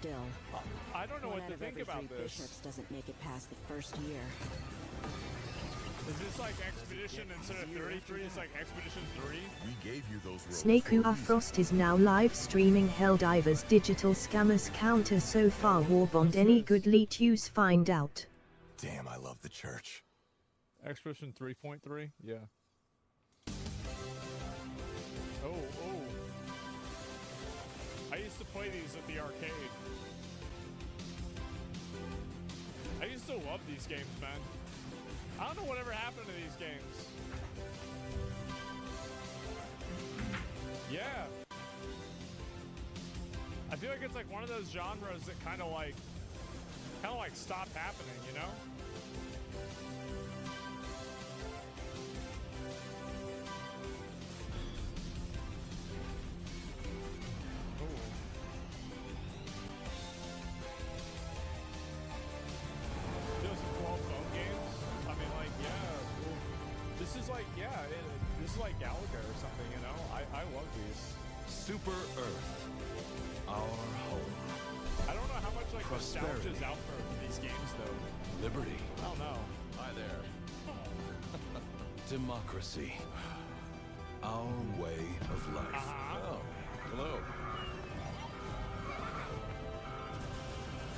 still. I don't know what to think about One out of every 3 this. bishops doesn't make it past the first year. Is this like Expedition instead of 33? It's like Expedition 3? We gave you those roles. S.W.Frost is now live streaming Helldivers digital scammers counter so far warbond any good Letuce find out. Damn, I love the church. Expedition 3.3? Yeah. Oh. I used to play these at the arcade. I used to love these games, man. I don't know whatever happened to these games. Yeah. I feel like it's like one of those genres that kind of like stopped happening, you know? This is like Galaga or something, you know? I love these. Super Earth, our home. I don't know how much like nostalgia is out there for these games, though. Liberty. I don't know. Hi there. Democracy, our way of life. Oh, hello.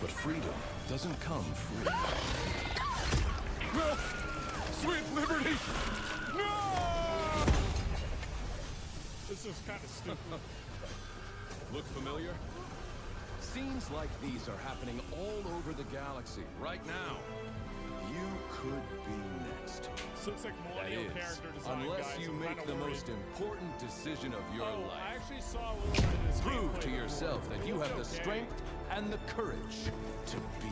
But freedom doesn't come free. No! Sweet liberty! No! This is kind of stupid. Look familiar? Scenes like these are happening all over the galaxy right now. You could be next. So it's like millennial character design, unless guys. you make the most important decision of your life. I actually saw a little bit of this. Prove to yourself that you have the strength and the courage to be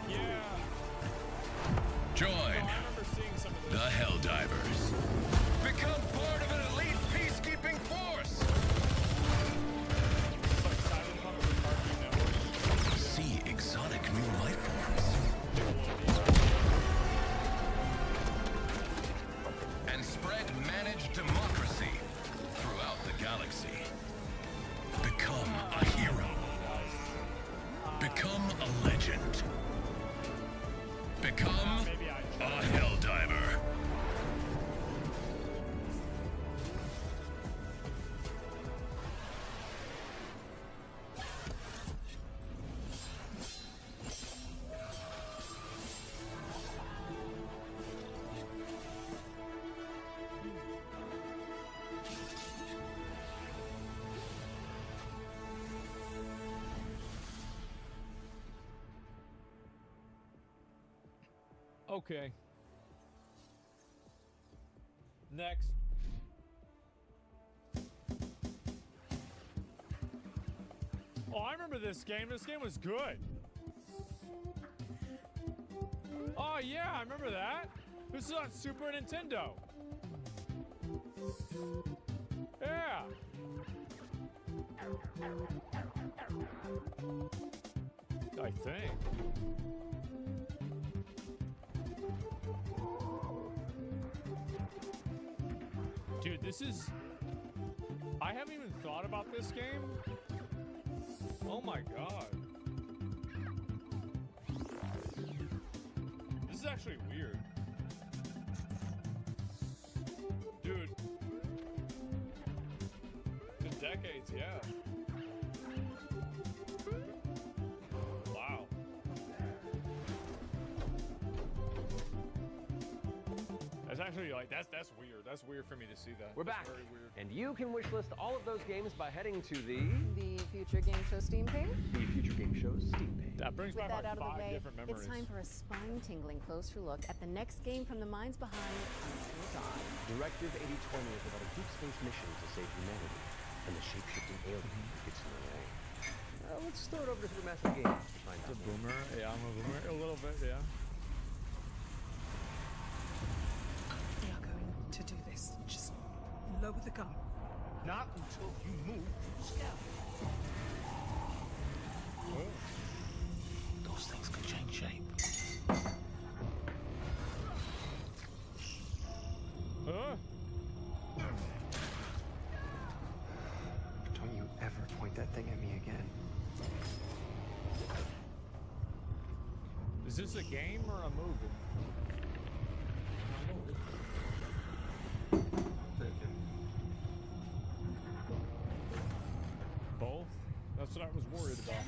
free. Join the Helldivers. Become part of an elite peacekeeping force. See exotic new life forms. And spread managed democracy throughout the galaxy. Become a hero. Become a legend. Become a Helldiver. Okay. Next. Oh, I remember this game. This game was good. Oh, yeah, I remember that. This is on Super Nintendo. Yeah. I think. Dude, this is... I haven't even thought about this game. Oh my god. This is actually weird. Dude. The decades, yeah. Wow. That's actually like, that's weird. That's weird for me to see that. We're back, very weird. and you can wishlist all of those games by heading to the Future Game Show Steam page? Future Game Show Steam page. That brings back like 5 different memories. It's time for a spine-tingling closer look at the next game from the minds behind Until Dawn. Directive 8020 is about a deep space mission to save humanity, and the shape-shifting alien gets in the way. Let's throw it over to Supermassive Games to find out. A boomer? Yeah, I'm a boomer. A little bit, yeah. We are going to do this. Just lower the gun. Not until you move scout. Those things can change shape. Don't you ever point that thing at me again. Is this a game or a movie? Both? That's what I was worried about.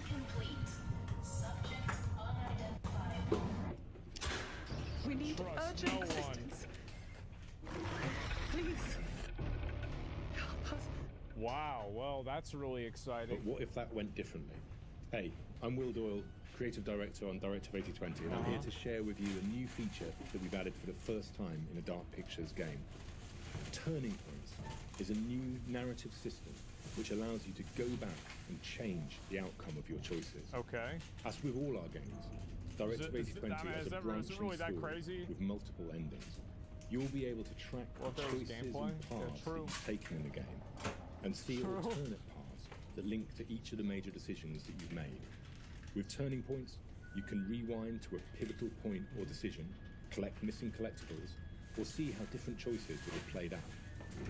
We need Trust urgent no one. assistance. Please. Help us. Wow, well, that's really exciting. But what if that went differently? Hey, I'm Will Doyle, creative director on Director of 8020, and I'm here to share with you a new feature that we've added for the first time in a Dark Pictures game. Turning Points is a new narrative system which allows you to go back and change the outcome of your choices. Okay. As with all our games, Director of 8020 has a branching really that story crazy? with multiple endings. You'll be able to track Well, the if there was choices gameplay? and paths that true. you've taken in the game, and see alternate paths that link to each of the major decisions that you've made. With Turning Points, you can rewind to a pivotal point or decision, collect missing collectibles, or see how different choices would have played out.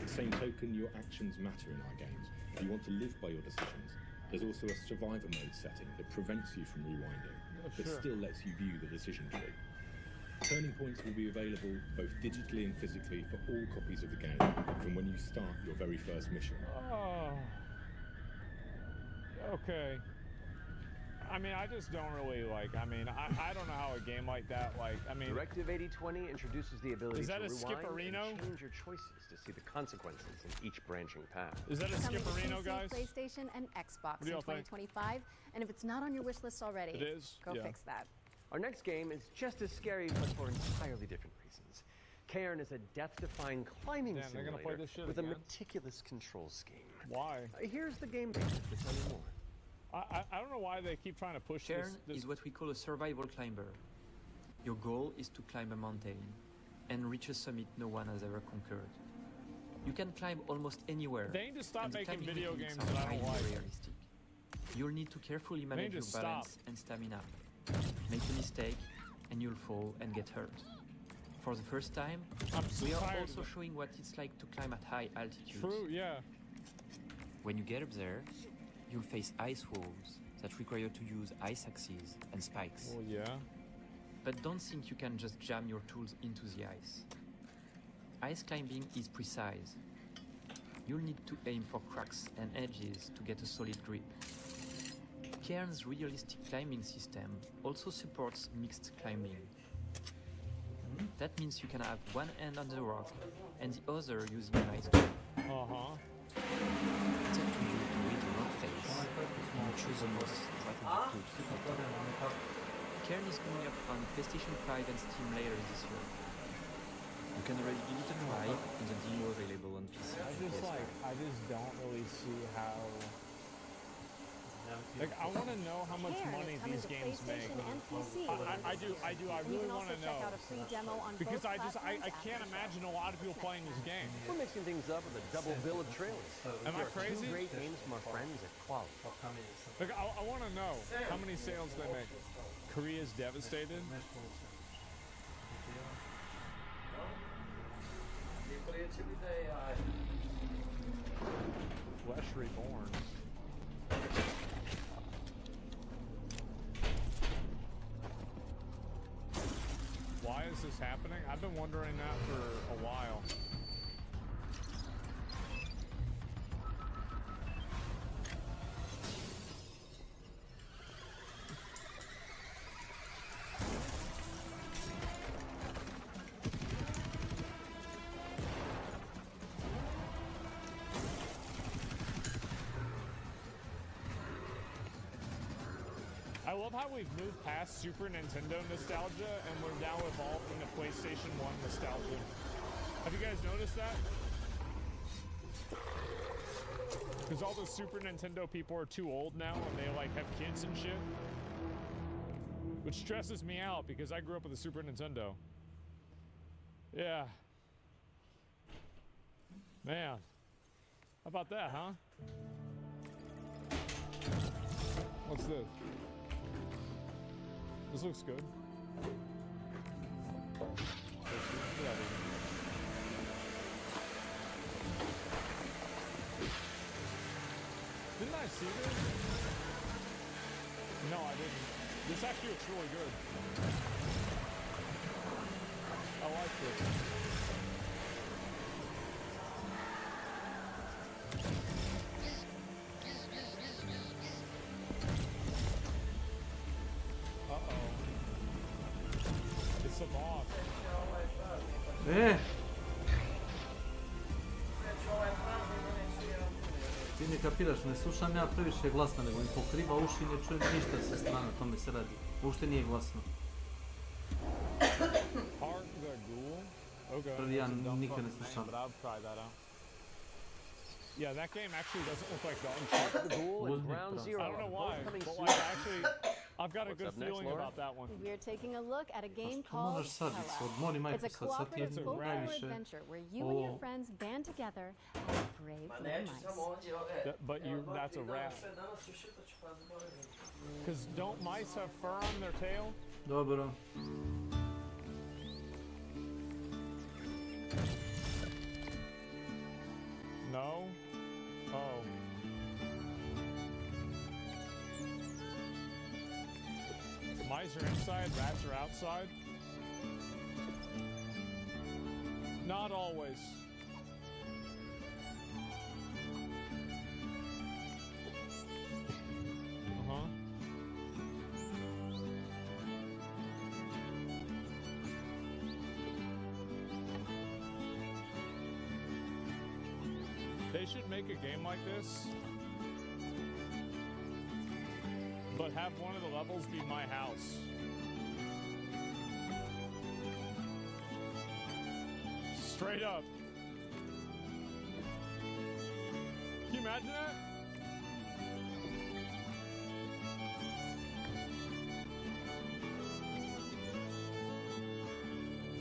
At the same token, your actions matter in our games. If you want to live by your decisions, there's also a survivor mode setting that prevents you from rewinding, but still lets you view the decision tree. Turning Points will be available both digitally and physically for all copies of the game from when you start your very first mission. Oh. Okay. I mean, I just don't really like, I don't know how a game like that, Directive 8020 introduces the ability Is that to a rewind skipperino? and change your choices to see the consequences in each branching path. Is that a Coming to skipperino, PC, guys? PlayStation, and Xbox do in y'all think? 2025. And if it's not on your wish list already, It is? go Yeah. fix that. Our next game is just as scary, but for entirely different reasons. Cairn is a death-defying climbing Damn, they're gonna play simulator this shit with again? a meticulous control scheme. Why? Here's the game page to tell you more. I don't know why they keep trying to push Cairn this. is what we call a survival climber. Your goal is to climb a mountain and reach a summit no one has ever conquered. You can climb almost anywhere. They need to stop and the making climbing video mechanics games are that I don't highly like. realistic. You'll need to carefully need manage to your stop. balance and stamina. Make a mistake and you'll fall and get hurt. For the first time, I'm so we are tired also of it. showing what it's like to climb at high altitudes. True, yeah. When you get up there, you'll face ice walls that require you to use ice axes and spikes. Well, yeah. But don't think you can just jam your tools into the ice. Ice climbing is precise. You'll need to aim for cracks and edges to get a solid grip. Cairn's realistic climbing system also supports mixed climbing. That means you can have one hand on the rock and the other using an ice cube. Uh-huh. It's up to you to read the rock face and choose the most strategic route. Cairn is coming up on PlayStation 5 and Steam later this year. You can already give it a try in the demo available on PC. I just don't really see how. Like, I want to know how much Cairn money is coming these to games make. PlayStation and PC. I do. I And you really can want also to check know. out a free demo on Because both I platforms can't after the imagine show. a lot of people playing this game. We're mixing things up with a double bill of trailers. Am I Here are crazy? Two great games from our friends at Quality. Like, I want to know how many sales they make. Korea's devastated. Flesh Reborn. Why is this happening? I've been wondering that for a while. I love how we've moved past Super Nintendo nostalgia and we're now evolved into PlayStation 1 nostalgia. Have you guys noticed that? Because all the Super Nintendo people are too old now and they like have kids and shit. Which stresses me out because I grew up with a Super Nintendo. Yeah. Man. How about that, huh? What's this? This looks good. Didn't I see this? No, I didn't. This actually looks really good. I like this. Uh-oh. It's a boss. Ti ne kapiraš, ne slušam ja previše glasno, nego mi pokriva uši i ne čujem ništa sa strane, o tome se radi. Uopšte nije glasno. Prvi ja nikad ne slušam. Yeah, that game actually doesn't look like the Uncharted. Ghoul and Ground Zero. I don't know why, Both coming but soon. like actually, I've got a What's good up next, feeling Laura? about that one. We're taking a look at a game To called moraš sad, Hella. odmori It's a majku sad, sad ti je cooperative folklore najviše adventure where you and your friends band together as brave little mice. But that's a rat. Because don't mice have fur on their tail? Dobro. No? Oh. Mice are inside, rats are outside? Not always. Uh-huh. They should make a game like this, but have one of the levels be my house. Straight up. Can you imagine that?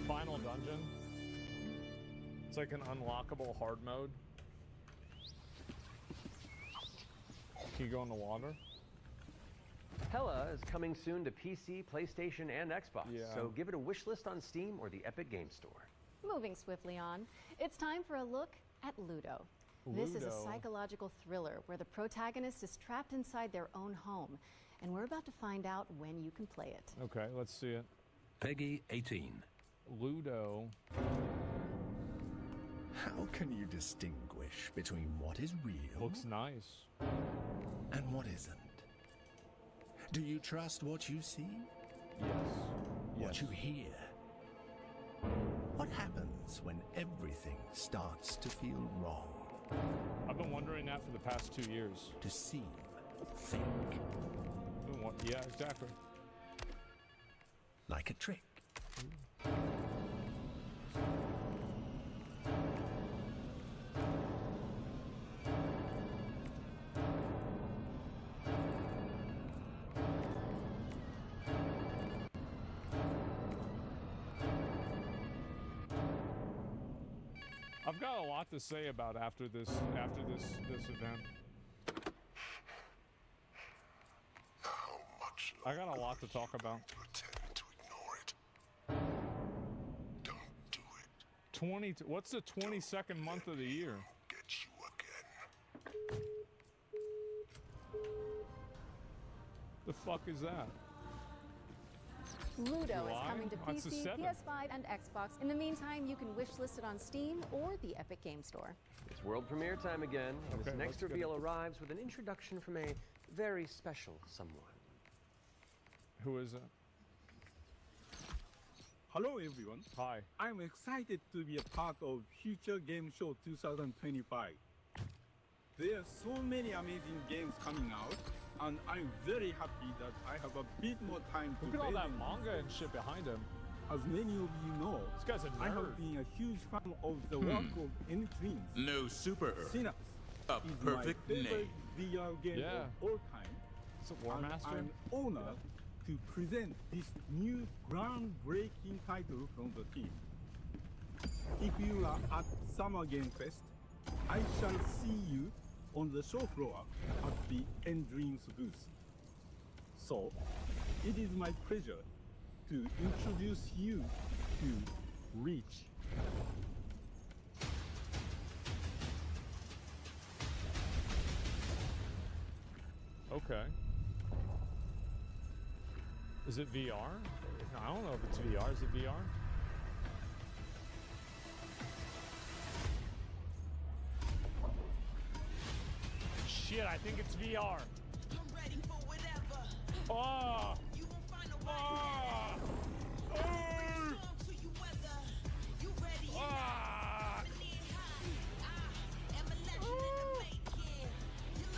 Final dungeon. It's like an unlockable hard mode. Can you go in the water? Hella is coming soon to PC, PlayStation, and Xbox. Yeah. So give it a wish list on Steam or the Epic Game Store. Moving swiftly on, it's time for a look at Ludo. This is a Ludo. psychological thriller where the protagonist is trapped inside their own home, and we're about to find out when you can play it. Okay, let's see it. Peggy 18. Ludo. How can you distinguish between what is real Looks nice. and what isn't? Do you trust what you see? Yes. What you hear? What happens when everything starts to feel wrong? I've been wondering that for the past 2 years. To seem fake? Yeah, exactly. Like a trick? I've got a lot to say about after this event. How much I got a lot to talk about. to attempt to ignore it? Don't do it. What's the 22nd month of the year? Get you again. The fuck is that? Ludo is July? coming to That's the PC, 7th. PS5, and Xbox. In the meantime, you can wish list it on Steam or the Epic Game Store. It's world premiere time again, and Okay, this next let's get reveal it. arrives with an introduction from a very special someone. Who is it? Hello everyone. Hi. I'm excited to be a part of Future Game Show 2025. There are so many amazing games coming out, and I'm very happy that I have a bit more time to Look at all play that them. manga and shit behind him. As many of you know, This guy's a I nerd. have been a huge fan of the work of N-Twins. No Super Earth. Synapse A is perfect my favorite name. VR game Yeah. of all time. It's a And Warmaster. I'm honored to present this new groundbreaking title from the team. If you are at Summer Game Fest, I shall see you on the show floor at the N-Dreams booth. So, it is my pleasure to introduce you to Reach. Okay. Is it VR? No, I don't know if it's VR. Is it VR? Shit, I think it's VR. Oh! Oh!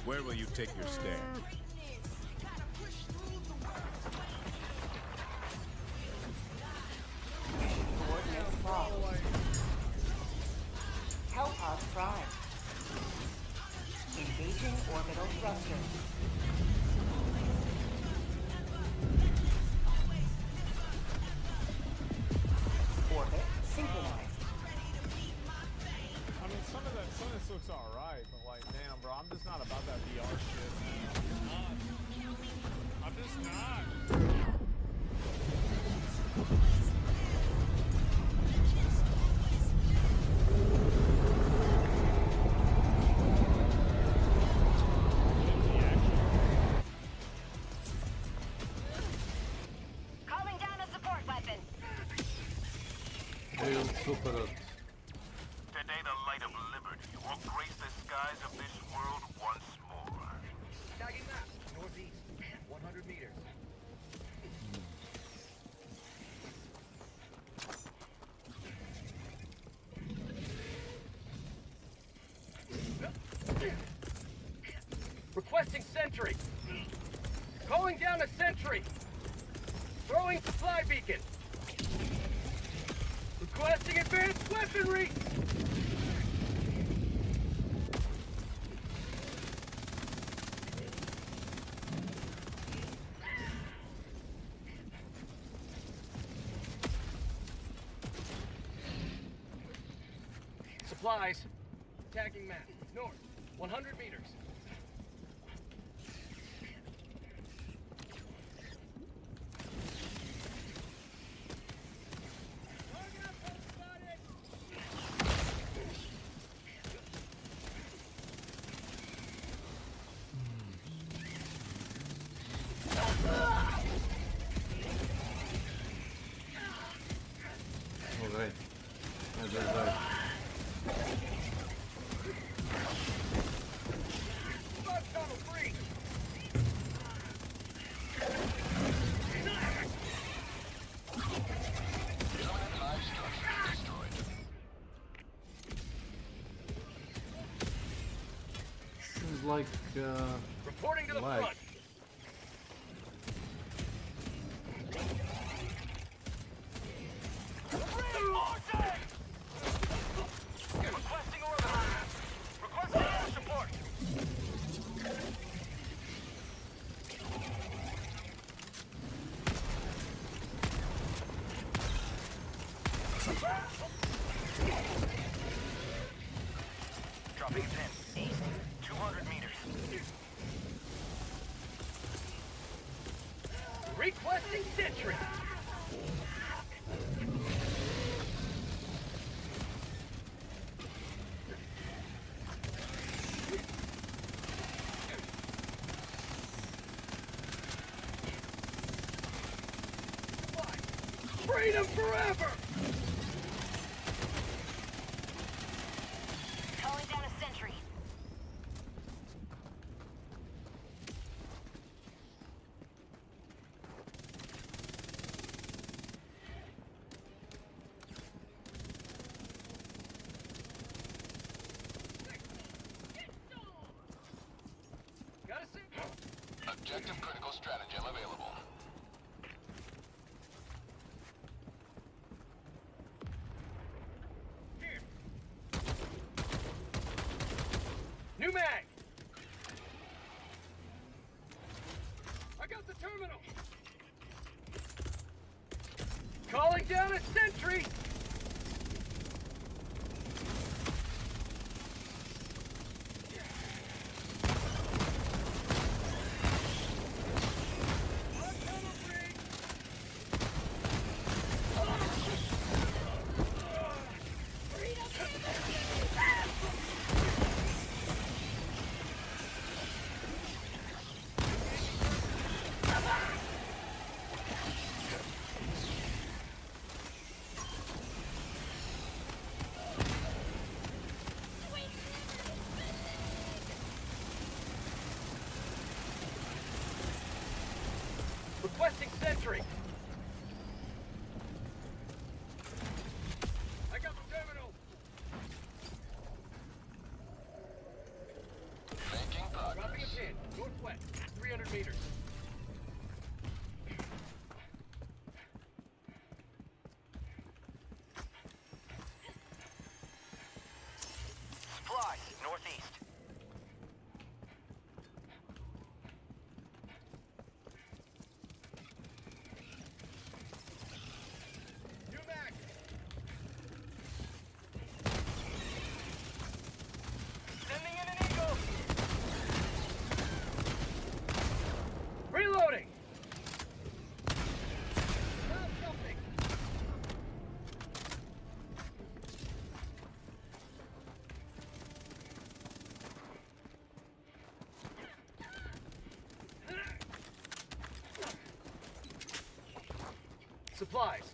Where will you take your stand? Coordinates locked. Hellpods prime. Engaging orbital thruster. Orbit synchronized. I mean, some of this looks alright, but like, damn, bro, I'm just not about that VR shit, man. I'm just not. Calling down a support weapon. Super. Today the light of liberty will grace the skies of this world once more. Tagging map, northeast, 100 meters. Requesting sentry. Calling down a sentry. Throwing supply beacon. Requesting advanced weaponry. Supplies. Tagging map. North. 100 meters. Alright. Right. Seems like reporting to the lag. front. Requesting order. Requesting air support. Dropping a pin. East. 200 meters. Requesting sentry. Freedom forever! Calling down a sentry. Objective critical stratagem available. New mag! I got the terminal! Calling down a sentry! Requesting sentry! I got the terminal! Making progress. Dropping a pin, northwest, 300 meters. Supplies, northeast. New mag! Sending in an eagle! Reloading! Found something! Supplies.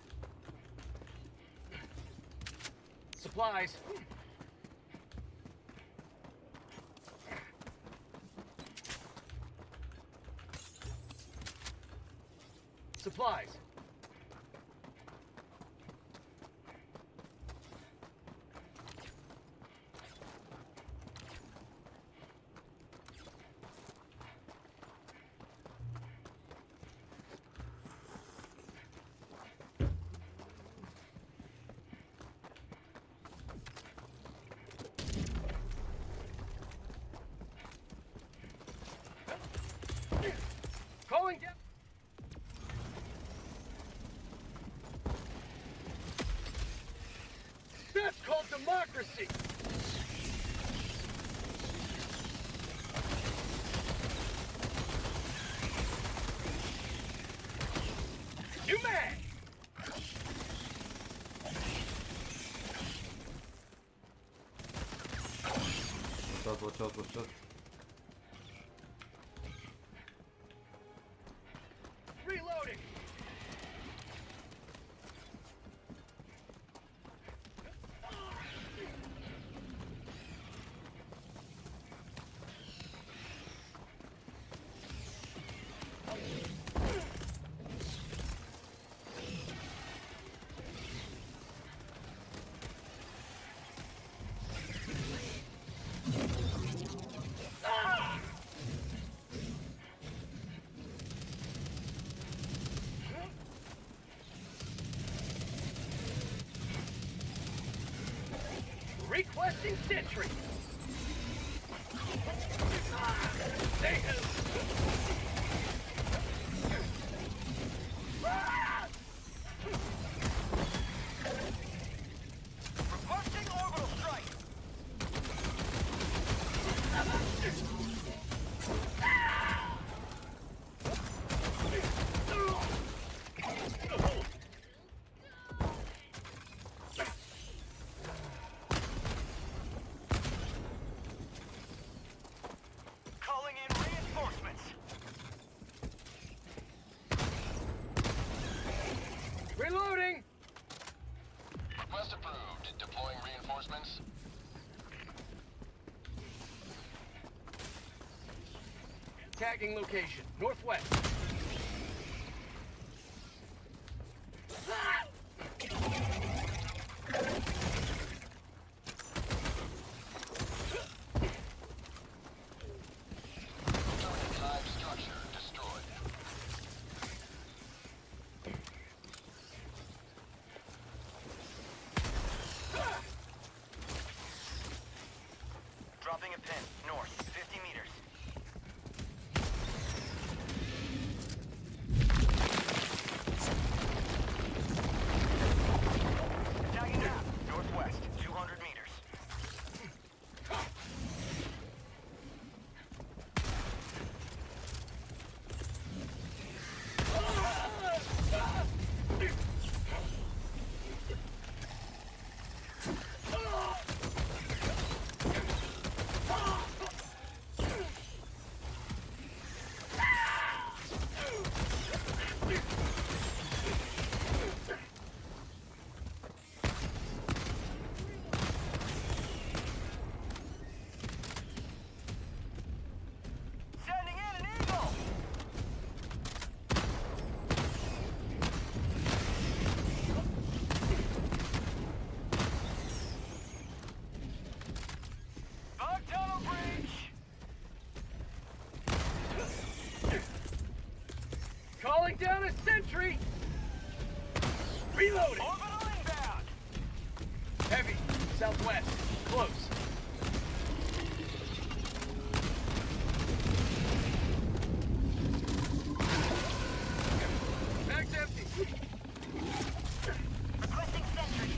Supplies. Supplies. Calling down. That's called democracy. You man. Watch out. Reloading. Requesting sentry. Requesting orbital strike. Calling in reinforcements. Reloading. Request approved. Deploying reinforcements. Tagging location, northwest. Type structure destroyed. Dropping a pin, north, 50 meters. Calling down a sentry! Reloading! Orbital inbound! Heavy, southwest, close. Bag's empty. Requesting sentry.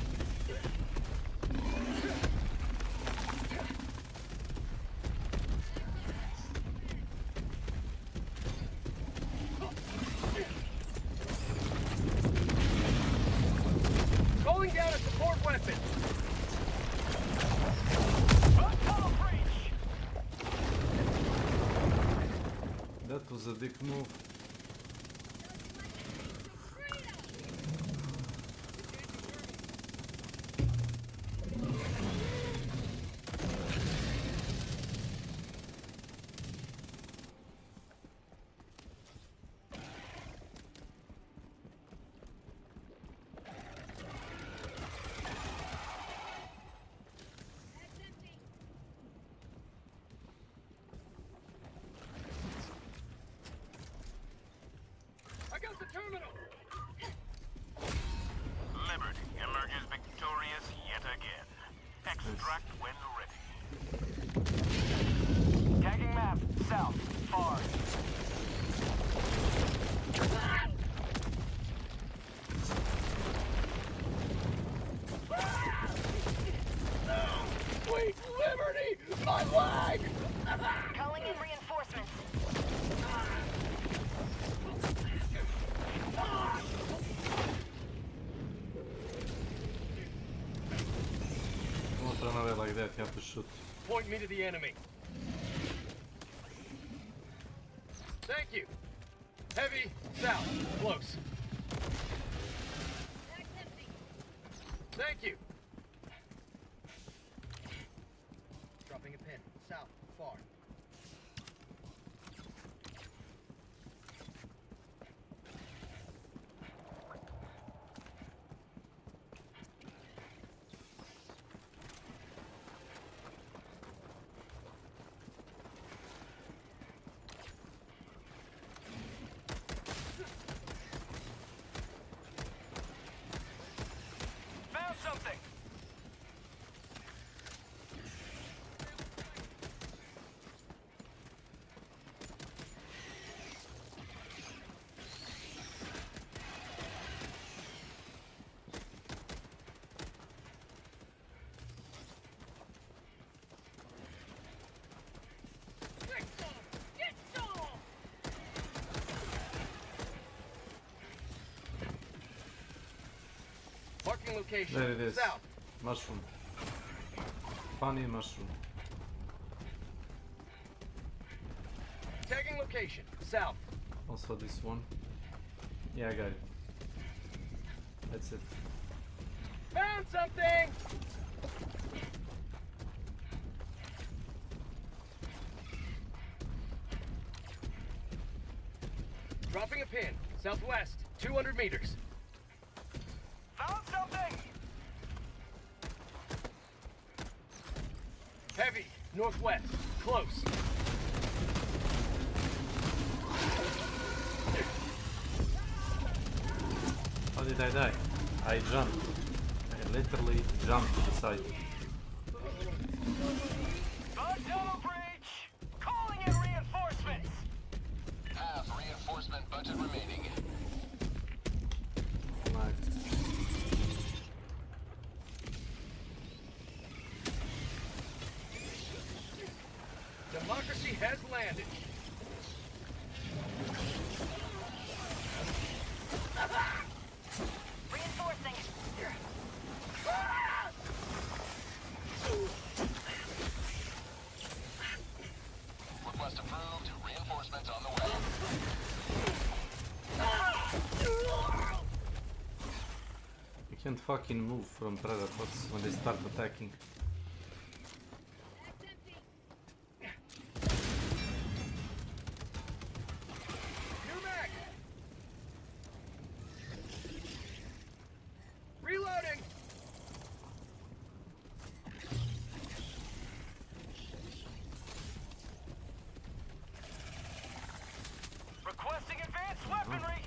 Calling down a support weapon. Tunnel breach! That was a dick move. I got the terminal. Liberty emerges victorious yet again. Extract when ready. Tagging map, south, far. Sweet liberty! My leg! Calling in reinforcements. Don't run away like that, you have to shoot. Point me to the enemy. Thank you. Heavy, south, close. Thank you. Dropping a pin, south, far. Found something! Marking location, There it is. south. Mushroom. Funny mushroom. Tagging location, south. Also this one. Yeah, I got it. That's it. Found something! Dropping a pin, southwest, 200 meters. Found something! Heavy, northwest, close. How did I die? I jumped. I literally jumped to the side. Tunnel breach! Calling in reinforcements! Half reinforcement budget remaining. Nice. Democracy has landed. Reinforcing. Request approved. Reinforcements on the way. You can't fucking move from predators when they start attacking. New mag! Reloading! Requesting advanced weaponry!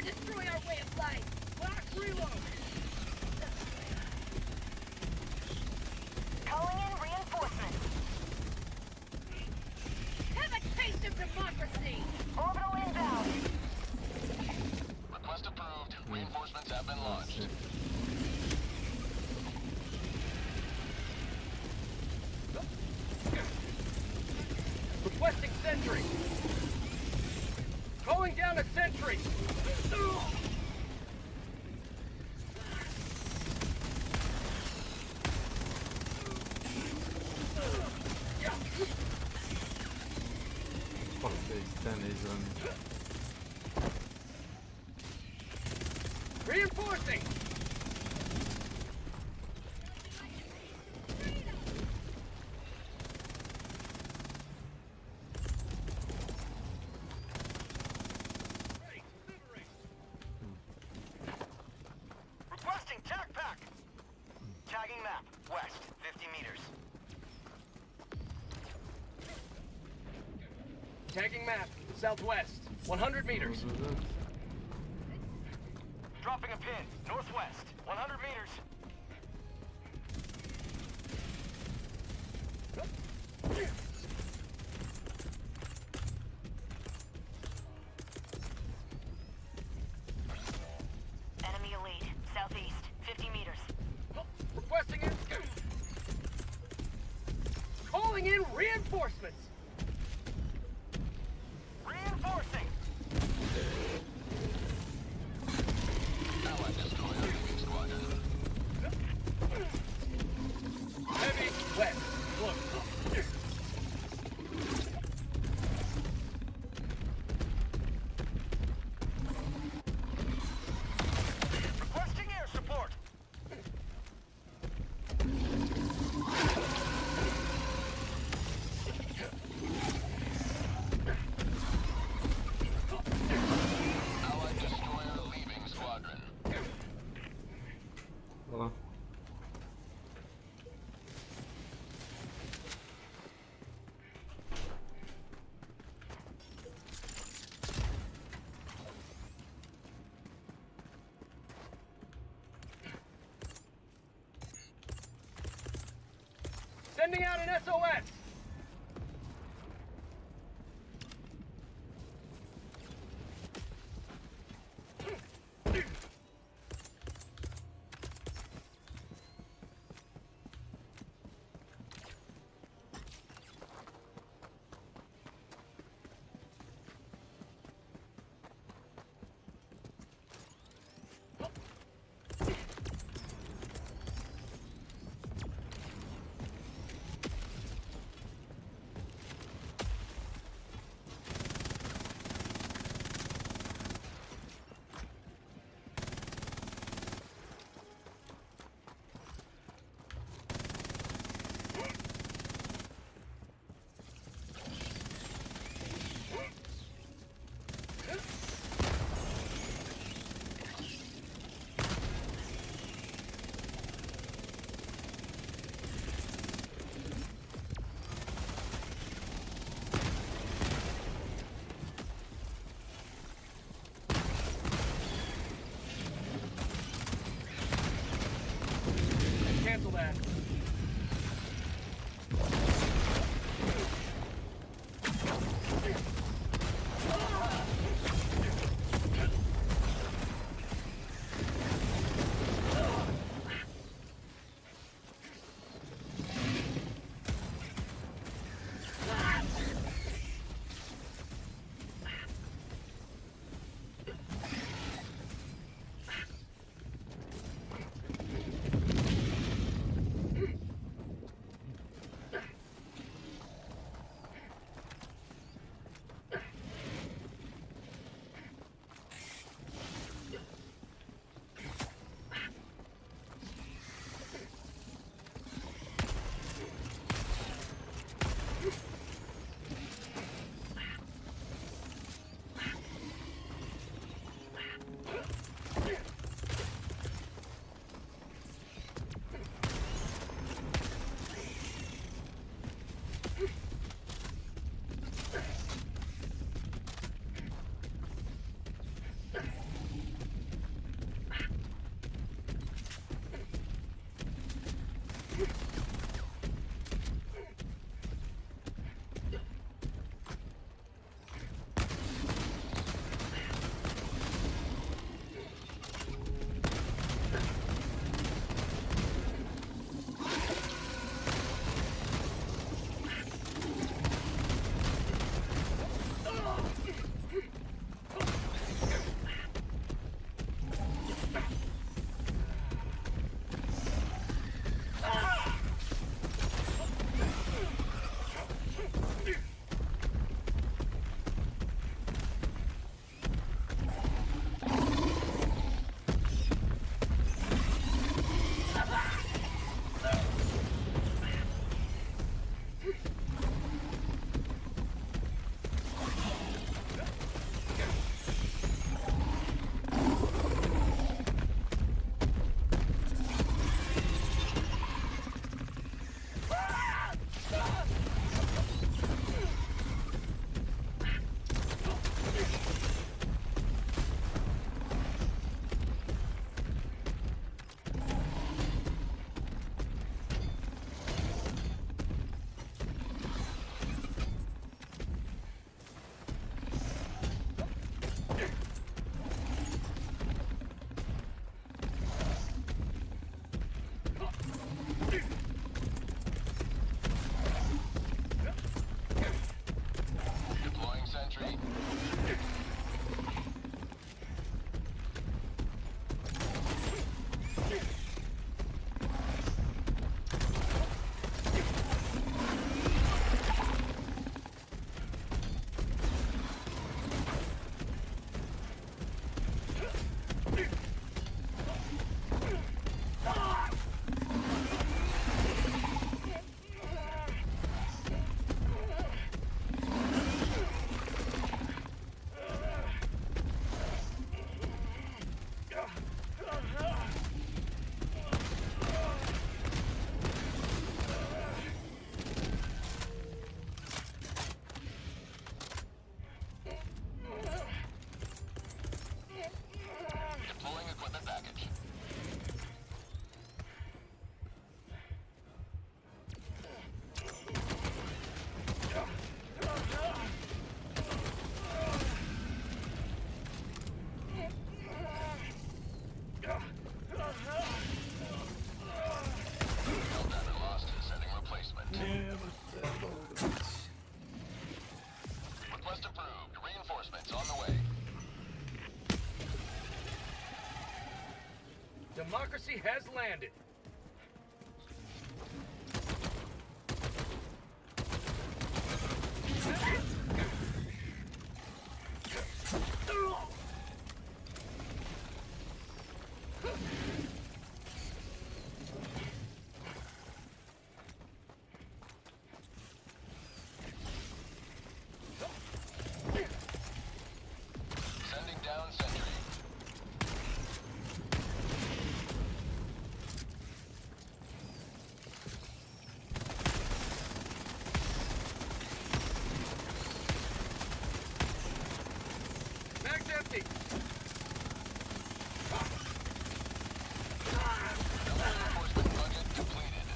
destroy our way of life. Black reload. Calling in reinforcements. Have a taste of democracy. Orbital inbound. Request approved. Reinforcements have been launched. Requesting sentry. Calling down a sentry. Reinforcing. Requesting tac pack. Tagging map, west, 50 meters. Tagging map, southwest, 100 meters. Dropping a pin, northwest, 100 meters. Enemy elite, southeast, 50 meters. Requesting it. Calling in reinforcements. Reinforcing. Allied destroyer leaving squadron. Heavy west. Look. Requesting air support. Allied destroyer leaving squadron. Hvala. Sending out an SOS. Request approved. Reinforcements on the way. Democracy has landed. Sending down sentry. Mag's empty. Reinforcement budget completed.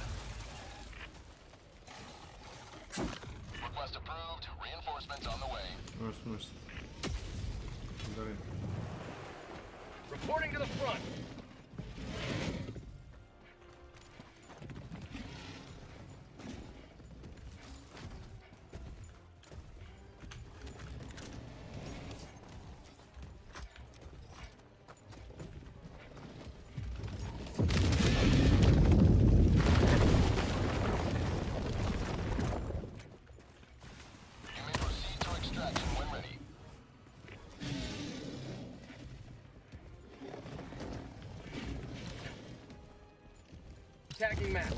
Request approved. Reinforcements on the way. Možeš. Govorim. Reporting to the front. You may proceed to extraction when ready. Tagging map.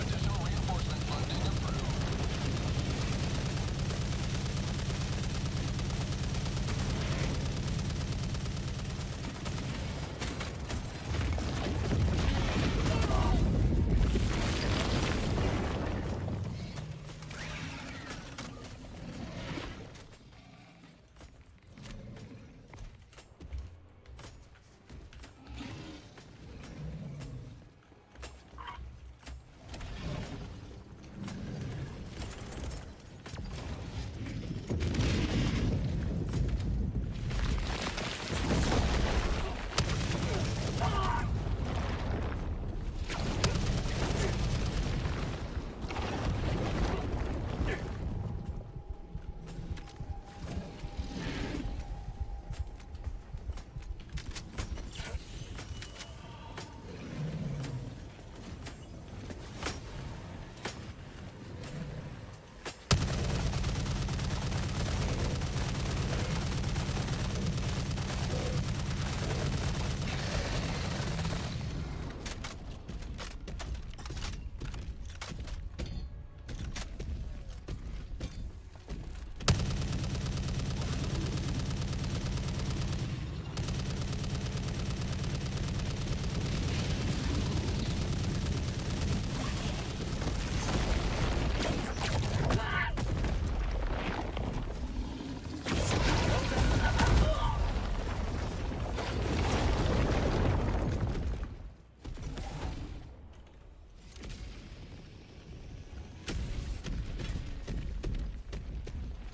Additional reinforcement funding approved.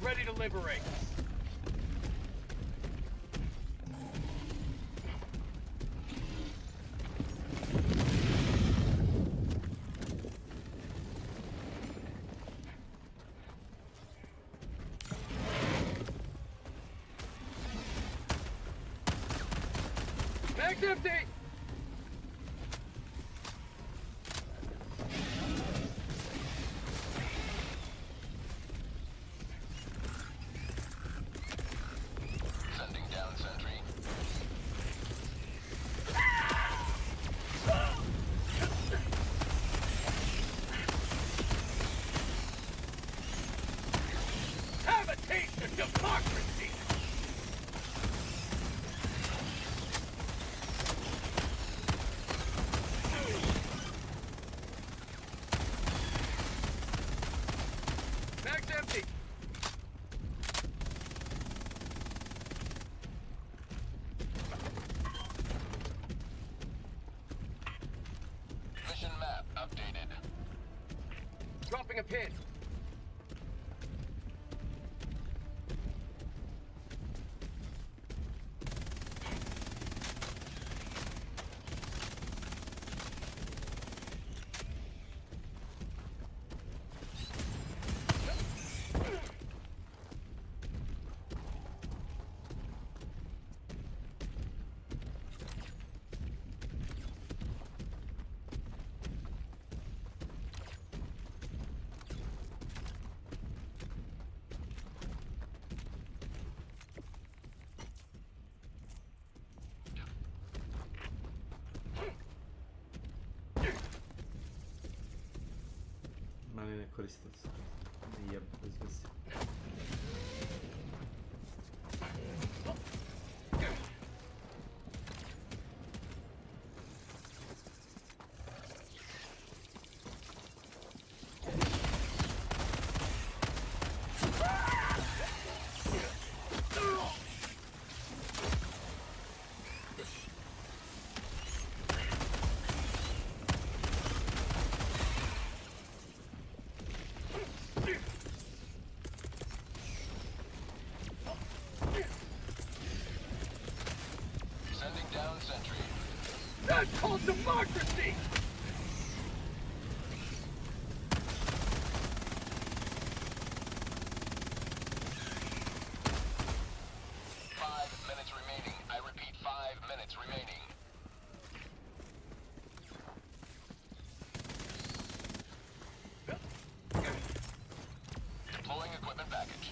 Ready to liberate. Bag's empty! Sending down sentry. Have a taste of democracy! Bag's empty! Mission map updated. Dropping a pin. Mani ne koristim se. Ne jeb, bez veze. Sending down sentry. That's called democracy! Minutes remaining. I repeat, 5 minutes remaining. Deploying equipment package.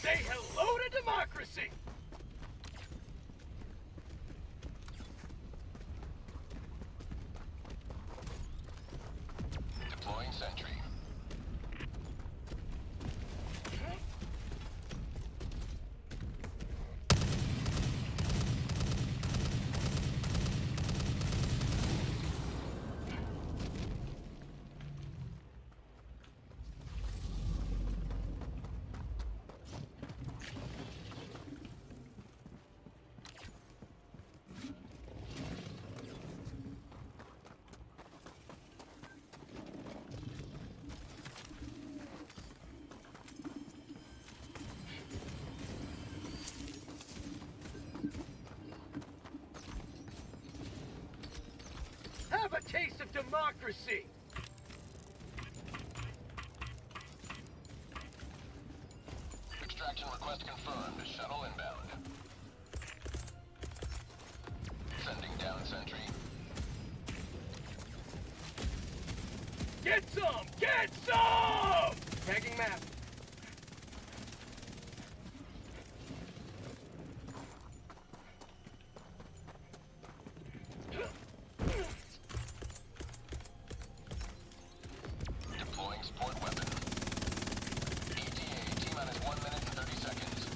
Say hello to democracy! Deploying sentry. Have a taste of democracy! Extraction request confirmed. Shuttle inbound. Sending down sentry. Get some! Get some! Tagging map. Deploying support weapon. ETA T-minus 1 minute and 30 seconds.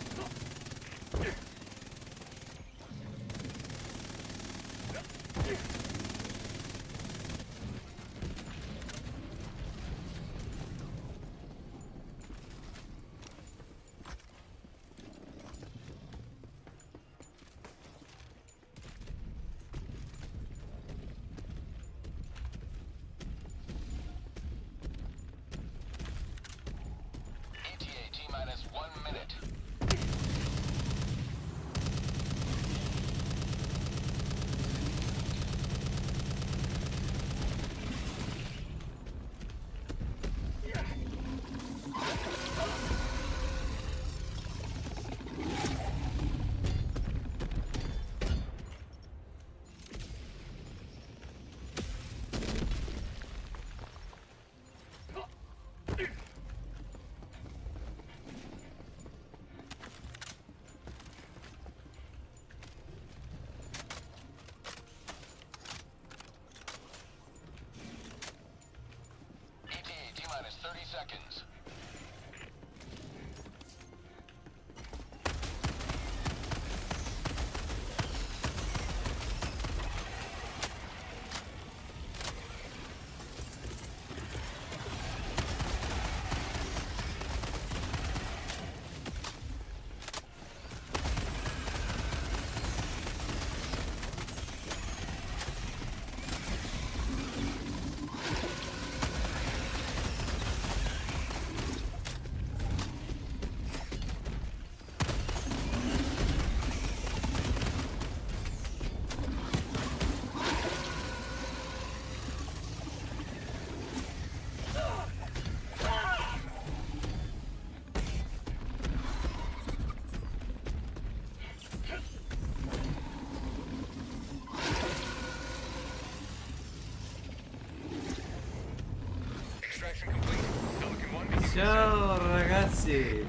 Ciao ragazzi!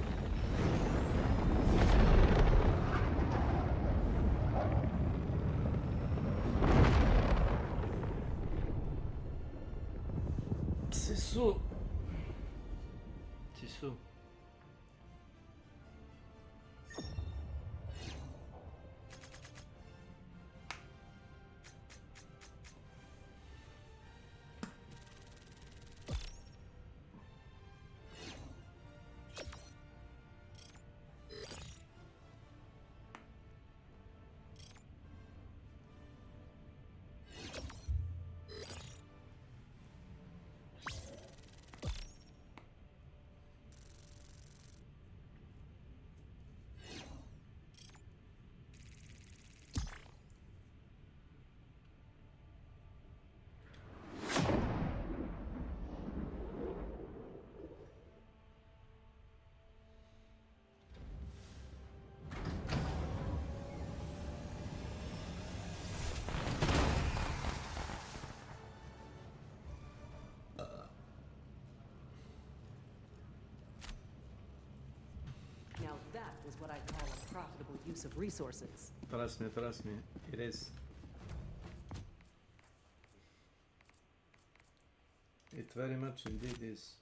Sì su! Sì su! Now that is what I call a profitable use of resources. Trust me, it is. It very much indeed is.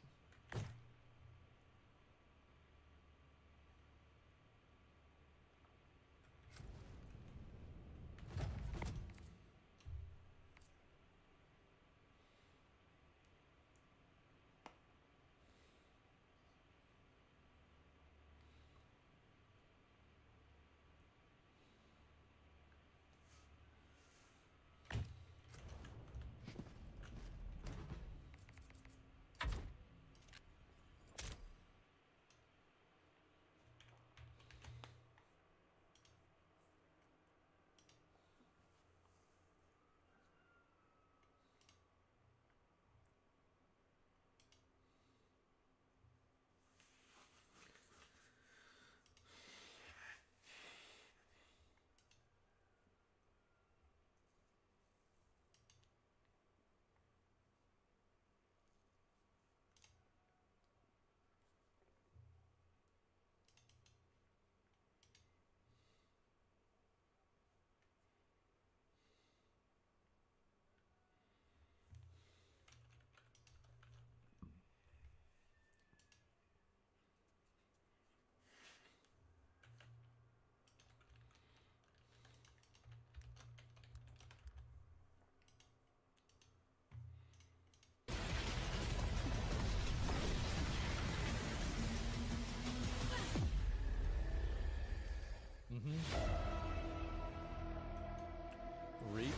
Reach?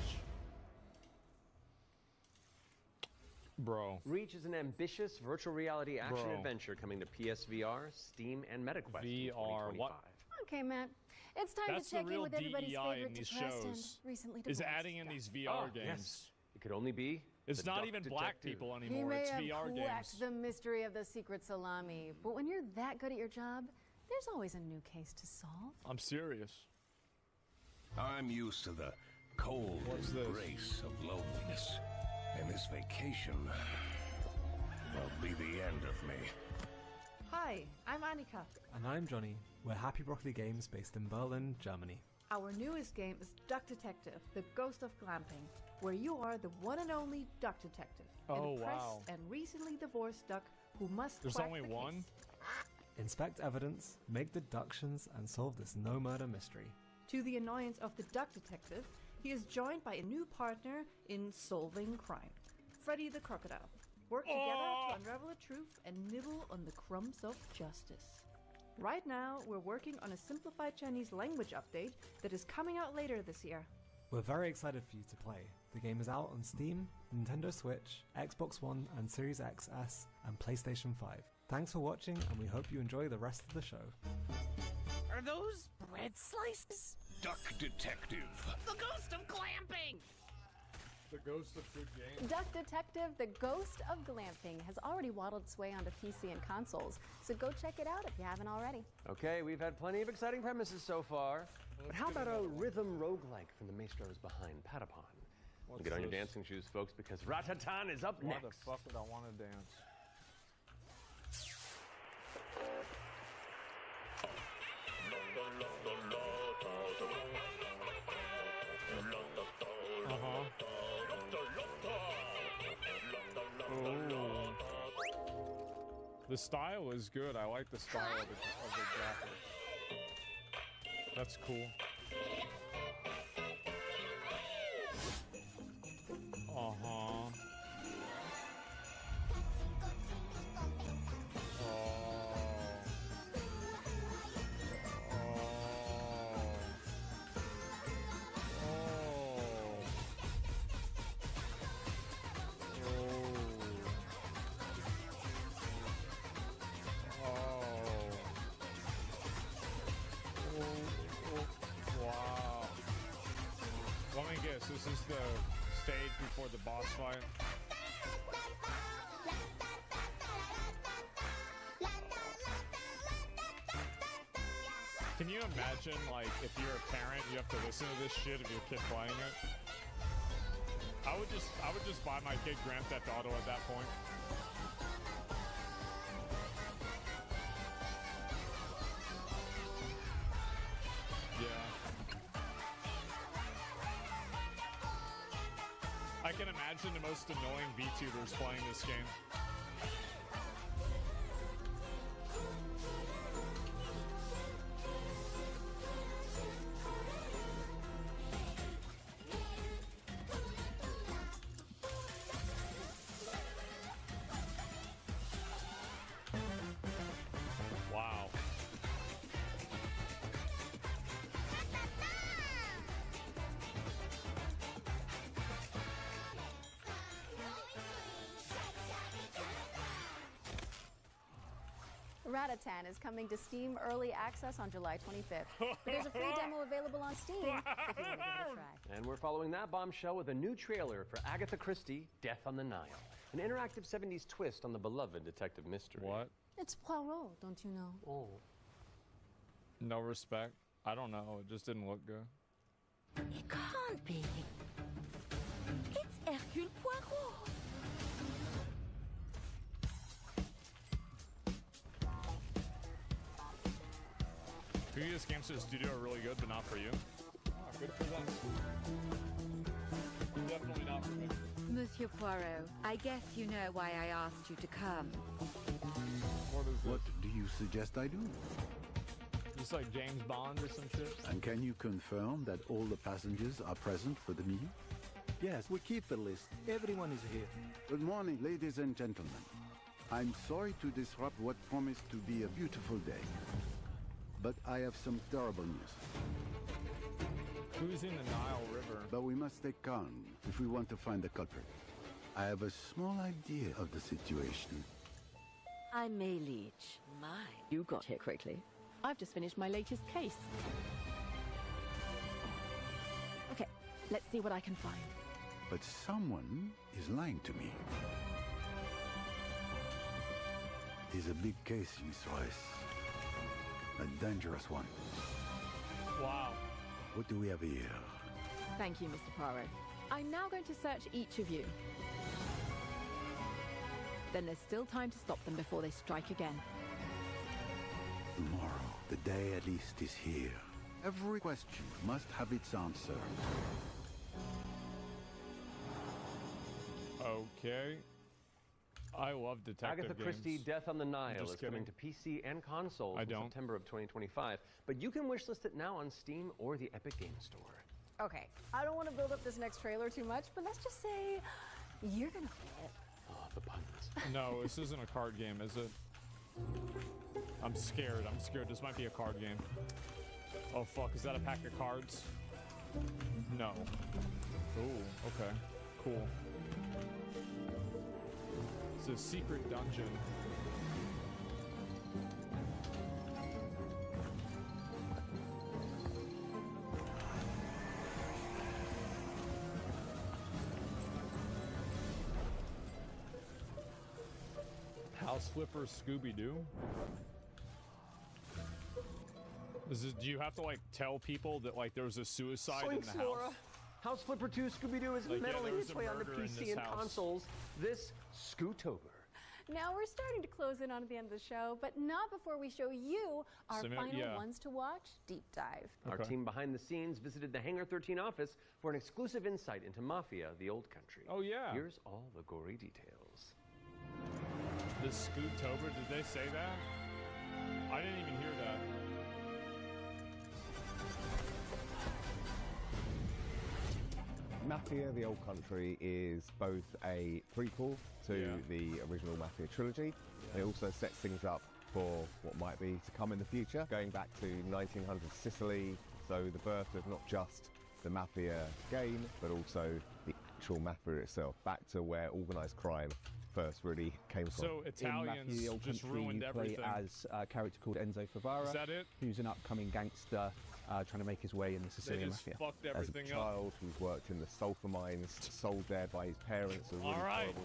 Bro. Reach is an ambitious virtual reality action Bro. adventure coming to PSVR, Steam, and MetaQuest in VR, 2025. what? Okay, Matt. It's time That's to the check in real with everybody's DEI favorite in these depressed and shows. recently Is divorced adding in guy. these VR Oh, games. yes. It could only be It's the not Duck even black Detective. people He anymore. may It's have VR cracked games. the mystery of the secret salami, but when you're that good at your job, there's always a new case to solve. I'm serious. I'm used to the cold What's this? embrace of loneliness. And this vacation will be the end of me. Hi, I'm Annika. And I'm Johnny. We're Happy Broccoli Games based in Berlin, Germany. Our newest game is Duck Detective, the Ghost of Glamping, where you are the one and only duck detective. Oh, an oppressed wow. and recently divorced duck who must There's crack only the one? case. Inspect evidence, make deductions, and solve this no-murder mystery. To the annoyance of the duck detective, he is joined by a new partner in solving crime, Freddy the Crocodile. Work together to unravel the truth and nibble on the crumbs of justice. Right now, we're working on a simplified Chinese language update that is coming out later this year. We're very excited for you to play. The game is out on Steam, Nintendo Switch, Xbox One and Series XS, and PlayStation 5. Thanks for watching, and we hope you enjoy the rest of the show. Are those bread slices? Duck Detective. The ghost of glamping! The ghost of good games. Duck Detective, the Ghost of Glamping, has already waddled its way onto PC and consoles, so go check it out if you haven't already. Okay, we've had plenty of exciting premises so far. But how about a rhythm roguelike from the maestros behind Patapon? What's Get on your this? dancing shoes, folks, because Ratatan is up Why next. the fuck would I want to dance? The style is good. I like the style of the graphics. That's cool. Uh-huh. Wow. Let me guess, this is the stage before the boss fight? Can you imagine, like, if you're a parent, you have to listen to this shit if your kid playing it? I would just buy my kid Grand Theft Auto at that point. Yeah. I can imagine the most annoying VTubers playing this game. Wow. Ratatan is coming to Steam Early Access on July 25th. But there's a free demo available on Steam if you want to give it a try. And we're following that bombshell with a new trailer for Agatha Christie, Death on the Nile. An interactive 70s twist on the beloved detective mystery. What? It's Poirot, don't you know? Oh. No respect. I don't know. It just didn't look good. It can't be. It's Hercule Poirot. Previous games to the studio are really good, but not for you. Oh, good for them. Definitely not for me. Monsieur Poirot, I guess you know why I asked you to come. What do you suggest I do? Just like James Bond or some shit? And can you confirm that all the passengers are present for the meeting? Yes, we keep the list. Everyone is here. Good morning, ladies and gentlemen. I'm sorry to disrupt what promised to be a beautiful day, but I have some terrible news. Who's in the Nile River? But we must stay calm if we want to find the culprit. I have a small idea of the situation. I'm May Leach. My, you got here quickly. I've just finished my latest case. Okay, let's see what I can find. But someone is lying to me. It's a big case, Miss Rice. A dangerous one. Wow. What do we have here? Thank you, Mr. Poirot. I'm now going to search each of you. Then there's still time to stop them before they strike again. Tomorrow, the day at least is here. Every question must have its answer. Okay. I love detective Agatha games. Christie, Death on the Nile Just is coming to PC and consoles in September of 2025. But you can wishlist it now on Steam or the Epic Games Store. Okay, I don't want to build up this next trailer too much, but let's just say you're gonna flip. Oh, the puns. No, this isn't a card game, is it? I'm scared. I'm scared. This might be a card game. Oh, fuck. Is that a pack of cards? No. Ooh, okay. Cool. It's a secret dungeon. House Flipper Scooby-Doo? Do you have to like tell people that like there was a suicide in the house? House Flipper 2 Scooby-Doo is Like, yeah, meddling there its was a way onto murder in PC this and house. consoles this Scootober. Now we're starting to close in on the end of the show, but not before we show you our final ones to watch deep dive. Our team behind the scenes visited the Hangar 13 office for an exclusive insight into Mafia, the Old Country. Oh, yeah. Here's all the gory details. The Scooptober, did they say that? I didn't even hear that. Mafia: The Old Country is both a prequel to the original Mafia trilogy. It also sets things up for what might be to come in the future, going back to 1900 Sicily, so the birth of not just the Mafia game, but also the actual Mafia itself, back to where organised crime first really came from. So Italians just ruined everything. As a character called Enzo Favara. Is that it? Who's an upcoming gangster trying to make his way in the Sicilian just Mafia. fucked As a everything up. child who's worked in the sulfur mines, sold there by his parents, a really horrible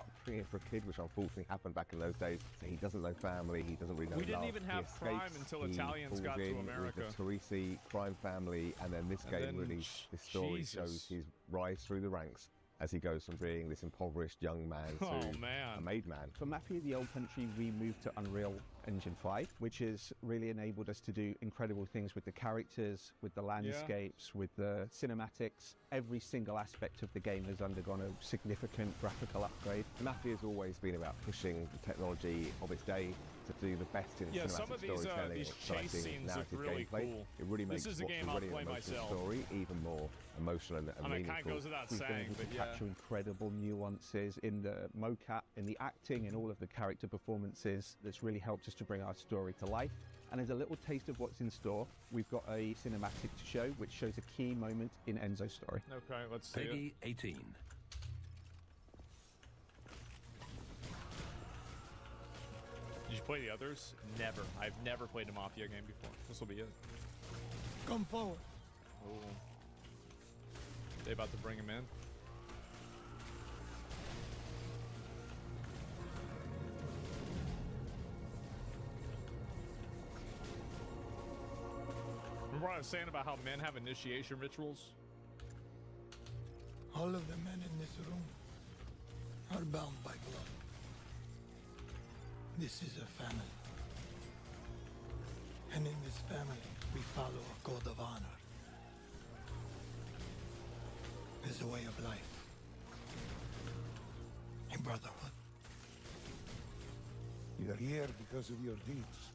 upbringing for a kid, which unfortunately happened back in those days. So he doesn't know family, he doesn't really know We didn't love. even He have crime escapes, until he Italians falls got to in America. With the Teresi crime family, and then this And game then really, this story Jesus. shows his rise through the ranks as he goes from being this impoverished young man to a made man. For Mafia: The Old Country, we moved to Unreal Engine 5, which has really enabled us to do incredible things with the characters, with the landscapes, with the cinematics. Every single aspect of the game has undergone a significant graphical upgrade. Mafia has always been about pushing the technology of its day to do the best in cinematic some of storytelling, these exciting chase scenes look narrative really gameplay. cool. It really makes This is a what's game I'll already play an emotional myself. story even more emotional and I mean, it meaningful. kind of goes without We've been saying, able but to yeah. capture incredible nuances in the mocap, in the acting, in all of the character performances. That's really helped us to bring our story to life. And as a little taste of what's in store, we've got a cinematic to show which shows a key moment in Enzo's story. Okay, let's see Peggy 18. Did you play the others? Never. I've never played a Mafia game before. This will be it. Come forward. Oh. They about to bring him in? Remember what I was saying about how men have initiation rituals? All of the men in this room are bound by blood. This is a family. And in this family, we follow a code of honor. It's a way of life. A brotherhood. You're here because of your deeds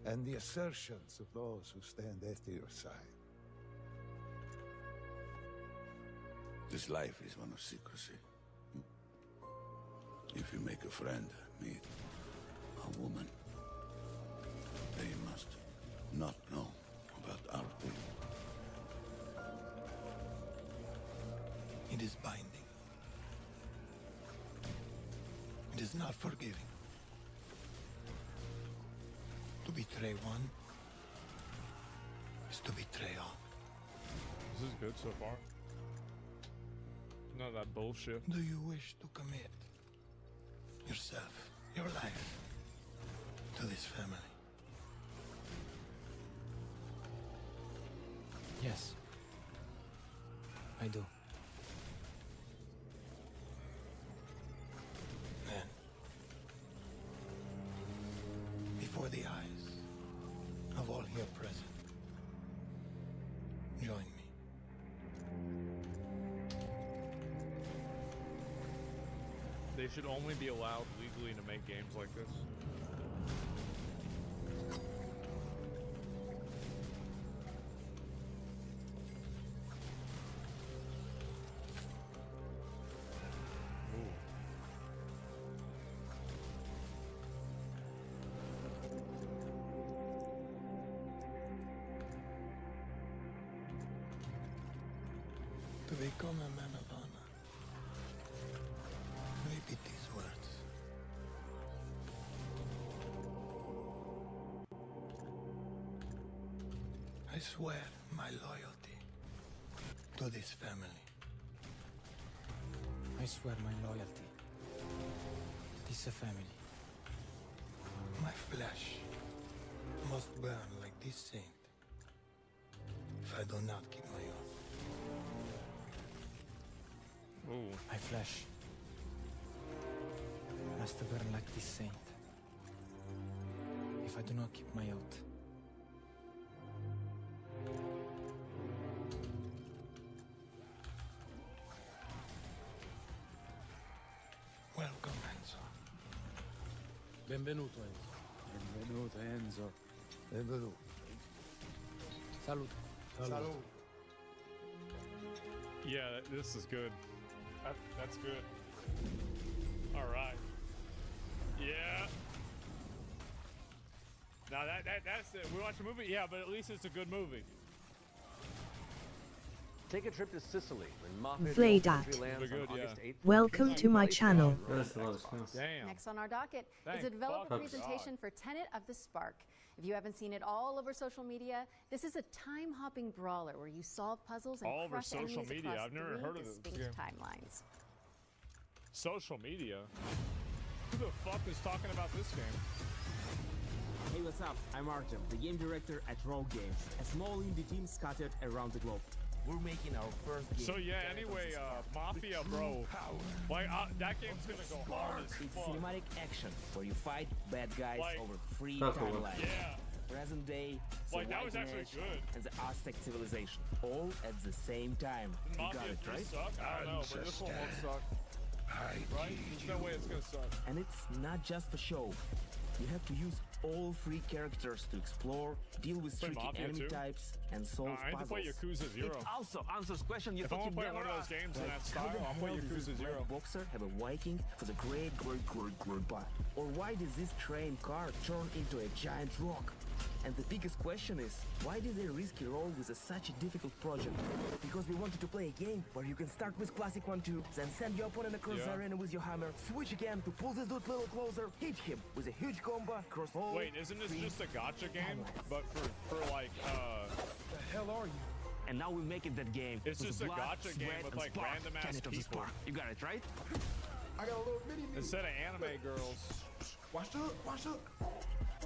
and the assertions of those who stand at your side. This life is one of secrecy. If you make a friend, meet a woman, they must not know about our thing. It is binding. It is not forgiving. To betray one is to betray all. This is good so far. None of that bullshit. Do you wish to commit yourself, your life, to this family? Yes. I do. Then, before the eyes of all here present, join me. They should only be allowed legally to make games like this. To become a man of honor, repeat these words. I swear my loyalty to this family. I swear my loyalty to this family. My flesh must burn like this saint if I do not keep my oath. My flesh must burn like this saint if I do not keep my oath. Welcome, Enzo. Benvenuto, Enzo. Benvenuto, Enzo. Benvenuto. Salute. Salud. Yeah, this is good. That's good. All right. Yeah. Now that's it. We watch a movie, yeah, but at least it's a good movie. Take a trip to Sicily when Mafia Vladat. lands on August 8th. Welcome to my channel. Damn. Next on our docket Thank is a developer fuck presentation for Tenet of the Spark. If you haven't seen it all over social media, this is a time-hopping brawler where you solve puzzles and All over crush social enemies media. across I've never three heard of this distinct game. timelines. Social media? Who the fuck is talking about this game? Hey, what's up? I'm Artem, the game director at Rogue Games, a small indie team scattered around the globe. We're making our first game. So yeah, anyway, Mafia, bro. Like, that game's gonna go hard as It's fuck. cinematic action where you fight bad guys Like, over free that's cool. timelines. Yeah. Present day, Like, that was Viking actually Age, good. and the Aztec civilization, all at the same time. Did You Mafia got it, 3 right? suck? I don't know, but this one won't suck. Right? There's no way it's gonna suck. And it's not just for show. You have to use all three characters to explore, deal with Play tricky Mafia enemy 2? types, and solve I need to play puzzles. Yakuza 0. It also answers questions you If I thought want you'd to play never one of those ask. games in Like, that how style, the I'll play hell does Yakuza this 0. black boxer have a Viking for the great butt? Or why does this train car turn into a giant rock? And the biggest question is, why did they risk a role with such a difficult project? Because we wanted to play a game where you can start with classic 1-2, then send your opponent across the arena with your hammer, switch again to pull this dude a little closer, hit him with a huge combo across all. Wait, isn't this just a gotcha game? But for like, The hell are you? And now we're making that game. It's with just a blood, gotcha game sweat, with and like spark. random ass Tenet of the people. Spark. You got it, right? I got a little mini me. Instead of anime girls. Watch up.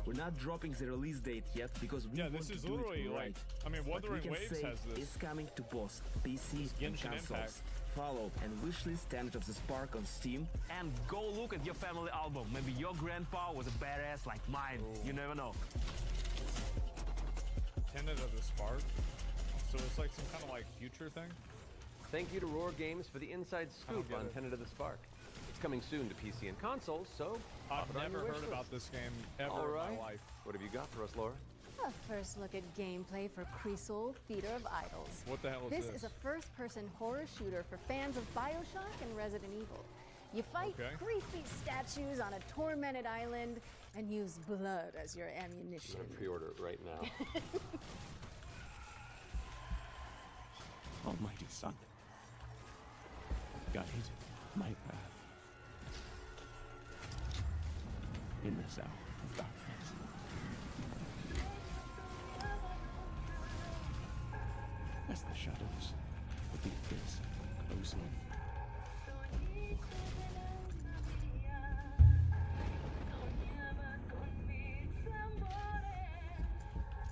We're not dropping the release date yet because we Yeah, want this to is do literally it like, right. I mean, But we Wuthering can Waves say has this. It's coming to both PC and Genshin consoles. Impact. Follow and wishlist Tenet of the Spark on Steam. And go look at your family album. Maybe your grandpa was a badass like mine. You never know. Tenet of the Spark. So it's like some kind of like future thing. Thank you to Roar Games for the inside scoop get on it. Tenet of the Spark. It's coming soon to PC and consoles, so I've pop it on never your wish heard list. about this game ever All in right. my life. What have you got for us, Laura? A first look at gameplay for Creasol, Theater of Idols. What the hell is This this? is a first-person horror shooter for fans of BioShock and Resident Evil. You fight Okay. creepy statues on a tormented island and use blood as your ammunition. I'm gonna pre-order it right now. Almighty Son, guide my path in this hour of darkness. As the shadows of the abyss close in,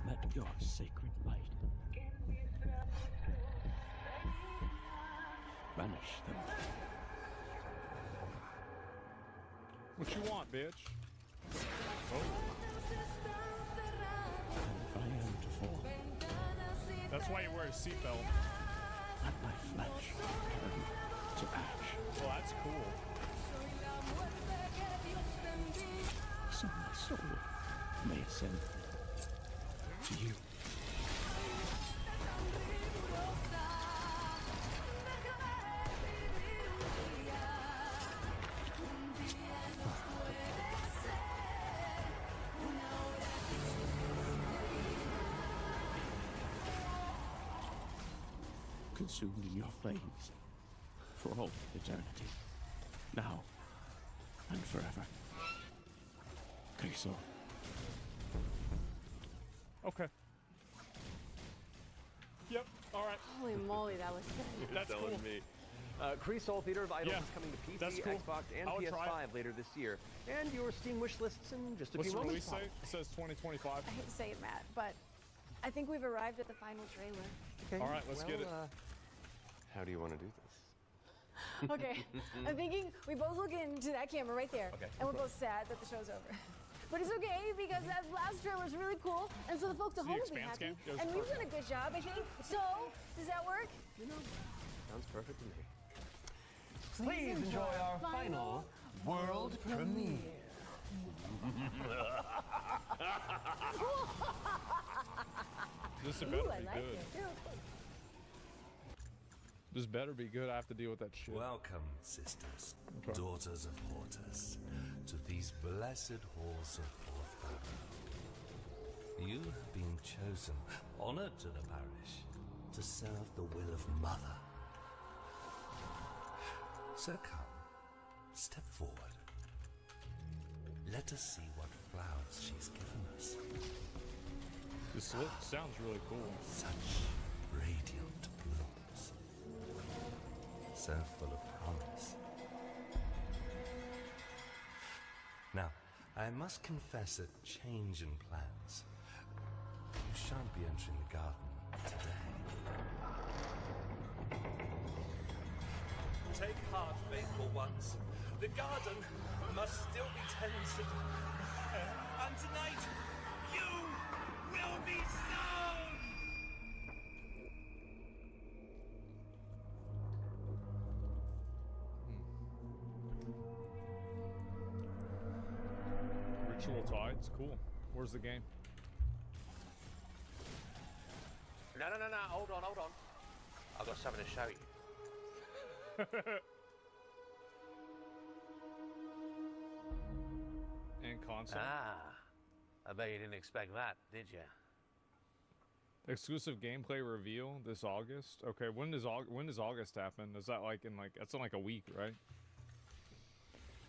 let your sacred light banish them. What you want, bitch? Oh. I am to fall. That's why you wear a seatbelt. Let my flesh turn to ash. Well, that's cool. So my soul may ascend to you. Consumed in your flames for all eternity, now and forever. Creasol. Okay. Yep. All right. Holy moly, that was good. That's Telling cool. me. Creasol Theater of Idols Yeah, is coming to PC, that's cool. Xbox, and I would try PS5 later this year. And your Steam wish lists in just a What's few the release moments. say? It says 2025. I hate to say it, Matt, but I think we've arrived at the final trailer. Okay. All right, let's get it. How do you want to do this? Okay, I'm thinking we both look into that camera right there, Okay. and we're both sad that the show's over. But it's okay because that last trailer was really cool, and so the folks at The home will be Expanse happy. game? It was And we've perfect. done a good job, I think. So, does that work? Sounds perfect to me. Please enjoy our final world premiere. This Ooh, better I be like good. it. This better be good. I have to deal with that shit. Welcome, sisters, Okay. daughters of Hortus, to these blessed halls of Porthborough. You have been chosen, honored to the parish, to serve the will of Mother. So come, step forward. Let us see what flowers she's given us. This sounds really cool. Such radiant blooms. So full of promise. Now, I must confess a change in plans. You shan't be entering the garden today. Take heart, faithful ones. The garden must still be tended. And tonight, you will be sown! Ritual Tides, cool. Where's the game? No. Hold on. I've got something to show you. And console. I bet you didn't expect that, did you? Exclusive gameplay reveal this August. Okay, when does August happen? Is that like that's in like a week, right?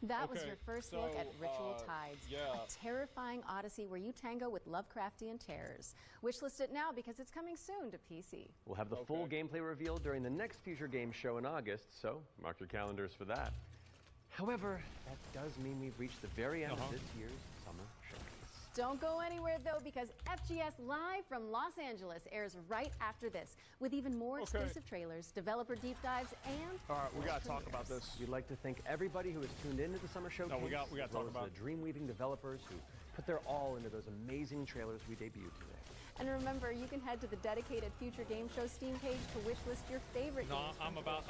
That was Okay, your first look at Ritual Tides, yeah. a terrifying odyssey where you tango with Lovecraftian terrors. Wishlist it now because it's coming soon to PC. We'll have the full gameplay revealed during the next Future Games show in August, so mark your calendars for that. However, that does mean we've reached the very end of this year's summer showcase. Don't go anywhere though, because FGS Live from Los Angeles airs right after this, with even more exclusive trailers, developer deep dives, and All right, we gotta talk about this. We'd like to thank everybody who has tuned into the summer showcase. No, we got as to well talk as about the dream-weaving developers who put their all into those amazing trailers we debuted today. And remember, you can head to the dedicated Future Game Show Steam page to wishlist your favorite games. I'm about.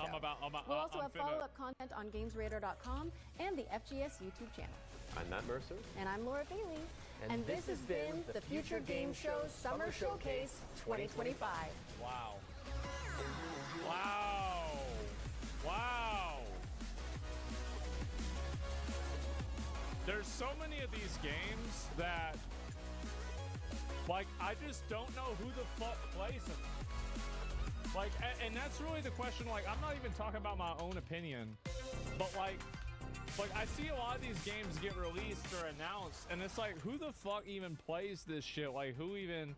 We'll also have finna- follow-up content on GamesRadar.com and the FGS YouTube channel. I'm Matt Mercer. And I'm Laura Bailey. And this has been the Future Game Show Summer Showcase 2025. Wow. Wow. Wow. There's so many of these games that, like, I just don't know who the fuck plays them. Like, and that's really the question. Like, I'm not even talking about my own opinion, but like I see a lot of these games get released or announced, and it's like, who the fuck even plays this shit? Like, who even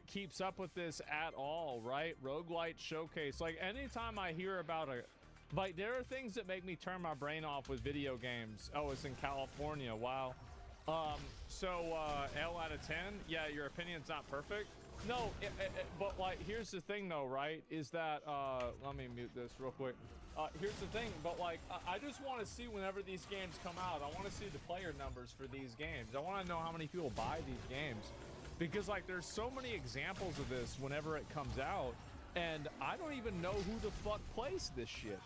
keeps up with this at all, right? Roguelite Showcase. Like, anytime I hear about like, there are things that make me turn my brain off with video games. Oh, it's in California. Wow. So, L out of 10. Yeah, your opinion's not perfect. No, but like, here's the thing though, right? Is that, let me mute this real quick. Here's the thing, but like, I just want to see whenever these games come out, I want to see the player numbers for these games. I want to know how many people buy these games. Because like, there's so many examples of this whenever it comes out, and I don't even know who the fuck plays this shit.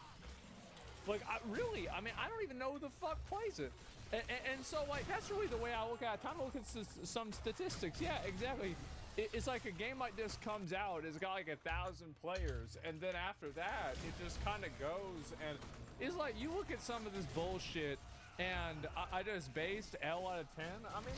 Like, I don't even know who the fuck plays it. And so like, that's really the way I look at it. Time to look at some statistics. Yeah, exactly. It's like a game like this comes out, it's got like 1,000 players, and then after that, it just kind of goes, and it's like, you look at some of this bullshit, and I just based L out of 10. I mean,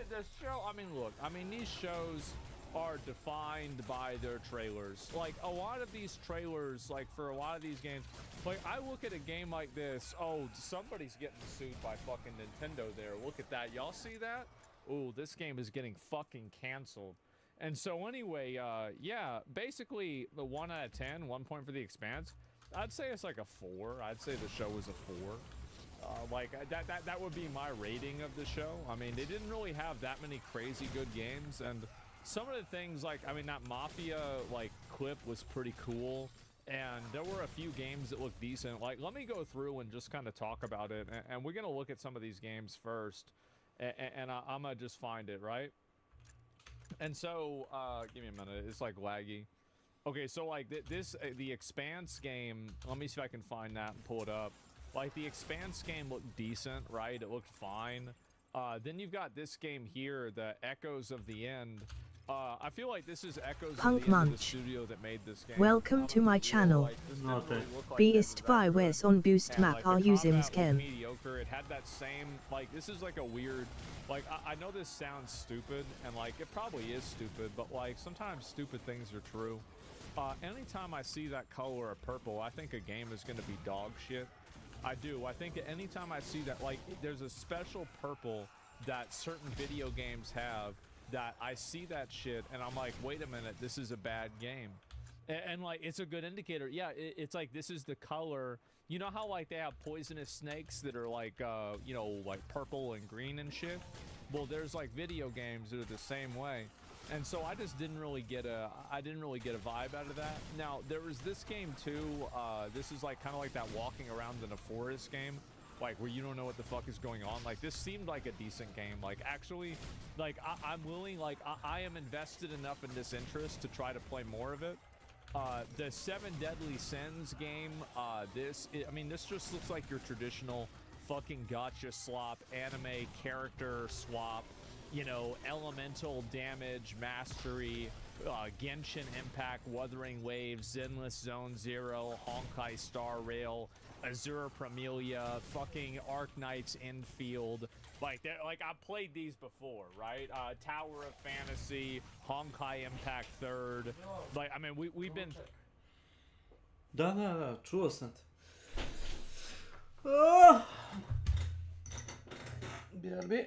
the show, I mean, look, I mean, these shows are defined by their trailers. Like, a lot of these trailers, like, for a lot of these games, like, I look at a game like this, oh, somebody's getting sued by fucking Nintendo there. Look at that. Y'all see that? Oh, this game is getting fucking canceled. And so anyway, yeah, basically the 1 out of 10, 1 point for The Expanse. I'd say it's like a 4. I'd say the show is a 4. Like that would be my rating of the show. I mean, they didn't really have that many crazy good games, and some of the things, like, I mean, that Mafia like clip was pretty cool, and there were a few games that looked decent. Like, let me go through and just kind of talk about it, and we're gonna look at some of these games first, and I'm gonna just find it, right? And so, give me a minute. It's like laggy. Okay, so like the Expanse game. Let me see if I can find that and pull it up. Like, the Expanse game looked decent, right? It looked fine. Then you've got this game here, the Echoes of the End. I feel like this is Echoes Punk of the End of the Munch. studio that made this game. Welcome to my channel. Beast virus on boost And, map like, are the using combat was skin. mediocre. It had that same, like, this is like a weird, like, I know this sounds stupid, and like it probably is stupid, but like sometimes stupid things are true. Anytime I see that color of purple, I think a game is going to be dog shit. I do. I think anytime I see that, like, there's a special purple that certain video games have, that I see that shit and I'm like, wait a minute, this is a bad game. And like, it's a good indicator. Yeah, it's like, this is the color. You know how like they have poisonous snakes that are like, you know, like purple and green and shit? Well, there's like video games that are the same way. And so I just didn't really get a vibe out of that. Now, there was this game too. This is like kind of like that walking around in a forest game, like where you don't know what the fuck is going on. Like, this seemed like a decent game. Like, actually, like I'm willing, like I am invested enough in this interest to try to play more of it. The 7 Deadly Sins game, I mean, this just looks like your traditional fucking gotcha slop, anime character swap, you know, elemental damage, mastery, Genshin Impact, Wuthering Waves, Zenless Zone Zero, Honkai Star Rail, Azure Pramelia, fucking Arc Knights Infield. Like, I played these before, right? Tower of Fantasy, Honkai Impact 3rd. Like, I mean, we've been... Da, čuo sam te. BRB.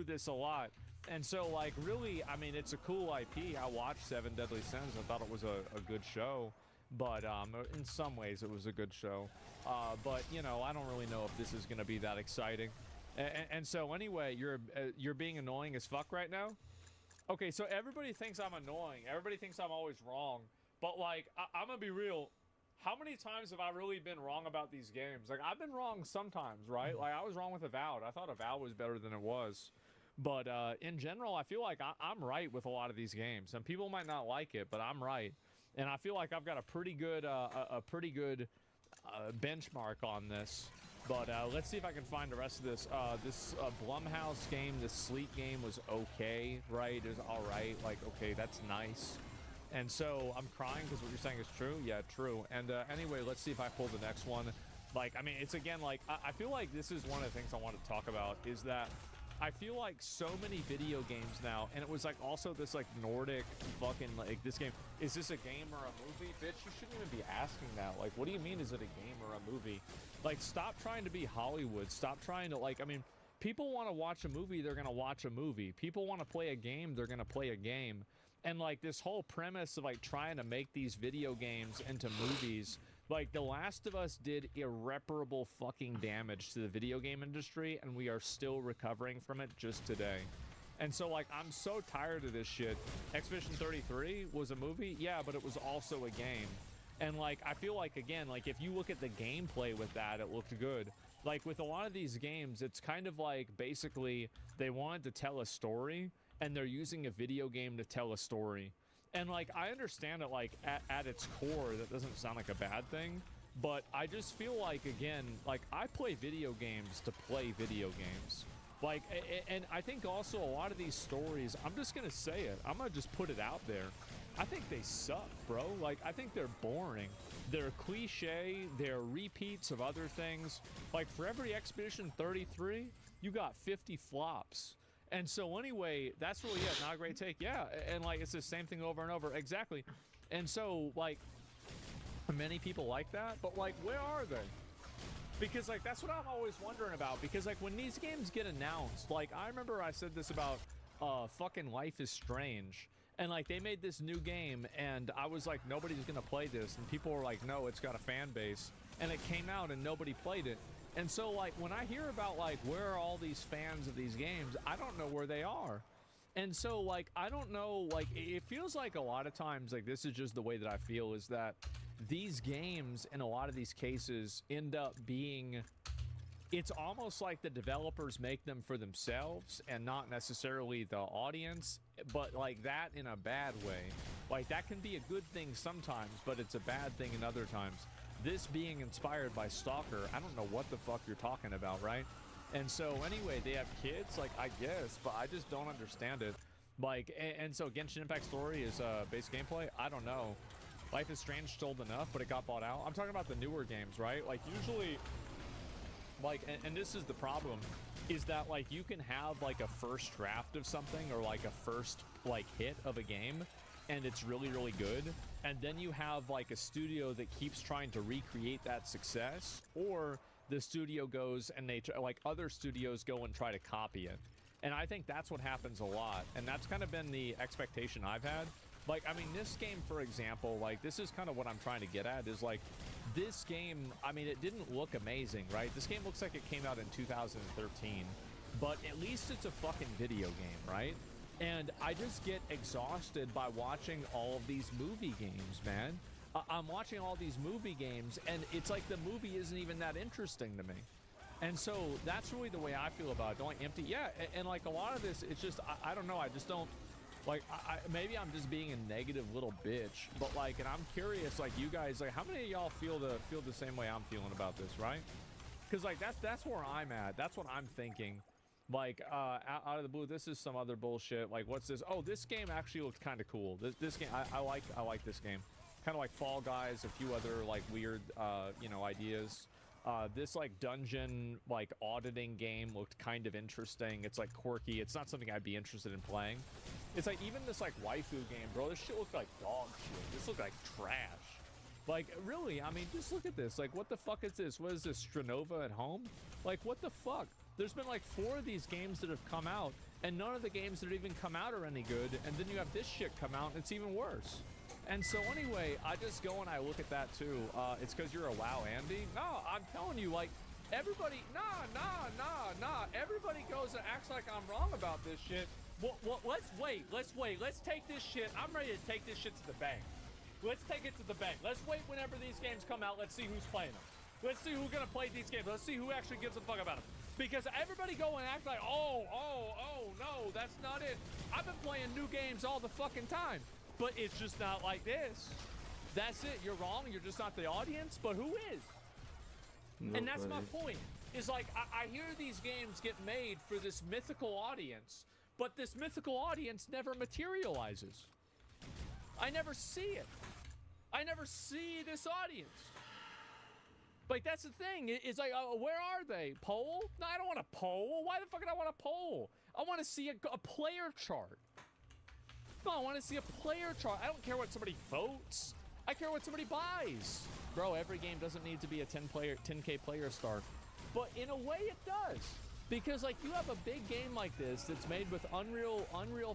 through this a lot. And so, like, really, I mean, it's a cool IP. I watched Seven Deadly Sins. I thought it was a good show. But in some ways, it was a good show. But, you know, I don't really know if this is going to be that exciting. And so, anyway, you're being annoying as fuck right now? Okay, so everybody thinks I'm annoying. Everybody thinks I'm always wrong. But, like, I'm going to be real. How many times have I really been wrong about these games? Like, I've been wrong sometimes, right? Like, I was wrong with Avowed. I thought Avowed was better than it was. But in general, I feel like I'm right with a lot of these games. And people might not like it, but I'm right. And I feel like I've got a pretty good benchmark on this. But let's see if I can find the rest of this. This Blumhouse game, this Sleep game was okay, right? It was all right. Like, okay, that's nice. And so I'm crying because what you're saying is true. Yeah, true. And anyway, let's see if I pull the next one. Like, I mean, it's again, like, I feel like this is one of the things I want to talk about is that I feel like so many video games now, and it was like also this like Nordic fucking like this game. Is this a game or a movie? Bitch, you shouldn't even be asking that. Like, what do you mean is it a game or a movie? Like, stop trying to be Hollywood. Stop trying to like, I mean, people want to watch a movie, they're going to watch a movie. People want to play a game, they're going to play a game. And like this whole premise of like trying to make these video games into movies, like The Last of Us did irreparable fucking damage to the video game industry, and we are still recovering from it just today. And so like I'm so tired of this shit. Expedition 33 was a movie, yeah, but it was also a game. And like I feel like again, like if you look at the gameplay with that, it looked good. Like with a lot of these games, it's kind of like basically they wanted to tell a story and they're using a video game to tell a story. And like I understand it, like at its core that doesn't sound like a bad thing, but I just feel like again, like I play video games to play video games. Like and I think also a lot of these stories, I'm just gonna say it, I'm gonna just put it out there, I think they suck, bro. Like I think they're boring, they're cliche, they're repeats of other things. Like for every Expedition 33 you got 50 flops. And so anyway, that's really it. Not a great take. Yeah, and like it's the same thing over and over. Exactly. And so like many people like that, but like where are they? Because like that's what I'm always wondering about, because like when these games get announced, like I remember I said this about fucking Life is Strange, and like they made this new game and I was like, nobody's gonna play this, and people were like, no, it's got a fan base, and it came out and nobody played it. And so like when I hear about like where are all these fans of these games, I don't know where they are. And so like I don't know, like it feels like a lot of times, like this is just the way that I feel, is that these games in a lot of these cases end up being, it's almost like the developers make them for themselves and not necessarily the audience, but like that in a bad way. Like that can be a good thing sometimes, but it's a bad thing in other times. This being inspired by Stalker, I don't know what the fuck you're talking about, right? And so anyway, they have kids, like I guess, but I just don't understand it. Like, and so Genshin Impact story is base gameplay. I don't know. Life is Strange sold enough, but it got bought out. I'm talking about the newer games, right? Like usually, like, and this is the problem, is that like you can have like a first draft of something or like a first like hit of a game, and it's really, really good. And then you have like a studio that keeps trying to recreate that success, or the studio goes and they like other studios go and try to copy it. And I think that's what happens a lot. And that's kind of been the expectation I've had. Like, I mean, this game, for example, like this is kind of what I'm trying to get at, is like this game, I mean, it didn't look amazing, right? This game looks like it came out in 2013, but at least it's a fucking video game, right? And I just get exhausted by watching all of these movie games, man. I'm watching all these movie games, and it's like the movie isn't even that interesting to me. And so that's really the way I feel about it. Don't like empty, yeah. And like a lot of this, it's just I don't know. I just don't like. Maybe I'm just being a negative little bitch, but like, and I'm curious, like you guys, like how many of y'all feel the same way I'm feeling about this, right? Because like that's where I'm at. That's what I'm thinking. Like out of the blue, this is some other bullshit. Like what's this? Oh, this game actually looks kind of cool. This game, I like this game. Kind of like Fall Guys, a few other like weird you know, ideas. This like dungeon like auditing game looked kind of interesting. It's like quirky. It's not something I'd be interested in playing. It's like even this like waifu game, bro. This shit looked like dog shit. This looked like trash. Like really, I mean, just look at this. Like what the fuck is this? What is this, Stranova at home? Like what the fuck? There's been like 4 of these games that have come out, and none of the games that even come out are any good, and then you have this shit come out and it's even worse. And so anyway, I just go and I look at that too. It's because you're a WoW Andy? No, I'm telling you, like, everybody, nah. Everybody goes and acts like I'm wrong about this shit. Let's wait. Let's take this shit. I'm ready to take this shit to the bank. Let's take it to the bank. Let's wait whenever these games come out. Let's see who's playing them. Let's see who's gonna play these games. Let's see who actually gives a fuck about them. Because everybody go and act like, oh, no, that's not it. I've been playing new games all the fucking time, but it's just not like this. That's it. You're wrong. You're just not the audience. But who is? Nobody. And that's my point. Is like, I hear these games get made for this mythical audience, but this mythical audience never materializes. I never see it. I never see this audience. Like, that's the thing. It's like, where are they? Poll? No, I don't want a poll. Why the fuck do I want a poll? I want to see a player chart. No, I want to see a player chart. I don't care what somebody votes. I care what somebody buys. Bro, every game doesn't need to be a 10K player start. But in a way it does. Because, like, you have a big game like this that's made with Unreal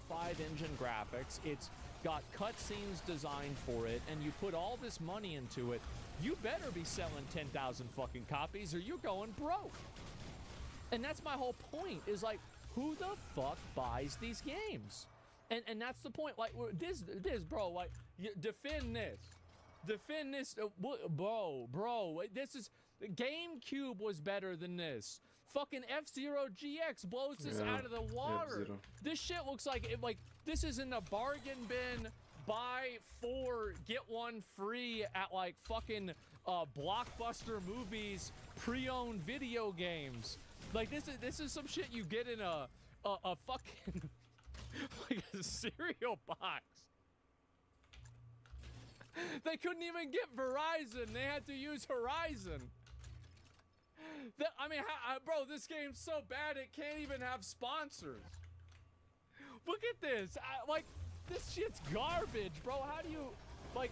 5 engine graphics. It's got cutscenes designed for it, and you put all this money into it. You better be selling 10,000 fucking copies or you're going broke. And that's my whole point, is like, who the fuck buys these games? And that's the point. Like, this bro, like, defend this. Bro, this is, GameCube was better than this. Fucking F-Zero GX blows this out of the water. F-Zero. This shit looks like, this is in the bargain bin. Buy 4, get 1 free at like fucking Blockbuster Movies pre-owned video games. Like, this is some shit you get in a fucking like a cereal box. They couldn't even get Verizon. They had to use Horizon. I mean, bro, this game's so bad it can't even have sponsors. Look at this. Like, this shit's garbage, bro. How do you, like,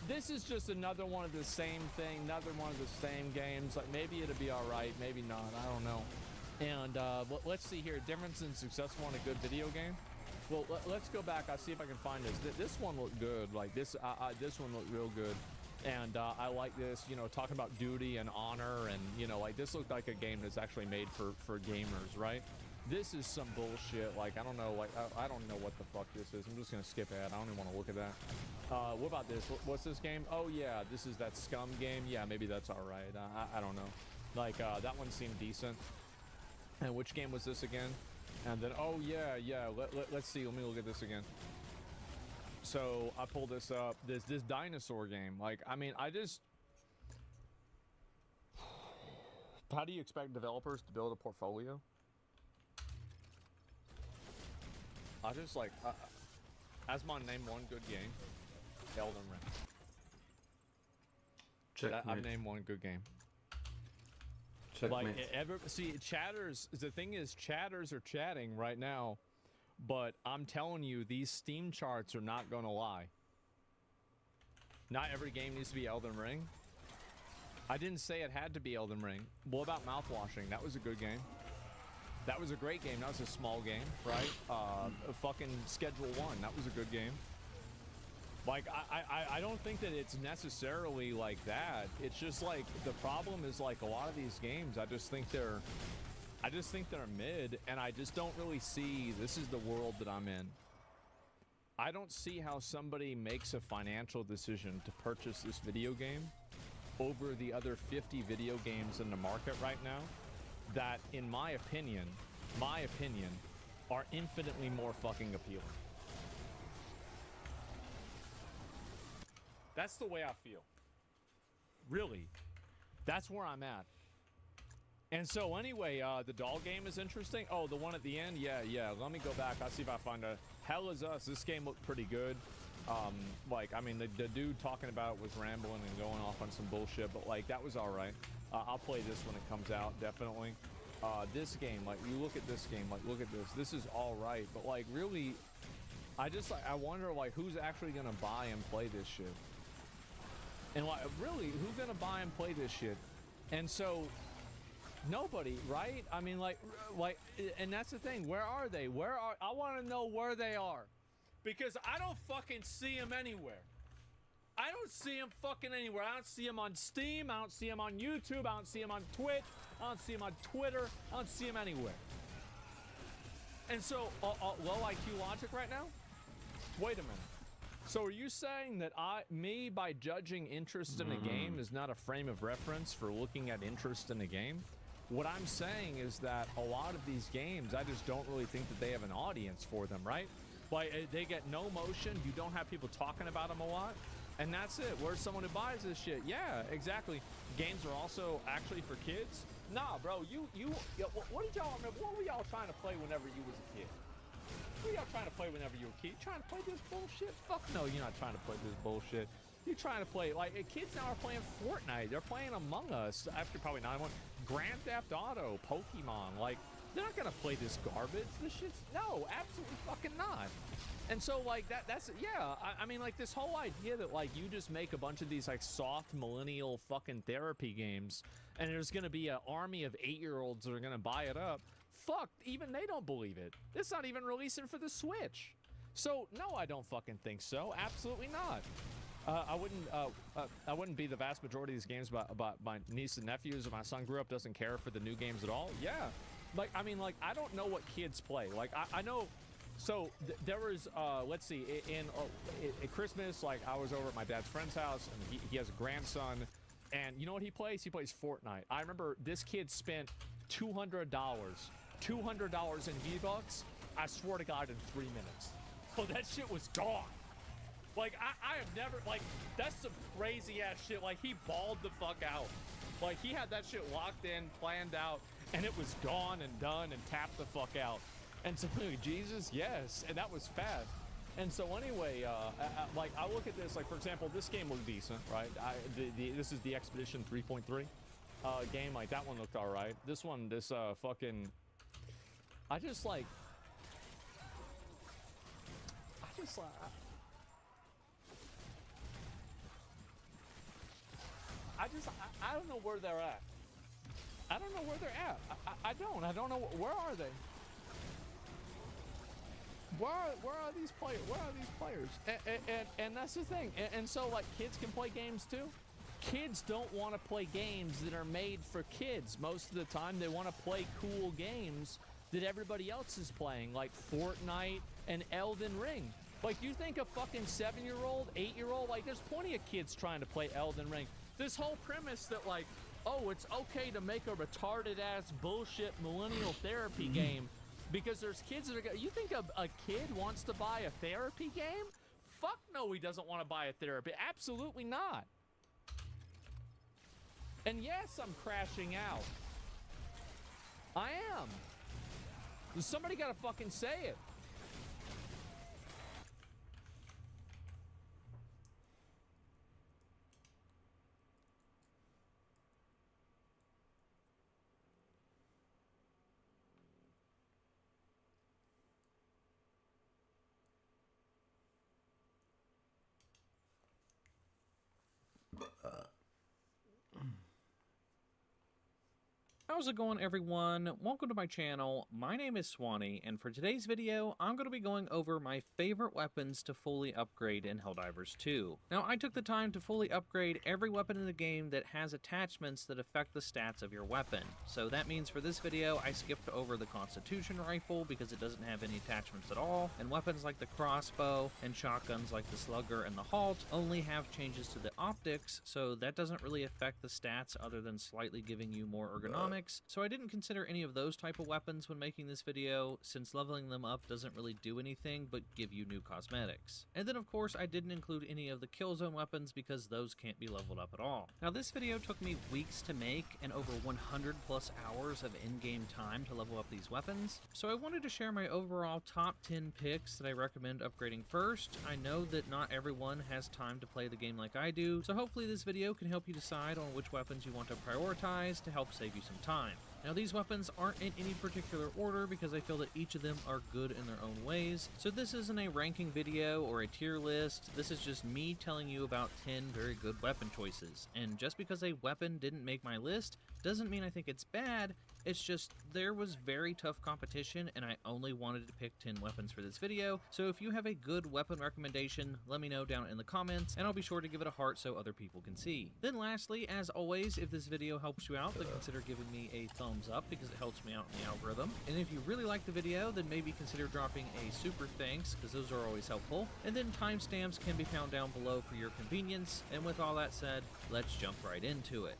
this is just another one of the same thing, another one of the same games. Like, maybe it'll be all right, maybe not, I don't know. And let's see here, difference in successful in a good video game. Well, let's go back. I'll see if I can find this. This one looked good. Like, this one looked real good. And I like this, you know, talking about duty and honor, and, you know, like, this looked like a game that's actually made for gamers, right? This is some bullshit. Like, I don't know, like, I don't know what the fuck this is. I'm just gonna skip ahead. I don't even want to look at that. What about this? What's this game? Oh yeah, this is that Scum game. Yeah, maybe that's all right. I don't know. Like, that one seemed decent. And which game was this again? And then, oh yeah. Let's see. Let me look at this again. So I pulled this up. This dinosaur game. Like, I mean, how do you expect developers to build a portfolio? I just, like, as my name one good game, Elden Ring. I've named one good game. Checkmate. Like, see, chatters, the thing is, chatters are chatting right now, but I'm telling you, these Steam charts are not gonna lie. Not every game needs to be Elden Ring. I didn't say it had to be Elden Ring. What about Mouthwashing? That was a good game. That was a great game. That was a small game, right? Fucking Schedule 1. That was a good game. Like, I don't think that it's necessarily like that. It's just like, the problem is, like, a lot of these games, I just think they're mid, and I just don't really see, this is the world that I'm in. I don't see how somebody makes a financial decision to purchase this video game over the other 50 video games in the market right now that, in my opinion, are infinitely more fucking appealing. That's the way I feel. Really. That's where I'm at. And so anyway, the doll game is interesting. Oh, the one at the end? Yeah. Let me go back. I'll see if I find a... Hell Is Us. This game looked pretty good. Like, I mean, the dude talking about it was rambling and going off on some bullshit, but, like, that was all right. I'll play this when it comes out, definitely. This game, like, you look at this game, like, look at this. This is all right, but, like, really, I wonder, like, who's actually gonna buy and play this shit? And, like, really, who's gonna buy and play this shit? And so, Nobody, right? I mean, like, and that's the thing. Where are they? I want to know where they are, because I don't fucking see them anywhere. I don't see them fucking anywhere. I don't see them on Steam. I don't see them on YouTube. I don't see them on Twitch. I don't see them on Twitter. I don't see them anywhere. And so, low IQ logic right now? Wait a minute. So are you saying that me, by judging interest in a game, is not a frame of reference for looking at interest in a game? What I'm saying is that a lot of these games, I just don't really think that they have an audience for them, right? Like, they get no motion. You don't have people talking about them a lot. And that's it. Where's someone who buys this shit? Yeah, exactly. Games are also actually for kids. Nah, bro, what did y'all remember? What were y'all trying to play whenever you was a kid? What were y'all trying to play whenever you were a kid? You trying to play this bullshit? Fuck no, you're not trying to play this bullshit. You're trying to play, like, kids now are playing Fortnite. They're playing Among Us, after probably 9-1. Grand Theft Auto, Pokemon. Like, they're not gonna play this garbage. This shit's, no, absolutely fucking not. And so, like, that's, yeah, I mean, like, this whole idea that, like, you just make a bunch of these, like, soft millennial fucking therapy games, and there's gonna be an army of 8-year-olds that are gonna buy it up. Fuck, even they don't believe it. It's not even releasing for the Switch. So, no, I don't fucking think so. Absolutely not. I wouldn't be the vast majority of these games about my niece and nephews. If my son grew up, doesn't care for the new games at all. Yeah, like, I mean, like, I don't know what kids play. Like, I know. So there was, let's see, at Christmas, like, I was over at my dad's friend's house, and he has a grandson, and you know what he plays? He plays Fortnite. I remember this kid spent $200 in V-Bucks. I swear to God, in 3 minutes. Oh, that shit was gone. Like, I have never, like, that's some crazy ass shit. Like, he balled the fuck out. Like, he had that shit locked in, planned out, and it was gone and done and tapped the fuck out. And so, Jesus, yes, and that was fast. And so anyway, like, I look at this, like, for example, this game looked decent, right? This is the Expedition 3.3 game. Like, that one looked all right. This one, fucking, I don't know where they're at. I don't know where they're at. I don't know. Where are they? Where are these players? Where are these players? And that's the thing. And so, like, kids can play games too. Kids don't want to play games that are made for kids. Most of the time, they want to play cool games that everybody else is playing, like Fortnite and Elden Ring. Like, you think a fucking 7-year-old, 8-year-old, like, there's plenty of kids trying to play Elden Ring. This whole premise that, like, oh, it's okay to make a retarded-ass bullshit millennial therapy game because there's kids that are... You think a kid wants to buy a therapy game? Fuck no, he doesn't want to buy a therapy. Absolutely not. And yes, I'm crashing out. I am. Somebody gotta fucking say it. How's it going, everyone? Welcome to my channel. My name is Swanee, and for today's video, I'm going to be going over my favorite weapons to fully upgrade in Helldivers 2. Now, I took the time to fully upgrade every weapon in the game that has attachments that affect the stats of your weapon. So that means for this video, I skipped over the Constitution Rifle because it doesn't have any attachments at all, and weapons like the crossbow and shotguns like the Slugger and the Halt only have changes to the optics, so that doesn't really affect the stats other than slightly giving you more ergonomics. So I didn't consider any of those type of weapons when making this video, since leveling them up doesn't really do anything but give you new cosmetics. And then of course I didn't include any of the Killzone weapons because those can't be leveled up at all. Now this video took me weeks to make and over 100 plus hours of in-game time to level up these weapons, so I wanted to share my overall top 10 picks that I recommend upgrading first. I know that not everyone has time to play the game like I do, so hopefully this video can help you decide on which weapons you want to prioritize to help save you some time. Now these weapons aren't in any particular order because I feel that each of them are good in their own ways, so this isn't a ranking video or a tier list, this is just me telling you about 10 very good weapon choices, and just because a weapon didn't make my list doesn't mean I think it's bad, it's just there was very tough competition and I only wanted to pick 10 weapons for this video, so if you have a good weapon recommendation, let me know down in the comments, and I'll be sure to give it a heart so other people can see. Then lastly, as always, if this video helps you out, then consider giving me a thumbs up because it helps me out in the algorithm. And if you really like the video, then maybe consider dropping a super thanks because those are always helpful. And then timestamps can be found down below for your convenience. And with all that said, let's jump right into it.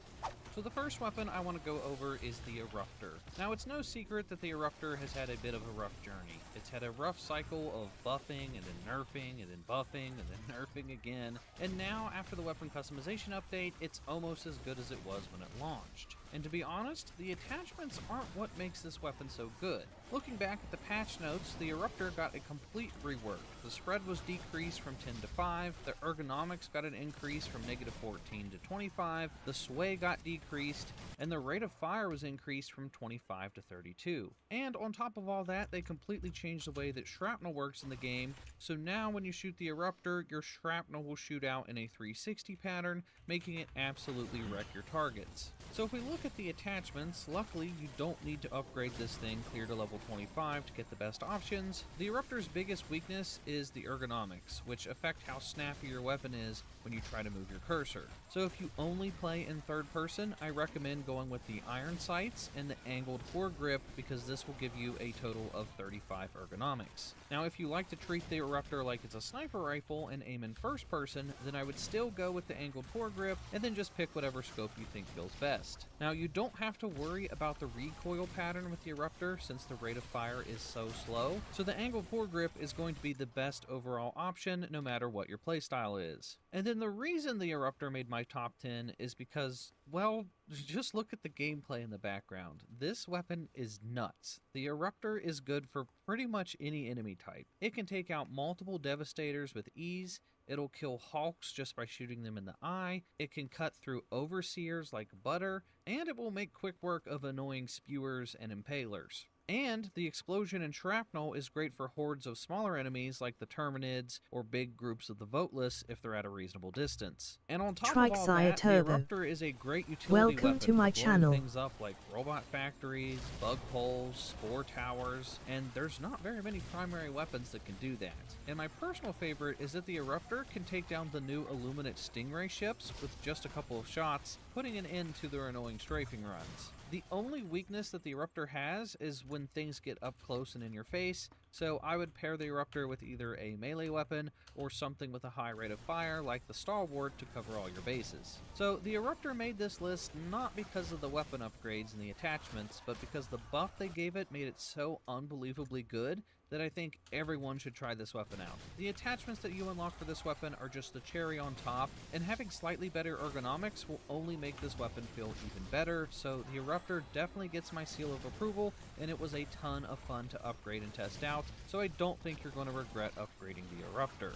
So the first weapon I want to go over is the Eruptor. Now it's no secret that the Eruptor has had a bit of a rough journey. It's had a rough cycle of buffing and then nerfing and then buffing and then nerfing again, and now after the weapon customization update, it's almost as good as it was when it launched. And to be honest, the attachments aren't what makes this weapon so good. Looking back at the patch notes, the Eruptor got a complete rework. The spread was decreased from 10 to 5, the ergonomics got an increase from -14 to 25, the sway got decreased, and the rate of fire was increased from 25 to 32. And on top of all that, they completely changed the way that shrapnel works in the game, so now when you shoot the Eruptor, your shrapnel will shoot out in a 360 pattern, making it absolutely wreck your targets. So if we look at the attachments, luckily you don't need to upgrade this thing clear to level 25 to get the best options. The Eruptor's biggest weakness is the ergonomics, which affect how snappy your weapon is when you try to move your cursor. So if you only play in third person, I recommend going with the iron sights and the angled foregrip because this will give you a total of 35 ergonomics. Now if you like to treat the Eruptor like it's a sniper rifle and aim in first person, then I would still go with the angled foregrip and then just pick whatever scope you think feels best. Now you don't have to worry about the recoil pattern with the Eruptor since the rate of fire is so slow, so the angled foregrip is going to be the best overall option no matter what your playstyle is. And then the reason the Eruptor made my top 10 is because, well, just look at the gameplay in the background. This weapon is nuts. The Eruptor is good for pretty much any enemy type. It can take out multiple Devastators with ease, it'll kill Hulks just by shooting them in the eye, it can cut through Overseers like butter, and it will make quick work of annoying Spewers and Impalers. And the explosion and shrapnel is great for hordes of smaller enemies like the Terminids or big groups of the Voteless if they're at a reasonable distance. And on top of all that, the Eruptor is a great utility weapon to my for blowing channel. things up like robot factories, bug holes, spore towers, and there's not very many primary weapons that can do that. And my personal favorite is that the Eruptor can take down the new Illuminate Stingray ships with just a couple of shots, putting an end to their annoying strafing runs. The only weakness that the Eruptor has is when things get up close and in your face, so I would pair the Eruptor with either a melee weapon or something with a high rate of fire like the Stalwart to cover all your bases. So the Eruptor made this list not because of the weapon upgrades and the attachments, but because the buff they gave it made it so unbelievably good that I think everyone should try this weapon out. The attachments that you unlock for this weapon are just the cherry on top, and having slightly better ergonomics will only make this weapon feel even better, so the Eruptor definitely gets my seal of approval, and it was a ton of fun to upgrade and test out, so I don't think you're going to regret upgrading the Eruptor.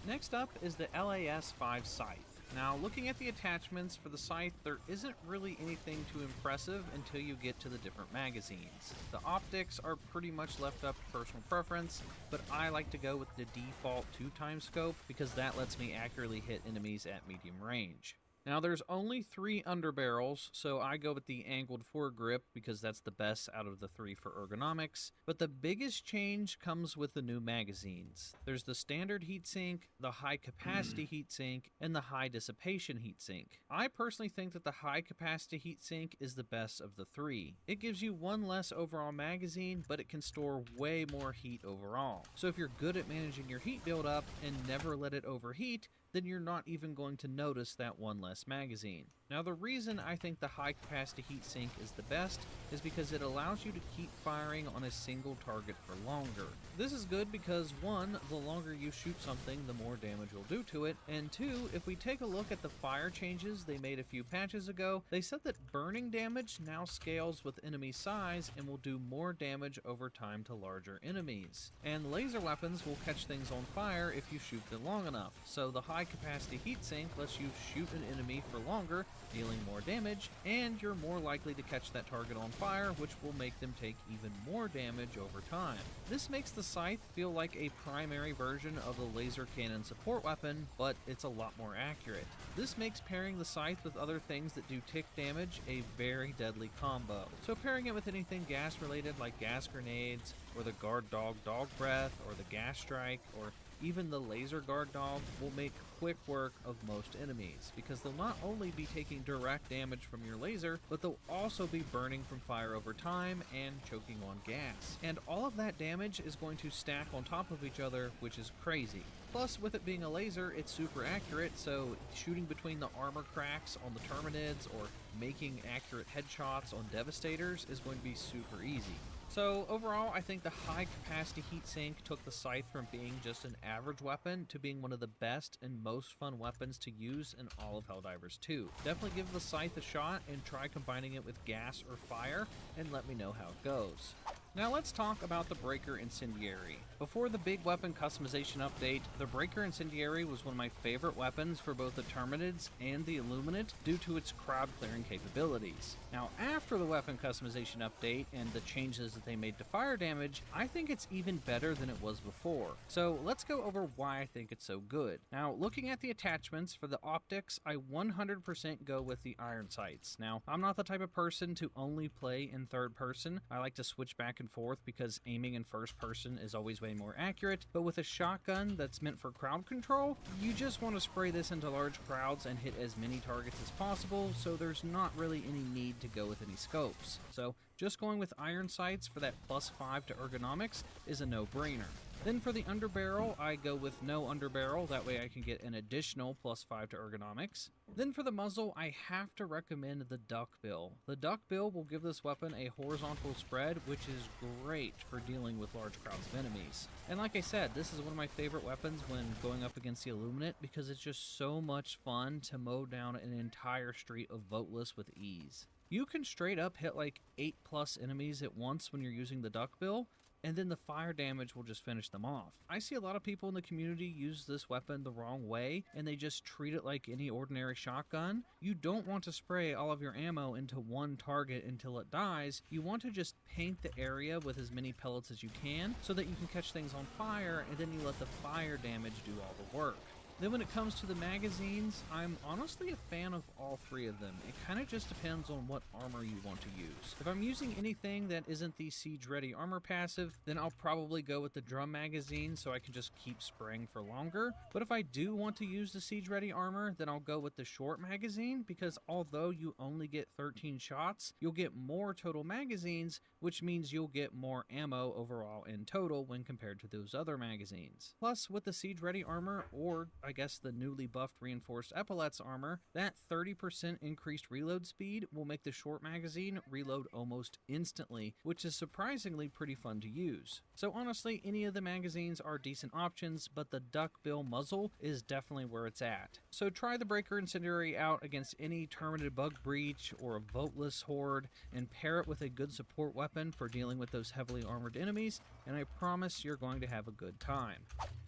Next up is the LAS-5 Scythe. Now, looking at the attachments for the Scythe, there isn't really anything too impressive until you get to the different magazines. The optics are pretty much left up to personal preference, but I like to go with the default 2x scope because that lets me accurately hit enemies at medium range. Now there's only 3 underbarrels, so I go with the angled foregrip because that's the best out of the 3 for ergonomics, but the biggest change comes with the new magazines. There's the standard heatsink, the high capacity heatsink, and the high dissipation heatsink. I personally think that the high capacity heatsink is the best of the 3. It gives you 1 less overall magazine, but it can store way more heat overall. So if you're good at managing your heat buildup and never let it overheat, then you're not even going to notice that 1 less magazine. Now the reason I think the high capacity heatsink is the best is because it allows you to keep firing on a single target for longer. This is good because 1, the longer you shoot something, the more damage you'll do to it, and 2, if we take a look at the fire changes they made a few patches ago, they said that burning damage now scales with enemy size and will do more damage over time to larger enemies. And laser weapons will catch things on fire if you shoot them long enough, so the high capacity heatsink lets you shoot an enemy for longer dealing more damage, and you're more likely to catch that target on fire, which will make them take even more damage over time. This makes the scythe feel like a primary version of the laser cannon support weapon, but it's a lot more accurate. This makes pairing the scythe with other things that do tick damage a very deadly combo. So pairing it with anything gas related like gas grenades, or the guard dog dog breath, or the gas strike, or even the laser guard dog will make quick work of most enemies, because they'll not only be taking direct damage from your laser, but they'll also be burning from fire over time and choking on gas. And all of that damage is going to stack on top of each other, which is crazy. Plus, with it being a laser, it's super accurate, so shooting between the armor cracks on the Terminids or making accurate headshots on Devastators is going to be super easy. So overall, I think the high capacity heatsink took the scythe from being just an average weapon to being one of the best and most fun weapons to use in all of Helldivers 2. Definitely give the scythe a shot and try combining it with gas or fire, and let me know how it goes. Now let's talk about the Breaker Incendiary. Before the big weapon customization update, the Breaker Incendiary was one of my favorite weapons for both the Terminids and the Illuminate due to its crowd clearing capabilities. Now after the weapon customization update and the changes that they made to fire damage, I think it's even better than it was before. So let's go over why I think it's so good. Now looking at the attachments for the optics, I 100% go with the iron sights. Now I'm not the type of person to only play in third person. I like to switch back and forth because aiming in first person is always way more accurate, but with a shotgun that's meant for crowd control, you just want to spray this into large crowds and hit as many targets as possible, so there's not really any need to go with any scopes. So just going with iron sights for that +5 to ergonomics is a no-brainer. Then for the underbarrel, I go with no underbarrel, that way I can get an additional +5 to ergonomics. Then for the muzzle, I have to recommend the duckbill. The duckbill will give this weapon a horizontal spread, which is great for dealing with large crowds of enemies. And like I said, this is one of my favorite weapons when going up against the Illuminate because it's just so much fun to mow down an entire street of voteless with ease. You can straight up hit like 8+ enemies at once when you're using the duckbill, and then the fire damage will just finish them off. I see a lot of people in the community use this weapon the wrong way, and they just treat it like any ordinary shotgun. You don't want to spray all of your ammo into one target until it dies. You want to just paint the area with as many pellets as you can so that you can catch things on fire, and then you let the fire damage do all the work. Then when it comes to the magazines, I'm honestly a fan of all three of them. It kind of just depends on what armor you want to use. If I'm using anything that isn't the Siege Ready armor passive, then I'll probably go with the drum magazine so I can just keep spraying for longer. But if I do want to use the Siege Ready armor, then I'll go with the short magazine, because although you only get 13 shots, you'll get more total magazines, which means you'll get more ammo overall in total when compared to those other magazines. Plus, with the Siege Ready armor, or I guess the newly buffed reinforced epaulets armor, that 30% increased reload speed will make the short magazine reload almost instantly, which is surprisingly pretty fun to use. So honestly, any of the magazines are decent options, but the duckbill muzzle is definitely where it's at. So try the Breaker Incendiary out against any Terminated Bug Breach or a Voteless Horde, and pair it with a good support weapon for dealing with those heavily armored enemies, and I promise you're going to have a good time.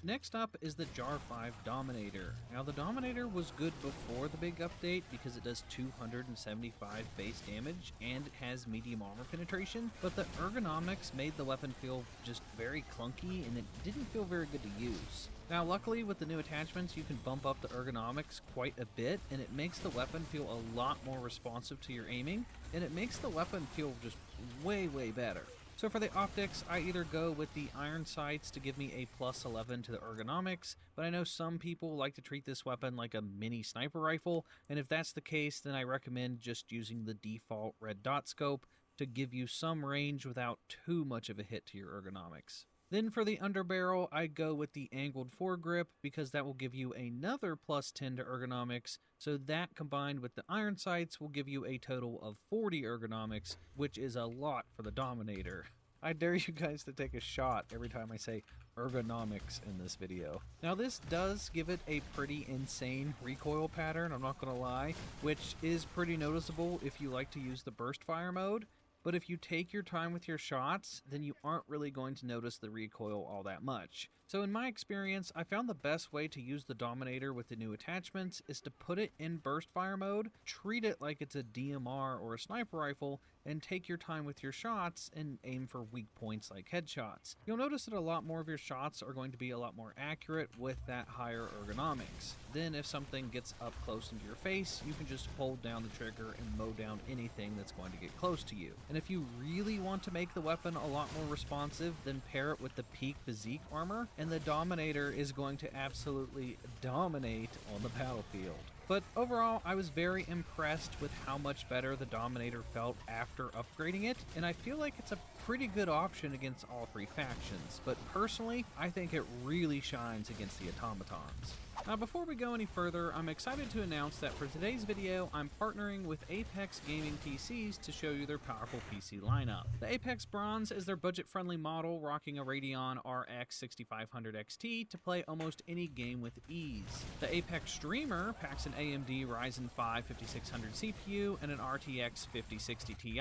Next up is the Jar 5 Dominator. Now the Dominator was good before the big update because it does 275 base damage and it has medium armor penetration, but the ergonomics made the weapon feel just very clunky and it didn't feel very good to use. Now luckily with the new attachments you can bump up the ergonomics quite a bit, and it makes the weapon feel a lot more responsive to your aiming, and it makes the weapon feel just way better. So for the optics, I either go with the iron sights to give me a +11 to the ergonomics, but I know some people like to treat this weapon like a mini sniper rifle, and if that's the case, then I recommend just using the default red dot scope to give you some range without too much of a hit to your ergonomics. Then for the underbarrel, I go with the angled foregrip because that will give you another +10 to ergonomics, so that combined with the iron sights will give you a total of 40 ergonomics, which is a lot for the Dominator. I dare you guys to take a shot every time I say ergonomics in this video. Now this does give it a pretty insane recoil pattern, I'm not gonna lie, which is pretty noticeable if you like to use the burst fire mode. but if you take your time with your shots, then you aren't really going to notice the recoil all that much. So in my experience, I found the best way to use the Dominator with the new attachments is to put it in burst fire mode, treat it like it's a DMR or a sniper rifle, and take your time with your shots and aim for weak points like headshots. You'll notice that a lot more of your shots are going to be a lot more accurate with that higher ergonomics. Then if something gets up close into your face, you can just hold down the trigger and mow down anything that's going to get close to you. And if you really want to make the weapon a lot more responsive, then pair it with the peak physique armor, and the Dominator is going to absolutely dominate on the battlefield. But overall, I was very impressed with how much better the Dominator felt after upgrading it, and I feel like it's a pretty good option against all three factions, but personally, I think it really shines against the automatons. Now before we go any further, I'm excited to announce that for today's video, I'm partnering with Apex Gaming PCs to show you their powerful PC lineup. The Apex Bronze is their budget-friendly model rocking a Radeon RX 6500 XT to play almost any game with ease. The Apex Streamer packs an AMD Ryzen 5 5600 CPU and an RTX 5060 Ti,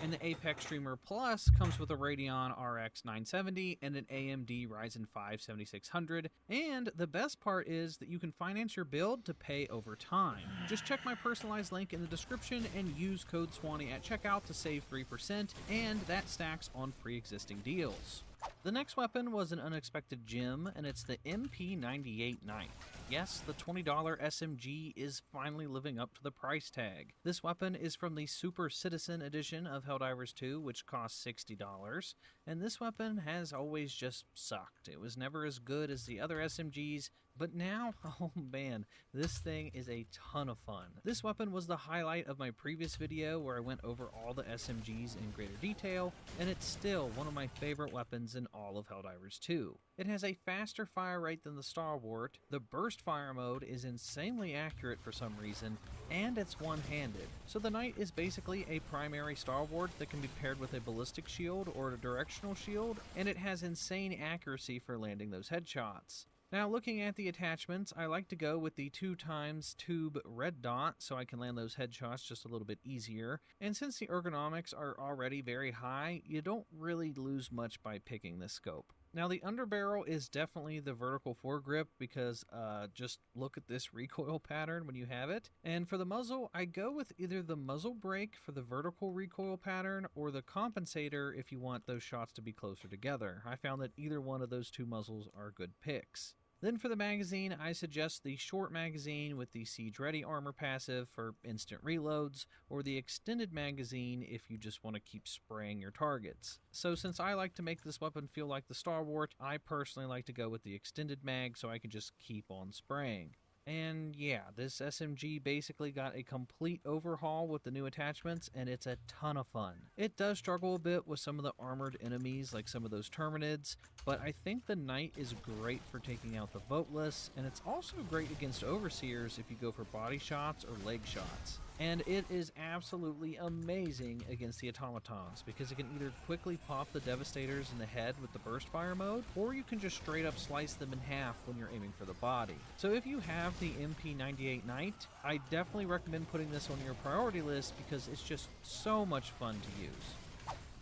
and the Apex Streamer Plus comes with a Radeon RX 970 and an AMD Ryzen 5 7600, and the best part is that you can finance your build to pay over time. Just check my personalized link in the description and use code SWANEE at checkout to save 3%, and that stacks on pre-existing deals. The next weapon was an unexpected gem, and it's the MP98 Knight. Yes, the $20 SMG is finally living up to the price tag. This weapon is from the Super Citizen edition of Helldivers 2, which costs $60, and this weapon has always just sucked. It was never as good as the other SMGs, but now, oh man, this thing is a ton of fun. This weapon was the highlight of my previous video where I went over all the SMGs in greater detail, and it's still one of my favorite weapons in all of Helldivers 2. It has a faster fire rate than the Stalwart, the burst fire mode is insanely accurate for some reason, and it's one-handed. So the Knight is basically a primary Stalwart that can be paired with a ballistic shield or a directional shield, and it has insane accuracy for landing those headshots. Now looking at the attachments, I like to go with the 2x tube red dot so I can land those headshots just a little bit easier, and since the ergonomics are already very high, you don't really lose much by picking this scope. Now the underbarrel is definitely the vertical foregrip because just look at this recoil pattern when you have it. And for the muzzle, I go with either the muzzle brake for the vertical recoil pattern or the compensator if you want those shots to be closer together. I found that either one of those two muzzles are good picks. Then for the magazine, I suggest the short magazine with the Siege Ready armor passive for instant reloads, or the extended magazine if you just want to keep spraying your targets. So since I like to make this weapon feel like the Stalwart, I personally like to go with the extended mag so I can just keep on spraying. And yeah, this SMG basically got a complete overhaul with the new attachments, and it's a ton of fun. It does struggle a bit with some of the armored enemies, like some of those Terminids, but I think the Knight is great for taking out the Voteless, and it's also great against Overseers if you go for body shots or leg shots. And it is absolutely amazing against the automatons because it can either quickly pop the Devastators in the head with the burst fire mode, or you can just straight up slice them in half when you're aiming for the body. So if you have the MP98 Knight, I definitely recommend putting this on your priority list because it's just so much fun to use.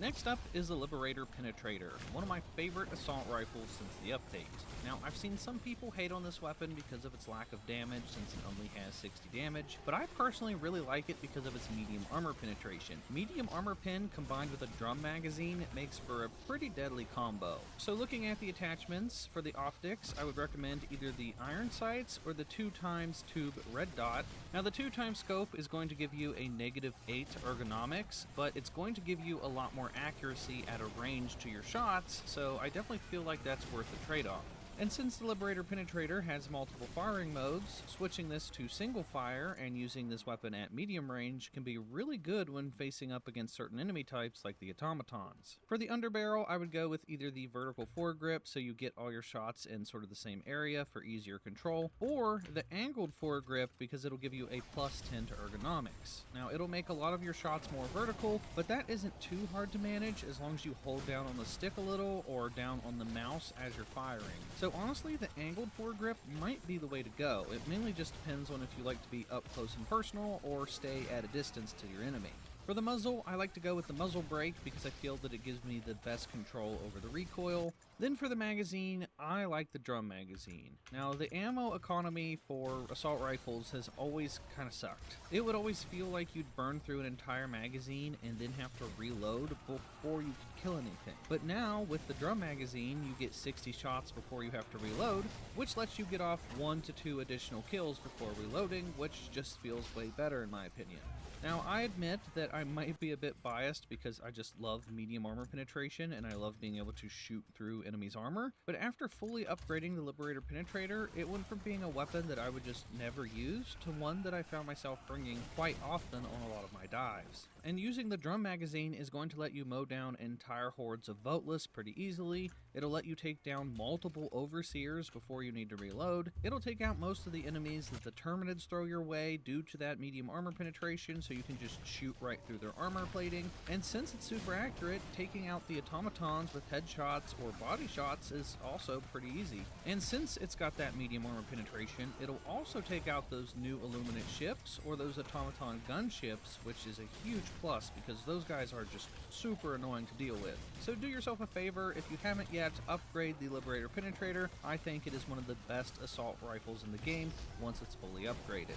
Next up is the Liberator Penetrator, one of my favorite assault rifles since the update. Now, I've seen some people hate on this weapon because of its lack of damage since it only has 60 damage, but I personally really like it because of its medium armor penetration. Medium armor pen combined with a drum magazine makes for a pretty deadly combo. So looking at the attachments, for the optics, I would recommend either the iron sights or the 2x tube red dot. Now the 2x scope is going to give you a -8 ergonomics, but it's going to give you a lot more accuracy at a range to your shots, so I definitely feel like that's worth the trade-off. And since the Liberator Penetrator has multiple firing modes, switching this to single fire and using this weapon at medium range can be really good when facing up against certain enemy types like the automatons. For the underbarrel, I would go with either the vertical foregrip so you get all your shots in sort of the same area for easier control, or the angled foregrip because it'll give you a +10 to ergonomics. Now it'll make a lot of your shots more vertical, but that isn't too hard to manage as long as you hold down on the stick a little or down on the mouse as you're firing. So honestly, the angled foregrip might be the way to go. It mainly just depends on if you like to be up close and personal or stay at a distance to your enemy. For the muzzle, I like to go with the muzzle brake because I feel that it gives me the best control over the recoil. Then for the magazine, I like the drum magazine. Now, the ammo economy for assault rifles has always kind of sucked. It would always feel like you'd burn through an entire magazine and then have to reload before you could kill anything. But now, with the drum magazine, you get 60 shots before you have to reload, which lets you get off 1 to 2 additional kills before reloading, which just feels way better in my opinion. Now, I admit that I might be a bit biased because I just love medium armor penetration and I love being able to shoot through enemies' armor, but after fully upgrading the Liberator Penetrator, it went from being a weapon that I would just never use to one that I found myself bringing quite often on a lot of my dives. And using the drum magazine is going to let you mow down entire hordes of Voteless pretty easily. It'll let you take down multiple Overseers before you need to reload. It'll take out most of the enemies that the Terminids throw your way due to that medium armor penetration, so you can just shoot right through their armor plating. And since it's super accurate, taking out the automatons with headshots or body shots is also pretty easy. And since it's got that medium armor penetration, it'll also take out those new Illuminate ships or those automaton gunships, which is a huge plus because those guys are just super annoying to deal with. So do yourself a favor, if you haven't yet, upgrade the Liberator Penetrator. I think it is one of the best assault rifles in the game once it's fully upgraded.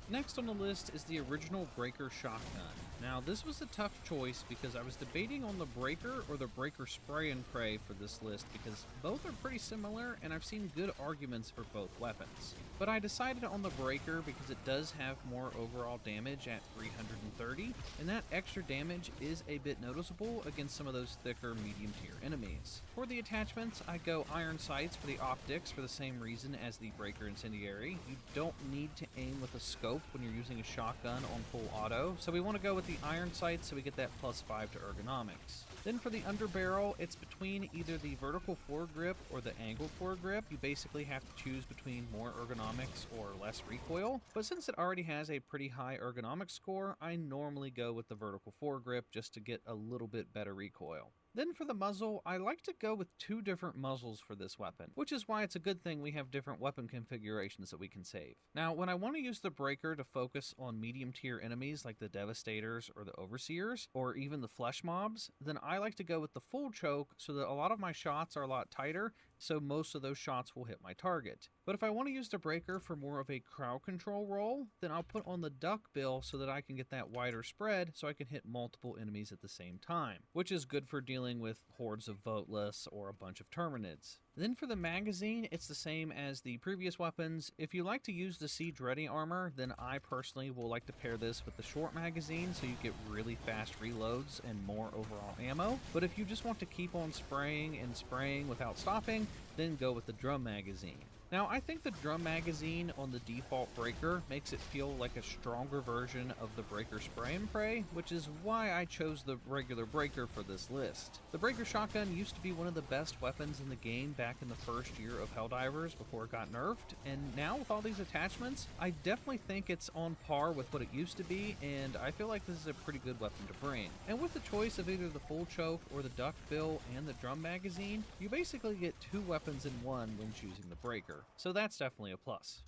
Next on the list is the original Breaker Shotgun. Now, this was a tough choice because I was debating on the Breaker or the Breaker Spray and Pray for this list because both are pretty similar and I've seen good arguments for both weapons. But I decided on the Breaker because it does have more overall damage at 330, and that extra damage is a bit noticeable against some of those thicker medium tier enemies. For the attachments, I go iron sights for the optics for the same reason as the Breaker Incendiary. You don't need to aim with a scope when you're using a shotgun on full auto, so we want to go with the iron sights so we get that +5 to ergonomics. Then for the underbarrel, it's between either the vertical foregrip or the angled foregrip. You basically have to choose between more ergonomics or less recoil, but since it already has a pretty high ergonomics score, I normally go with the vertical foregrip just to get a little bit better recoil. Then for the muzzle, I like to go with 2 different muzzles for this weapon, which is why it's a good thing we have different weapon configurations that we can save. Now, when I want to use the Breaker to focus on medium tier enemies like the Devastators or the Overseers, or even the Flesh Mobs, then I like to go with the full choke so that a lot of my shots are a lot tighter, so most of those shots will hit my target. But if I want to use the Breaker for more of a crowd control role, then I'll put on the duck bill so that I can get that wider spread so I can hit multiple enemies at the same time, which is good for dealing with hordes of Voteless or a bunch of Terminids. Then for the magazine, it's the same as the previous weapons. If you like to use the Siege Ready armor, then I personally will like to pair this with the short magazine so you get really fast reloads and more overall ammo. But if you just want to keep on spraying and spraying without stopping, then go with the drum magazine. Now, I think the drum magazine on the default Breaker makes it feel like a stronger version of the Breaker Spray and Pray, which is why I chose the regular Breaker for this list. The Breaker Shotgun used to be one of the best weapons in the game back in the first year of Helldivers before it got nerfed, and now with all these attachments, I definitely think it's on par with what it used to be, and I feel like this is a pretty good weapon to bring. And with the choice of either the full choke or the duck bill and the drum magazine, you basically get 2 weapons in one when choosing the Breaker. So that's definitely a plus.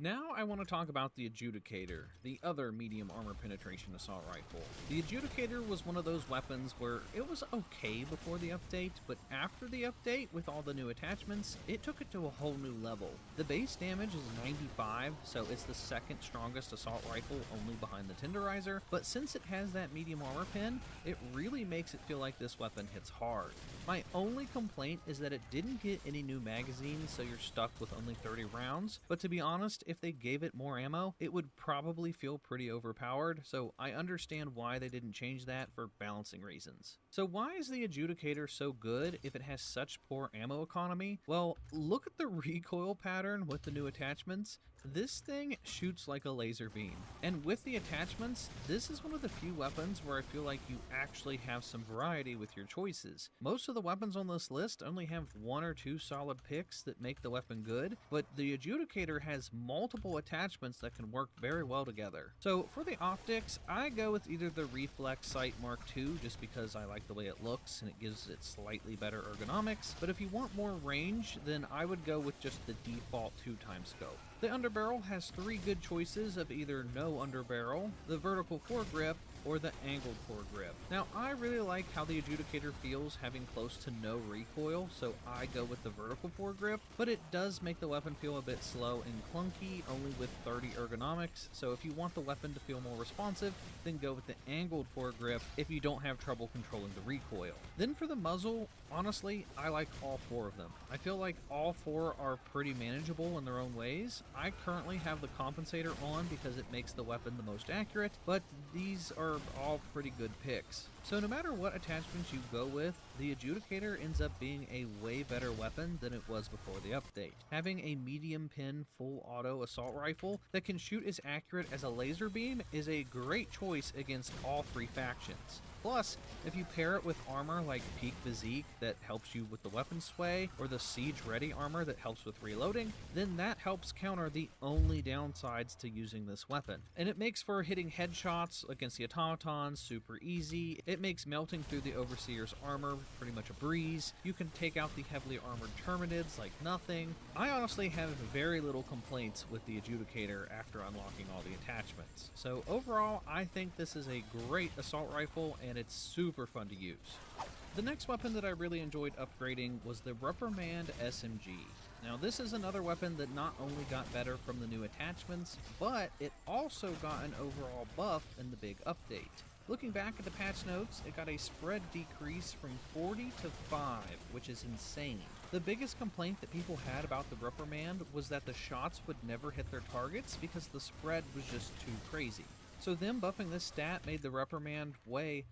Now I want to talk about the Adjudicator, the other medium armor penetration assault rifle. The Adjudicator was one of those weapons where it was okay before the update, but after the update with all the new attachments, it took it to a whole new level. The base damage is 95, so it's the second strongest assault rifle only behind the Tenderizer, but since it has that medium armor pin, it really makes it feel like this weapon hits hard. My only complaint is that it didn't get any new magazines, so you're stuck with only 30 rounds, but to be honest, if they gave it more ammo, it would probably feel pretty overpowered, so I understand why they didn't change that for balancing reasons. So why is the Adjudicator so good if it has such poor ammo economy? Well, look at the recoil pattern with the new attachments. This thing shoots like a laser beam. And with the attachments, this is one of the few weapons where I feel like you actually have some variety with your choices. Most of the weapons on this list only have 1 or 2 solid picks that make the weapon good, but the Adjudicator has multiple attachments that can work very well together. So for the optics, I go with either the Reflex Sight Mark II just because I like the way it looks and it gives it slightly better ergonomics, but if you want more range, then I would go with just the default 2x scope. The underbarrel has 3 good choices of either no underbarrel, the vertical foregrip, or the angled foregrip. Now, I really like how the Adjudicator feels having close to no recoil, so I go with the vertical foregrip, but it does make the weapon feel a bit slow and clunky, only with 30 ergonomics, so if you want the weapon to feel more responsive, then go with the angled foregrip if you don't have trouble controlling the recoil. Then for the muzzle, honestly, I like all 4 of them. I feel like all 4 are pretty manageable in their own ways. I currently have the compensator on because it makes the weapon the most accurate, but these are all pretty good picks. So no matter what attachments you go with, the Adjudicator ends up being a way better weapon than it was before the update. Having a medium pin full auto assault rifle that can shoot as accurate as a laser beam is a great choice against all 3 factions. Plus, if you pair it with armor like Peak Physique that helps you with the weapon sway, or the Siege Ready armor that helps with reloading, then that helps counter the only downsides to using this weapon. And it makes for hitting headshots against the automatons super easy. It makes melting through the Overseer's armor pretty much a breeze. You can take out the heavily armored Terminids like nothing. I honestly have very little complaints with the Adjudicator after unlocking all the attachments. So overall, I think this is a great assault rifle and it's super fun to use. The next weapon that I really enjoyed upgrading was the Reprimand SMG. Now this is another weapon that not only got better from the new attachments, but it also got an overall buff in the big update. Looking back at the patch notes, it got a spread decrease from 40 to 5, which is insane. The biggest complaint that people had about the Reprimand was that the shots would never hit their targets because the spread was just too crazy. So them buffing this stat made the Reprimand way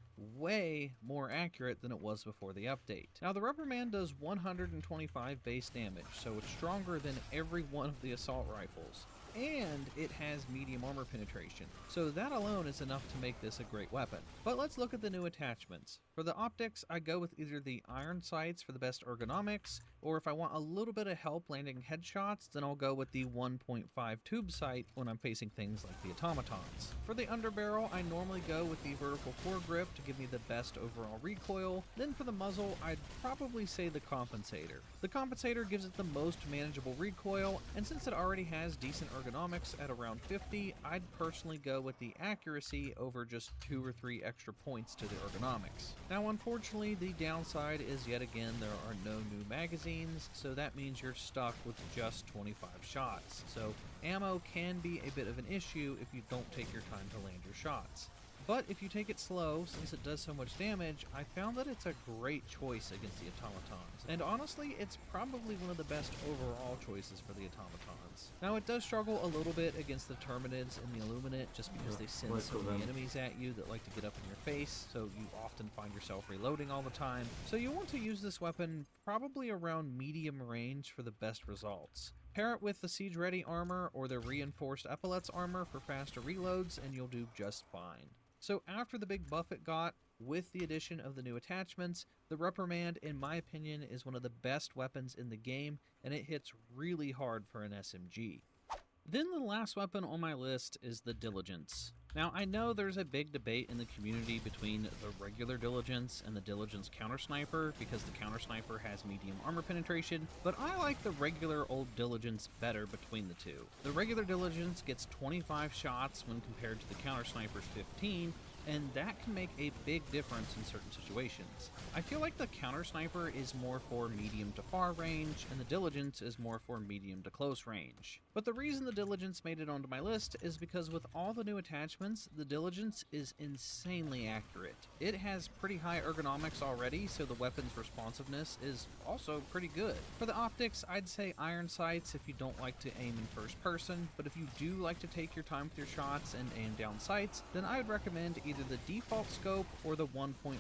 more accurate than it was before the update. Now the Reprimand does 125 base damage, so it's stronger than every one of the assault rifles. And it has medium armor penetration, so that alone is enough to make this a great weapon. But let's look at the new attachments. For the optics, I go with either the iron sights for the best ergonomics, or if I want a little bit of help landing headshots, then I'll go with the 1.5 tube sight when I'm facing things like the automatons. For the underbarrel, I normally go with the vertical foregrip to give me the best overall recoil. Then for the muzzle, I'd probably say the compensator. The compensator gives it the most manageable recoil, and since it already has decent ergonomics at around 50, I'd personally go with the accuracy over just 2 or 3 extra points to the ergonomics. Now unfortunately, the downside is yet again there are no new magazines, so that means you're stuck with just 25 shots. So ammo can be a bit of an issue if you don't take your time to land your shots. But if you take it slow, since it does so much damage, I found that it's a great choice against the automatons. And honestly, it's probably one of the best overall choices for the automatons. Now it does struggle a little bit against the Terminids and the Illuminate just because they send so many enemies at you that like to get up in your face, so you often find yourself reloading all the time. So you want to use this weapon probably around medium range for the best results. Pair it with the Siege Ready armor or the Reinforced Epaulets armor for faster reloads and you'll do just fine. So after the big buff it got, with the addition of the new attachments, the Reprimand, in my opinion, is one of the best weapons in the game, and it hits really hard for an SMG. Then the last weapon on my list is the Diligence. Now, I know there's a big debate in the community between the regular Diligence and the Diligence Counter Sniper because the Counter Sniper has medium armor penetration, but I like the regular old Diligence better between the two. The regular Diligence gets 25 shots when compared to the Counter Sniper's 15, and that can make a big difference in certain situations. I feel like the Counter Sniper is more for medium to far range, and the Diligence is more for medium to close range. But the reason the Diligence made it onto my list is because with all the new attachments, the Diligence is insanely accurate. It has pretty high ergonomics already, so the weapon's responsiveness is also pretty good. For the optics, I'd say iron sights if you don't like to aim in first person, but if you do like to take your time with your shots and aim down sights, then I would recommend either the default scope or the 1.5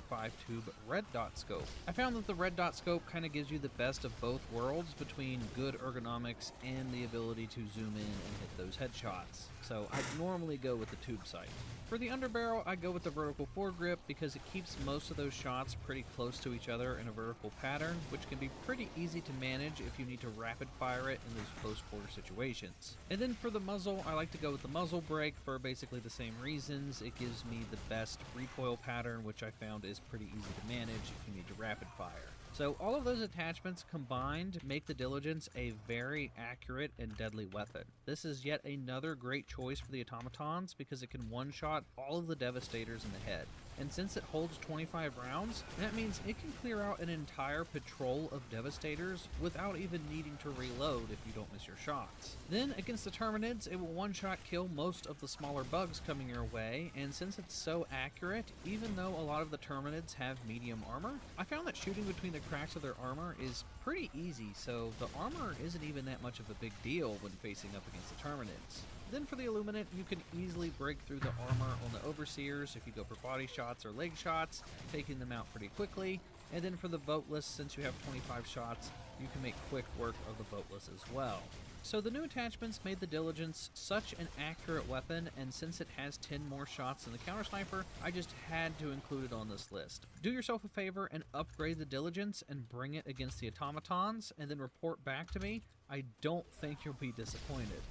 tube red dot scope. I found that the red dot scope kind of gives you the best of both worlds between good ergonomics and the ability to zoom in and hit those headshots. So I'd normally go with the tube sight. For the underbarrel, I go with the vertical foregrip because it keeps most of those shots pretty close to each other in a vertical pattern, which can be pretty easy to manage if you need to rapid fire it in those close quarter situations. And then for the muzzle, I like to go with the muzzle brake for basically the same reasons. It gives me the best recoil pattern, which I found is pretty easy to manage if you need to rapid fire. So all of those attachments combined make the Diligence a very accurate and deadly weapon. This is yet another great choice for the automatons because it can one-shot all of the Devastators in the head. And since it holds 25 rounds, that means it can clear out an entire patrol of Devastators without even needing to reload if you don't miss your shots. Then, against the Terminids, it will one-shot kill most of the smaller bugs coming your way, and since it's so accurate, even though a lot of the Terminids have medium armor, I found that shooting between the cracks of their armor is pretty easy, so the armor isn't even that much of a big deal when facing up against the Terminids. Then for the Illuminate, you can easily break through the armor on the Overseers if you go for body shots or leg shots, taking them out pretty quickly. And then for the Voteless, since you have 25 shots, you can make quick work of the Voteless as well. So the new attachments made the Diligence such an accurate weapon, and since it has 10 more shots than the Counter Sniper, I just had to include it on this list. Do yourself a favor and upgrade the Diligence and bring it against the automatons, and then report back to me. I don't think you'll be disappointed.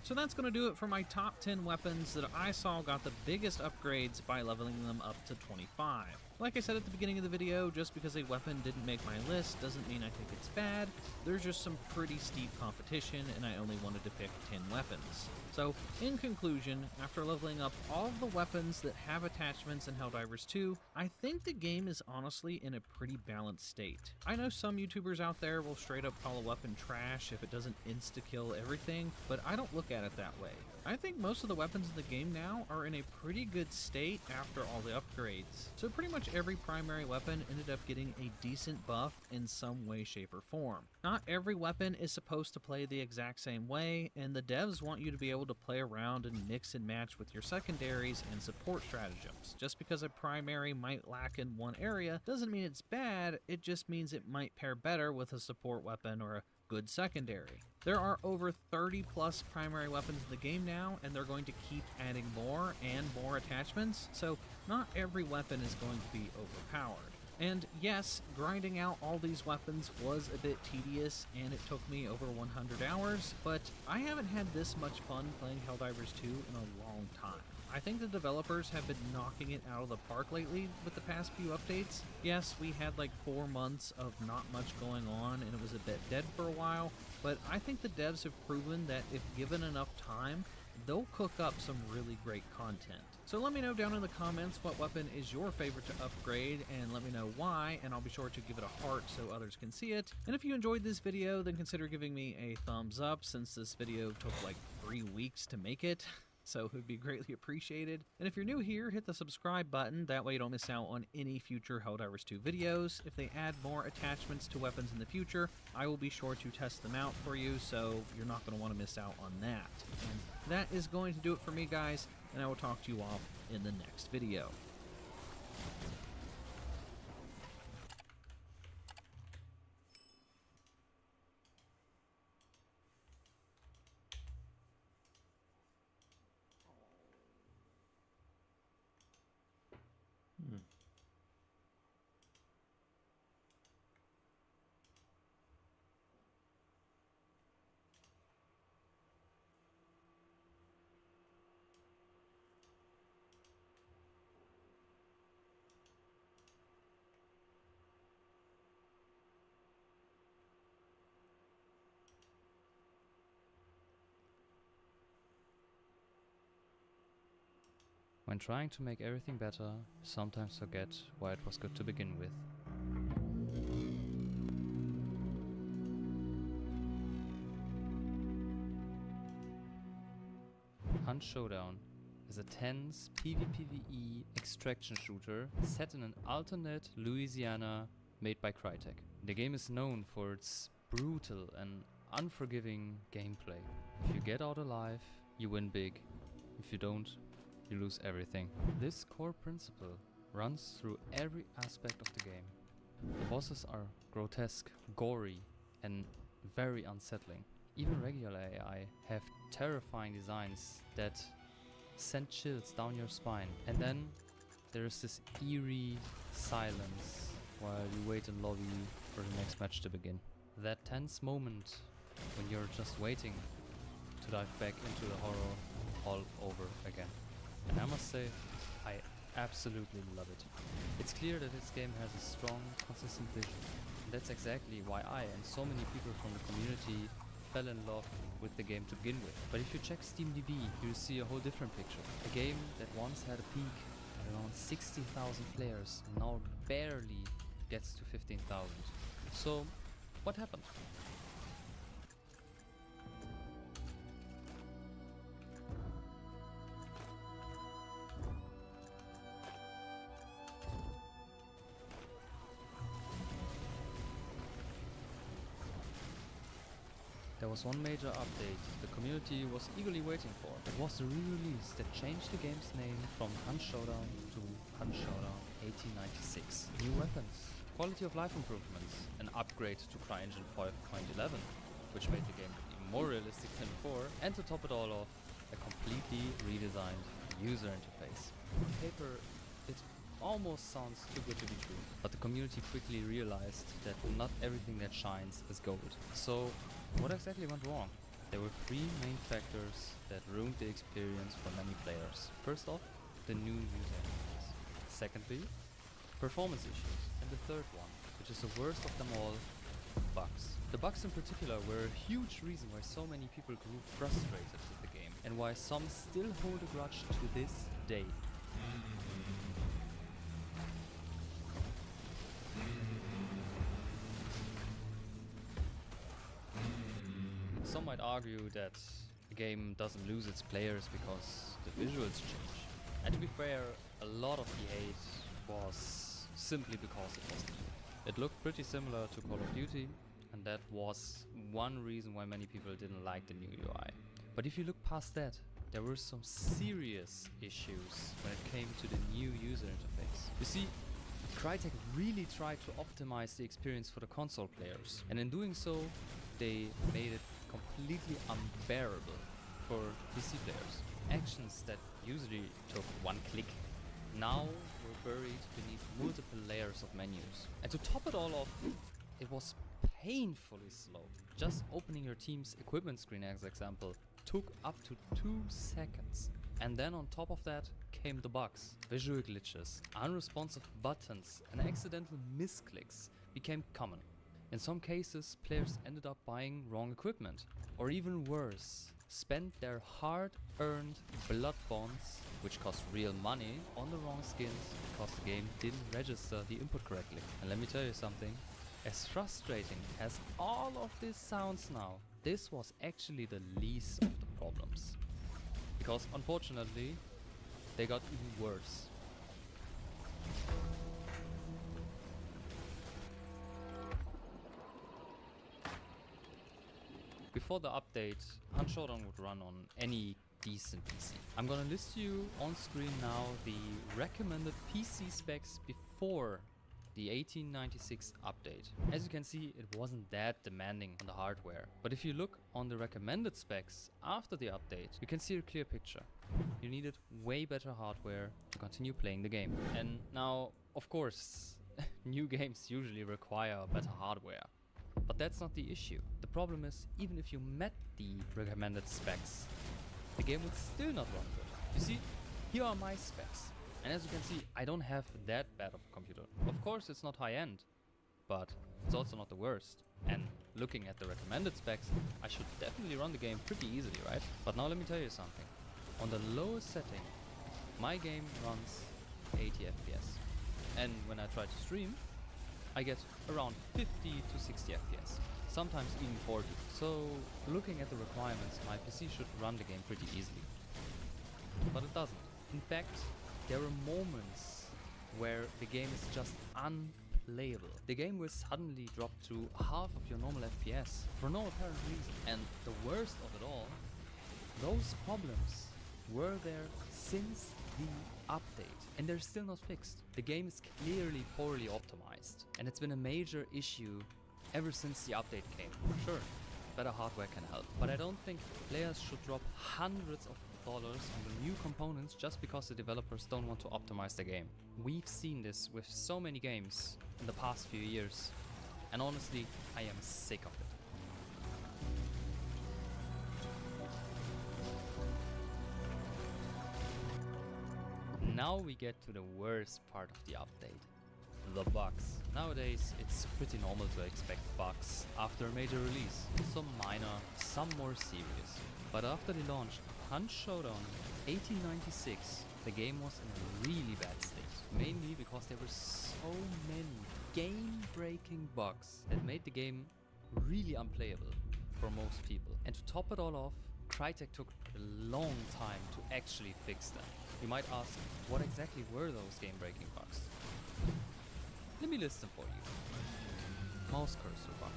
So that's going to do it for my top 10 weapons that I saw got the biggest upgrades by leveling them up to 25. Like I said at the beginning of the video, just because a weapon didn't make my list doesn't mean I think it's bad. There's just some pretty steep competition, and I only wanted to pick 10 weapons. So, in conclusion, after leveling up all of the weapons that have attachments in Helldivers 2, I think the game is honestly in a pretty balanced state. I know some YouTubers out there will straight up call a weapon trash if it doesn't insta-kill everything, but I don't look at it that way. I think most of the weapons in the game now are in a pretty good state after all the upgrades. So pretty much every primary weapon ended up getting a decent buff in some way, shape, or form. Not every weapon is supposed to play the exact same way, and the devs want you to be able to play around and mix and match with your secondaries and support stratagems. Just because a primary might lack in one area doesn't mean it's bad, it just means it might pair better with a support weapon or a good secondary. There are over 30 plus primary weapons in the game now, and they're going to keep adding more and more attachments, so not every weapon is going to be overpowered. And yes, grinding out all these weapons was a bit tedious, and it took me over 100 hours, but I haven't had this much fun playing Helldivers 2 in a long time. I think the developers have been knocking it out of the park lately with the past few updates. Yes, we had like 4 months of not much going on and it was a bit dead for a while, but I think the devs have proven that if given enough time, they'll cook up some really great content. So let me know down in the comments what weapon is your favorite to upgrade, and let me know why, and I'll be sure to give it a heart so others can see it. And if you enjoyed this video, then consider giving me a thumbs up, since this video took like 3 weeks to make it. So it would be greatly appreciated. And if you're new here, hit the subscribe button, that way you don't miss out on any future Helldivers 2 videos. If they add more attachments to weapons in the future, I will be sure to test them out for you, so you're not going to want to miss out on that. And that is going to do it for me, guys, and I will talk to you all in the next video. When trying to make everything better, you sometimes forget why it was good to begin with. Hunt Showdown is a tense PvPvE extraction shooter set in an alternate Louisiana made by Crytek. The game is known for its brutal and unforgiving gameplay. If you get out alive, you win big. If you don't, you lose everything. This core principle runs through every aspect of the game. The bosses are grotesque, gory, and very unsettling. Even regular AI have terrifying designs that send chills down your spine. And then there is this eerie silence while you wait in lobby for the next match to begin. That tense moment when you're just waiting to dive back into the horror all over again. And I must say, I absolutely love it. It's clear that this game has a strong, consistent vision. That's exactly why I and so many people from the community fell in love with the game to begin with. But if you check SteamDB, you'll see a whole different picture. A game that once had a peak at around 60,000 players now barely gets to 15,000. So, what happened? There was one major update the community was eagerly waiting for. It was the re-release that changed the game's name from Hunt Showdown to Hunt Showdown 1896. New weapons, quality of life improvements, an upgrade to CryEngine 5.11, which made the game even more realistic than before, and to top it all off, a completely redesigned user interface. On paper, it almost sounds too good to be true, but the community quickly realized that not everything that shines is gold. So, what exactly went wrong? There were three main factors that ruined the experience for many players. First off, the new user interface. Secondly, performance issues. And the third one, which is the worst of them all, bugs. The bugs in particular were a huge reason why so many people grew frustrated with the game, and why some still hold a grudge to this day. Some might argue that the game doesn't lose its players because the visuals change. And to be fair, a lot of the hate was simply because it was new. It looked pretty similar to Call of Duty, and that was one reason why many people didn't like the new UI. But if you look past that, there were some serious issues when it came to the new user interface. You see, Crytek really tried to optimize the experience for the console players, and in doing so, they made it completely unbearable for PC players. Actions that usually took one click now were buried beneath multiple layers of menus. And to top it all off, it was painfully slow. Just opening your team's equipment screen, as example, took up to 2 seconds. And then on top of that came the bugs. Visual glitches, unresponsive buttons, and accidental misclicks became common. In some cases, players ended up buying wrong equipment, or even worse, spent their hard-earned blood bonds, which cost real money, on the wrong skins because the game didn't register the input correctly. And let me tell you something, as frustrating as all of this sounds now, this was actually the least of the problems. Because unfortunately, they got even worse. Before the update, Hunt Showdown would run on any decent PC. I'm gonna list you on screen now the recommended PC specs before the 1896 update. As you can see, it wasn't that demanding on the hardware. But if you look on the recommended specs after the update, you can see a clear picture. You needed way better hardware to continue playing the game. And now, of course, new games usually require better hardware. But that's not the issue. The problem is, even if you met the recommended specs, the game would still not run good. You see, here are my specs. And as you can see, I don't have that bad of a computer. Of course, it's not high-end, but it's also not the worst. And looking at the recommended specs, I should definitely run the game pretty easily, right? But now let me tell you something. On the lowest setting, my game runs 80 FPS. And when I try to stream, I get around 50 to 60 FPS. Sometimes even 40. So, looking at the requirements, my PC should run the game pretty easily. But it doesn't. In fact, there are moments where the game is just unplayable. The game will suddenly drop to half of your normal FPS for no apparent reason. And the worst of it all, those problems were there since the update, and they're still not fixed. The game is clearly poorly optimized, and it's been a major issue ever since the update came. Sure, better hardware can help, but I don't think players should drop hundreds of dollars on the new components just because the developers don't want to optimize the game. We've seen this with so many games in the past few years, and honestly, I am sick of it. Now we get to the worst part of the update. the bugs. Nowadays, it's pretty normal to expect bugs after a major release. Some minor, some more serious. But after the launch of Hunt Showdown 1896, the game was in a really bad state. Mainly because there were so many game-breaking bugs that made the game really unplayable for most people. And to top it all off, Crytek took a long time to actually fix them. You might ask, what exactly were those game-breaking bugs? Let me list them for you. Mouse cursor bug.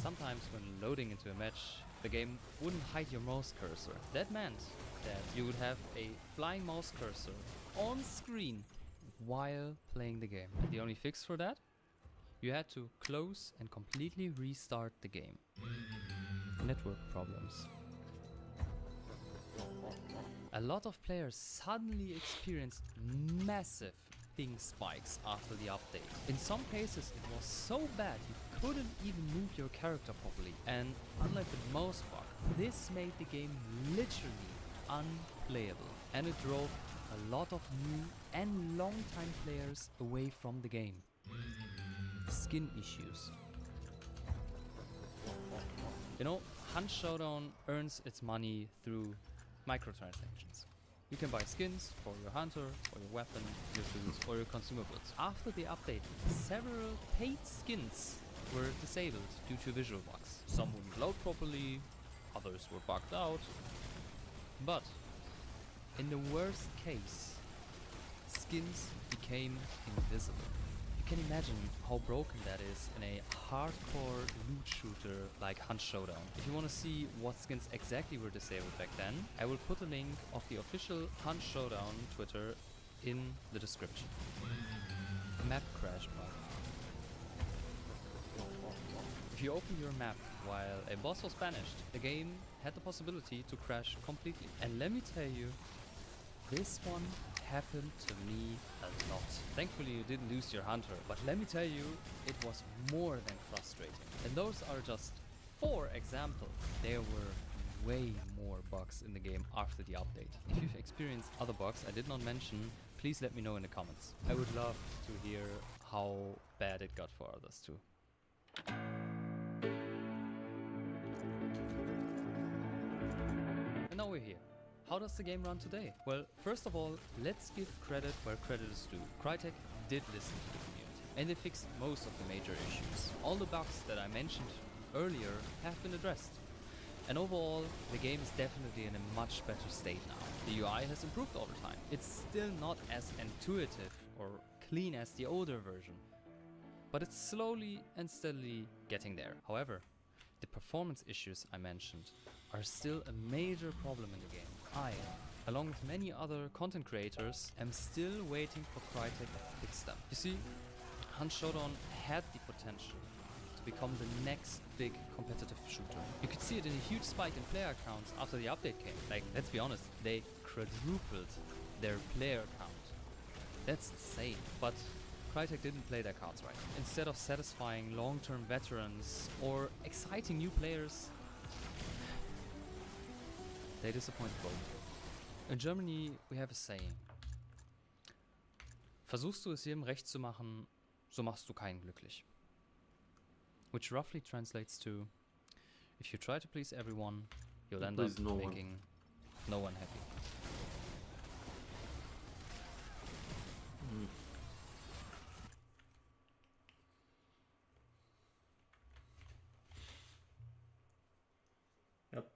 Sometimes when loading into a match, the game wouldn't hide your mouse cursor. That meant that you would have a flying mouse cursor on screen while playing the game. And the only fix for that? You had to close and completely restart the game. Network problems. A lot of players suddenly experienced massive ping spikes after the update. In some cases it was so bad you couldn't even move your character properly, and unlike the mouse bug, this made the game literally unplayable, and it drove a lot of new and long-time players away from the game. Skin issues. You know, Hunt Showdown earns its money through microtransactions. You can buy skins for your hunter, for your weapon, your tools, or your consumables. After the update, several paid skins were disabled due to visual bugs. Some wouldn't load properly, others were bugged out. But in the worst case, skins became invisible. You can imagine how broken that is in a hardcore loot shooter like Hunt Showdown. If you want to see what skins exactly were disabled back then, I will put a link of the official Hunt Showdown Twitter in the description. Map crash bug. If you open your map while a boss was banished, the game had the possibility to crash completely. And let me tell you, this one happened to me a lot. Thankfully you didn't lose your hunter, but let me tell you, it was more than frustrating. And those are just 4 examples. There were way more bugs in the game after the update. If you've experienced other bugs I did not mention, please let me know in the comments. I would love to hear how bad it got for others too. And now we're here. How does the game run today? Well, first of all, let's give credit where credit is due. Crytek did listen to the community, and they fixed most of the major issues. All the bugs that I mentioned earlier have been addressed. And overall, the game is definitely in a much better state now. The UI has improved over time. It's still not as intuitive or clean as the older version, but it's slowly and steadily getting there. However, the performance issues I mentioned are still a major problem in the game. I, along with many other content creators, am still waiting for Crytek to fix them. You see, Hunt Showdown had the potential to become the next big competitive shooter. You could see it in a huge spike in player counts after the update came. Like, let's be honest, they quadrupled their player count. That's insane. But Crytek didn't play their cards right. Instead of satisfying long-term veterans or exciting new players, they disappointed both. In Germany, we have a saying. Versuchst du es jedem recht zu machen, so machst du keinen glücklich. Which roughly translates to, if you try to please everyone, you'll end up making no one happy. Yep.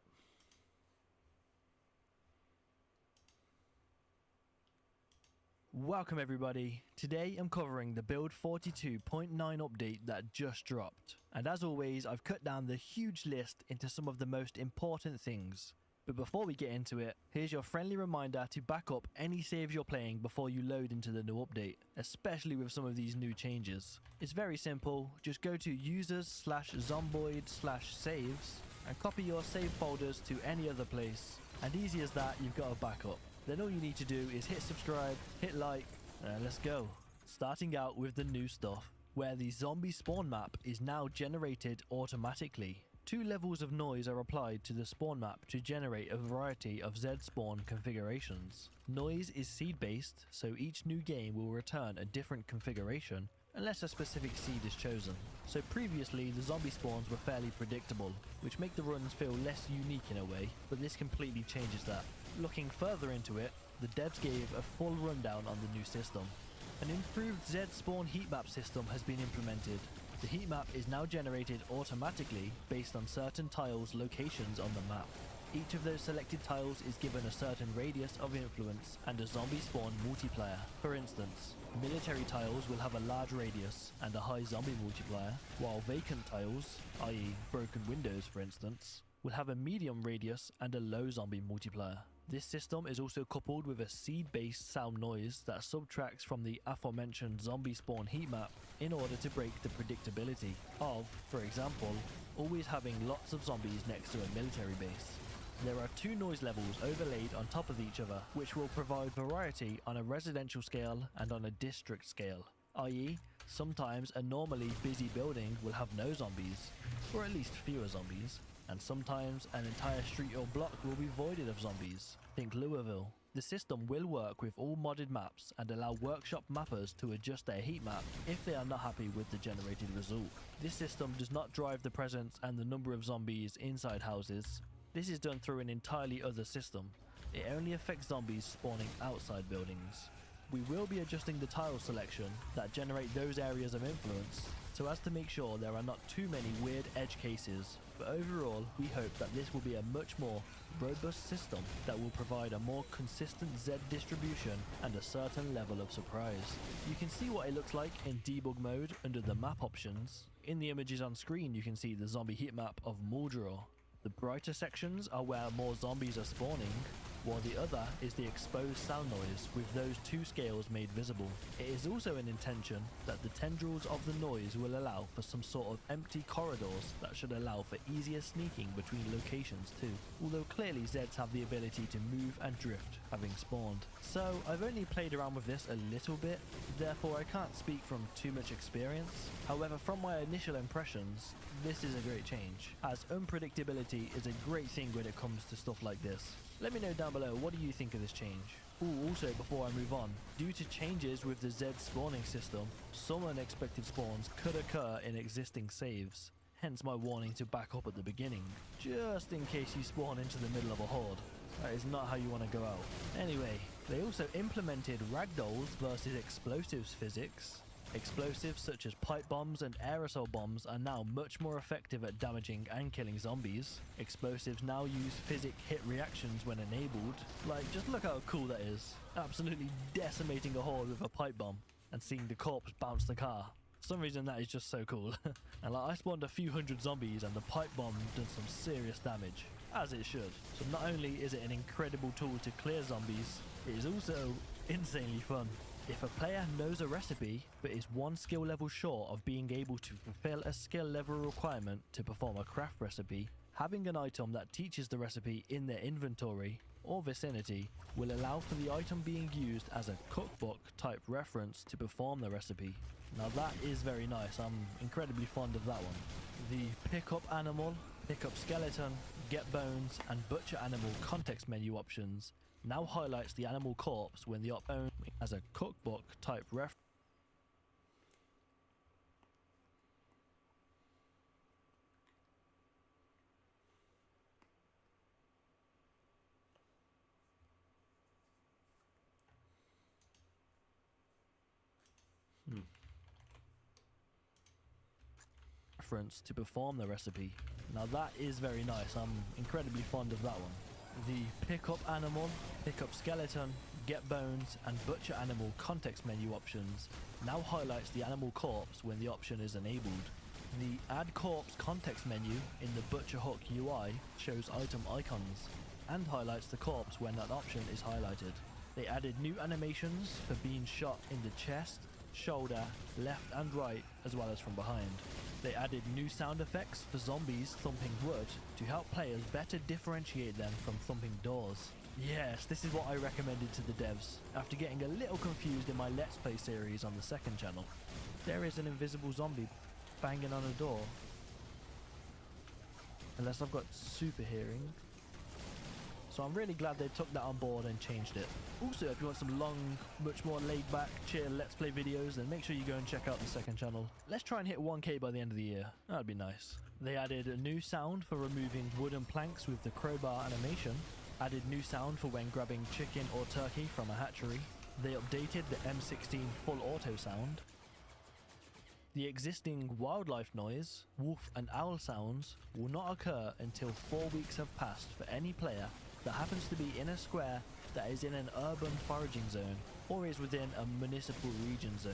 Welcome everybody. Today I'm covering the build 42.9 update that just dropped. And as always, I've cut down the huge list into some of the most important things. But before we get into it, here's your friendly reminder to back up any saves you're playing before you load into the new update, especially with some of these new changes. It's very simple, just go to users/zomboid/saves and copy your save folders to any other place, and easy as that, you've got a backup. Then all you need to do is hit subscribe, hit like, and let's go. Starting out with the new stuff, where the zombie spawn map is now generated automatically. 2 levels of noise are applied to the spawn map to generate a variety of Z spawn configurations. Noise is seed based, so each new game will return a different configuration unless a specific seed is chosen. So previously the zombie spawns were fairly predictable, which make the runs feel less unique in a way, but this completely changes that. Looking further into it, the devs gave a full rundown on the new system. An improved Z spawn heat map system has been implemented. The heat map is now generated automatically based on certain tiles' locations on the map. Each of those selected tiles is given a certain radius of influence and a zombie spawn multiplier. For instance, military tiles will have a large radius and a high zombie multiplier, while vacant tiles, i.e. broken windows for instance, will have a medium radius and a low zombie multiplier. This system is also coupled with a seed-based sound noise that subtracts from the aforementioned zombie spawn heat map in order to break the predictability of, for example, always having lots of zombies next to a military base. There are 2 noise levels overlaid on top of each other, which will provide variety on a residential scale and on a district scale, i.e. sometimes a normally busy building will have no zombies, or at least fewer zombies, and sometimes an entire street or block will be voided of zombies. Think Louisville. The system will work with all modded maps and allow workshop mappers to adjust their heat map if they are not happy with the generated result. This system does not drive the presence and the number of zombies inside houses. This is done through an entirely other system. It only affects zombies spawning outside buildings. We will be adjusting the tile selection that generate those areas of influence so as to make sure there are not too many weird edge cases, but overall we hope that this will be a much more robust system that will provide a more consistent Z distribution and a certain level of surprise. You can see what it looks like in debug mode under the map options. In the images on screen you can see the zombie heat map of Muldraw. The brighter sections are where more zombies are spawning, while the other is the exposed sound noise with those 2 scales made visible. It is also an intention that the tendrils of the noise will allow for some sort of empty corridors that should allow for easier sneaking between locations too, although clearly Zeds have the ability to move and drift having spawned. So I've only played around with this a little bit, therefore I can't speak from too much experience. However, from my initial impressions, this is a great change, as unpredictability is a great thing when it comes to stuff like this. Let me know down below, what do you think of this change? Also, before I move on, due to changes with the Z spawning system, some unexpected spawns could occur in existing saves, hence my warning to back up at the beginning, just in case you spawn into the middle of a horde. That is not how you want to go out. Anyway, they also implemented ragdolls versus explosives physics. Explosives such as pipe bombs and aerosol bombs are now much more effective at damaging and killing zombies. Explosives now use physic hit reactions when enabled. Like, just look how cool that is. Absolutely decimating a horde with a pipe bomb and seeing the corpse bounce the car. For some reason that is just so cool. And like, I spawned a few hundred zombies and the pipe bomb did some serious damage, as it should. So not only is it an incredible tool to clear zombies, it is also insanely fun. If a player knows a recipe, but is 1 skill level short of being able to fulfill a skill level requirement to perform a craft recipe, having an item that teaches the recipe in their inventory or vicinity will allow for the item being used as a cookbook type reference to perform the recipe. Now that is very nice, I'm incredibly fond of that one. The pick up animal, pick up skeleton, get bones and butcher animal context menu options now highlights the animal corpse when the option as a cookbook type reference. To perform the recipe. Now that is very nice, I'm incredibly fond of that one. The pick up animal, pick up skeleton, get bones and butcher animal context menu options now highlights the animal corpse when the option is enabled. The add corpse context menu in the butcher hook UI shows item icons and highlights the corpse when that option is highlighted. They added new animations for being shot in the chest, shoulder, left and right as well as from behind. They added new sound effects for zombies thumping wood to help players better differentiate them from thumping doors. Yes, this is what I recommended to the devs, after getting a little confused in my Let's Play series on the second channel. There is an invisible zombie banging on a door. unless I've got super hearing. So I'm really glad they took that on board and changed it. Also, if you want some long, much more laid back, chill Let's Play videos, then make sure you go and check out the second channel. Let's try and hit 1K by the end of the year. That'd be nice. They added a new sound for removing wooden planks with the crowbar animation. Added new sound for when grabbing chicken or turkey from a hatchery. They updated the M16 full auto sound. The existing wildlife noise, wolf and owl sounds, will not occur until 4 weeks have passed for any player that happens to be in a square that is in an urban foraging zone or is within a municipal region zone.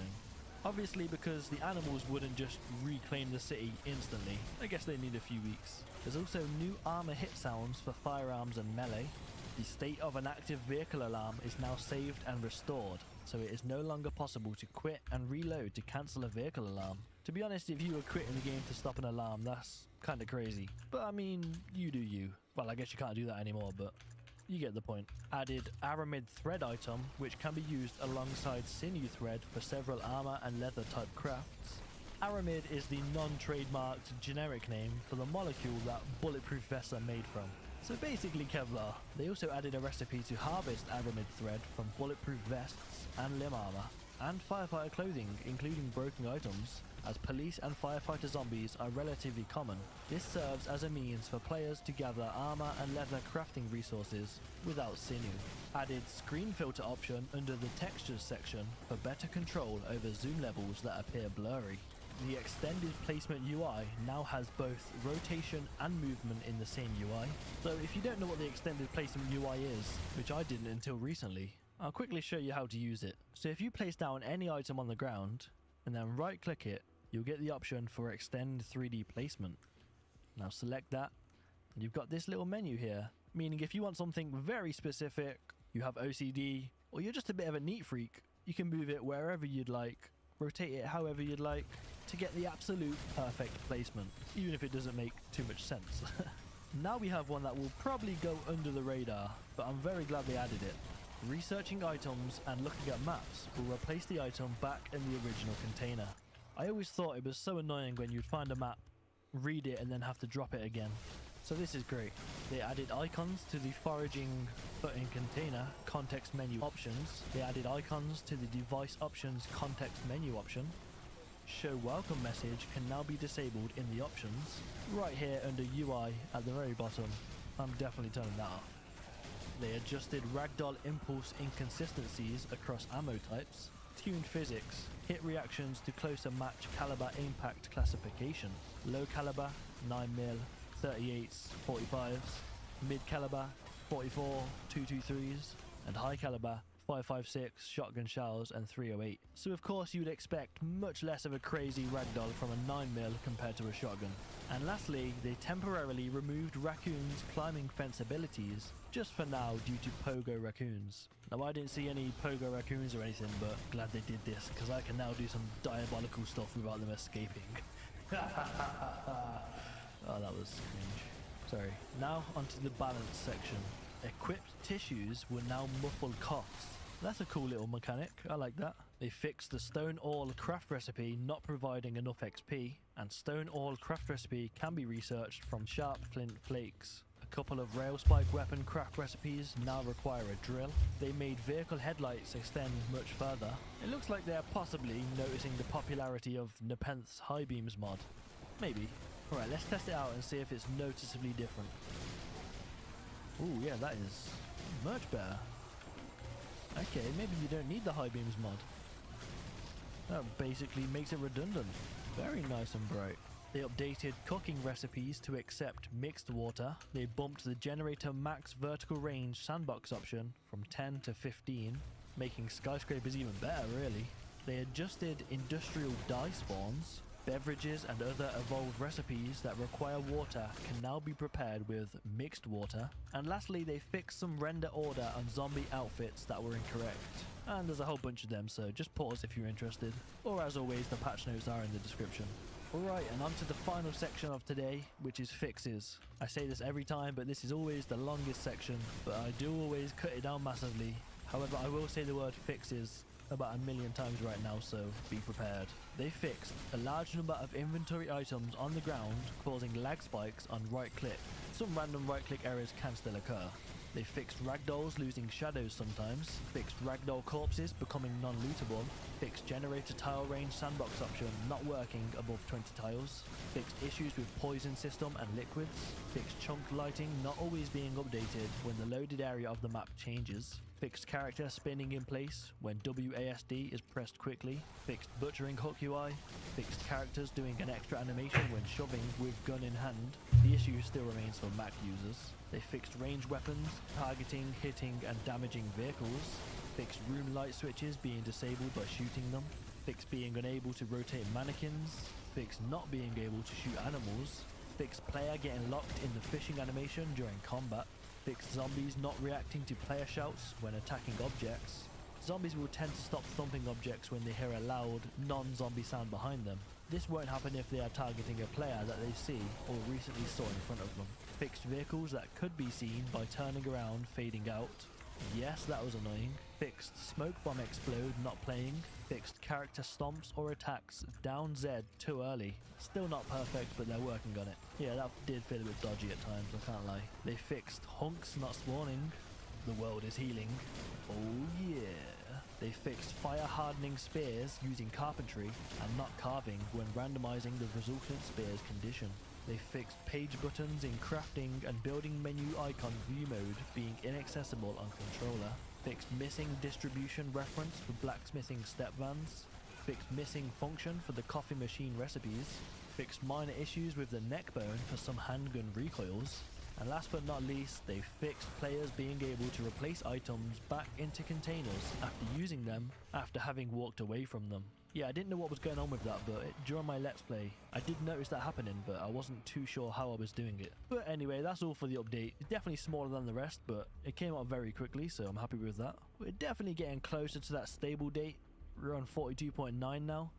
Obviously, because the animals wouldn't just reclaim the city instantly, I guess they need a few weeks. There's also new armor hit sounds for firearms and melee. The state of an active vehicle alarm is now saved and restored, so it is no longer possible to quit and reload to cancel a vehicle alarm. To be honest, if you were quitting the game to stop an alarm, that's kinda crazy. But I mean, you do you. Well, I guess you can't do that anymore, but you get the point. Added Aramid thread item, which can be used alongside sinew thread for several armor and leather type crafts. Aramid is the non-trademarked generic name for the molecule that bulletproof vests are made from. So basically Kevlar. They also added a recipe to harvest Aramid thread from bulletproof vests and limb armor, and firefighter clothing, including broken items, as police and firefighter zombies are relatively common. This serves as a means for players to gather armor and leather crafting resources without sinew. Added screen filter option under the textures section for better control over zoom levels that appear blurry. The extended placement UI now has both rotation and movement in the same UI. So if you don't know what the extended placement UI is, which I didn't until recently, I'll quickly show you how to use it. So if you place down any item on the ground and then right click it, you'll get the option for extend 3D placement. Now select that and you've got this little menu here, meaning if you want something very specific, you have OCD, or you're just a bit of a neat freak, you can move it wherever you'd like, rotate it however you'd like, to get the absolute perfect placement, even if it doesn't make too much sense. Now we have one that will probably go under the radar, but I'm very glad they added it. Researching items and looking at maps will replace the item back in the original container. I always thought it was so annoying when you'd find a map, read it and then have to drop it again. So this is great. They added icons to the foraging put-in container context menu options. They added icons to the device options context menu option. Show welcome message can now be disabled in the options. Right here under UI at the very bottom. I'm definitely turning that off. They adjusted ragdoll impulse inconsistencies across ammo types, tuned physics, hit reactions to closer match caliber impact classification, low caliber, 9mm, 38s, 45s, mid caliber, 44, 223s, and high caliber, 5.56 shotgun shells and 308. So of course you'd expect much less of a crazy ragdoll from a 9mm compared to a shotgun. And lastly, they temporarily removed raccoons' climbing fence abilities, just for now due to pogo raccoons. Now I didn't see any pogo raccoons or anything, but glad they did this, because I can now do some diabolical stuff without them escaping. Oh, that was cringe. Sorry. Now onto the balance section. Equipped tissues will now muffle coughs. That's a cool little mechanic, I like that. They fixed the stone awl craft recipe not providing enough XP, and stone awl craft recipe can be researched from sharp flint flakes. A couple of rail spike weapon craft recipes now require a drill. They made vehicle headlights extend much further. It looks like they're possibly noticing the popularity of Nepenthe's high beams mod. Maybe. Alright, let's test it out and see if it's noticeably different. Ooh, yeah, that is much better. Okay, maybe you don't need the high beams mod. That basically makes it redundant. Very nice and bright. They updated cooking recipes to accept mixed water. They bumped the generator max vertical range sandbox option from 10 to 15, making skyscrapers even better, really. They adjusted industrial dye spawns. Beverages and other evolved recipes that require water can now be prepared with mixed water. And lastly, they fixed some render order on zombie outfits that were incorrect. And there's a whole bunch of them, so just pause if you're interested. Or as always, the patch notes are in the description. Alright, and on to the final section of today, which is fixes. I say this every time, but this is always the longest section, but I do always cut it down massively. However, I will say the word fixes about a million times right now, so be prepared. They fixed a large number of inventory items on the ground, causing lag spikes on right click. Some random right click errors can still occur. They fixed ragdolls losing shadows sometimes, fixed ragdoll corpses becoming non-lootable, fixed generator tile range sandbox option not working above 20 tiles, fixed issues with poison system and liquids, fixed chunk lighting not always being updated when the loaded area of the map changes, fixed character spinning in place when WASD is pressed quickly, fixed butchering hook UI, fixed characters doing an extra animation when shoving with gun in hand. The issue still remains for Mac users. They fixed ranged weapons, targeting, hitting and damaging vehicles, fixed room light switches being disabled by shooting them, fixed being unable to rotate mannequins, fixed not being able to shoot animals, fixed player getting locked in the fishing animation during combat, fixed zombies not reacting to player shouts when attacking objects. Zombies will tend to stop thumping objects when they hear a loud, non-zombie sound behind them. This won't happen if they are targeting a player that they see or recently saw in front of them. Fixed vehicles that could be seen by turning around, fading out. Yes, that was annoying. Fixed smoke bomb explode not playing. Fixed character stomps or attacks down Z too early. Still not perfect, but they're working on it. Yeah, that did feel a bit dodgy at times, I can't lie. They fixed hunks not spawning. The world is healing. Oh yeah. They fixed fire hardening spears using carpentry and not carving when randomizing the resultant spear's condition. They fixed page buttons in crafting and building menu icon view mode being inaccessible on controller. Fixed missing distribution reference for blacksmithing step vans. Fixed missing function for the coffee machine recipes. Fixed minor issues with the neck bone for some handgun recoils. And last but not least, they fixed players being able to replace items back into containers after using them after having walked away from them. Yeah, I didn't know what was going on with that, but during my Let's Play, I did notice that happening, but I wasn't too sure how I was doing it. But anyway, that's all for the update. It's definitely smaller than the rest, but it came out very quickly, so I'm happy with that. We're definitely getting closer to that stable date. We're on 42.9 now.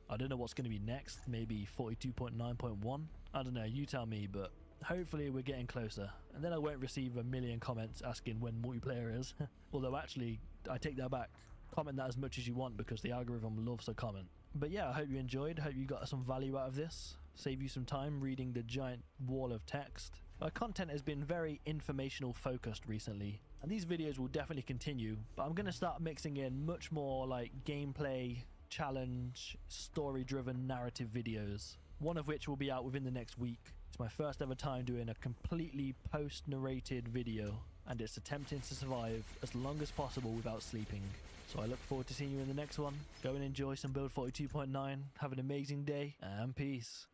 I don't know what's going to be next, maybe 42.9.1. I don't know, you tell me, but hopefully we're getting closer. And then I won't receive a million comments asking when multiplayer is. Although actually, I take that back. Comment that as much as you want because the algorithm loves a comment. But yeah, I hope you enjoyed. Hope you got some value out of this. Save you some time reading the giant wall of text. My content has been very informational focused recently, and these videos will definitely continue, but I'm going to start mixing in much more like gameplay, challenge, story-driven narrative videos, one of which will be out within the next week. It's my first ever time doing a completely post-narrated video, and it's attempting to survive as long as possible without sleeping. So I look forward to seeing you in the next one. Go and enjoy some Build 42.9. Have an amazing day, and peace.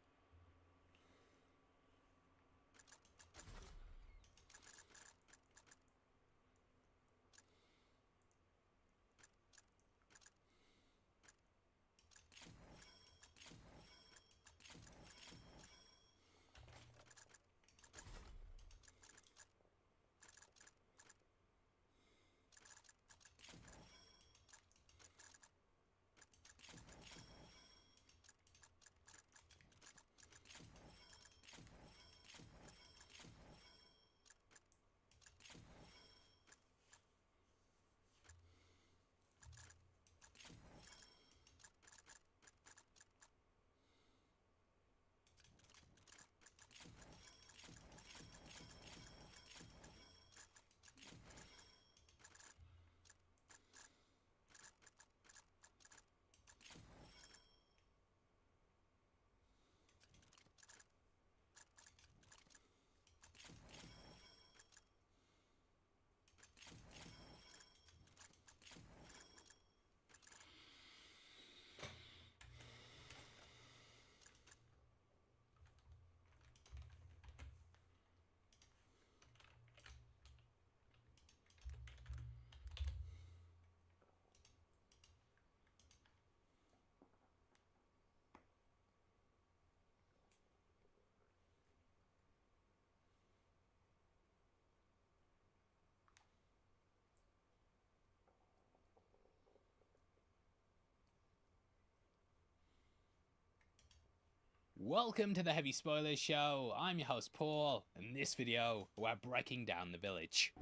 Welcome to the Heavy Spoilers Show. I'm your host Paul. In this video, we're breaking down the village.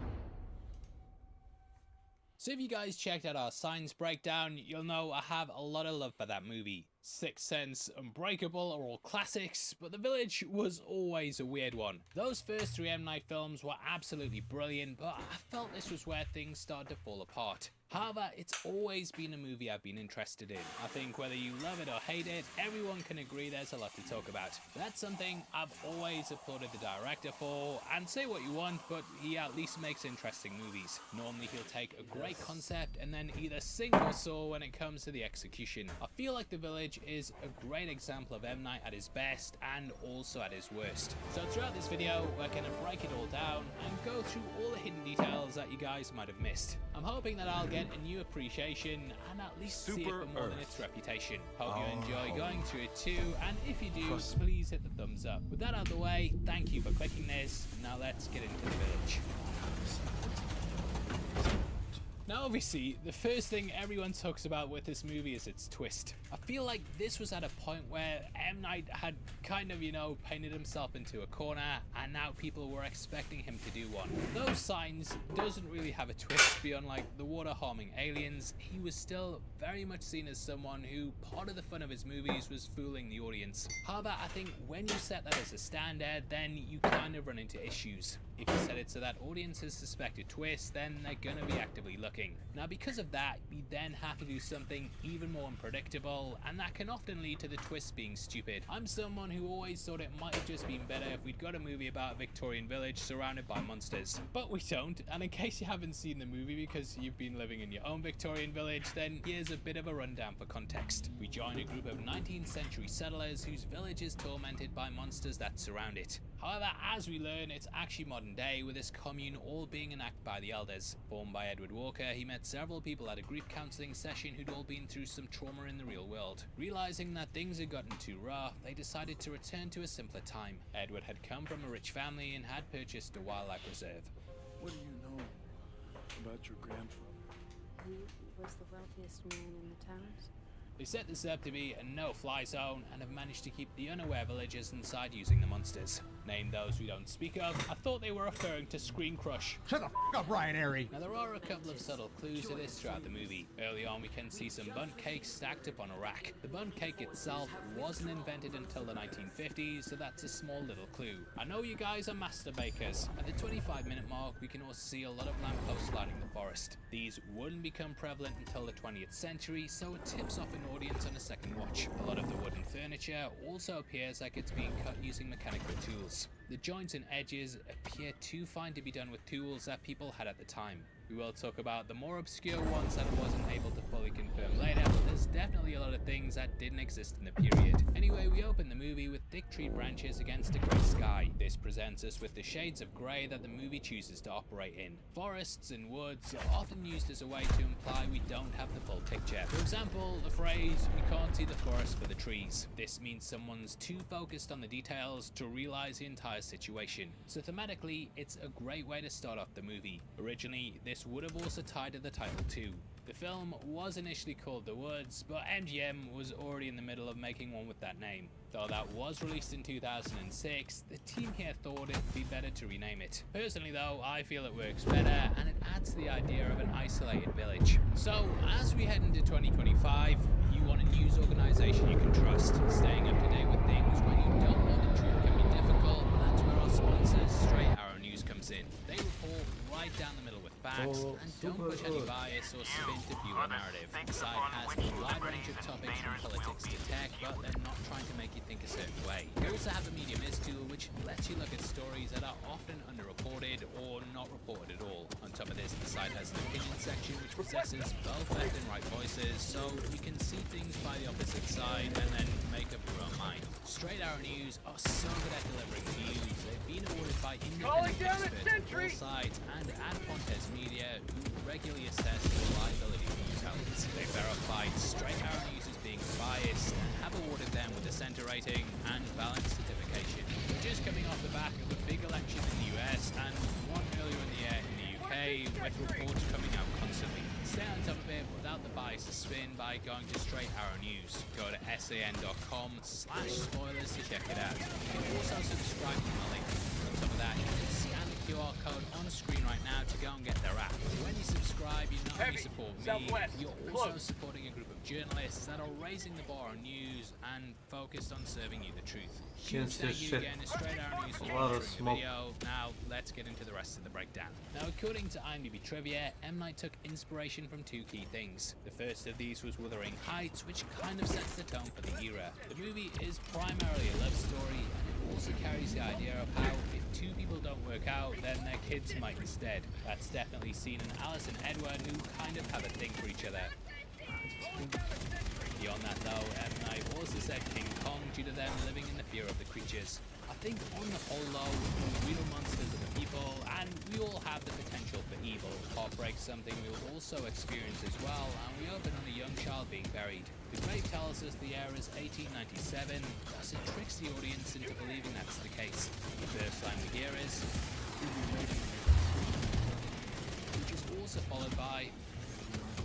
So if you guys checked out our Signs breakdown, you'll know I have a lot of love for that movie. Sixth Sense, Unbreakable are all classics, but The Village was always a weird one. Those first 3 M. Night films were absolutely brilliant, but I felt this was where things started to fall apart. However, it's always been a movie I've been interested in. I think whether you love it or hate it, everyone can agree there's a lot to talk about. That's something I've always applauded the director for, and say what you want, but he at least makes interesting movies. Normally he'll take a great concept and then either sink or soar when it comes to the execution. I feel like The Village is a great example of M. Night at his best and also at his worst. So throughout this video, we're going to break it all down and go through all the hidden details that you guys might have missed. I'm hoping that I'll get a new appreciation and at least see it for more than its reputation. Hope you enjoy going through it too, and if you do, please hit the thumbs up. With that out of the way, thank you for clicking this. Now let's get into The Village. Now obviously, the first thing everyone talks about with this movie is its twist. I feel like this was at a point where M. Night had kind of, you know, painted himself into a corner, and now people were expecting him to do one. Though Signs doesn't really have a twist beyond like the water-harming aliens, he was still very much seen as someone who part of the fun of his movies was fooling the audience. However, I think when you set that as a standard, then you kind of run into issues. If you set it so that audiences suspect a twist, then they're gonna be actively looking. Now because of that, we then have to do something even more unpredictable, and that can often lead to the twist being stupid. I'm someone who always thought it might have just been better if we'd got a movie about a Victorian village surrounded by monsters. But we don't, and in case you haven't seen the movie because you've been living in your own Victorian village, then here's a bit of a rundown for context. We join a group of 19th century settlers whose village is tormented by monsters that surround it. However, as we learn, it's actually modern day, with this commune all being enacted by the elders. Formed by Edward Walker, he met several people at a grief counselling session who'd all been through some trauma in the real world. Realizing that things had gotten too rough, they decided to return to a simpler time. Edward had come from a rich family and had purchased a wildlife reserve. What do you know about your grandfather? He was the wealthiest man in the towns. They set this up to be a no-fly zone and have managed to keep the unaware villagers inside using the monsters. Name those we don't speak of. I thought they were referring to Screen Crush. Shut the f*** up, Ryan Airy! Now there are a couple of subtle clues to this throughout the movie. Early on we can see some bundt cakes stacked up on a rack. The bundt cake itself wasn't invented until the 1950s, so that's a small little clue. I know you guys are master bakers. At the 25-minute mark we can also see a lot of lampposts lining the forest. These wouldn't become prevalent until the 20th century, so it tips off an audience on a second watch. A lot of the wooden furniture also appears like it's being cut using mechanical tools. The joints and edges appear too fine to be done with tools that people had at the time. We will talk about the more obscure ones that I wasn't able to fully confirm later, but there's definitely a lot of things that didn't exist in the period. Anyway, we open the movie with thick tree branches against a grey sky. This presents us with the shades of grey that the movie chooses to operate in. Forests and woods are often used as a way to imply we don't have the full picture. For example, the phrase, "we can't see the forest for the trees." This means someone's too focused on the details to realize the entire situation. So thematically, it's a great way to start off the movie. Originally, this would have also tied to the title too. The film was initially called The Woods, but MGM was already in the middle of making one with that name. Though that was released in 2006, the team here thought it would be better to rename it. Personally though, I feel it works better, and it adds to the idea of an isolated village. So, as we head into 2025, you want a news organization you can trust. Staying up to date with things when you don't know the truth can be difficult, but that's where our sponsors, Straight Arrow News, comes in. They report right down the middle with facts and don't push any bias or spin to fuel the narrative. The site has a wide range of topics from politics to tech, but they're not trying to make you think a certain way. They also have a Medium Is tool which lets you look at stories that are often underreported or not reported at all. On top of this, the site has an opinion section which possesses both left and right voices, so you can see things by the opposite side and then make up your own mind. Straight Arrow News are so good at delivering news. They've been awarded by independent experts on all sides and Ad Fontes Media, who regularly assess the reliability of news outlets. They verified Straight Arrow News as being biased and have awarded them with a center rating and balanced certification. We're just coming off the back of a big election in the US and one earlier in the year in the UK, with reports coming out constantly. Stay on top of it without the bias to spin by going to Straight Arrow News. Go to san.com/spoilers to check it out. You can also subscribe to my link. On top of that, you can scan the QR code on screen right now to go and get their app. When you subscribe, you not only support me, you're also supporting a group of journalists that are raising the bar on news and focused on serving you the truth. Huge thank you again to Straight Arrow News for sponsoring the video. Now, let's get into the rest of the breakdown. Now, according to IMDb Trivia, M. Night took inspiration from two key things. The first of these was Wuthering Heights, which kind of sets the tone for the era. The movie is primarily a love story, and it also carries the idea of how if two people don't work out, then their kids might instead. That's definitely seen in Alice and Edward, who kind of have a thing for each other. Beyond that though, M. Night also said King Kong due to them living in the fear of the creatures. I think on the whole though, the real monsters are the people, and we all have the potential for evil. Heartbreak's something we will also experience as well, and we open on a young child being buried. The grave tells us the year is 1897, thus it tricks the audience into believing that's the case. The first line we hear is, which is also followed by,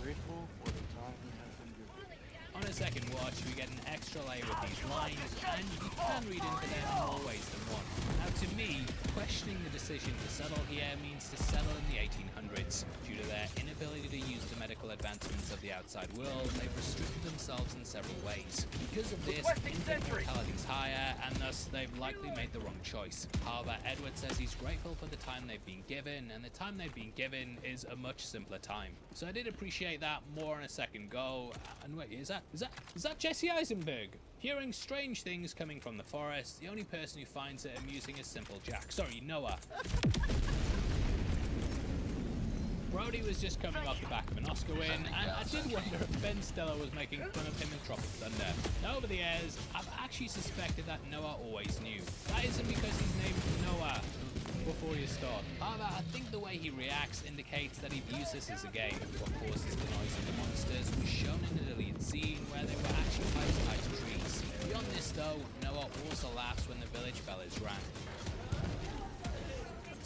grateful for the time we have been given. On a second watch, we get an extra layer of these lines, and you can read into them in more ways than one. Now to me, questioning the decision to settle here means to settle in the 1800s. Due to their inability to use the medical advancements of the outside world, they've restricted themselves in several ways. Because of this, infant mortality is higher, and thus they've likely made the wrong choice. However, Edward says he's grateful for the time they've been given, and the time they've been given is a much simpler time. So I did appreciate that more on a second go. And wait, is that Jesse Eisenberg? Hearing strange things coming from the forest, the only person who finds it amusing is Simple Jack. Sorry, Noah. Brody was just coming off the back of an Oscar win, and I did wonder if Ben Stiller was making fun of him in Tropic Thunder. Now over the years, I've actually suspected that Noah always knew. That isn't because he's named Noah before you start. However, I think the way he reacts indicates that he views this as a game. What causes the noise of the monsters was shown in the deleted scene where they were actually tied to trees. Beyond this though, Noah also laughs when the village bell is rang.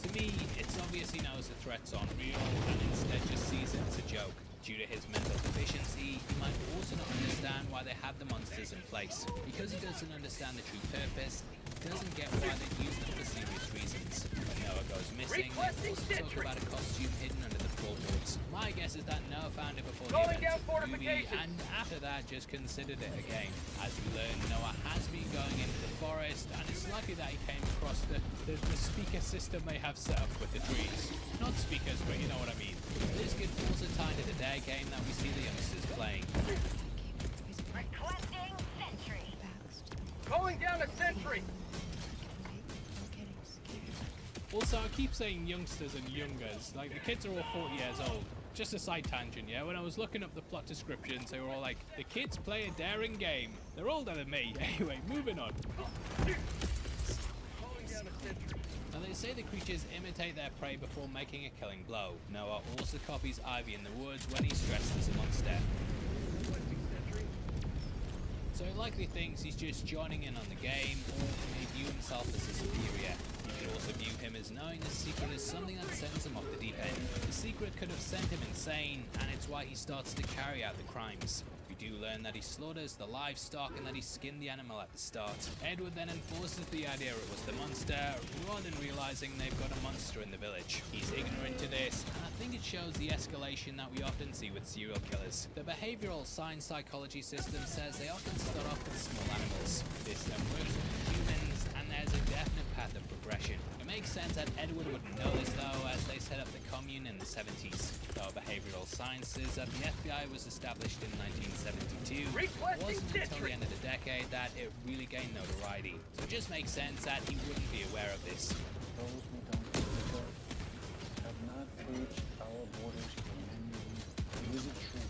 To me, it's obvious he knows the threats aren't real and instead just sees it as a joke. Due to his mental deficiency, he might also not understand why they have the monsters in place. Because he doesn't understand the true purpose, he doesn't get why they use them for serious reasons. When Noah goes missing, they also talk about a costume hidden under the floorboards. My guess is that Noah found it before the events of the movie, and after that just considered it a game. As we learn, Noah has been going into the forest, and it's likely that he came across the speaker system they have set up with the trees. Not speakers, but you know what I mean. This could also tie into the dare game that we see the youngsters playing. Requesting sentry. Calling down a sentry. Also, I keep saying youngsters and youngers. Like, the kids are all 40 years old. Just a side tangent, yeah? When I was looking up the plot descriptions, they were all like, the kids play a daring game. They're older than me. Anyway, moving on. Now, they say the creatures imitate their prey before making a killing blow. Noah also copies Ivy in the woods when he's dressed as a monster. So he likely thinks he's just joining in on the game, or may view himself as a superior. You could also view him as knowing the secret as something that sends him off the deep end. The secret could have sent him insane, and it's why he starts to carry out the crimes. We do learn that he slaughters the livestock and that he skinned the animal at the start. Edward then enforces the idea it was the monster, rather than realizing they've got a monster in the village. He's ignorant to this, and I think it shows the escalation that we often see with serial killers. The behavioral science psychology system says they often start off with small animals. This then works with humans, and there's a definite path of progression. It makes sense that Edward wouldn't know this though, as they set up the commune in the 70s. Though behavioral sciences at the FBI was established in 1972, it wasn't until the end of the decade that it really gained notoriety. So it just makes sense that he wouldn't be aware of this. Those who don't deliver have not breached our borders for many years. Visit troops.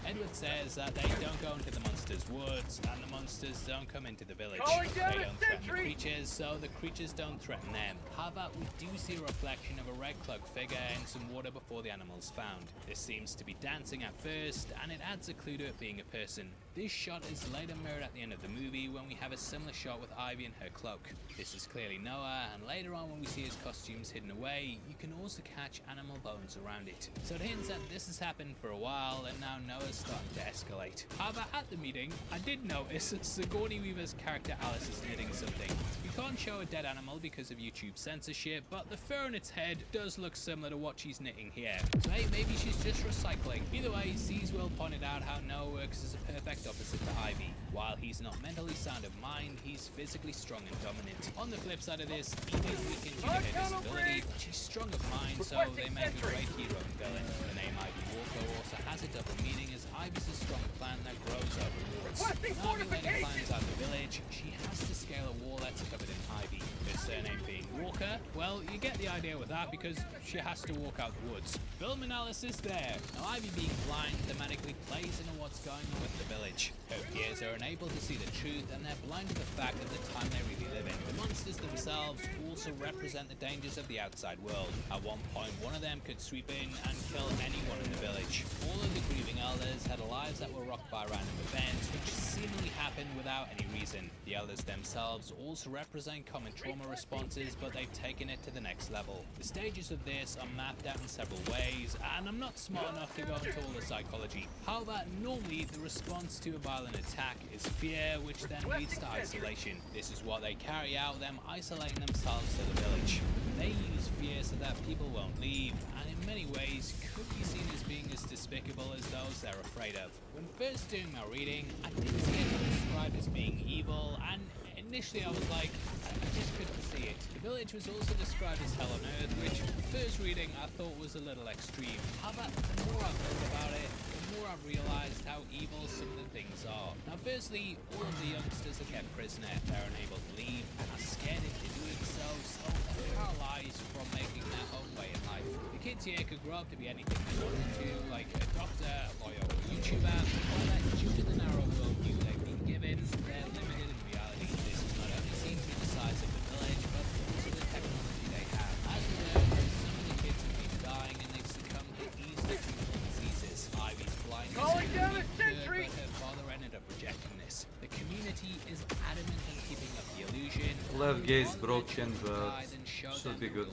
Edward says that they don't go into the monsters' woods, and the monsters don't come into the village. Calling They down don't a threaten the sentry! creatures, so the creatures don't threaten them. However, we do see a reflection of a red cloaked figure in some water before the animal's found. This seems to be dancing at first, and it adds a clue to it being a person. This shot is later mirrored at the end of the movie when we have a similar shot with Ivy and her cloak. This is clearly Noah, and later on when we see his costumes hidden away, you can also catch animal bones around it. So it hints that this has happened for a while, and now Noah's starting to escalate. However, at the meetup, reading, I did notice Sigourney Weaver's character Alice is knitting something. You can't show a dead animal because of YouTube censorship, but the fur on its head does look similar to what she's knitting here. So hey, maybe she's just recycling. Either way, Seaswell pointed out how Noah works as a perfect opposite to Ivy. While he's not mentally sound of mind, he's physically strong and dominant. On the flip side of this, Eva's weakened due to her disability, but she's strong of mind, so they make a great hero and villain. The name Ivy Walker also has a double meaning, as Ivy's a strong plant that grows over walls. Now when Lenny climbs out the village, she has to scale a wall that's covered in ivy. Her surname being Walker, well, you get the idea with that because she has to walk out the woods. Film analysis there. Now Ivy being blind thematically plays into what's going on with the village. Her peers are unable to see the truth, and they're blind to the fact of the time they really live in. The monsters themselves also represent the dangers of the outside world. At one point, one of them could sweep in and kill anyone in the village. All of the grieving elders had lives that were rocked by random events, which seemingly happened without any reason. The elders themselves also represent common trauma responses, but they've taken it to the next level. The stages of this are mapped out in several ways, and I'm not smart enough to go into all the psychology. However, normally the response to a violent attack is fear, which then leads to isolation. This is what they carry out, them isolating themselves to the village. They use fear so that people won't leave, and in many ways could be seen as being as despicable as those they're afraid of. When first doing my reading, I didn't see it described as being evil, and initially I was like, I just couldn't see it. The village was also described as hell on earth, which first reading I thought was a little extreme. However, the more I've learned about it, the more I've realized how evil some of the things are. Now firstly, all of the youngsters are kept prisoner. They're unable to leave and are scared into doing so they're paralyzed from making their own way in life. The kids here could grow up to be anything they wanted to, like a doctor, a lawyer, or a YouTuber, or that due to the narrow worldview they've been given, they're limited in reality. This is not only seen through the size of the village, but also the technology they have. As we know, some of the kids have been dying and they've succumbed to easily treatable diseases. Ivy's blindness but her father ended up rejecting this. The community is adamant on keeping up the illusion. Left gaze broken, but should be good.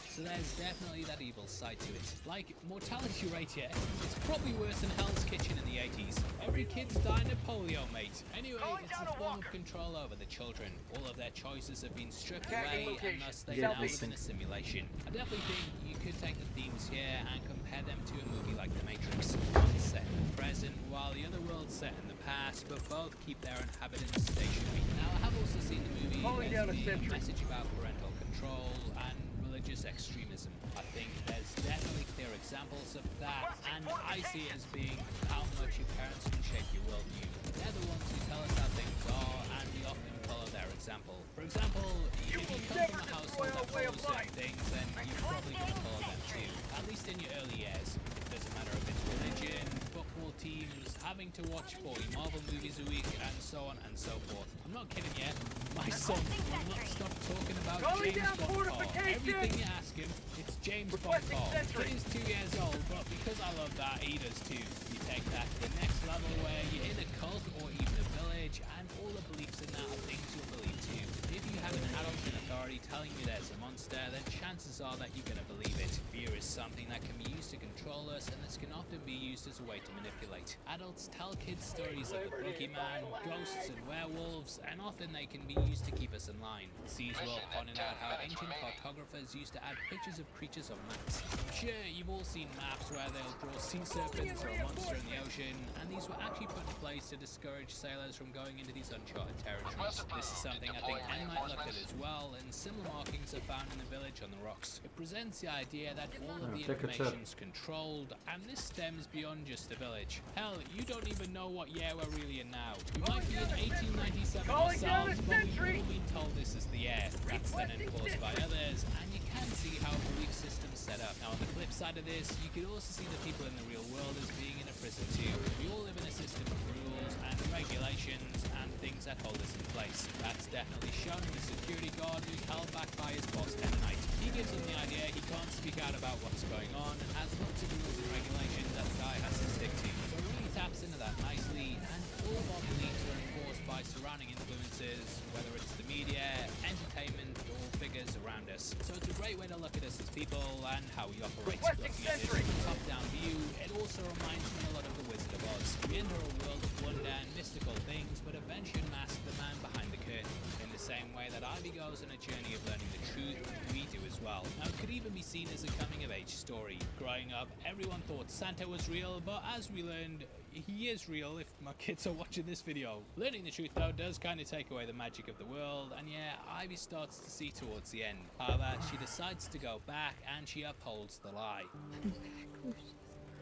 So there's definitely that evil side to it. Like, mortality rate here, it's probably worse than Hell's Kitchen in the 80s. Every kid's dying of polio, mate. Anyway, it's a form of control over the children. All of their choices have been stripped away, and thus they now live in a simulation. I definitely think you could take the themes here and compare them to a movie like The Matrix. One set in the present, while the other world's set in the past, but both keep their inhabitants stationary. Now, I have also seen the movie as being a message about parental control and religious extremism. I think there's definitely clear examples of that, and I see it as being how much your parents can shape your worldview. They're the ones who tell us how things are, and we often follow their example. For example, if you come from a household that follows certain things, then you're probably going to follow them too, at least in your early years. It doesn't matter if it's religion, football teams, having to watch 40 Marvel movies a week, and so on and so forth. I'm not kidding you. My son will not stop talking about James Bond car. Everything you ask him, it's James Bond car. He is 2 years old, but because I love that, he does too. You take that to the next level where you're in a cult or even a village, and all the beliefs in that are things you'll believe too. If you have an adult in authority telling you there's a monster, then chances are that you're going to believe it. Fear is something that can be used to control us, and this can often be used as a way to manipulate. Adults tell kids stories of the boogeyman, ghosts and werewolves, and often they can be used to keep us in line. Seaswell pointed out how ancient cartographers used to add pictures of creatures on maps. I'm sure you've all seen maps where they'll draw sea serpents or a monster in the ocean, and these were actually put in place to discourage sailors from going into these uncharted territories. This is something I think M might look at as well, and similar markings are found in the village on the rocks. It presents the idea that all of the information's controlled, and this stems beyond just the village. Hell, you don't even know what year we're really in now. We might be in 1897 ourselves, but we've all been told this is the year. That's then enforced by others, and you can see how a belief system's set up. Now, on the flip side of this, you can also see the people in the real world as being in a prison too. We all live in a system of rules and regulations and things that hold us in place. That's definitely shown in the security guard who's held back by his boss M. Night. He gives him the idea he can't speak out about what's going on and has lots of rules and regulations that the guy has to stick to. So it really taps into that nicely, and all of our beliefs are enforced by surrounding influences, whether it's the media, entertainment, or figures around us. So it's a great way to look at us as people, and how he operates. Looking at it from a top-down view, it also reminds me a lot of The Wizard of Oz. We enter a world of wonder and mystical things, but eventually unmask the man behind the curtain. In the same way that Ivy goes on a journey of learning the truth, we do as well. Now, it could even be seen as a coming-of-age story. Growing up, everyone thought Santa was real, but as we learned, he is real if my kids are watching this video. Learning the truth though does kind of take away the magic of the world, and yeah, Ivy starts to see towards the end. However, she decides to go back and she upholds the lie.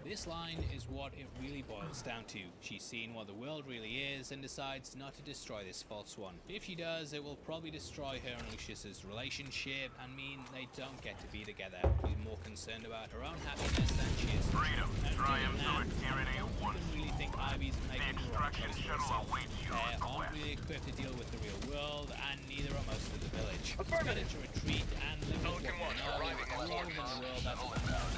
This line is what it really boils down to. She's seen what the world really is and decides not to destroy this false one. If she does, it will probably destroy her and Lucius's relationship and mean they don't get to be together. She's more concerned about her own happiness than she is. Freedom, triumph over tyranny once really think Ivy's making the extraction shuttle awaits you They aren't really equipped to deal with the real world, and neither are most of the village. It's better to retreat and live with what we know, rather than a world that's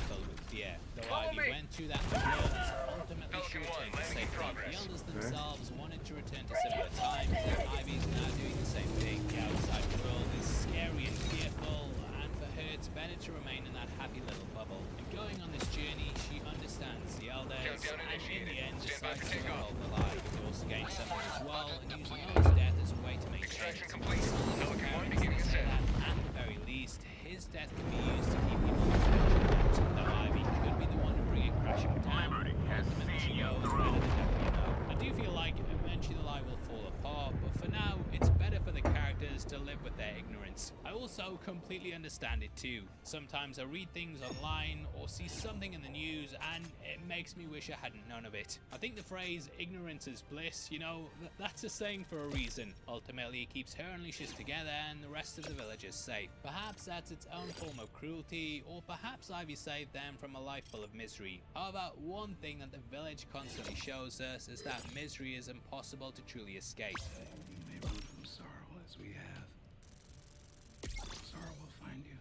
filled with fear. Though Ivy went through that experience, ultimately she returned to safety. The elders themselves wanted to return to similar times, and Ivy's now doing the same thing. The outside world is scary and fearful, and for her it's better to remain in that happy little bubble. And going on this journey, she understands the elders, and in the end decides to hold the lie. She also gains something as well, and uses Noah's death as a way to make Extraction complete. Pelican 1 beginning ascent. At the very least, his death can be used to keep people out. Though Ivy could be the one to bring it crashing down. Ultimately, she knows better than everyone knows. I do feel like eventually the lie will fall apart, but for now, it's better for the characters to live with their ignorance. I also completely understand it too. Sometimes I read things online or see something in the news and it makes me wish I hadn't known of it. I think the phrase ignorance is bliss, you know, that's a saying for a reason. Ultimately, it keeps her and Lucius together and the rest of the villagers safe. Perhaps that's its own form of cruelty, or perhaps Ivy saved them from a life full of misery. However, one thing that the village constantly shows us is that misery is impossible to truly escape. You may run from sorrow as we have. Sorrow will find you.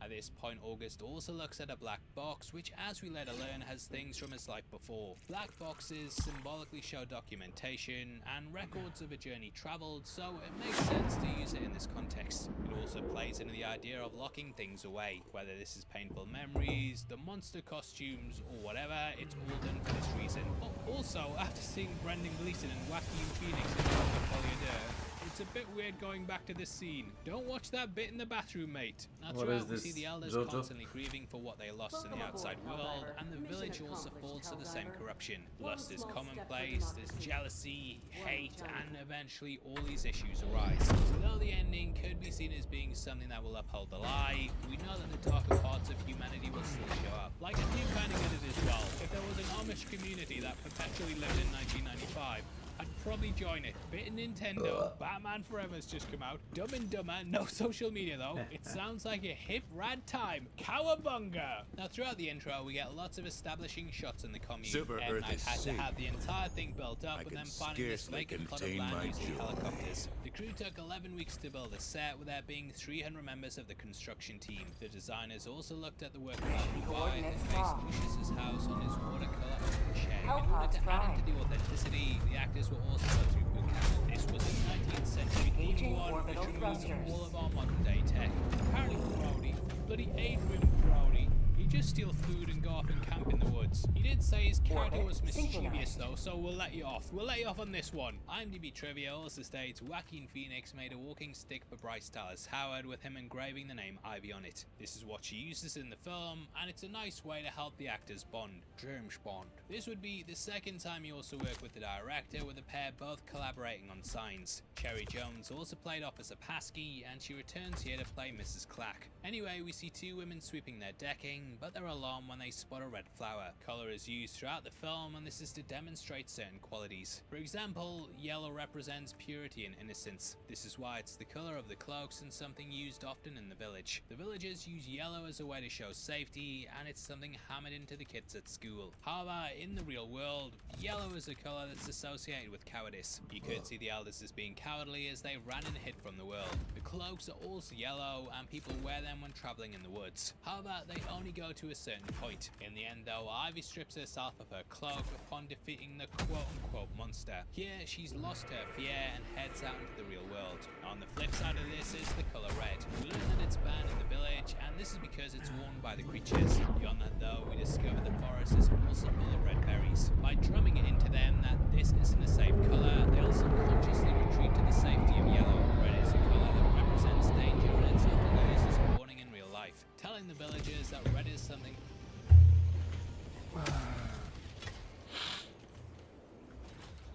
At this point, August also looks at a black box, which as we later learn has things from his life before. Black boxes symbolically show documentation and records of a journey traveled, so it makes sense to use it in this context. It also plays into the idea of locking things away. Whether this is painful memories, the monster costumes, or whatever, it's all done for this reason. Also, after seeing Brendan Gleeson and Joaquin Phoenix in the Collier, it's a bit weird going back to this scene. Don't watch that bit in the bathroom, mate. Now throughout we see the elders constantly grieving for what they lost in the outside world, and the village also falls to the same corruption. Lust is commonplace, there's jealousy, hate, and eventually all these issues arise. So though the ending could be seen as being something that will uphold the lie, we know that the darker parts of humanity will still show up. Like, I do kind of get it as well. If there was an Amish community that perpetually lived in 1995, I'd probably join it. Bit of Nintendo, Batman Forever's just come out. Dumb and Dumber, no social media though. It sounds like a hip rad time. Cowabunga! Now throughout the intro, we get lots of establishing shots in the commune. Super M. Earth Night is had to safe. have the entire thing built up, and then finding this vacant plot of land using helicopters. The crew took 11 weeks to build a set, with there being 300 members of the construction team. The designers also looked at the work of Dubai and based Lucius's house on his watercolor shed. In order to add into the authenticity, the actors were also go through boot camp. This was a 19th century theme one, which removed all of our modern day tech. Apparently Brody, bloody Adrian Brody, he just steal food and go off and camp in the woods. He did say his character was mischievous though, so we'll let you off. We'll let you off on this one. IMDb trivia also states Joaquin Phoenix made a walking stick for Bryce Dallas Howard with him engraving the name Ivy on it. This is what she uses in the film, and it's a nice way to help the actors bond. James Bond. This would be the second time you also work with the director, with the pair both collaborating on signs. Cherry Jones also played Officer Paskey, and she returns here to play Mrs. Clack. Anyway, we see two women sweeping their decking, but they're alarmed when they spot a red flower. Color is used throughout the film, and this is to demonstrate certain qualities. For example, yellow represents purity and innocence. This is why it's the color of the cloaks and something used often in the village. The villagers use yellow as a way to show safety, and it's something hammered into the kids at school. However, in the real world, yellow is a color that's associated with cowardice. You could see the elders as being cowardly as they ran and hid from the world. The cloaks are also yellow, and people wear them when traveling in the woods. However, they only go to a certain point. In the end though, Ivy strips herself of her cloak upon defeating the quote-unquote monster. Here, she's lost her fear and heads out into the real world. On the flip side of this is the colour red. We learn that it's banned in the village, and this is because it's worn by the creatures. Beyond that though, we discover the forest is also full of red berries. By drumming it into them that this isn't a safe colour, they'll subconsciously retreat to the safety of yellow. Red is a colour that represents danger, and it's often used as a warning in real life, telling the villagers that red is something.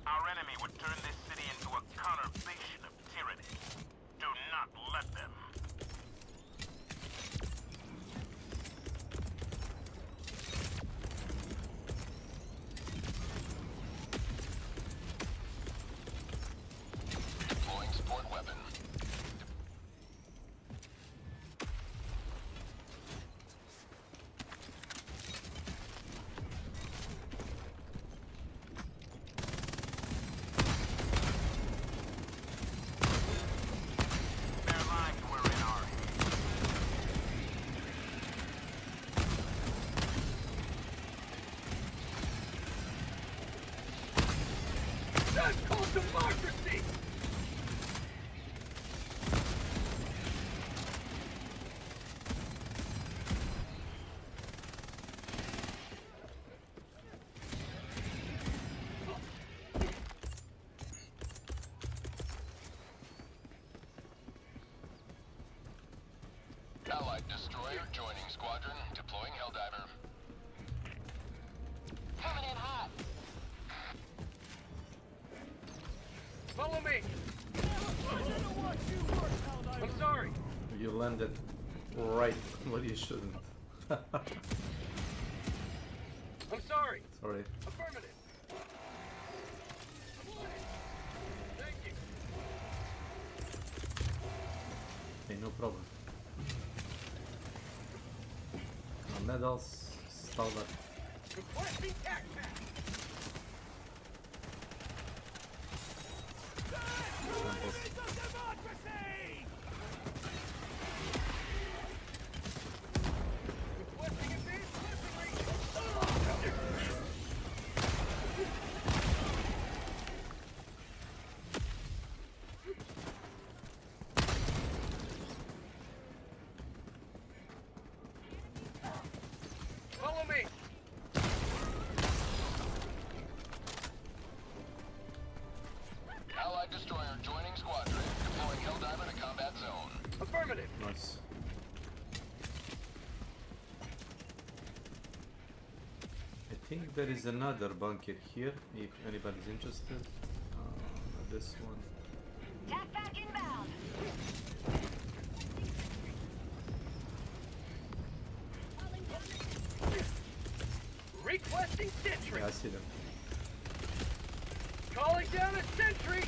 Our enemy would turn this city into a conurbation of tyranny. Do not let them. Deploying support weapon. Their lives were in our hands. That's called democracy! Allied destroyer joining squadron. Deploying Helldiver. Coming in hot. Follow me. I'm sorry. You landed right where you shouldn't. I'm sorry. Sorry. Affirmative. Thank you. Hey, no problem. Medals, standard. Requesting tac pack. Follow me. Allied destroyer joining squadron. Deploying Helldiver to combat zone. Affirmative. Nice. I think there is another bunker here, if anybody's interested. This one. Tac pack inbound. Requesting sentry. Yeah, I see them. Calling down a sentry.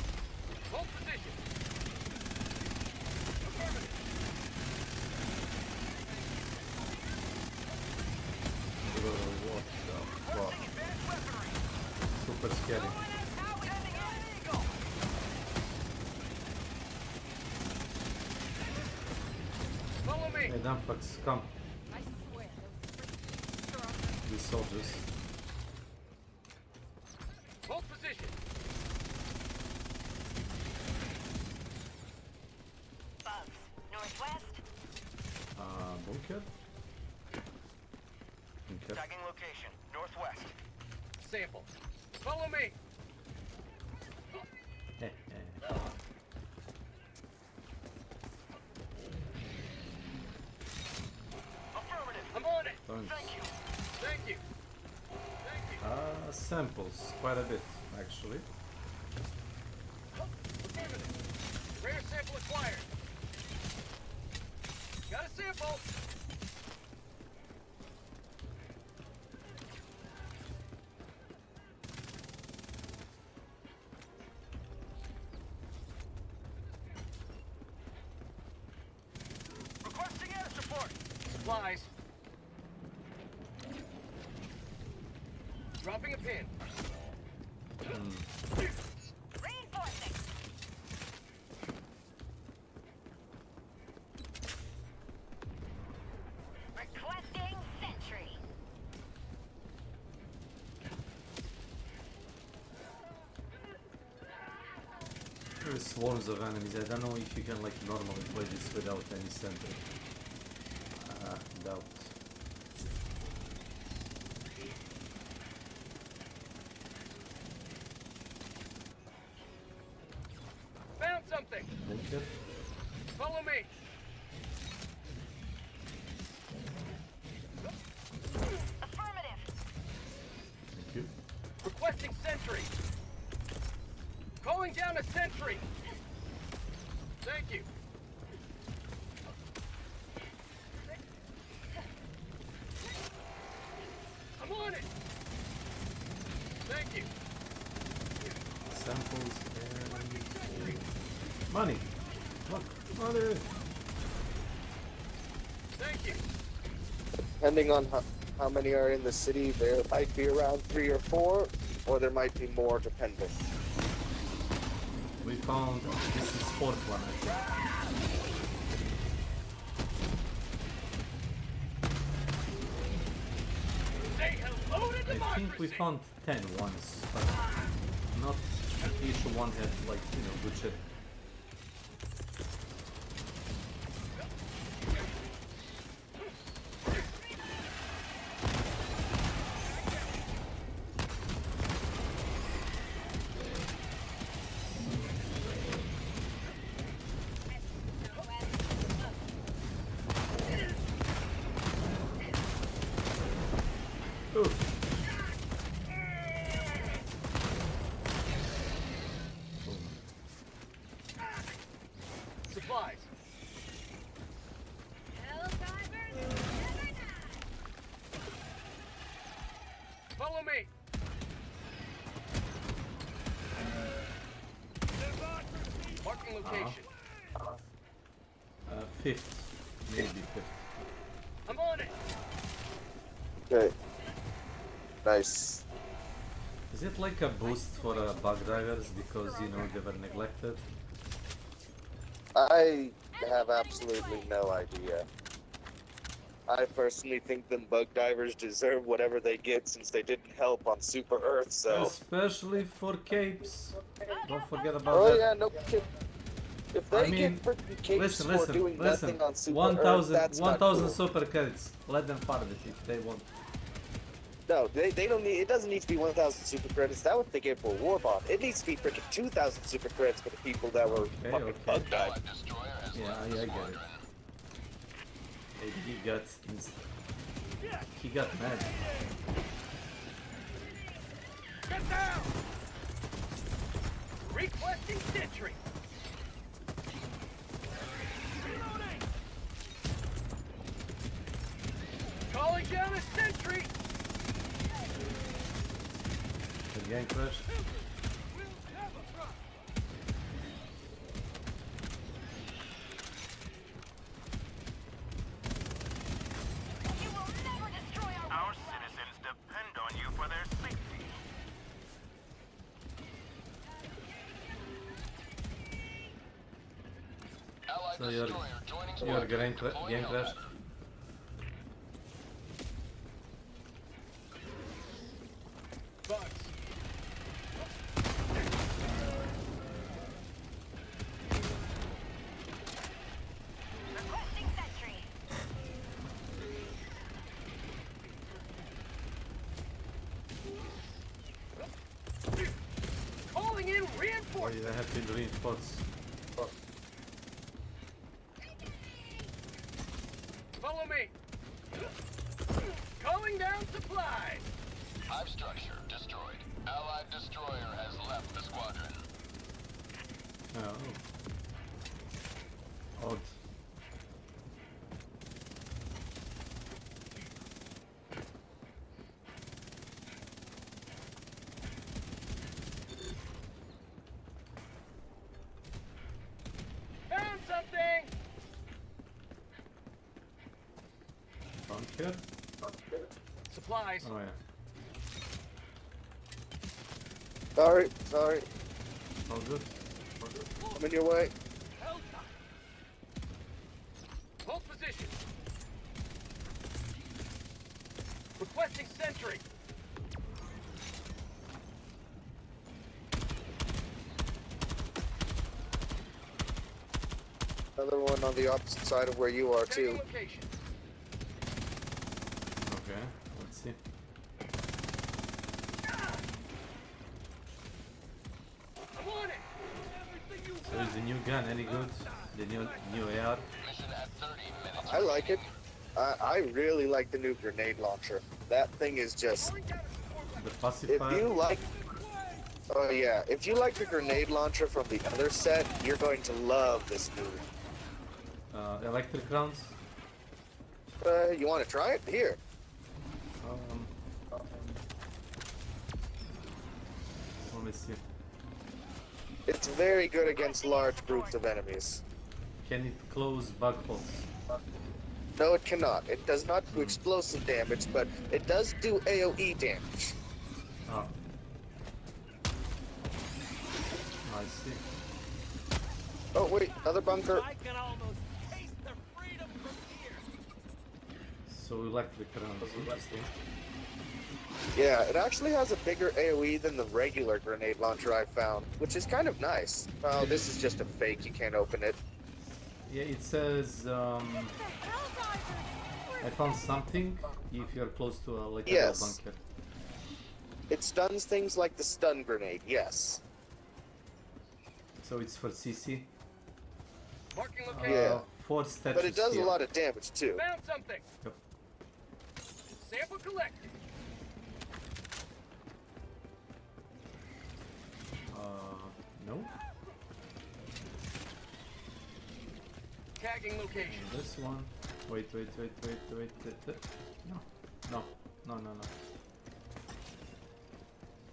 Hold position. Affirmative. What the fuck? Super scary. Follow me. Hey, damn fucks, come. I swear, These soldiers. hold position. Bugs. Northwest. Bunker? Okay. Tagging location. Northwest. Sample. Follow me. Affirmative. I'm on it. Thanks. Thank you. Thank you. Thank you. Samples, quite a bit, actually. Affirmative. Rare sample acquired. Got a sample. Requesting air support. Supplies. Dropping a pin. Reinforcing. Requesting sentry. There's swarms of enemies. I don't know if you can like normally play this without any sentry. Doubt. Found something. Thank you. Follow me. Affirmative. Thank you. Requesting sentry. Calling down a sentry. Thank you. I'm on it. Thank you. Samples and money. Look, money. Thank you. Depending on how many are in the city, there might be around 3 or 4, or there might be more depending. We found this is 4th one, I think. Say hello to I democracy. think we found 10 once, but not each one had like, you know, good shit. Supplies. Follow me. Marking location. 5th, maybe 5th. I'm on it. Okay. Nice. Is it like a boost for bug divers because, you know, they were neglected? I have absolutely no idea. I personally think them bug divers deserve whatever they get since they didn't help on Super Earth, so... Especially for capes. Don't forget about Oh that. yeah, no kid. If they I mean, get freaking capes listen, for doing nothing on Super Earth, 1,000 that's not cool. super credits. Let them farm it if they want. No, they don't need. It doesn't need to be 1,000 super credits. That would they get for warbond. It needs to be freaking 2,000 super credits for the people that were fucking bug dived. Yeah, I get it. Maybe he got mad. Get down. Requesting sentry. Reloading. Calling down a sentry. The gang crashed. Our citizens depend on you for their safety. So your gang crashed. Bugs. Requesting sentry. Calling in Oh, reinforcements. yeah, I have been reinforced. Follow me. Calling down supplies. Hive structure destroyed. Allied destroyer has left the squadron. Oh. Odd. Found something. Found here? Supplies. Oh yeah. Sorry. All good. I'm in your way. Hold position. Requesting sentry. Another one on the opposite side of where you are too. Location. Okay, let's see. So is the new gun any good? The new AR? I like it. I really like the new grenade launcher. That thing is just. The pacifier? If you like. Oh yeah, if you like the grenade launcher from the other set, you're going to love this new one. Electric rounds? You want to try it? Here. Let me see. It's very good against large groups of enemies. Can it close bug holes? No, it cannot. It does not do explosive damage, but it does do AoE damage. Oh. I see. Oh wait, another bunker. So electric rounds, interesting. Yeah, it actually has a bigger AoE than the regular grenade launcher I found, which is kind of nice. Oh, this is just a fake, you can't open it. Yeah, it says, I found something if you're close to a bunker. It stuns things like the stun grenade, yes. So it's for CC? Marking location. Yeah. 4 statues But it does here. a lot of damage too. Found something. Yep. Sample collected. No. Tagging location. This one. Wait. No.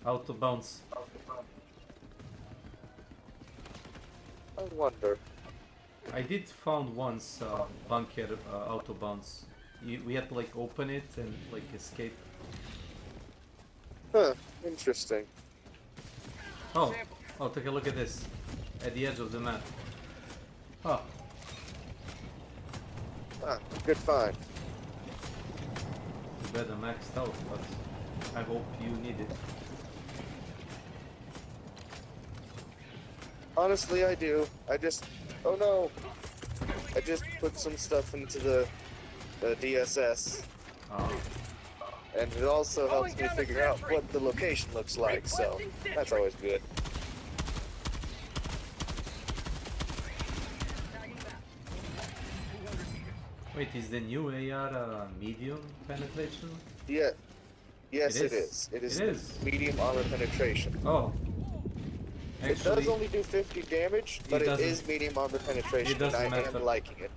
Auto bounce. I wonder. I did found once bunker auto bounce. We had to like open it and like escape. Huh, interesting. Oh, take a look at this. At the edge of the map. Oh. Ah, good find. Too bad I'm maxed out, but I hope you need it. Honestly, I do. Oh no! I just put some stuff into the DSS. And it also helps me figure out what the location looks like, so that's always good. Wait, is the new AR medium penetration? Yeah. Yes, It it is. is. It is It is. medium armor penetration. Oh. It does Actually, only do 50 damage, but it doesn't- is medium armor penetration, it doesn't and I matter. am liking it.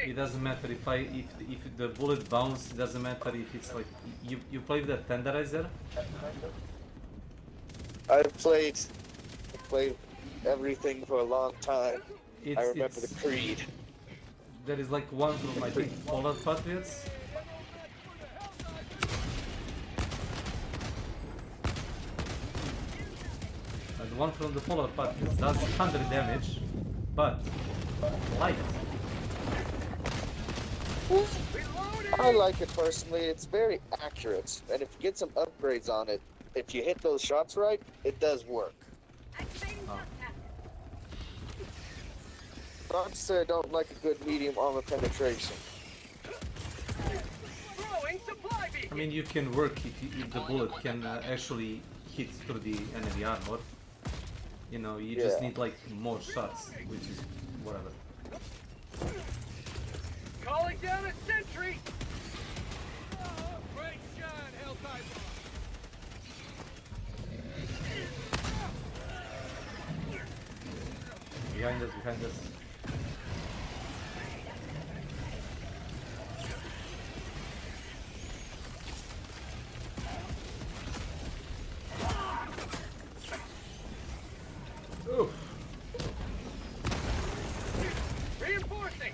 It doesn't matter if the bullet bounce. It doesn't matter if it's like you play with the tenderizer. I've played everything for a long time. I remember the Creed. There is like one from I think Polar Patriots. And one from the Polar Patriots does 100 damage, but light. I like it personally. It's very accurate, and if you get some upgrades on it, if you hit those shots right, it does work. Not to say I don't like a good medium armor penetration. I mean, you can work if the bullet can actually hit through the enemy armor. You know, you just need like more shots, which is whatever. Calling down a sentry. Great shot, Helldiver. Behind us. Oof. Reinforcing.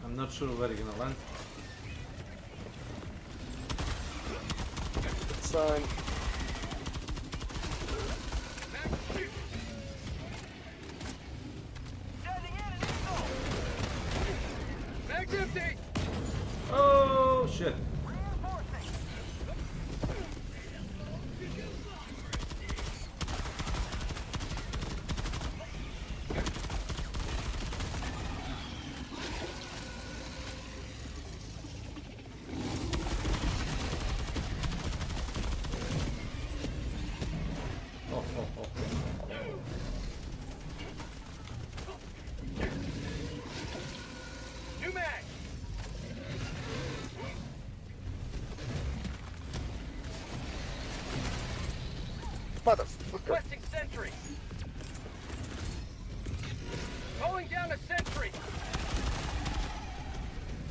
I'm not sure where you're gonna land. It's fine. Mag's empty. Oh shit. Motherfucker. Requesting sentry. Calling down a sentry.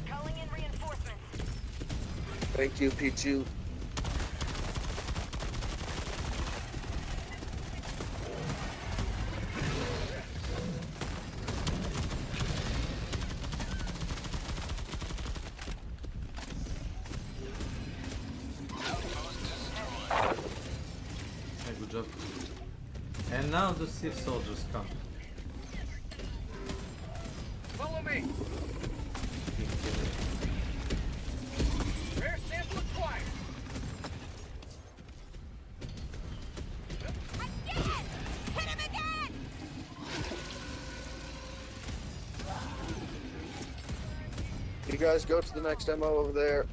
Calling in reinforcements. Thank you, Pichu. Yeah, good job. And now the Sith soldiers come. Follow me. Rare sample acquired. Again! Hit him again! You guys go to the next demo over there.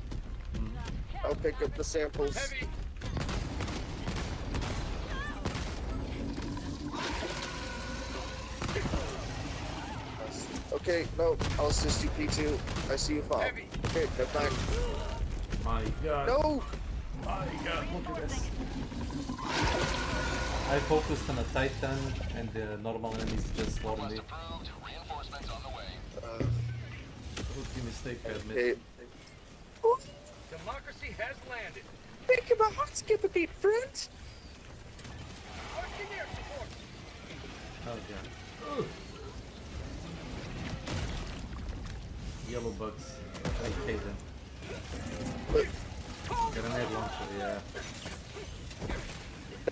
I'll pick up the samples. Heavy. Okay, no, I'll assist you, P2. I see you fall. Heavy. Okay, never mind. My god. No! My god, look at this. I focused on a Titan and the normal enemies just swarmed me. Rookie mistake, I admit. Okay. Democracy has landed. Think of a hot skip a beat, friends! Engineer support. Oh god. Ooh. Yellow bugs. I hate them. Grenade launcher, yeah.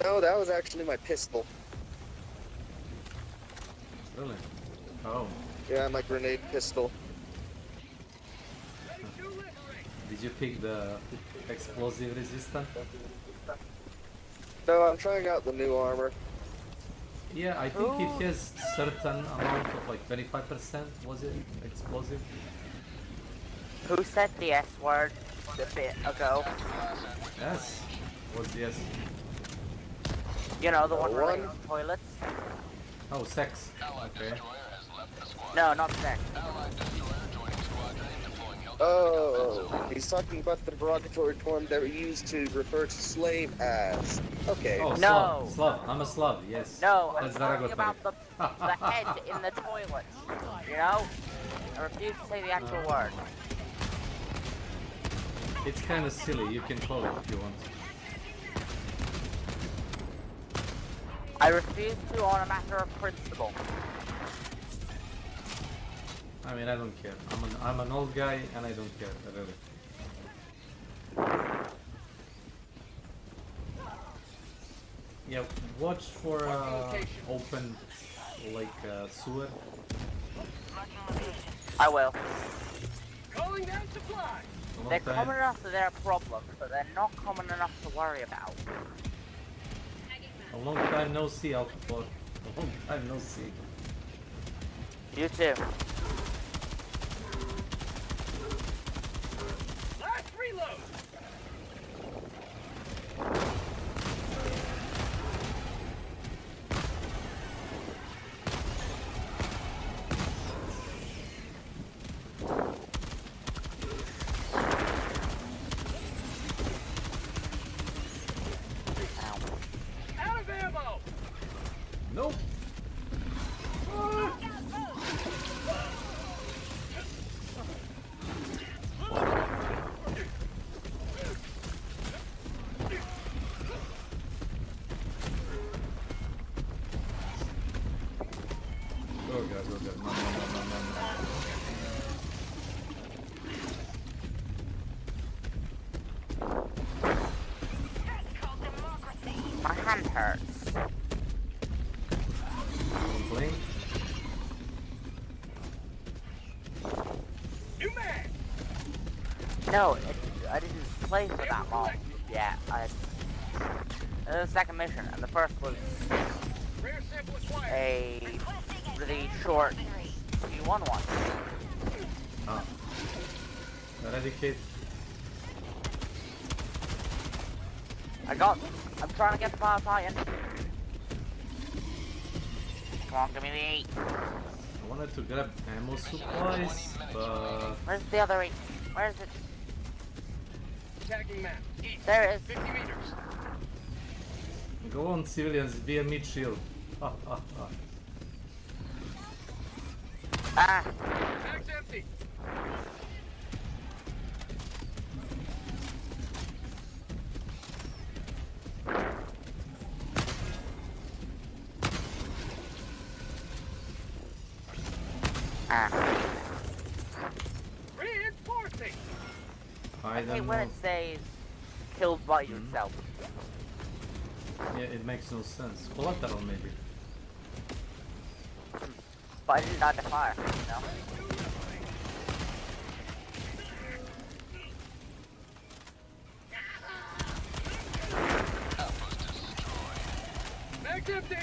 No, that was actually my pistol. Really? Oh. Yeah, my grenade pistol. Did you pick the explosive resistant? No, I'm trying out the new armor. Yeah, I think it has certain amount of like 25%, was it? Explosive? Who said the S word a bit ago? Yes. What's the S? You know, the one related to toilets? Oh, sex. Okay. No, not sex. Oh, he's talking about the derogatory term that we used to refer to slave as. Okay. Oh, No. Slav. I'm a Slav, yes. No, I'm That's talking derogatory. about the head in the toilet. You know? I refuse to say the actual word. It's kind of silly, you can call it if you want. I refuse to on a matter of principle. I mean, I don't care. I'm an old guy and I don't care, really. Yeah, watch for open, like, sewer. I will. Calling down supply. They're common enough that they're a problem, but they're not common enough to worry about. A long time no see, Alpha 4. A long time no see. You too. Last reload. Out of ammo. Nope. Oh god, oh god, no, no, no, no, no. My hand hurts. Complain? New man. No, I didn't play for that long yet. It was the second mission, and the first was Rare sample acquired. a really short C1 one. Ah. Eradicate. I'm trying to get the Fire Titan. Come on, give me the 8. I wanted to grab ammo supplies, but... Where's the other 8? Where is it? Tagging map. East. There it is. 50 meters. Go on, civilians, be a meat shield. Ah, ah, ah. Ah! Bag's empty. Reinforcing. I hate don't when know. it says killed by yourself. Yeah, it makes no sense. Collateral, maybe. But I didn't die to fire, you know? Bag's empty.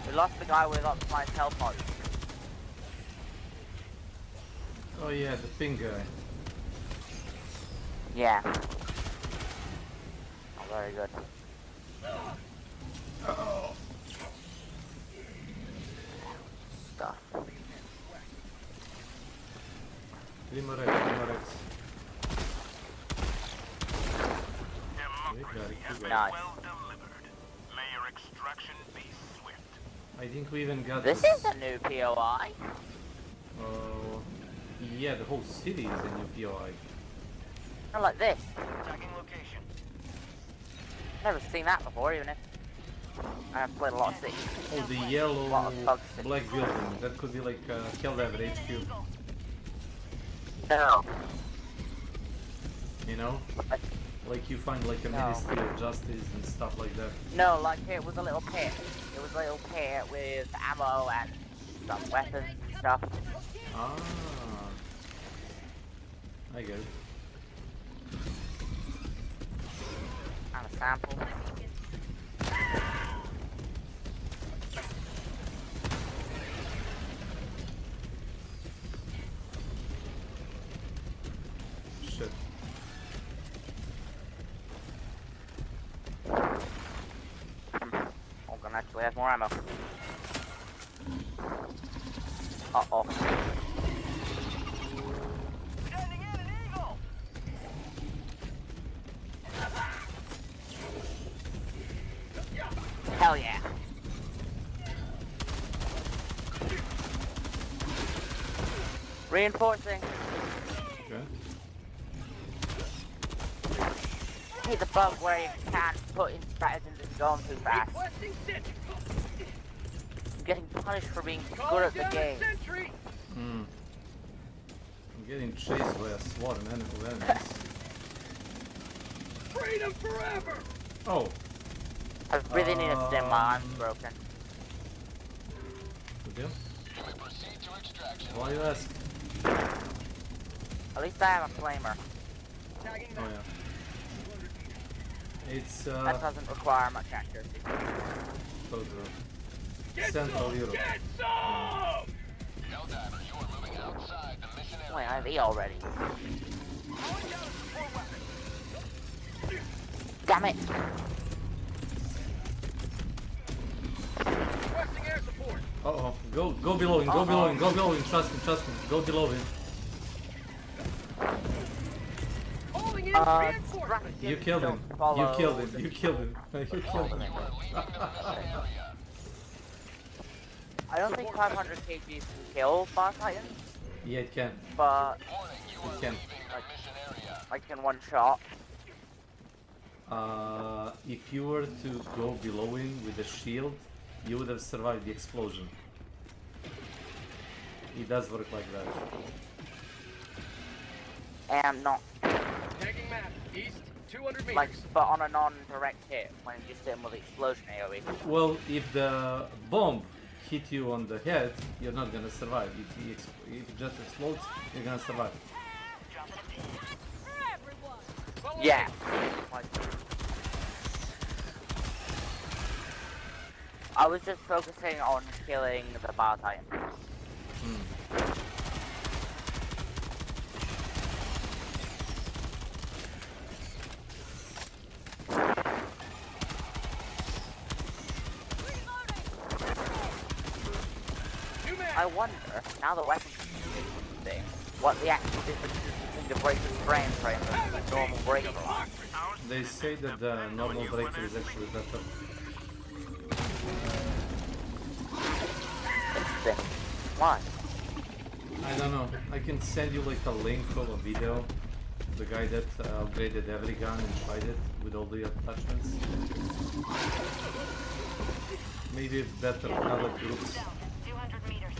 We lost the guy with optimized health pods. Oh yeah, the pink guy. Yeah. Oh, very good. Oh. Stuff. Limerex, Limerex. We got it, we got it. Nice. Well delivered. May your extraction be swift. I think we even got This is a new POI. Yeah, the whole city is a new POI. Not like this. Tagging location. Never seen that before, even if I've played a lot of cities. Oh, the yellow bug cities. black building. That could be like Helldiver HQ. No. You know? Like you find like a Ministry of Justice and stuff like that. No, like it was a little pit. It was a little pit with ammo and some weapons and stuff. Ah. I get it. And a sample. Shit. I'm gonna actually have more ammo. Uh-oh. Hell yeah. Reinforcing. Okay. I hate the bug where you can't put in strategies and going too fast. I'm getting punished for being good at the game. Hmm. I'm getting chased by a SWAT and enemies. Freedom forever. Oh. I really need a stim, my arm's broken. Okay. Why you ask? At least I have a flamer. Oh yeah. It's That doesn't require much accuracy. Central Europe. Wait, I have E already. Damn it! Uh-oh. Go below him, go below him, go below him, trust me, go below him. You killed him. You killed him. You killed him. You killed him. I don't think 500 kgs can kill boss titans. Yeah, it can. But It can. like in one shot. If you were to go below him with a shield, you would have survived the explosion. It does work like that. And not. Tagging map. East, 200 meters. Like, but on a non-direct hit, when you just hit him with the explosion AoE. Well, if the bomb hit you on the head, you're not gonna survive. If it just explodes, you're gonna survive. Yeah. I was just focusing on killing the bar titan. I wonder, now that weapons are thing, what the actual difference is between the breaking frame and the normal breaking. They say that the normal breaker is actually better. Why? I don't know. I can send you like a link of a video. The guy that upgraded every gun and tried it with all the attachments. Maybe better pellet groups. 200 meters.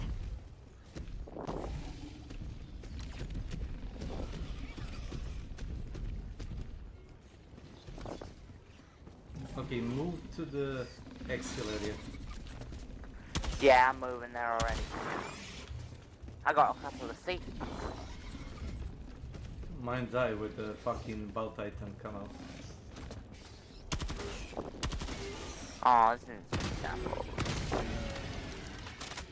Okay, move to the exfil area. Yeah, I'm moving there already. I got a couple of seats. Mine die with the fucking bow titan come out. Oh, this is super sample.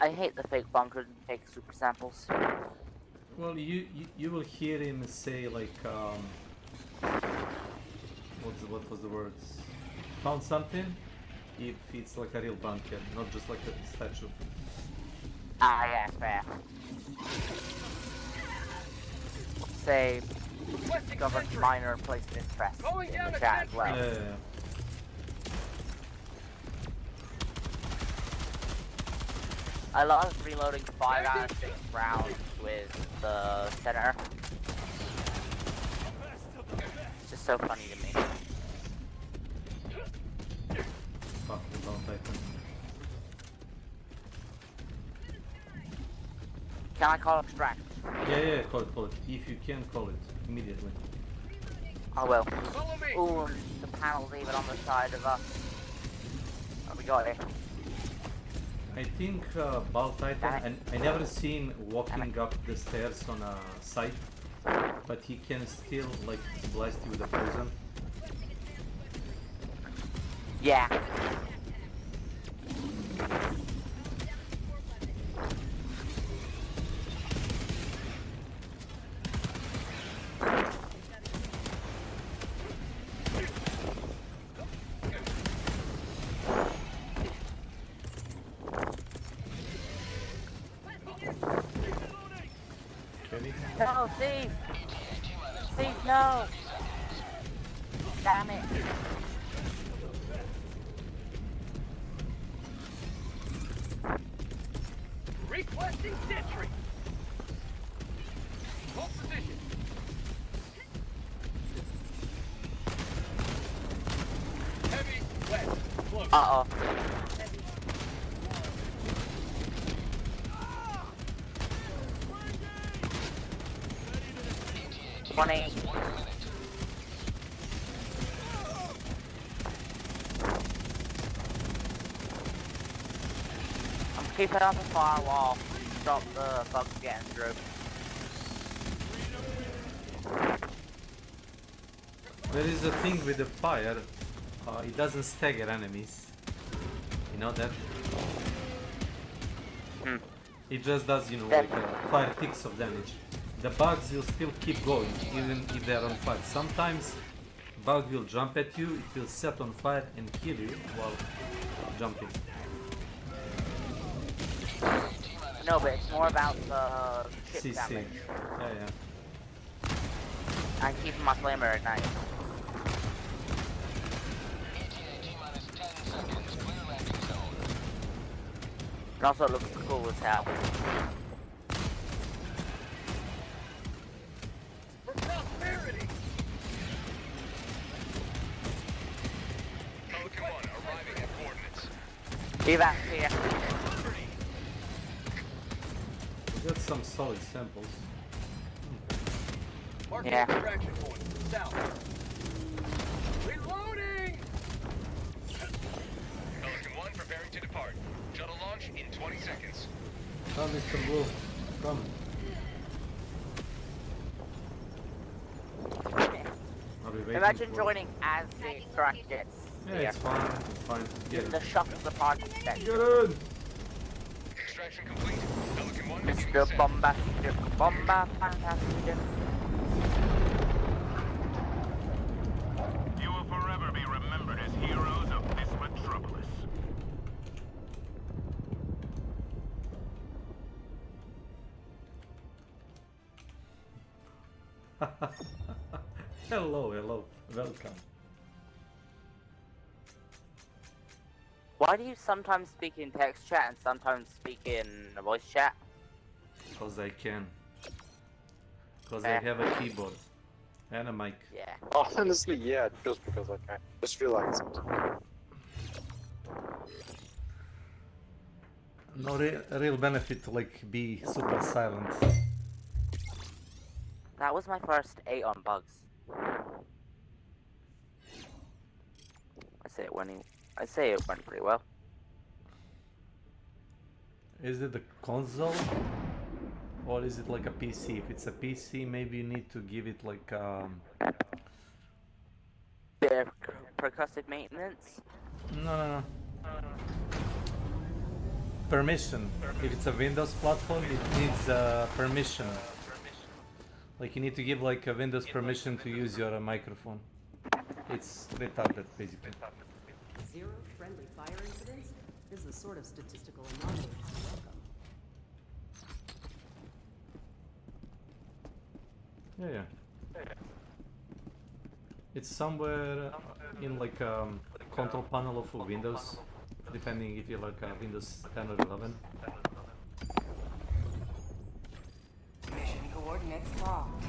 I hate the fake bunkers and fake super samples. Well, you will hear him say like what was the words? Found something if it's like a real bunker, not just like a statue. Ah, yeah, fair. Say, discovered minor place of interest in the chat as well. Yeah. I love reloading 5 out of 6 rounds with the center. It's just so funny to me. Fuck the bow titan. Can I call extract? Yeah, call it. If you can, call it immediately. I will. Ooh, the panel's even on the side of us. What we got here? I think Bal Titan, and I never seen walking up the stairs on a site, but he can still like blast you with a poison. Yeah. No, Steve! Steve, no! Damn it! Requesting sentry! Hold position! Heavy, west, close. Uh-oh. I'm keeping up the firewall. Stop the bugs getting through. There is a thing with the fire, it doesn't stagger enemies. You know that? It just does, you know, like 5 ticks of damage. The bugs will still keep going, even if they are on fire. Sometimes bug will jump at you, it will set on fire and kill you while jumping. No, but it's more about the chip CC. damage. Yeah. I'm keeping my flamer at night. And also it looks cool as hell. For prosperity! Pelican 1 arriving at coordinates. Evac here. We got some solid samples. Marking Yeah. extraction point, south. Reloading! Pelican 1 preparing to depart. Shuttle launch in 20 seconds. Come, Mr. Blue. Come. Are we waiting Imagine for... joining as the extract gets Yeah, here. it's fine. It's fine. Get it. The shuttles apart instead. Get in! Extraction complete. Pelican 1 Mr. Bombastic Bomba Fantastic. You will forever be remembered as heroes of this metropolis. Hello, welcome. Why do you sometimes speak in text chat and sometimes speak in voice chat? Because I can. Because I have a keyboard. And a mic. Yeah. Honestly, yeah, just because I can. Just feel like it's... No real benefit to like be super silent. That was my first 8 on bugs. I say it went pretty well. Is it a console? Or is it like a PC? If it's a PC, maybe you need to give it like bit of percussive maintenance? No. Permission. If it's a Windows platform, it needs permission. Like you need to give like a Windows permission to use your microphone. It's retarded, basically. Zero friendly fire incidents is the sort of statistical anomaly I welcome. Yeah. It's somewhere in like control panel of Windows, depending if you like Windows 10 or 11. Mission coordinates locked.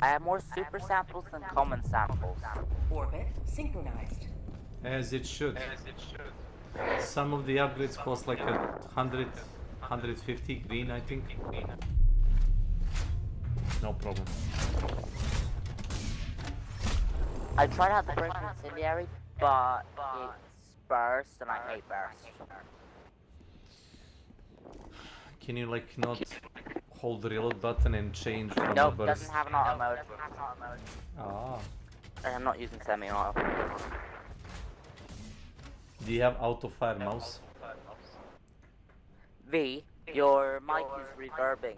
I have more super samples than common samples. Orbit synchronized. As it should. Some of the upgrades cost like 150 green, I think. No problem. I tried out the burst incendiary, but it's burst and I hate burst. Can you like not hold the reload button and change from Nope, the burst? doesn't have an auto mode. Ah. I'm not using semi-auto. Do you have auto fire mouse? V, your mic is reverbing.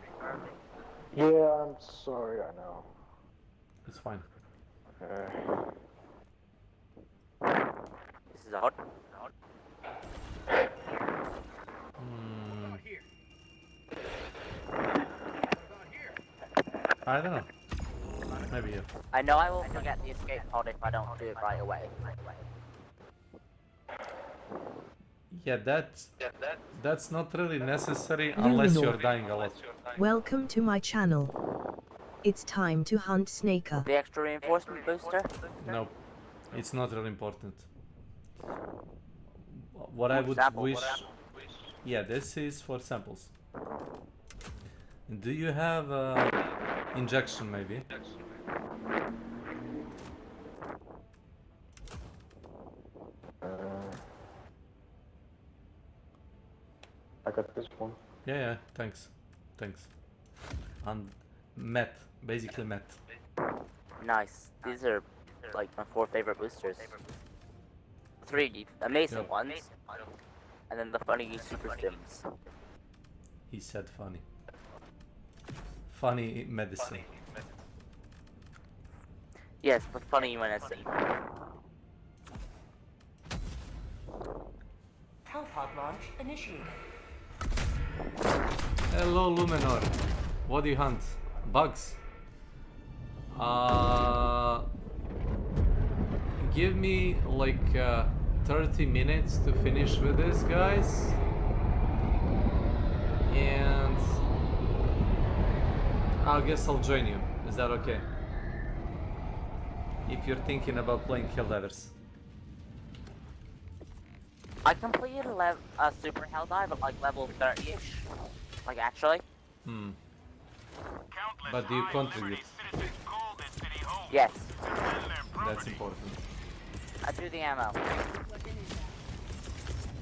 Yeah, I'm sorry, I know. It's fine. This is odd. I don't know. Maybe yeah. I know I will forget the escape pod if I don't do it right away. Yeah, that's not really necessary unless you're dying a lot. Welcome to my channel. It's time to hunt Snaker. The extra reinforcement booster? No, it's not really important. What I would wish... Yeah, this is for samples. Do you have injection maybe? I got this one. Yeah, thanks. And met, basically met. Nice. These are like my 4 favorite boosters. 3 amazing ones, and then the funny super stims. He said funny. Funny medicine. Yes, but funny medicine. Hellpod launch initiated. Hello Luminor. What do you hunt? Bugs? Give me like 30 minutes to finish with this, guys. And I guess I'll join you. Is that okay? If you're thinking about playing Helldivers. I completed a super helldive at like level 30-ish. Like actually. But do you contribute? Yes. That's important. I do the ammo.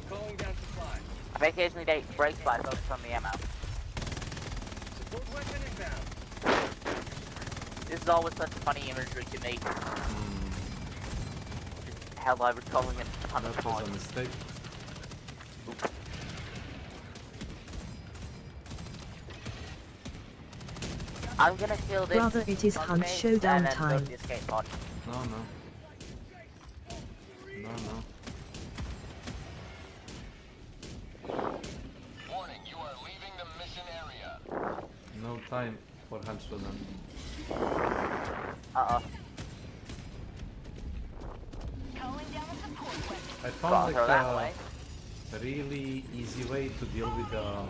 Calling down supply. I occasionally take breaks, but I focus on the ammo. Support weapon inbound. This is always such funny imagery to me. Helldivers calling it a ton of That was a mistake. I'm gonna kill this. Brother, it is hunt showdown time. No. Warning, you are leaving the mission area. No time for Hanshrodan. Uh-oh. I found like a really easy way to deal with the,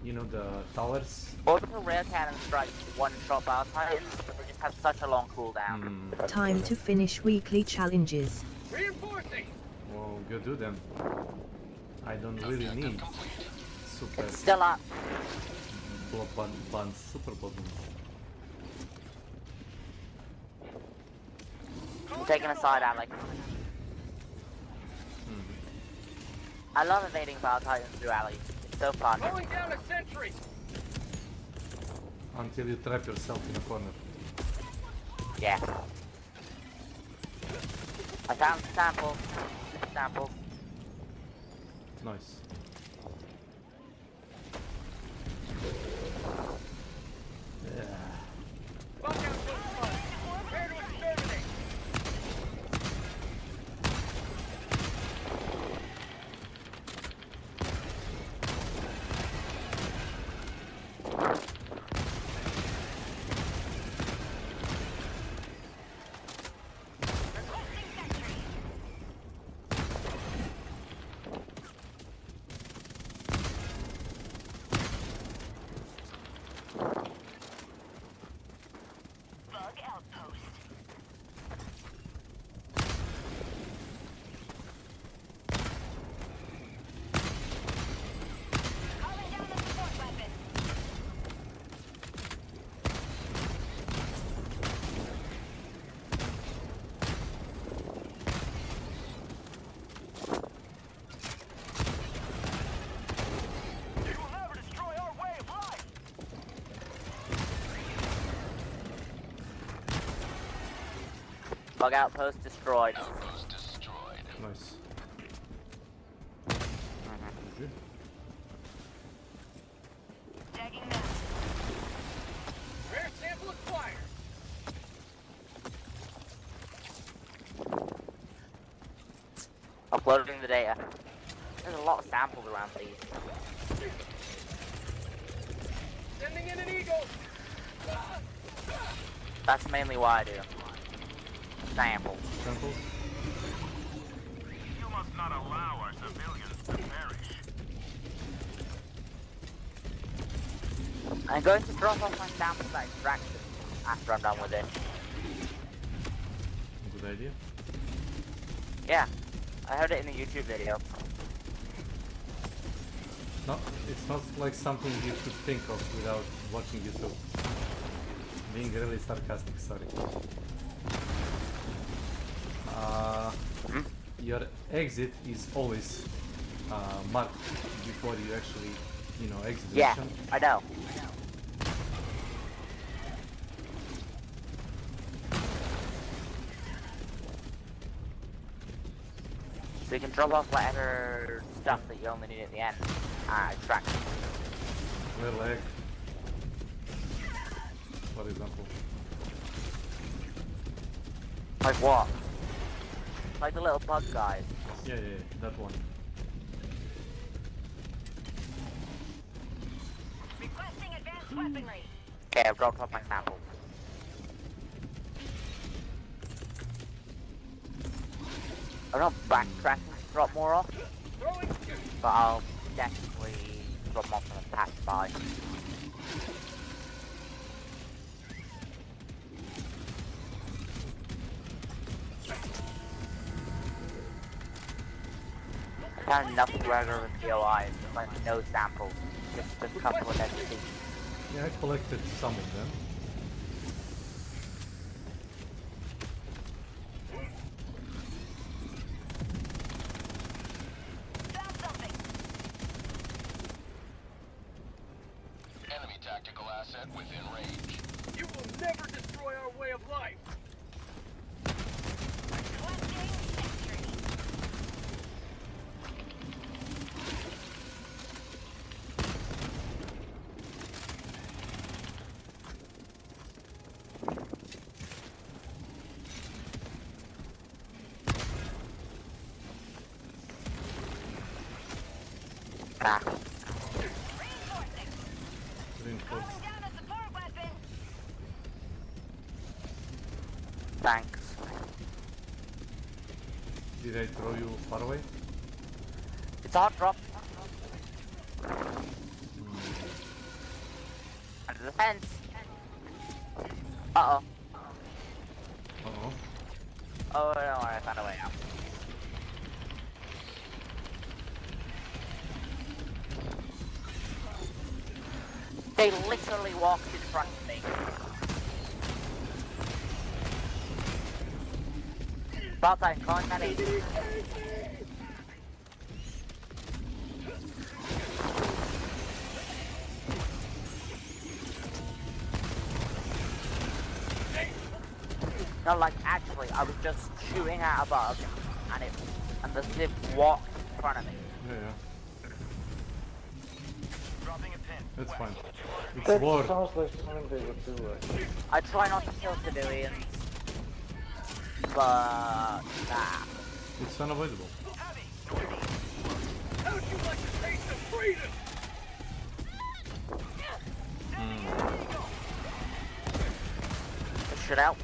you know, the towers. Orbital rail cannon strikes one-shot battle titans, but they just have such a long cooldown. Time to finish weekly challenges. Reinforcing! Well, go do them. I don't really need super. It's still up. Buttons, super buttons. I'm taking a side alley. I love evading battle titans through alleys. It's so fun. Going down a sentry! Until you trap yourself in a corner. Yeah. I found samples. Samples. Nice. Yeah. Bug out to the front! Prepare to exterminate! Bug outpost destroyed. Nice. Good. Tagging them. Rare sample acquired. Uploading the data. There's a lot of samples around these. Sending in an eagle. That's mainly why I do. Samples. Samples? You must not allow our civilians to perish. I'm going to drop off my samples at extraction after I'm done with it. Good idea. Yeah, I heard it in a YouTube video. No, it's not like something you should think of without watching YouTube. Being really sarcastic, sorry. Your exit is always marked before you actually, you know, exit. Yeah, I know. So you can drop off whatever stuff that you only need at the end. Extraction. Well, egg, for example. Like what? Like the little bug guys. Yeah, that one. Requesting advanced weaponry. Okay, I've dropped off my samples. I'm not backtracking to drop more off, but I'll definitely drop them off on a pass by. I found nothing regular in POIs, like no samples, just a couple of NPCs. Yeah, I collected some of them. Enemy tactical asset within range. You will never destroy our way of life. reinforced. Thanks. Did I throw you far away? It's a hot drop. Under the fence. Uh-oh. Uh-oh. Oh, no, I found a way out. They literally walked in front of me. About time, calling that in. No, like, actually, I was just shooting at a bug, and the zip walked in front of me. Yeah, yeah. That's fine. It's That war. sounds like something they would do. I try not to kill civilians, but nah. It's unavoidable. How'd you like to taste of freedom? Push it out.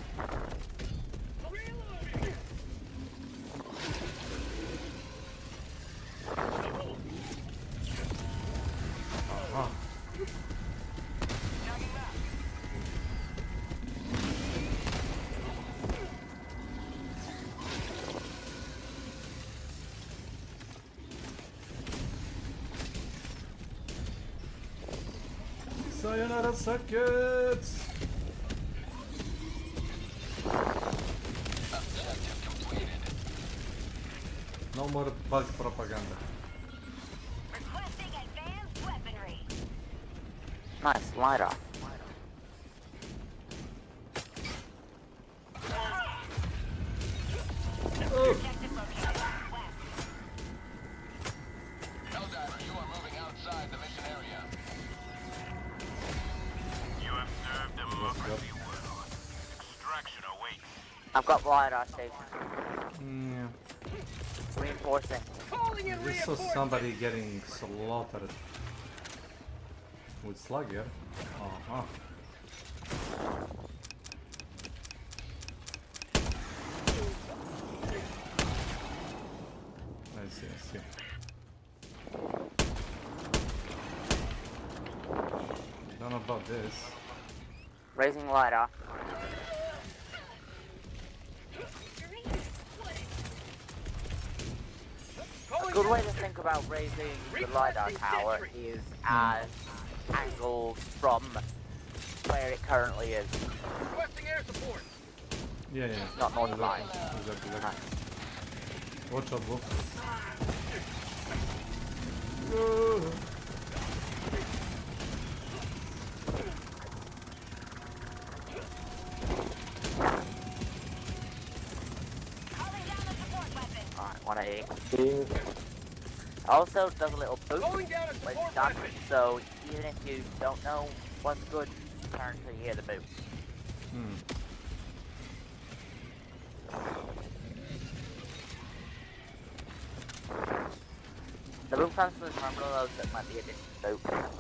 Uh-huh. Sayonara suckers! No more bug propaganda. Nice, lighter. Helldiver, you are moving outside the mission area. You have served democracy well. Extraction awaits. I've got lidar station. Yeah. Reinforcing. Calling in I just saw somebody getting slaughtered with slugger. Uh-huh. I see, I see. Don't know about this. Raising lidar. A good way to think about raising the lidar tower is as angled from where it currently is. Requesting air support. Yeah, yeah. Not north line. Exactly, exactly. Watch out, Wolf. Alright, 180. Also does a little boop when it's done, so even if you don't know what's good, turn till you hear the boop. The boop comes from the terminal though, so it might be a different boop.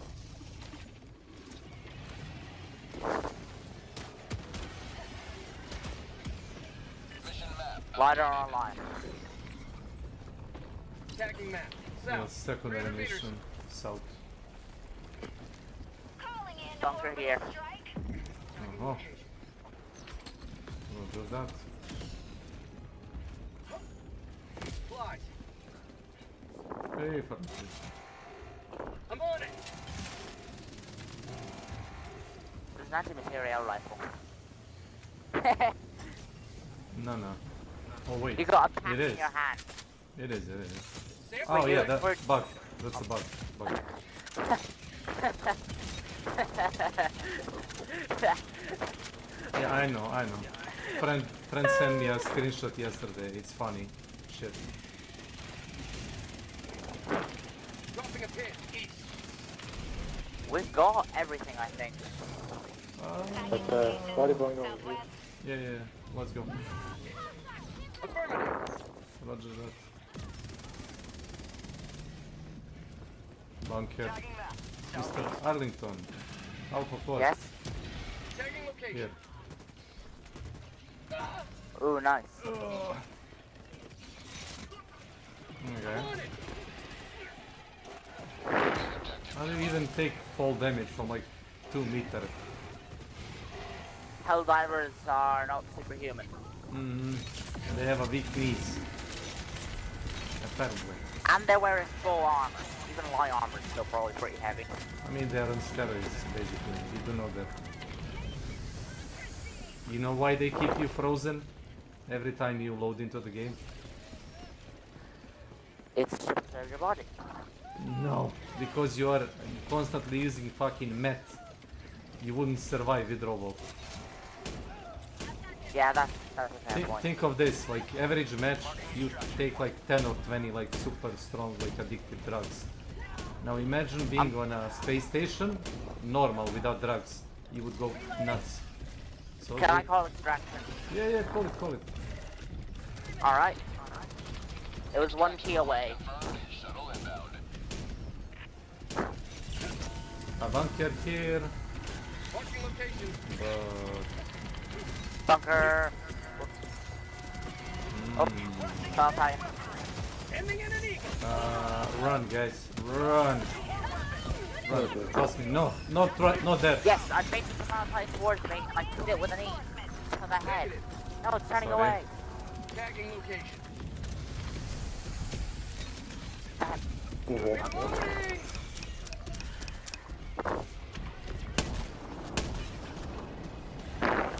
Lidar online. Tagging map. Yeah, South. second 300 meters. animation. South. Bunker here. Uh-huh. We'll do that. Flies. Hey, Francis. I'm on it. There's an anti-material rifle. No, no. Oh, wait. You got a pack It in is. your hand. It is, it is. Wait, Oh, yeah, we're- that bug. That's a bug. Bug. Yeah, I know, I know. Friend sent me a screenshot yesterday. It's funny. Shit. Dropping a pin. East. We've got everything, I think. Body going over here. Yeah, yeah, yeah. Let's go. Affirmative. Roger that. Bunker. Mr. Arlington. Alpha 4. Yes. Tagging location. Here. Ooh, nice. Okay. I didn't even take fall damage from like 2 meters. Helldivers are not superhuman. They have a weak knees. Apparently. And they're wearing full armor. Even light armor is still probably pretty heavy. I mean, they're on steroids, basically. You do know that. You know why they keep you frozen every time you load into the game? It's to preserve your body. No, because you are constantly using fucking meth. You wouldn't survive with robot. Yeah, that's a fair point. Think of this, like average match, you take like 10 or 20 like super strong, like addictive drugs. Now imagine being on a space station, normal, without drugs. You would go nuts. So Can I call extraction? Yeah, call it. Alright. It was 1 key away. A bunker here. Marking location. Bunker. Oh, Valentine. Ending in an eagle. Run, guys, run. Trust me, no, not that. Yes, I faced the Valentine towards me. I hit it with an E to the head. No, it's turning Sorry. away. Tagging location.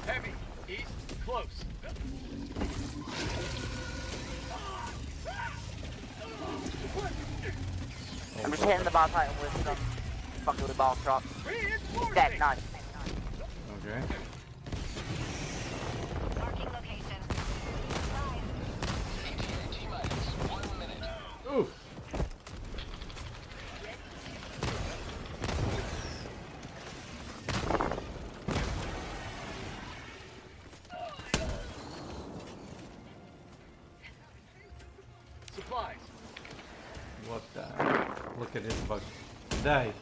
Heavy. East. Close. I'm just hitting the Valentine with some funky ball drops. Dead, nice. Okay. Marking location. Oof. Supplies. What the? Look at this bug. Die.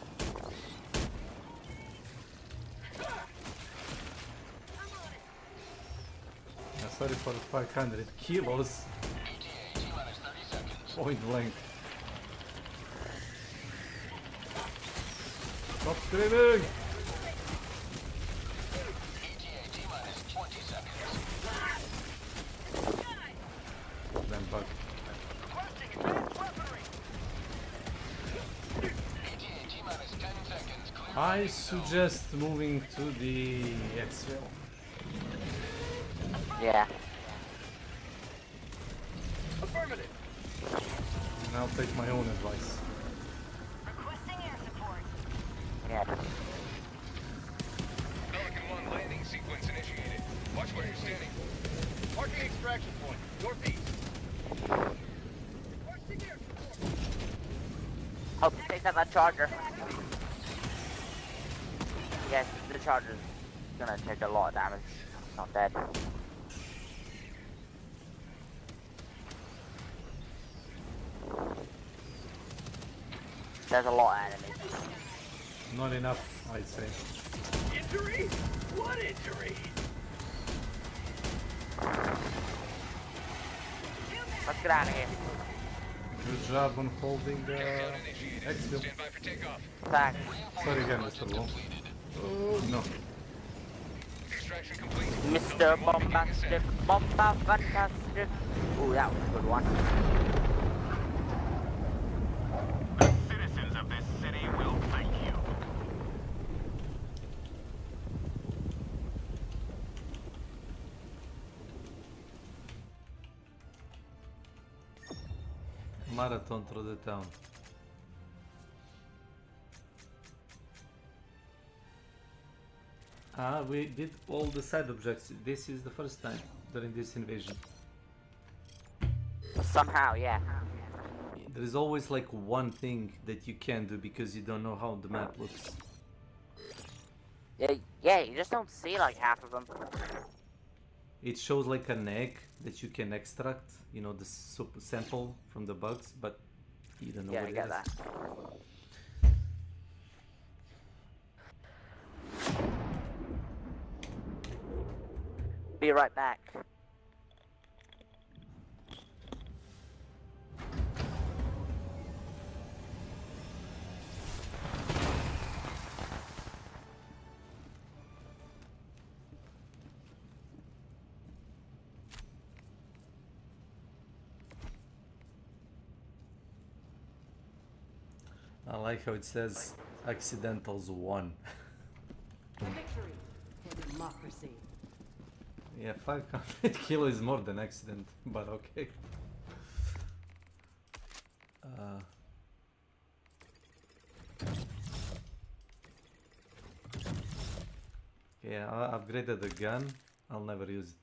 Sorry for 500 kilos. Point blank. Stop screaming! Damn bug. I suggest moving to the exfil. Yeah. Affirmative. And I'll take my own advice. Requesting air support. Yeah. Pelican 1 landing sequence initiated. Watch where you're standing. Marking extraction point. Northeast. Requesting air support. Hope you take out that charger. Yes, the charger's gonna take a lot of damage. It's not dead. There's a lot of enemies. Not enough, I'd say. Injury? What injury? Let's get out of here. Good job on holding the exfil. Stand by for takeoff. Back. Sorry again, Mr. Wall. Oh, no. Extraction complete. Mr. Bombastic, Bomba Fantastic. Ooh, that was a good one. The citizens of this city will thank you. Marathon through the town. We did all the side objects. This is the first time during this invasion. Somehow, yeah. There is always like one thing that you can do because you don't know how the map looks. Yeah, you just don't see like half of them. It shows like an egg that you can extract, you know, the sample from the bugs, but you don't know Yeah, what I it get is. that. Be right back. I like how it says accidentals 1. Victory for democracy. Yeah, 500 kilo is more than accident, but okay. Yeah, I upgraded the gun. I'll never use it.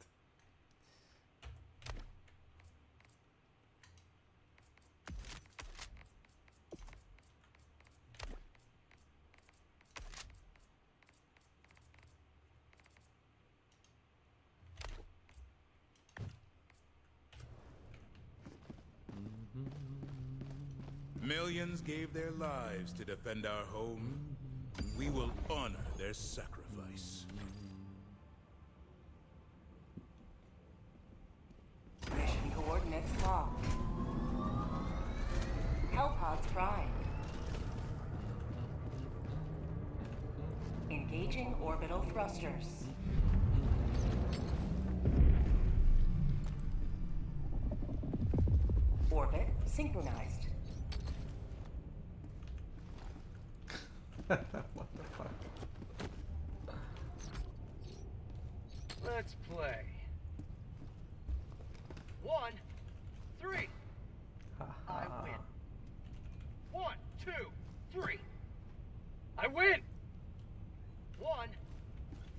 Millions gave their lives to defend our home. We will honor their sacrifice. Mission coordinates locked. Hellpods prime. Engaging orbital thrusters. Orbit synchronized. What the fuck? Let's play. 1, 3. I win. 1, 2, 3. I win. 1,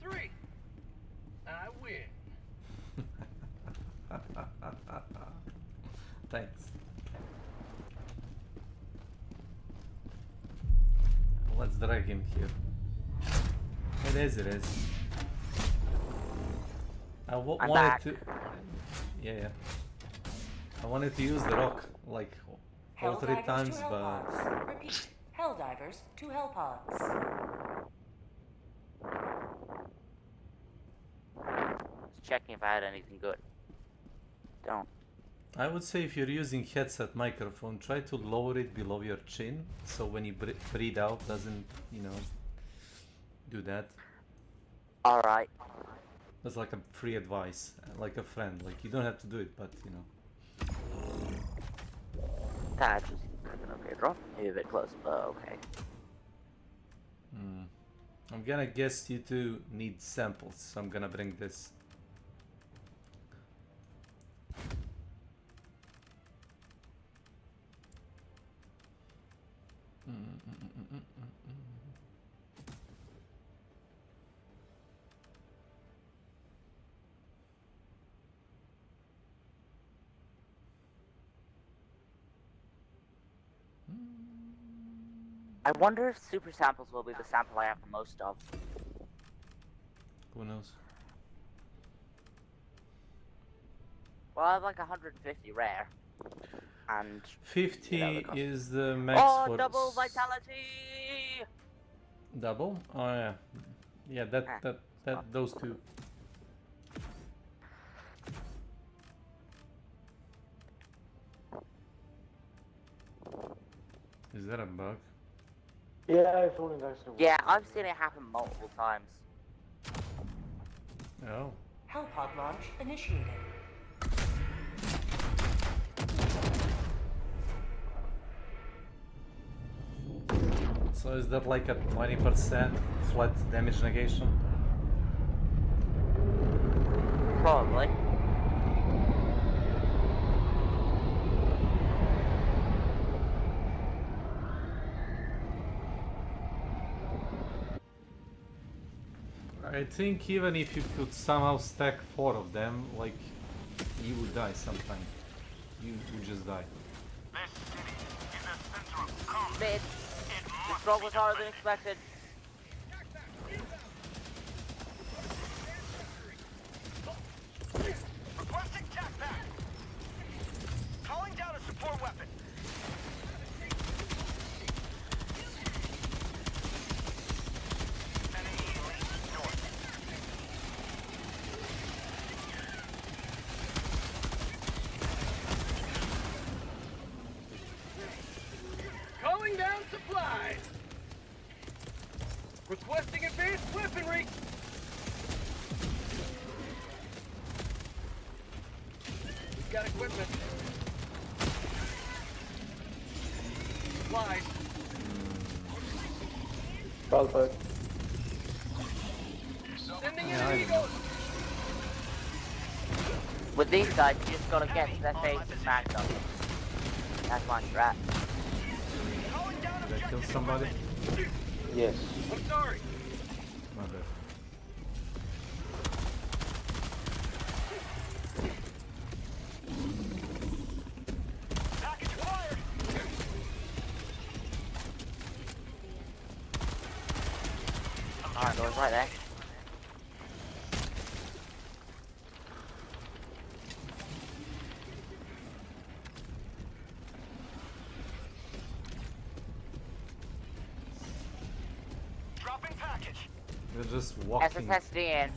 3. I win. Thanks. Let's drag him here. It is. I wanted back. to. Yeah. I wanted to use the rock like all 3 times, but. Repeat. Helldivers to Hellpods. Just checking if I had anything good. Don't. I would say if you're using headset microphone, try to lower it below your chin, so when you breathe out, doesn't, do that. Alright. That's like a free advice, like a friend. Like, you don't have to do it, but, That just okay, drop maybe a bit close, but okay. I'm gonna guess you two need samples, so I'm gonna bring this. I wonder if super samples will be the sample I have the most of. Who knows? Well, I have like 150 rare. And 50 is the max for... double vitality! Double? Oh yeah. Yeah, that those two. Is that a bug? Yeah, I thought it actually. Yeah, I've seen it happen multiple times. Oh. Hellpod launch initiated. So is that like a 20% flat damage negation? Probably. I think even if you could somehow stack 4 of them, like, you would die sometime. You would just die. Mid. This throw was harder than expected. Requesting tac back. Calling down a support weapon. Requesting advanced weaponry! We've got equipment. Supplies. Perfect. Sending Yeah, in Eagles! With these guys, you just gotta get to their face and smack them. That's my strat. Did I kill somebody? Yes. I'm sorry. My bad. Package fired! Alright, door's right there. Dropping package. We're just walking. SSSD in.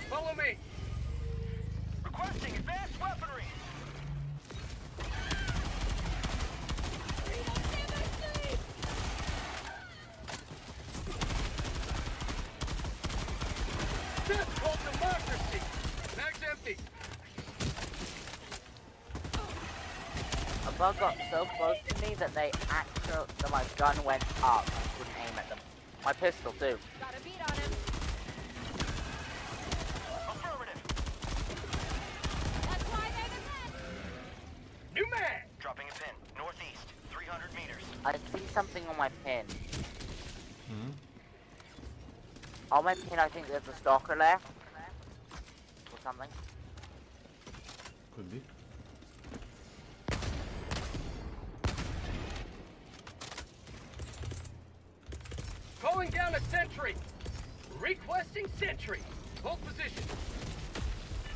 Follow me. Requesting advanced weaponry. That's called democracy. Mag's empty. A bug got so close to me that that my gun went up. I couldn't aim at them. My pistol too. Got a beat on him. Affirmative. That's why they're the best. New mag. Dropping a pin. Northeast. 300 meters. I see something on my pin. Hmm? On my pin, I think there's a stalker there. Or something. Could be. Calling down a sentry. Requesting sentry. Hold position.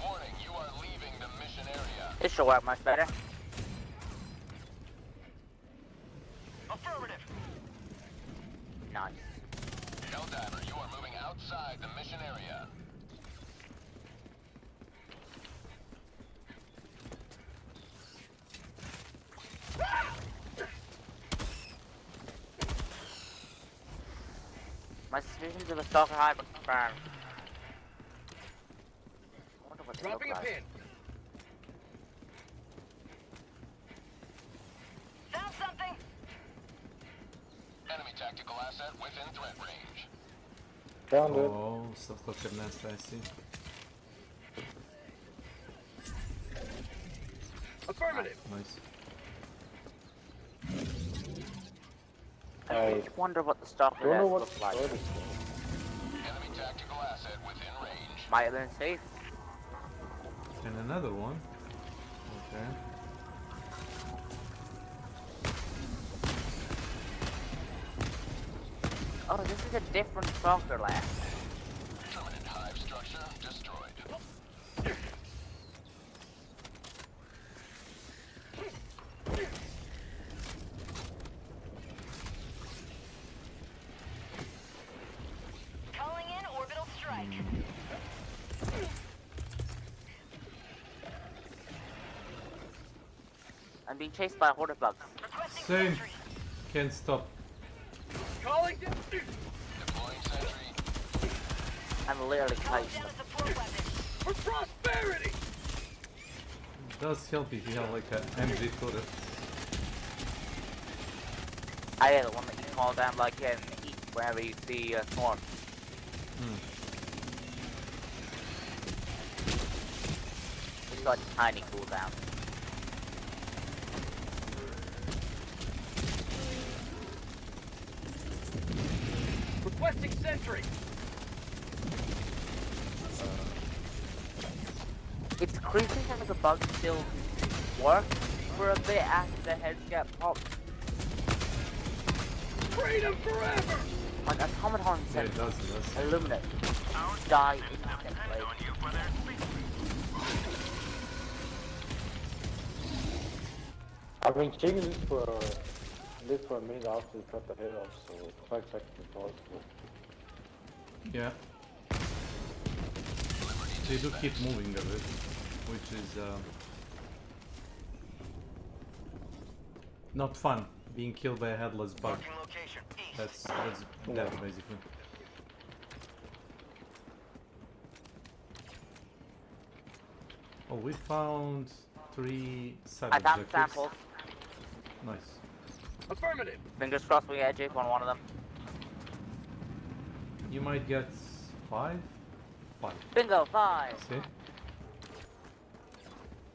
Warning, you are leaving the mission area. This should work much better. Affirmative. Nice. Helldiver, you are moving outside the mission area. My suspicions of a stalker hive were confirmed. I wonder what they look Dropping a like. pin. Found something. Enemy tactical asset within threat range. Found it. Oh, stalker nest, I see. Affirmative. Nice. I wonder what the stalker Don't know nest what looks like. Enemy tactical asset within range. Might have been safe. And another one. Okay. Oh, this is a different stalker land. Permanent hive structure destroyed. Calling in orbital strike. I'm being chased by horde of bugs. Requesting Same. sentry. Can't stop. Calling down. Deploying sentry. I'm literally Calling kiting down them. a support weapon. For prosperity. It does help if you have like a MG turret. I am the one that you call down like in the heat whenever you see a storm. It's got a tiny cooldown. Requesting sentry. It's creepy how the bugs still work for a bit after the heads get popped. Freedom forever. Like automaton Yeah, it sentry, does, it does. illuminate, die instantly. I've been checking this for a minute after you cut the head off, so it's quite exactly possible. Yeah. They do keep moving a bit, which is not fun being killed by a headless bug. That's death basically. Oh, we found 3 side I found objectives. samples. Nice. Affirmative. Fingers crossed we get a juke on one of them. You might get 5? 5. Bingo, 5. See?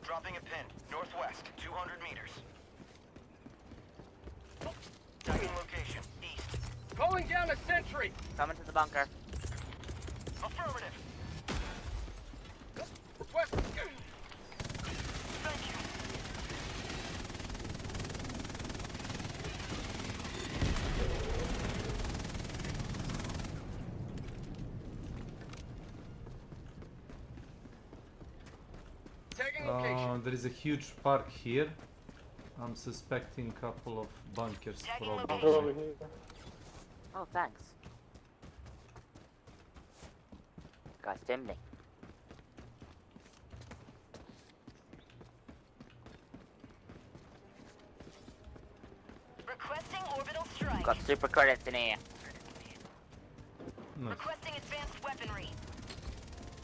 Dropping a pin. Northwest, 200 meters. Tagging location. East. Calling down a sentry. Coming to the bunker. Affirmative. Request. Thank you. Tagging location. There is a huge park here. I'm suspecting a couple of bunkers probably. Oh, thanks. Guys, dimly. Requesting orbital strike. Got super credits in here. Nice. Requesting advanced weaponry.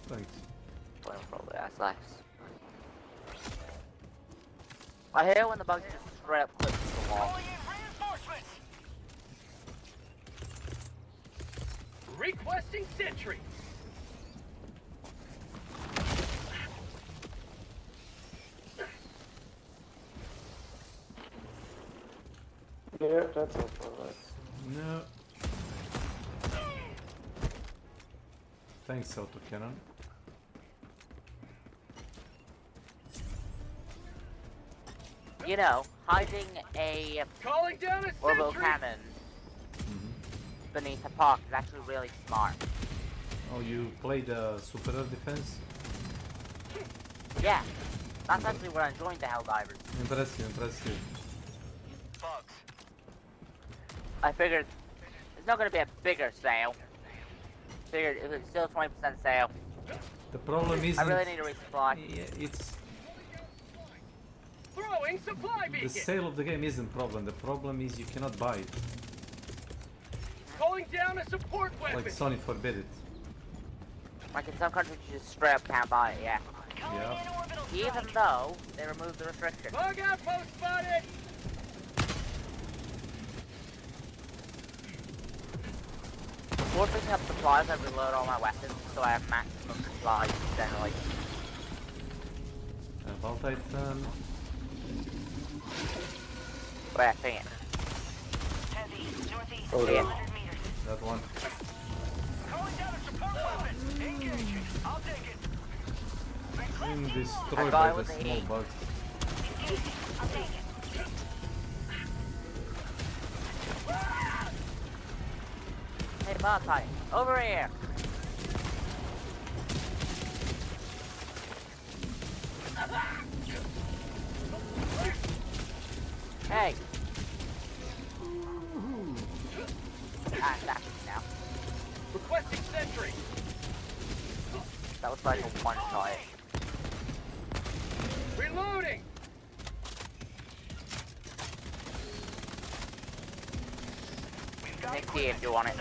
Thanks. Well, probably that's nice. I hear when the bugs just straight up clip to the wall. Requesting sentry. Yeah, that's alright. No. Thanks, autocannon. You know, hiding a Calling down a orbital sentry. cannon beneath a park is actually really smart. Oh, you played Super Air Defense? Yeah, that's actually where I joined the Helldivers. Impressive, impressive. Bugs. I figured there's not going to be a bigger sale. Figured it was still 20% sale. The problem is I really need a resupply. Yeah, it's Throwing supply beacon. the sale of the game isn't problem. The problem is you cannot buy it. Calling down a support weapon. Like Sony forbid it. Like in some countries you just straight up can't buy it, yeah. Yeah. Even though they removed the restriction. Bug outpost spotted. Before picking up supplies, I reload all my weapons so I have maximum supplies generally. About Titan. Where, ping it. Oh, See it. That one. Calling down a support weapon. Engaging. I'll take it. Being That destroyed guy by the with the small heat. bugs. I'll take it. Hey, Bob Titan, over here. Hey. Ah, that's it now. Requesting sentry. That was like a one shot. Reloading. Nick D if you want it.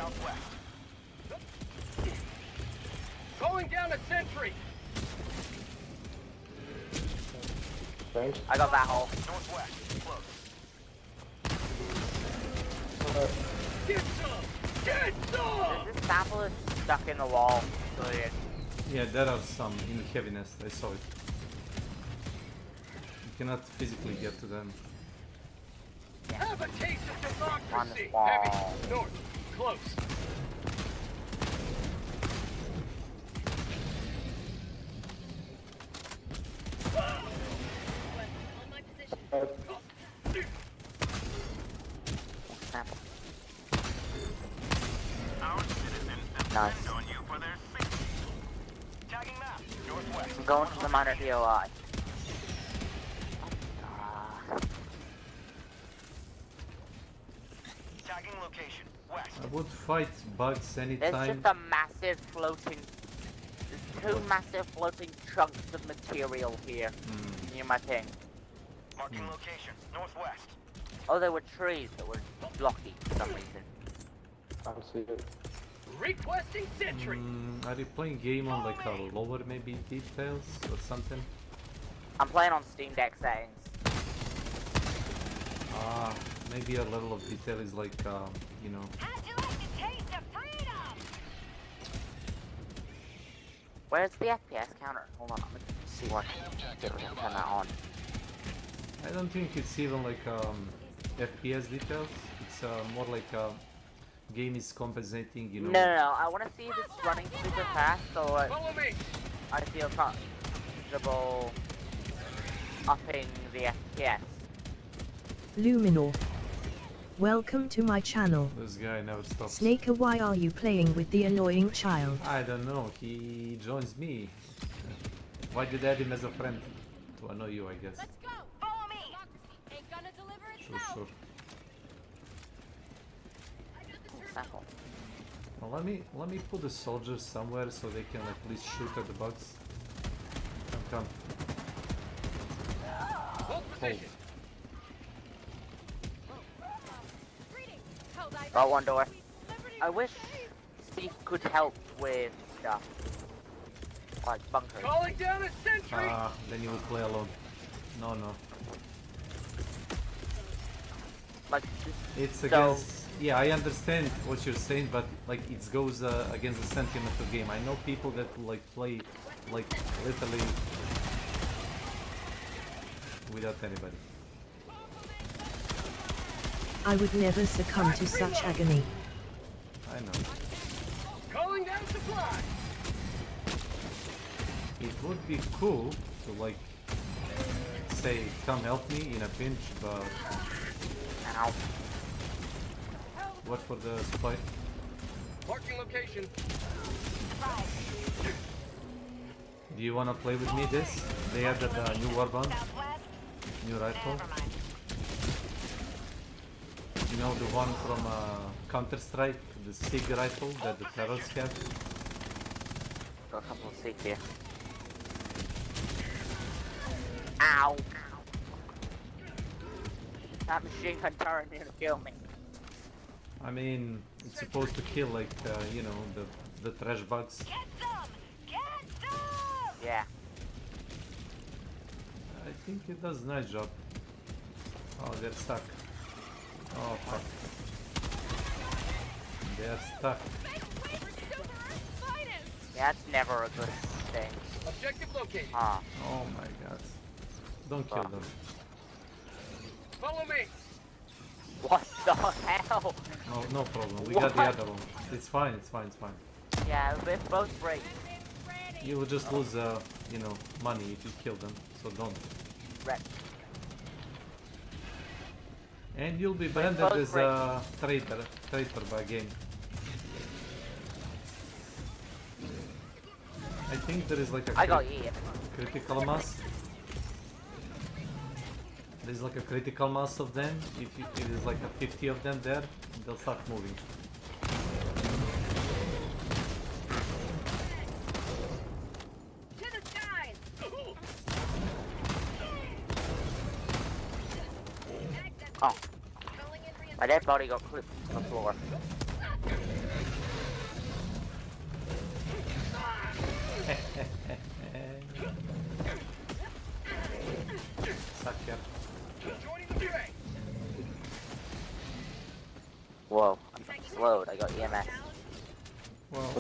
Calling down a sentry. Thanks. I got that hole. Northwest. Close. Get some. Get some. This sample is stuck in the wall. So weird. Yeah, there are some in heavy nest. I saw it. You cannot physically get to them. Have a taste of On the democracy. wall. Heavy. North. Close. Sample. Our citizens Nice. depend on you for their safety. Tagging map. Northwest. I'm going to the minor DOI. Tagging location. West. I would fight bugs There's anytime. just a massive floating... There's two massive floating chunks of material here. Near my ping. Marking location. Northwest. Oh, there were trees that were blocky for some reason. I don't see it. Requesting sentry. Are you playing game on like a lower maybe details or something? I'm playing on Steam Deck settings. Maybe a level of detail is like, you know. How'd you like the taste of freedom? Where's the FPS counter? Hold on, I'm gonna see what. Turn that on. I don't think it's even like FPS details. It's more like game is compensating, you know. No. I want to see if it's running super fast, so I feel comfortable upping the FPS. Luminor. Welcome to my channel. This guy never stops. Snaker, why are you playing with the annoying child? I don't know, he joins me. Why did I add him as a friend? To annoy you, I guess. Let's go. Follow me. Ain't gonna deliver itself. Sure. Sample. Well, let me put the soldiers somewhere so they can at least shoot at the bugs. Come. Hold. Got one door. I wish Steve could help with stuff. Like bunkers. Calling down a sentry. Then you will play alone. No. Like, it's against. Yeah, I understand what you're saying, but like it goes against the sentiment of the game. I know people that like play like literally without anybody. I would never succumb to such agony. I know. Calling down supply. It would be cool to like say, come help me in a pinch, but ow. Watch for the supply. Marking location. Do you wanna play with me this? They added a new warbond, new rifle. You know the one from Counter-Strike, the SIG rifle that the terrorists have? Got a couple of SIG here. Ow! That machine gun turret near to kill me. I mean, it's supposed to kill like, you know, the trash bugs. Get some! Get some! Yeah. I think it does a nice job. Oh, they're stuck. Oh, fuck. They're stuck. Yeah, that's never a good thing. Objective located. Ah. Oh my god. Don't kill them. Follow me. What the hell? No problem. We got the other one. It's fine, it's fine, it's fine. Yeah, they both break. You will just lose, you know, money if you kill them, so don't. Right. And you'll be branded as a traitor by game. I think there is like a critical mass. There's like a critical mass of them. If there's like a 50 of them there, they'll start moving. Oh. My dead body got clipped on the floor. Sucker. Whoa, I'm slowed. I got EMS. Well,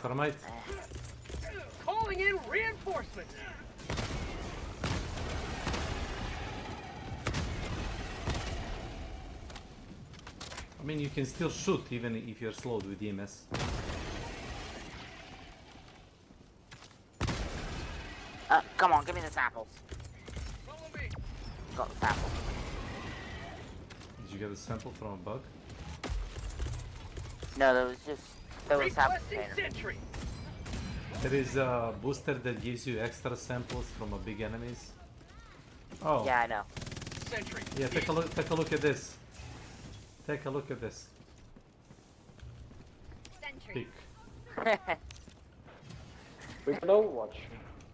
Thermite. Calling in reinforcements. I mean, you can still shoot even if you're slowed with EMS. Come on, give me the samples. Got the samples. Did you get a sample from a bug? No, there was sample container. There is a booster that gives you extra samples from a big enemies. Oh. Yeah, I know. Sentry. Yeah, take a look at this. Take a look at this. Sentry. Pick. We can Overwatch.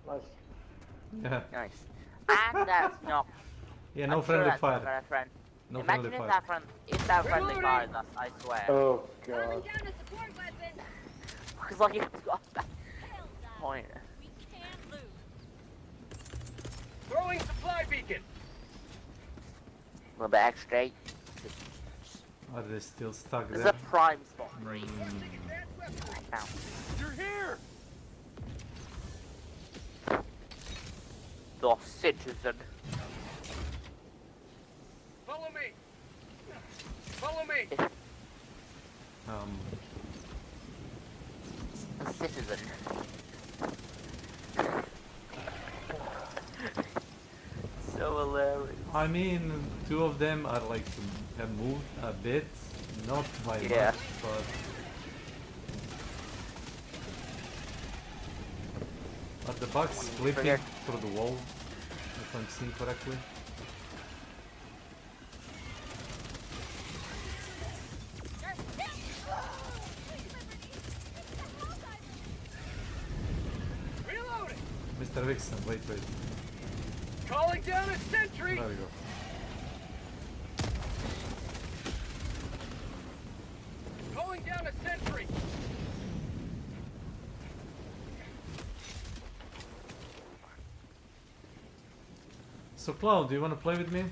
Nice. Yeah. Nice. And that's not Yeah, no I'm sure friendly that's fire. not gonna friend. No Imagine friendly if fire. that friendly fires us, I swear. Oh god. Because like it's got that point. We can't lose. Throwing supply beacon. A little bit extra. Are they still stuck There's there? a prime spot for each. Now. You're here. The citizen. Follow me. Follow me. A citizen. So hilarious. I mean, two of them are like have moved a bit, not by Yeah. much, but are the bugs flipping through the wall, if I'm seeing correctly? Reloading. Mr. Vixen, wait. Calling down a sentry. There we go. Calling down a sentry. So Cloud, do you want to play with me?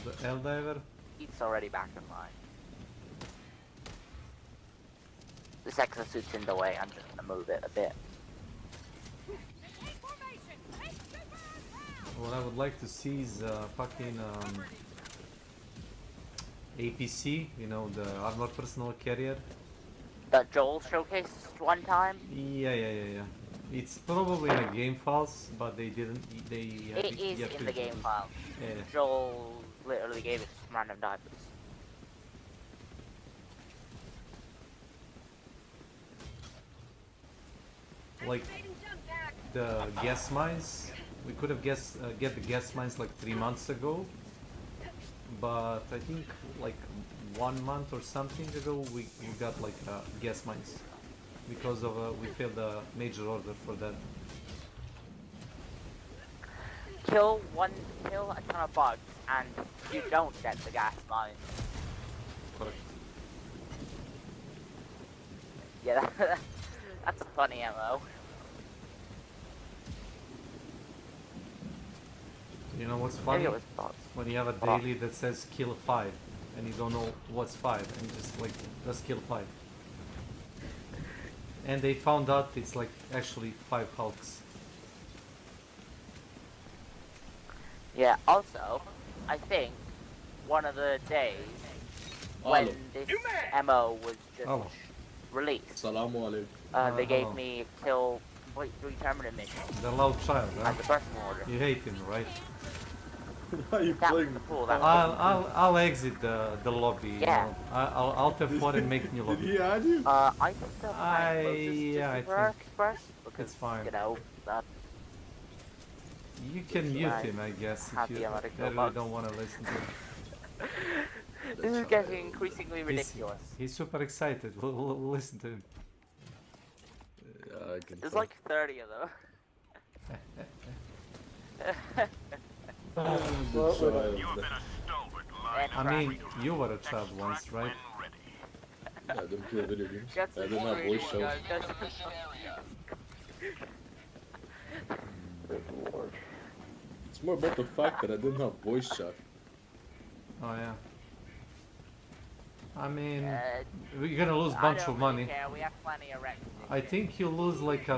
The Helldiver? It's already back in line. This exosuit's in the way, I'm just gonna move it a bit. What I would like to see is fucking APC, you know, the armored personnel carrier. That Joel showcased one time? Yeah. It's probably in the game files, but they didn't. It is in the game file. Yeah. Joel literally gave us random diapers. Like the gas mines, we could have get the gas mines like 3 months ago, but I think like 1 month or something ago we got like gas mines because of we failed a major order for that. Kill a ton of bugs and you don't get the gas mine. Correct. Yeah, that's a funny MO. You know what's funny? Maybe it was bots. When you have a daily that says kill 5 and you don't know what's 5 and you just like just kill 5. And they found out it's like actually 5 Hulks. Yeah, also, I think one of the days when this MO was just released, they gave me kill complete 3 permanent missions. The loud child, huh? As a personal order. You hate him, right? Why are you playing? Cool, I'll exit the lobby. Yeah. You know. I'll F4 and make new lobby. Yeah, I do. I think the I think first because it's fine. you know that. You can mute him, I guess, if you really don't want to listen to him. This is getting increasingly ridiculous. He's super excited. We'll listen to him. There's like 30 of them. I mean, you were a child once, right? I didn't play video games. I didn't have voice chat. It's more about the fact that I didn't have voice chat. Oh yeah. I mean, we're gonna lose a bunch of money. We have plenty of wrecks. I think you'll lose like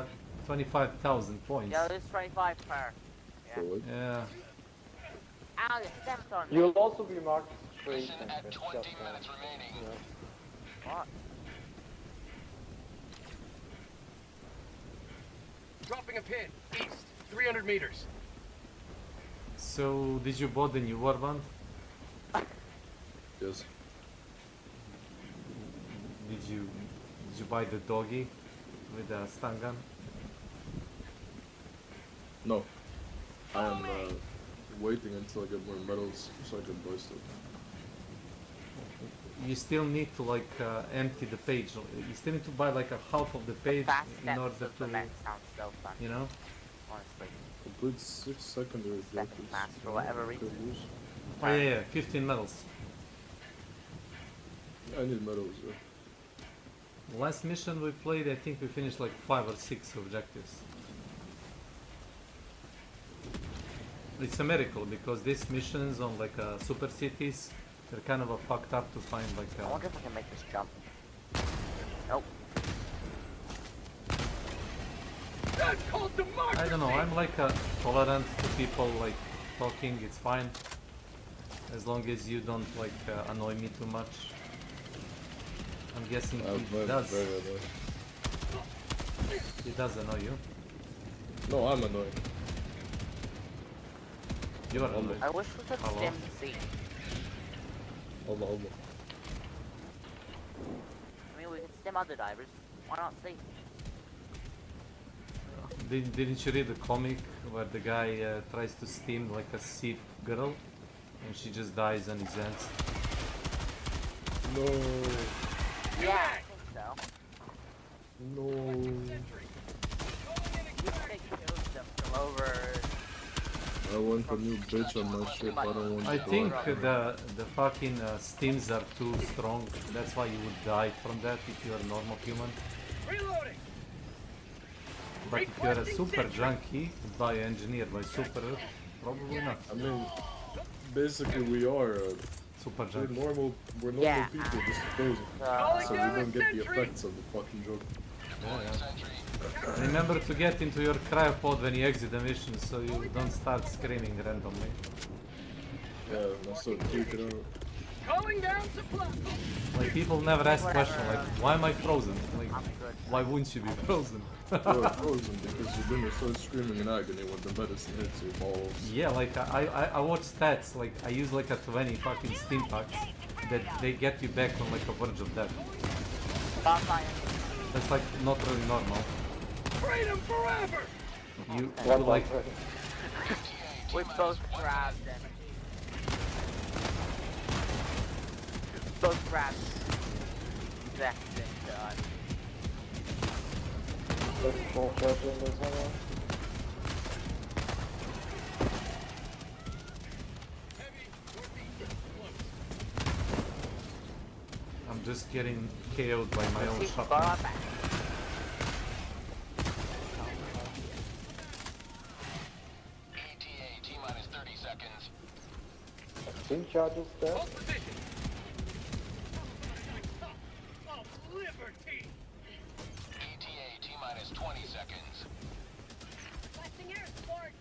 25,000 points. Yeah, there's 25 per. Yeah. Ow, you stepped on me. You'll also be marked straight and just What? Dropping a pin. East. 300 meters. So, did you bought the new warbond? Yes. Did you buy the doggy with the stun gun? No. I am waiting until I get more medals so I can burst it. You still need to like empty the page. You still need to buy like a half of the page in order to, sounds so fun. you know. Honestly. complete 6 secondary objectives. For whatever reason. Oh yeah, 15 medals. I need medals, yeah. Last mission we played, I think we finished like 5 or 6 objectives. It's a miracle because these missions on like super cities, they're kind of fucked up to find like I wonder if I can make this jump. Nope. I don't know, I'm like tolerant to people like talking, it's fine. As long as you don't like annoy me too much. I'm guessing he does. He does annoy you. No, I'm annoyed. You are annoyed. I wish we could stem C. Hold on. I mean, we could stem other divers. Why not C? Didn't you read the comic where the guy tries to steam like a sea girl and she just dies on his hands? No. Yeah, I think so. No. I want a new bitch on my ship. I don't want. I think the fucking steams are too strong. That's why you would die from that if you're a normal human. Reloading. But if you're a super junkie, engineered by super, probably not. I mean, basically we are super junkie. We're normal people just frozen, so we don't get the effects of the fucking joke. Yeah. Remember to get into your cryopod when you exit the mission, so you don't start screaming randomly. Yeah, that's so freak it out. Calling down supply. Like people never ask question like, why am I frozen? Like, why wouldn't you be frozen? You're frozen because you're gonna start screaming in agony when the medicine hits your balls. Yeah, like I watch stats, like I use like a 20 fucking steam packs that they get you back on like a verge of death. That's like not really normal. Freedom forever. You like we both grabbed him. Both grabbed exact same time. I'm just getting KO'd by my own shotgun. T-minus 30 seconds. Steam charges there. Hold position. Of liberty. ETA T-minus 20 seconds. Blasting air support.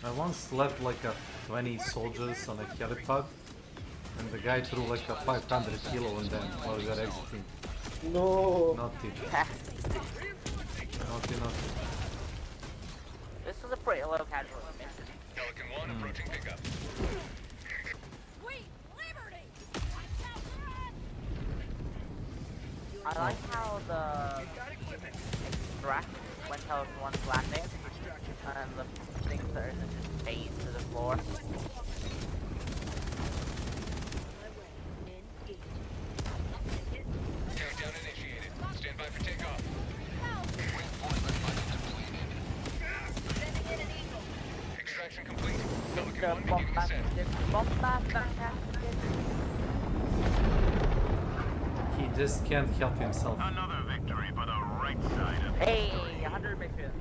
I once left like a 20 soldiers on a helipad, and the guy threw like a 500 kilo on them while we were exiting. No. Naughty. Naughty. This was a pretty low casualty mission. Pelican 1 approaching pickup. Sweet liberty. I like how the extract when Pelican 1's landing, and the things that are just phased to the floor. Countdown initiated. Stand by for takeoff. Extraction complete. Pelican 1 beginning ascent. He just can't help himself. Another victory for the right side of Hey, 100 victories.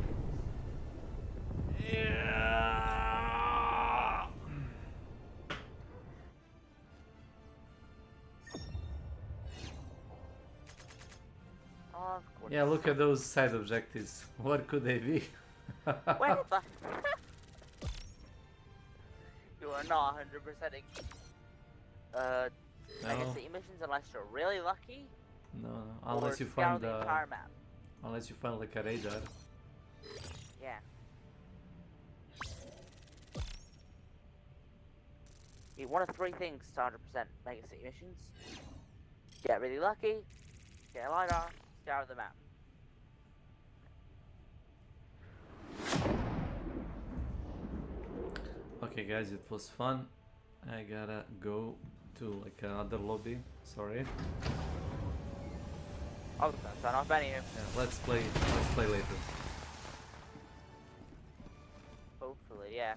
Yeah, look at those side objectives. What could they be? Where the You are not 100%ing legacy missions unless you're really lucky. No, unless you scour find the entire map. unless you find like a radar. Yeah. You one of three things to 100% legacy missions. Get really lucky, get a LiDAR, scour the map. Okay guys, it was fun. I gotta go to like another lobby. Sorry. I was gonna sign off anyway. Yeah, let's play later. Hopefully, yeah.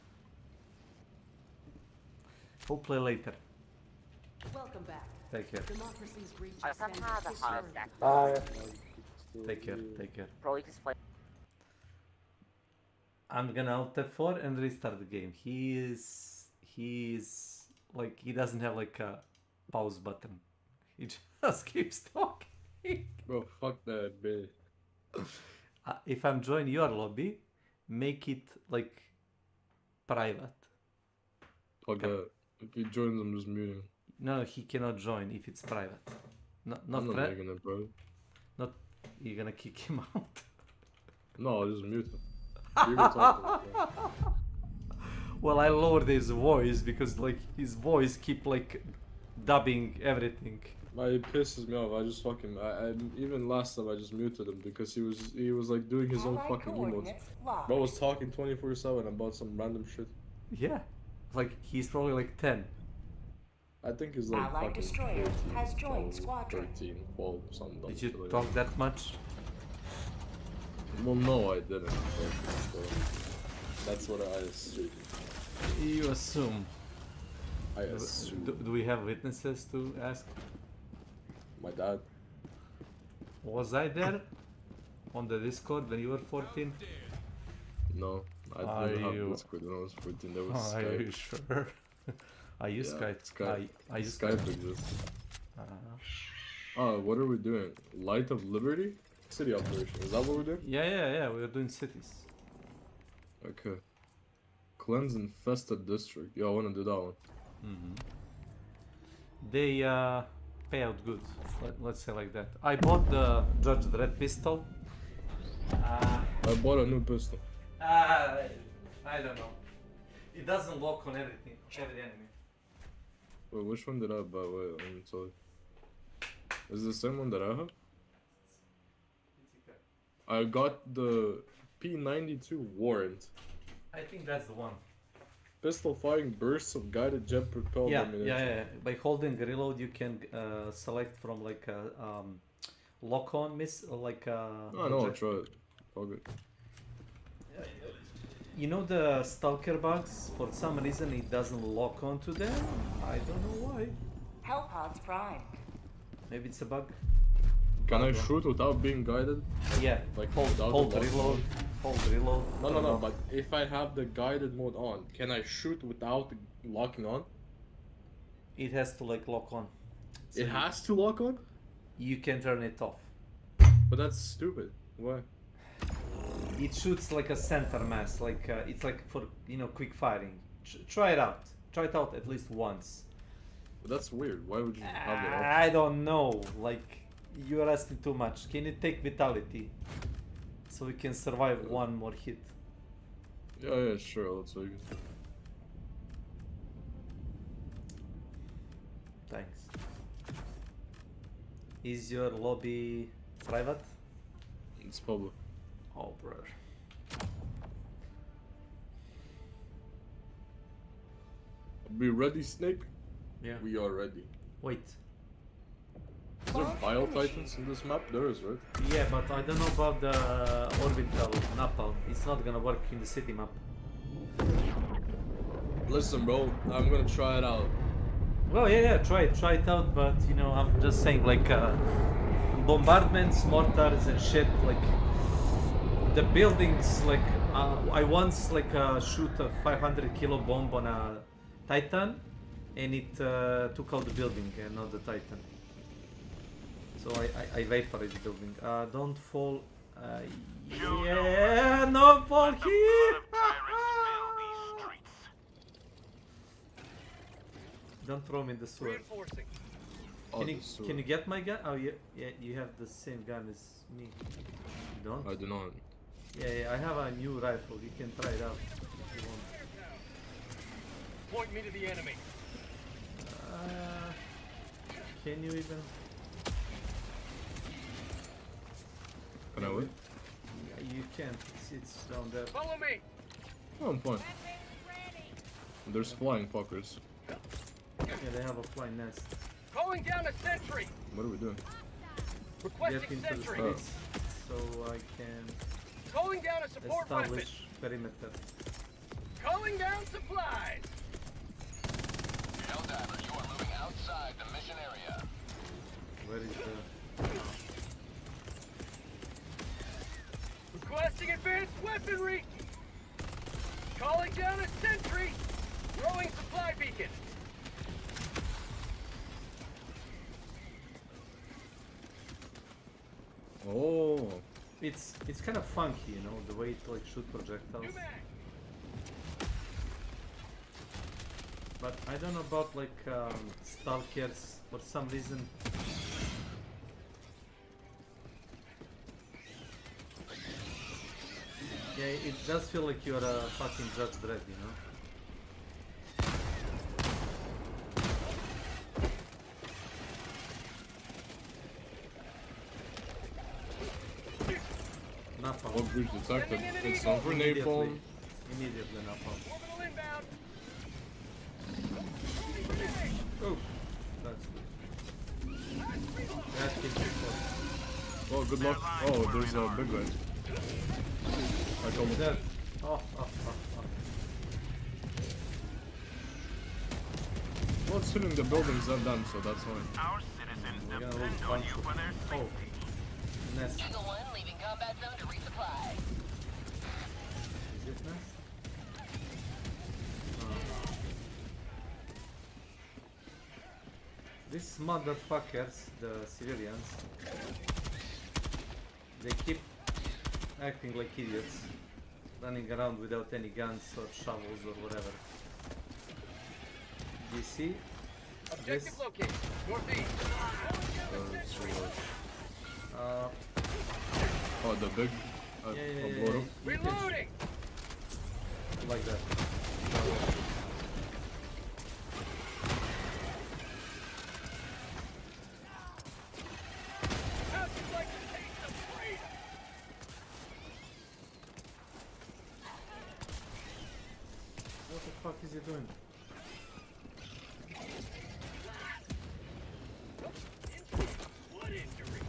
Hopefully later. Welcome back. Take care. Democracy's reached I its somehow the standard heart history. attack. Take care. Take care. Probably just play. I'm gonna Alt F4 and restart the game. He is like, he doesn't have like a pause button. He just keeps talking. Bro, fuck that bitch. If I'm joining your lobby, make it like private. Okay. If he joins, I'm just muting. No, he cannot join if it's private. Not I'm not friend. making it private. Not, you're gonna kick him out. No, I'll just mute him. You can talk to him. Well, I lowered his voice because like his voice keep like dubbing everything. It pisses me off. I just fucking even last time I just muted him because he was like doing his own fucking emotes. Bro was talking 24/7 about some random shit. Yeah, like he's probably like 10. I think he's like Allied fucking destroyer 14, has joined 12, squadron. 13, 12, something. Did you like talk that. that much? Well, no, I didn't. So that's what I assume. You assume. I assume. Do we have witnesses to ask? My dad. Was I there on the Discord when you were 14? No, I didn't have Discord when I was 14. There was Skype. Are you sure? I use Skype. I use Skype exists. Oh, what are we doing? Light of Liberty? City operation. Is that what we're doing? Yeah. We're doing cities. Okay. Cleanse infested district. Yeah, I wanna do that one. They pay out good. Let's say like that. I bought the Judge Dredd pistol. I bought a new pistol. I don't know. It doesn't lock on everything. Every enemy. Wait, which one did I buy? Wait, let me tell you. Is it the same one that I have? I got the P92 warrant. I think that's the one. Pistol firing bursts of guided jet propelled ammunition. Yeah. By holding reload, you can select from like a lock-on miss, like a. I know, I'll try it. Fuck it. You know the stalker bugs? For some reason, it doesn't lock onto them. I don't know why. Hellpods primed. Maybe it's a bug. Can I shoot without being guided? Yeah. Like hold reload. Hold reload. No. But if I have the guided mode on, can I shoot without locking on? It has to like lock on. So it has to lock on? You can turn it off. But that's stupid. Why? It shoots like a center mass. Like it's like for quick firing. Try it out. Try it out at least once. But that's weird. Why would you have that? I don't know. Like you are asking too much. Can you take vitality so we can survive one more hit? Yeah, sure. Let's take it. Thanks. Is your lobby private? It's public. Oh, bro. Be ready, Snake? Yeah. We are ready. Wait. Is there bio titans in this map? There is, right? Yeah, but I don't know about the orbital napalm. It's not gonna work in the city map. Listen, bro, I'm gonna try it out. Well, yeah, try it out. But I'm just saying, like bombardments, mortars, and shit. Like the buildings. Like I once shoot a 500 kilo bomb on a Titan, and it took out the building and not the Titan. So I vaporized the building. Don't fall. Yeah, no fall here. Don't throw me in the sewer. Can you get my gun? Oh yeah, you have the same gun as me. You don't? I do not. Yeah, I have a new rifle. You can try it out if you want. Point me to the enemy. Can you even? Can I wait? Yeah, you can. It's down there. Follow me. Oh, I'm fine. There's flying fuckers. Yeah, they have a flying nest. Calling down a sentry. What are we doing? Get Requesting into the sentry. streets so I can Calling down a support weapon. establish perimeter. Pulling down supplies. Helldiver, you are moving outside the mission area. Where is the... Requesting advanced weaponry. Calling down a sentry. Throwing supply beacon. Oh, it's kind of funky, you know, the way it like shoot projectiles. But I don't know about like stalkers for some reason. Yeah, it does feel like you're a fucking Judge Dredd, you know. Napalm. What breach detected? It's on grenade bomb. Immediately napalm. Oh, that's good. That hit before. Oh, good luck. Oh, there's a big guy. I told him. Dead. Oh. Well, it's hitting the buildings at them, so that's fine. Our citizens depend on you for their safety. Nest. Eagle 1 leaving combat zone to resupply. Is it nest? These motherfuckers, the civilians, they keep acting like idiots, running around without any guns or shovels or whatever. You see? Objective located. Northeast. Oh, the big. Yeah. Reloading. Like that. How'd you like to taste of freedom? What the fuck is he doing? Wood injury.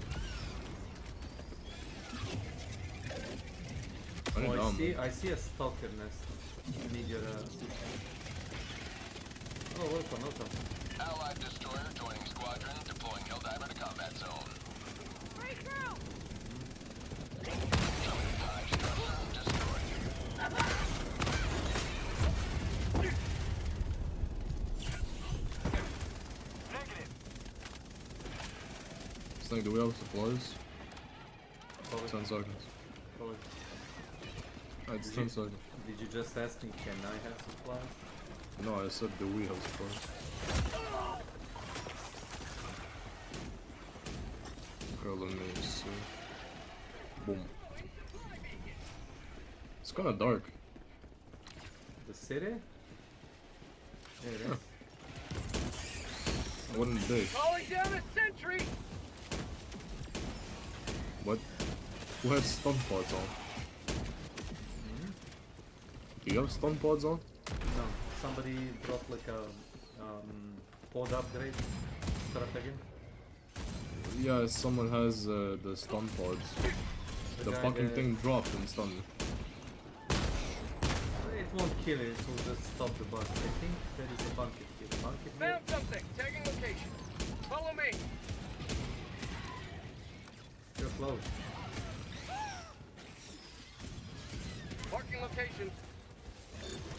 Oh, I see a stalker nest. You need your Oh, welcome. Allied destroyer joining squadron, deploying Helldiver to combat zone. Break through! High structure destroyed. Negative. Snake, do we have supplies? Probably. 10 seconds. Probably. It's 10 seconds. Did you just ask me, can I have supplies? No, I said, do we have supplies? Okay, let me see. Boom. It's kinda dark. The city? Yeah, it is. I wouldn't dig. Calling down a sentry. What? Who has stun pods on? Do you have stun pods on? No, somebody brought like a pod upgrade. Start again. Yeah, someone has the stun pods. The fucking thing dropped and stunned me. It won't kill it, it will just stop the bug. I think there is a bucket here. Bucket here? Found something. Tagging location. Follow me. You're close. Marking location.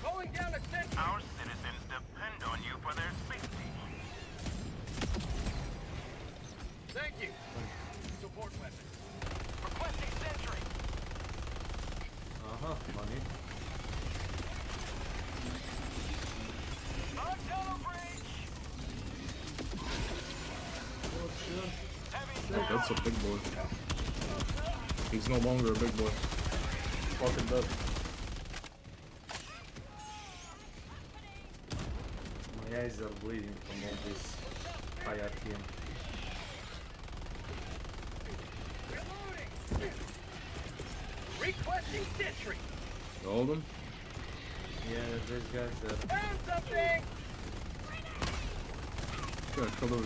Calling down a sentry. Our citizens depend on you for their safety. Thank you. Support weapon. Requesting sentry. Money. Tunnel breach. Oh shit. Oh, that's a big boy. He's no longer a big boy. Fucking dead. My eyes are bleeding from all this high RPM. Requesting sentry. All of them? Yeah, there's guys there. Found something. Yeah, color.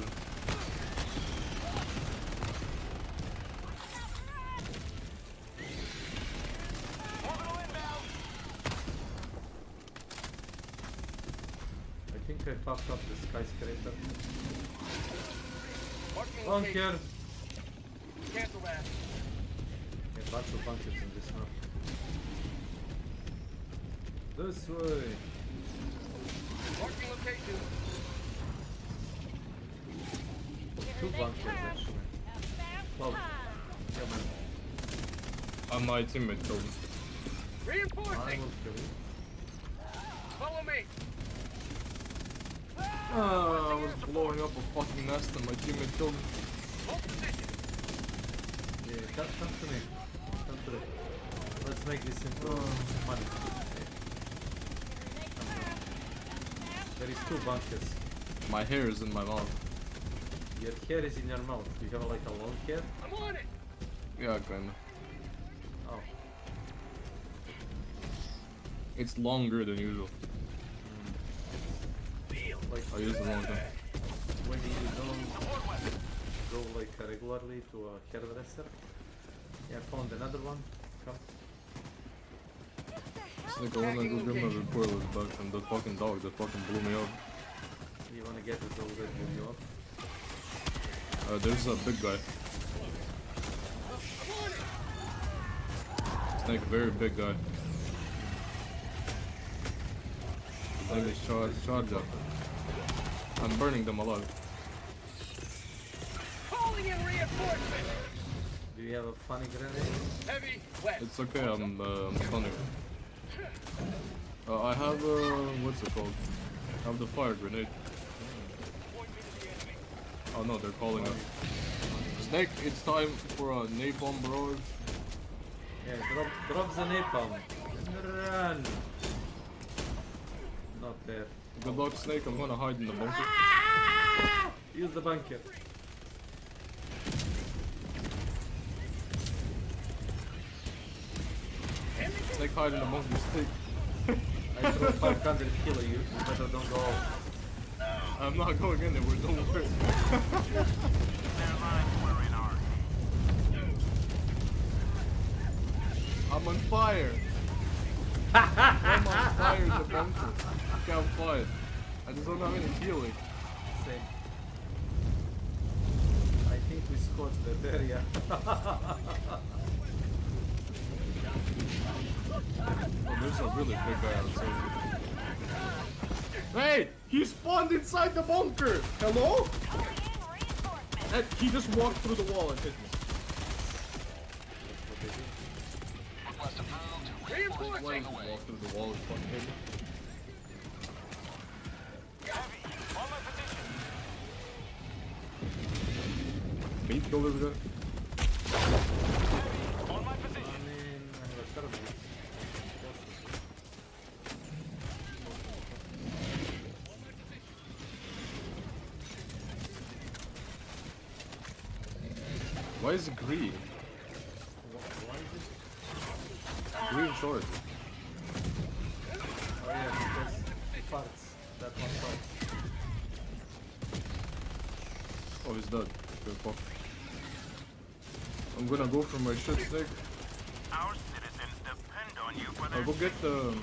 I fucked up the skyscraper. Marking Bunker! location. Cancel that. A bunch of bunkers in this map. This way! Marking location. Two bunkers actually. Well, yeah man. And my teammate killed him. Reinforcing. I will kill you. Follow me. I was blowing up a fucking nest and my teammate killed me. Hold position. Yeah, come to me. Come to me. Let's make this into money. There is two bunkers. My hair is in my mouth. Your hair is in your mouth. You have like a long hair? I'm on it. Yeah, kinda. Oh. It's longer than usual. Like I use the wrong thing. when you go like regularly to a hairdresser. Yeah, I found another one. Come. It's like I wanna go get my recoilless back from the fucking dog that fucking blew me up. You wanna get the dog that blew you up? There's a big guy. Snake, very big guy. His name is Charge Up. I'm burning them alive. Calling in reinforcement. Do you have a funny grenade? Heavy wet. It's okay, I'm stunning. I have what's it called? I have the fire grenade. Oh no, they're calling us. Snake, it's time for a napalm barrage. Yeah, drop the napalm. Run! Not there. Good luck, Snake, I'm gonna hide in the bunker. Use the bunker. Snake, hide in the bunker, Snake. I throw 500 kilo you better don't go out. I'm not going in there, we're don't worry. I'm on fire! I'm on fire in the bunker. I can't fight. I just don't have any healing. Same. I think we scorched that area. Oh, there's a really big guy outside. Hey! He spawned inside the bunker! Hello? And he just walked through the wall and hit me. Why did he walk through the wall and fucking hit me? Me kill this guy? Why is it green? Why is it? Green short. Oh yeah, because it farts. That one farts. Oh, he's dead. Good fuck. I'm gonna go for my shit stick. Our citizens depend on you for I'll their go get the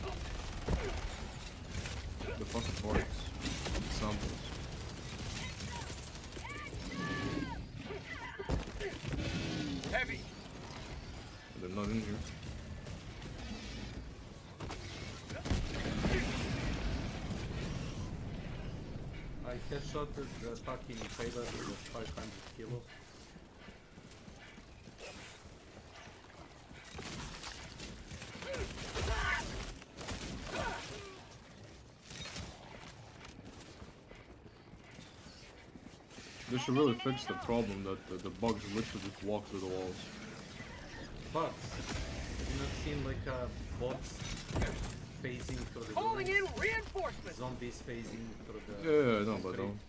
fucking parts. Samples. heavy. They're not in here. I headshotted the fucking payload with 500 kilos. They should really fix the problem that the bugs literally just walk through the walls. But have you not seen like bots phasing through the Calling in buildings? reinforcements. Zombies phasing through the Yeah, I know, but concrete? don't.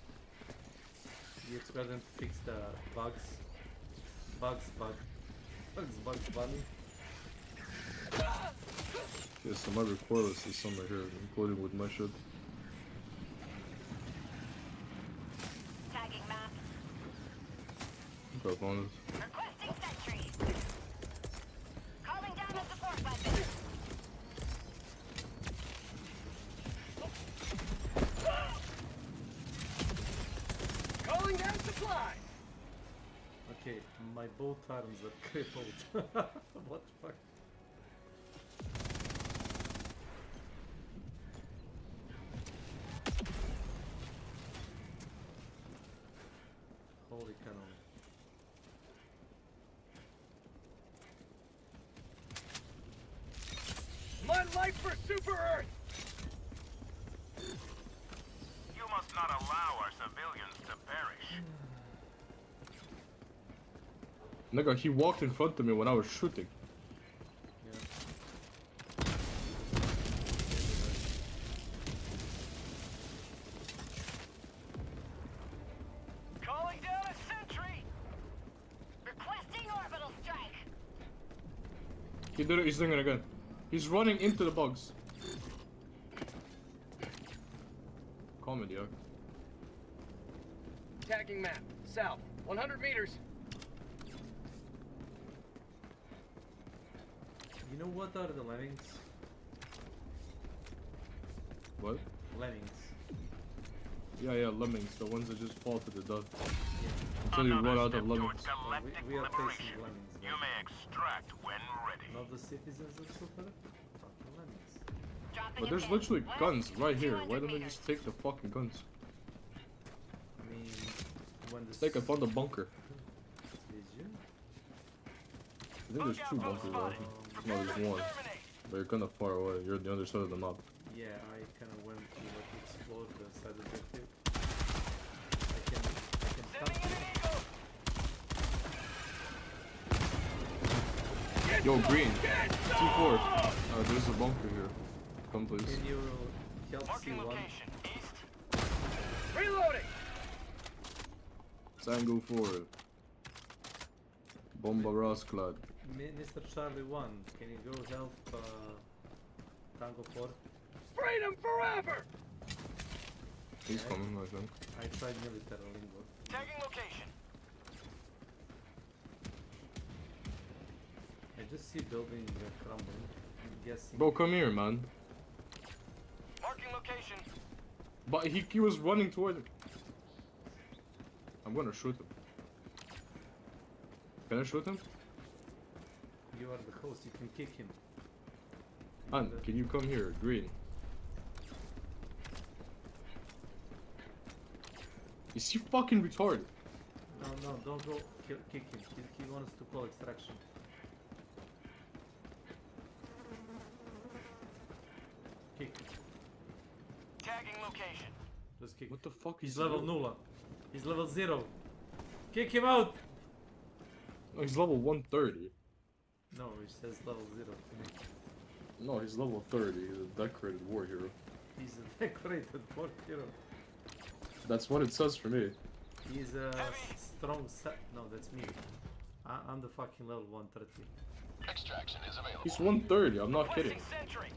You expect them to fix the bugs? Bugs bunny? Yeah, so my recoilless is somewhere here, including with my shit. Tagging map. Got bonus. Requesting sentry. Calling down a support weapon. Okay, my both arms are crippled. What the fuck? Holy cannon. My life for Super Earth! You must not allow our civilians to perish. Nigga, he walked in front of me when I was shooting. Calling down a sentry! Requesting orbital strike. He did it, he's doing it again. He's running into the bugs. Calm it, yo. Tagging map. South. 100 meters. You know what are the lemmings? What? Lemmings. Yeah, lemmings. The ones that just fall to the dust. Until you run out of lemmings. We are facing lemmings. You may extract when ready. Not the citizens of Super? Fucking lemmings. But there's literally guns right here. Why don't they just take the fucking guns? I mean, when the... Take I found the bunker. Did you? I think there's two bunkers right here. No, there's one. But you're kinda far away. You're on the other side of the map. Yeah, I kinda went to like explore the side objective. I can stop. Yo, green. C4. There's a bunker here. Come please. Can you help C1? Reloading! Tango forward. Bomba Rasklad. Mr. Charlie 1, can you go help Tango 4? Freedom forever! He's coming, I think. I tried military lingo. Tagging location. I just see building crumbling. I'm guessing. Bro, come here, man. Marking location. But he was running toward it. I'm gonna shoot him. Can I shoot him? You are the host, you can kick him. Han, can you come here, green? Is he fucking retarded? No, don't go kick him. He wants to call extraction. Kick him. Tagging location. Just kick. What the fuck? He's level nulla. He's level 0. Kick him out! No, he's level 130. No, he says level 0 to me. No, he's level 30. He's a decorated war hero. He's a decorated war hero. That's what it says for me. He's a strong set. No, that's me. I'm the fucking level 130. Extraction is available. He's 130, I'm not kidding.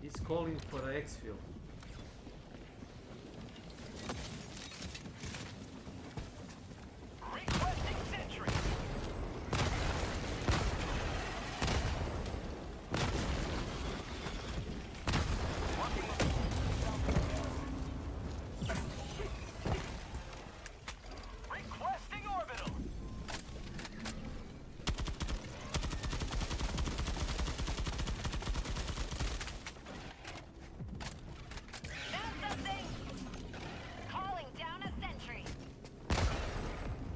He's calling for an exfil. Requesting sentry. Requesting orbital. Calling down a sentry.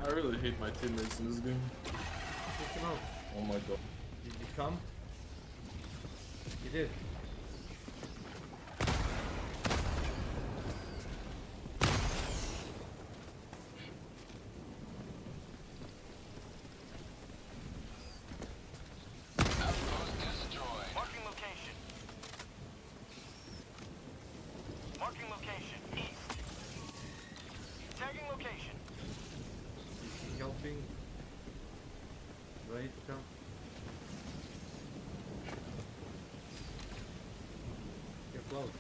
I really hate my teammates in this game. Kick him out. Oh my god. Did you come? You did. Marking location. Marking location. East. Tagging location. Is he helping? Do I need to come? You're close.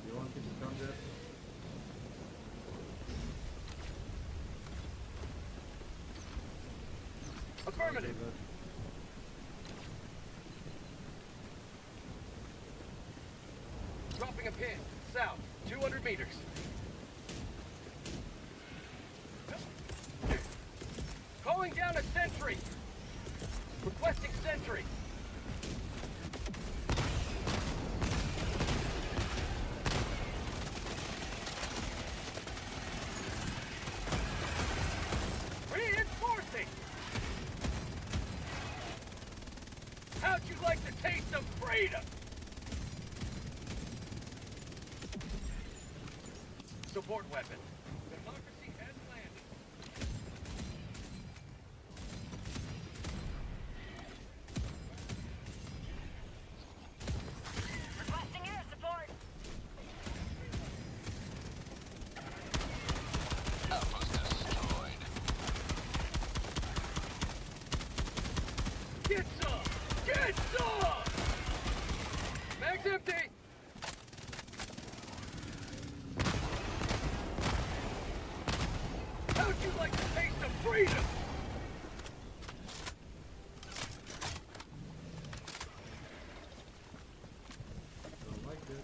You want me to come there? Affirmative. Dropping a pin. South. 200 meters. Calling Calling down a sentry. Requesting sentry. Reinforcing. How'd you like the taste of freedom? Support weapon. Democracy has landed. Requesting air support. Outpost destroyed. Get some! Get some! Mag's empty! How'd you like the taste of freedom? Don't like this.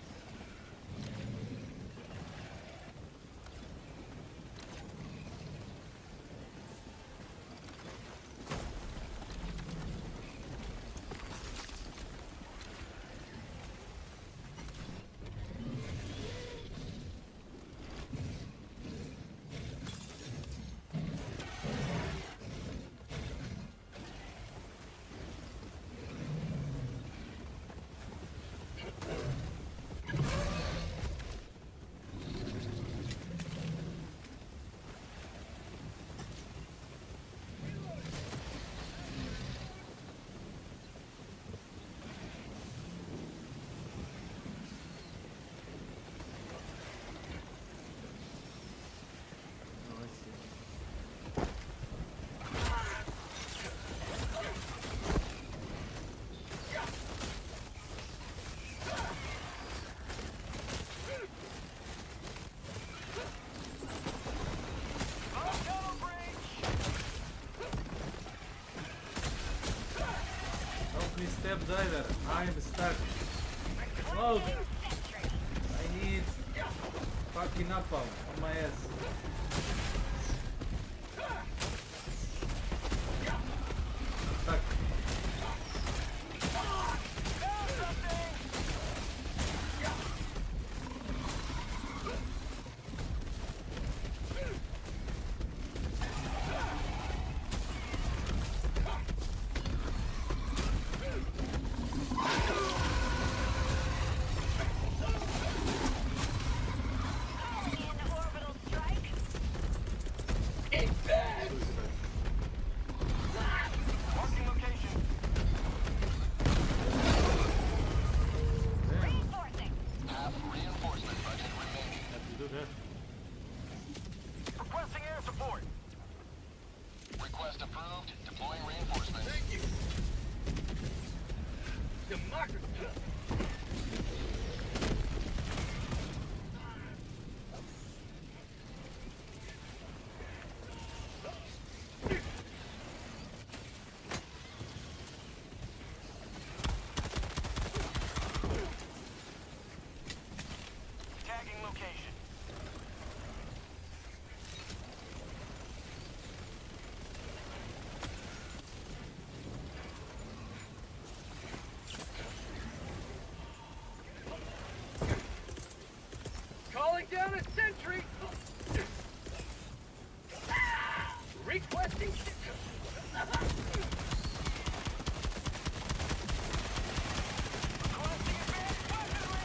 Help me, step diver. I'm stuck. Help! I need fucking napalm on my ass. Stuck. Marking location. Half reinforcement budget remaining. Have to do that. Requesting air support. Request approved. Deploying reinforcements. Thank you. Democracy. Tagging location. Calling down a sentry. Requesting. Requesting advanced weaponry.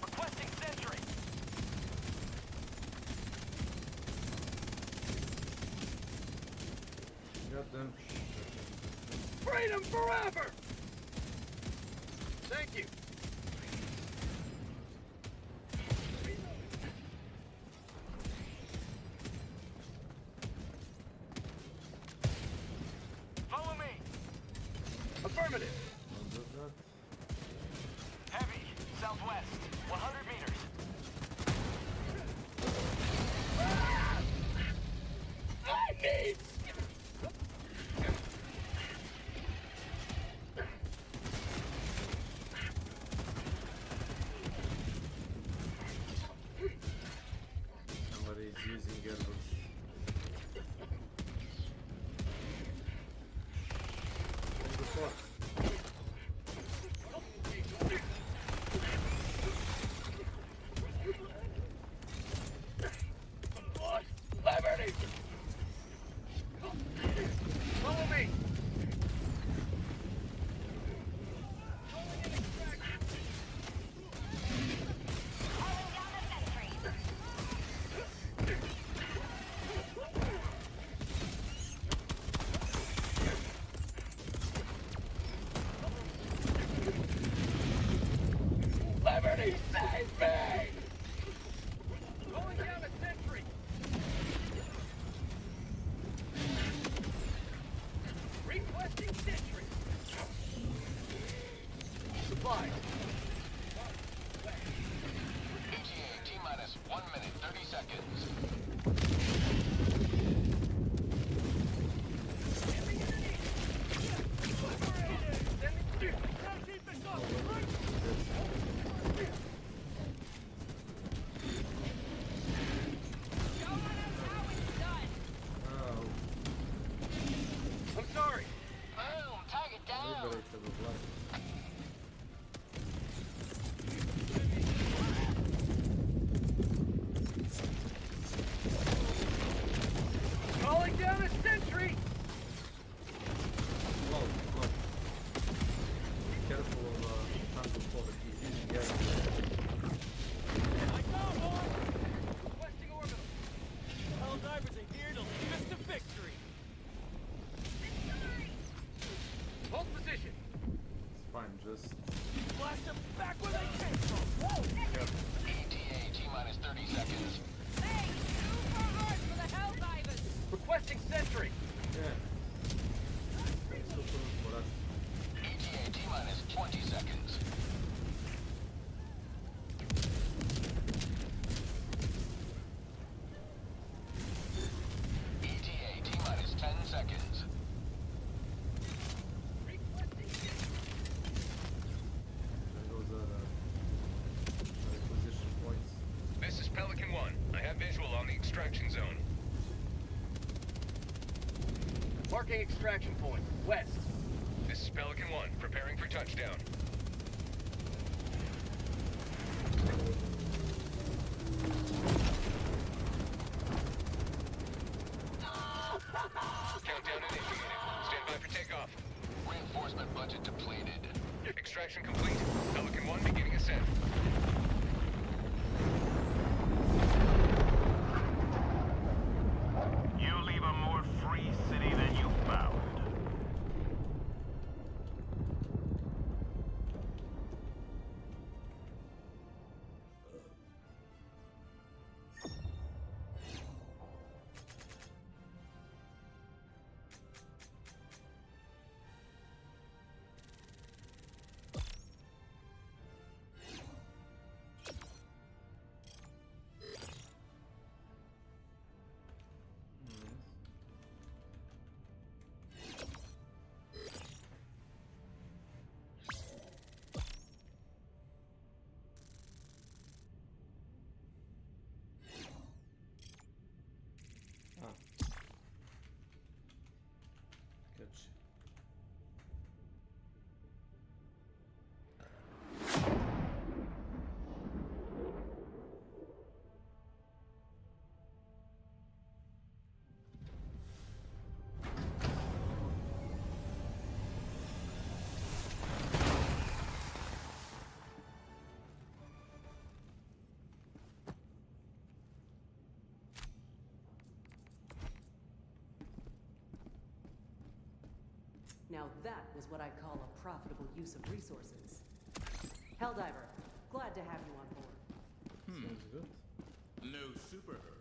Requesting sentry. Got them. Freedom forever! Thank you. Follow me. Affirmative. Heavy, southwest, 100 meters. I need... wait till the blast. Calling down a sentry! Whoa, whoa. Be careful of Tango Forward, he's using gas. I got one! Requesting orbital. Hell divers are here to lead us to victory. Hold position. It's fine, just... Blast them back where they came from. Whoa! ETA T-minus 30 seconds. Hey, super hard for the hell divers. Requesting sentry. Yeah. It's super for us. ETA T-minus 20 seconds. ETA T-minus 10 seconds. There goes our acquisition points. This is Pelican 1. I have visual on the extraction zone. Marking extraction point. West. This is Pelican 1, preparing for touchdown. Countdown initiated. Stand by for takeoff. Reinforcement budget depleted. Extraction complete. Pelican 1 beginning ascent. You leave a more free city than you found. Catch. Now that was what I call a profitable use of resources. Helldiver, glad to have you on board. Sounds good. No super hurt.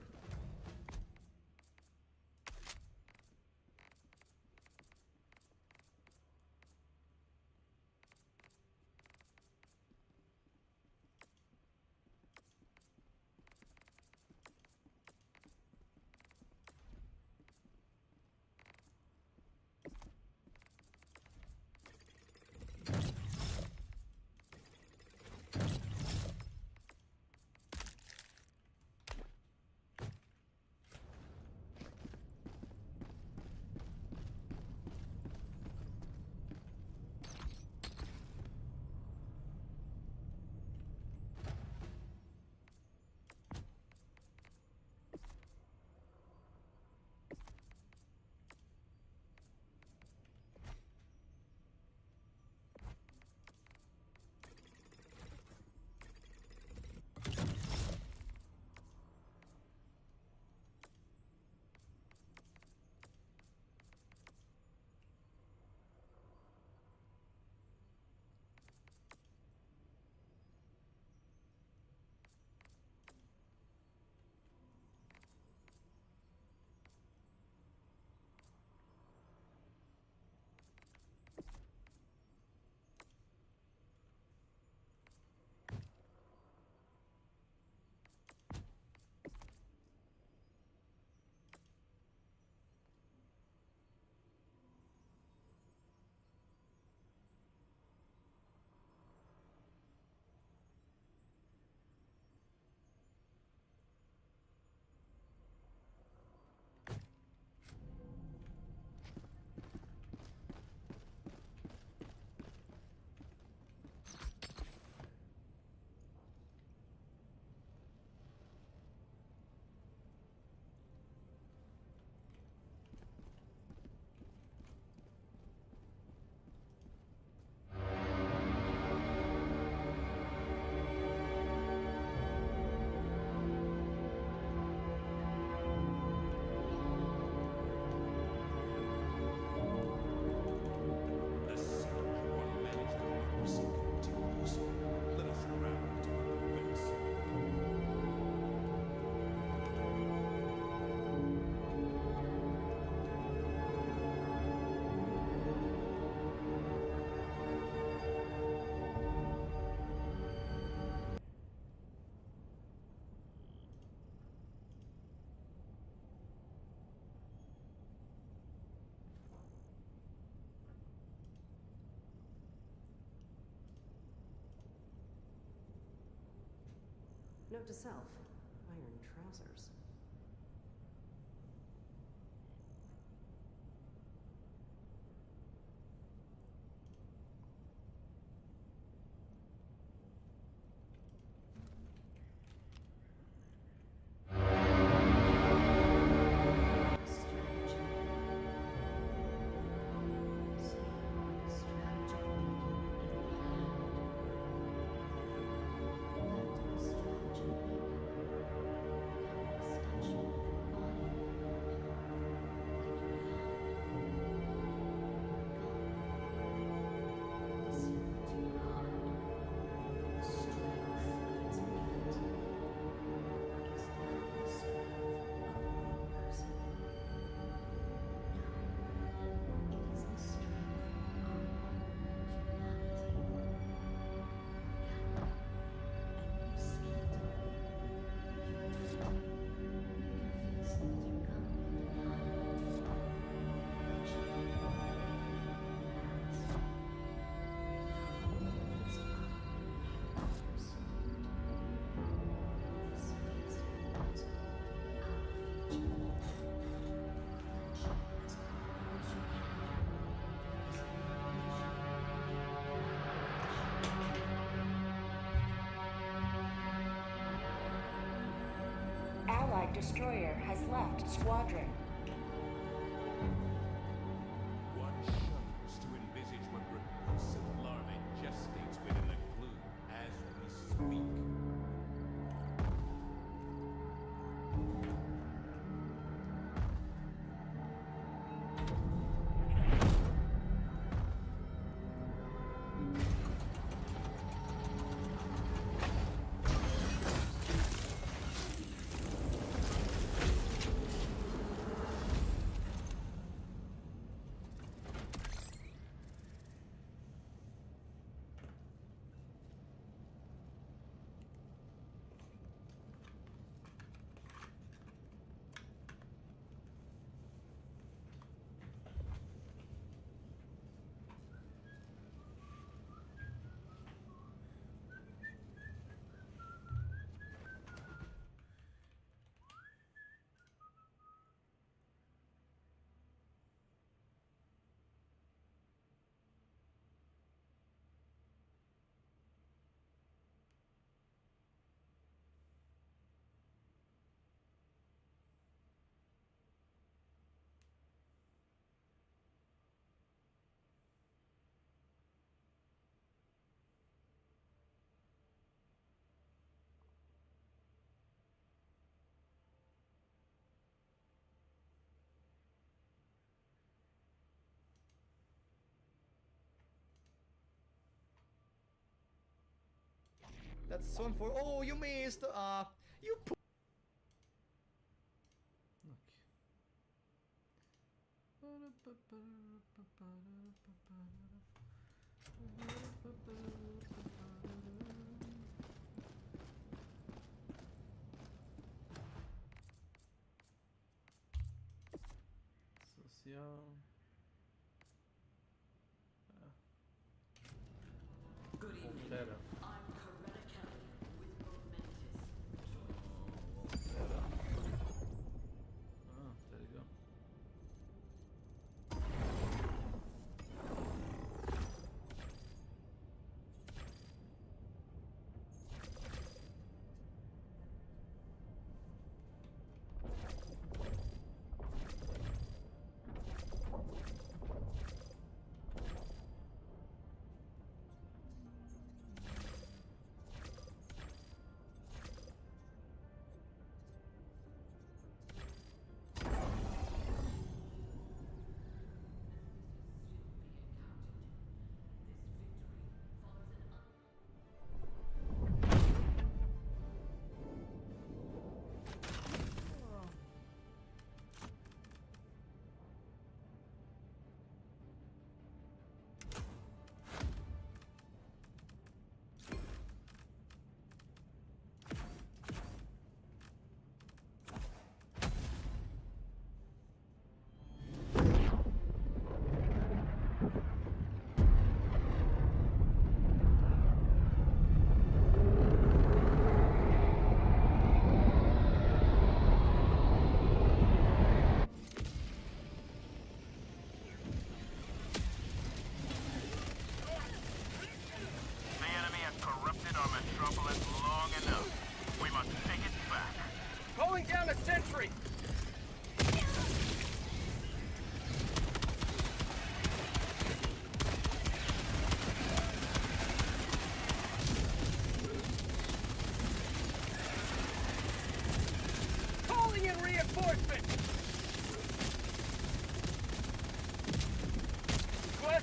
Note to self, iron trousers. Allied destroyer has left squadron. One shudders to envisage what repulsive larvae gestates within the glue as we speak. That's one for. Oh, you missed. You. Social. Good evening. Volterra. I'm Corella Kelly with Momentous. Volterra. Ah, there you go.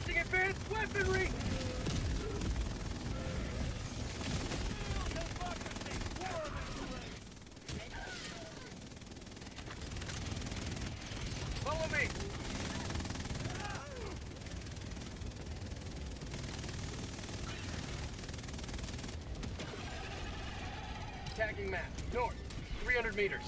Requesting advanced weaponry! Follow me! Tagging map. North. 300 meters.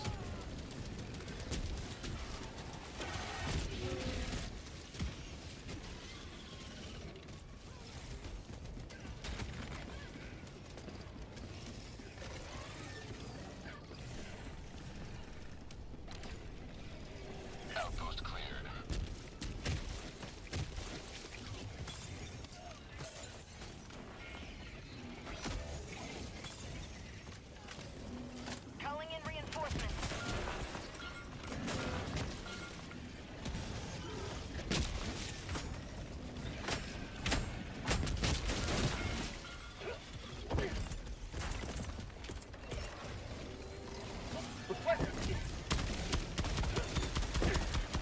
Outpost cleared. Calling in reinforcements.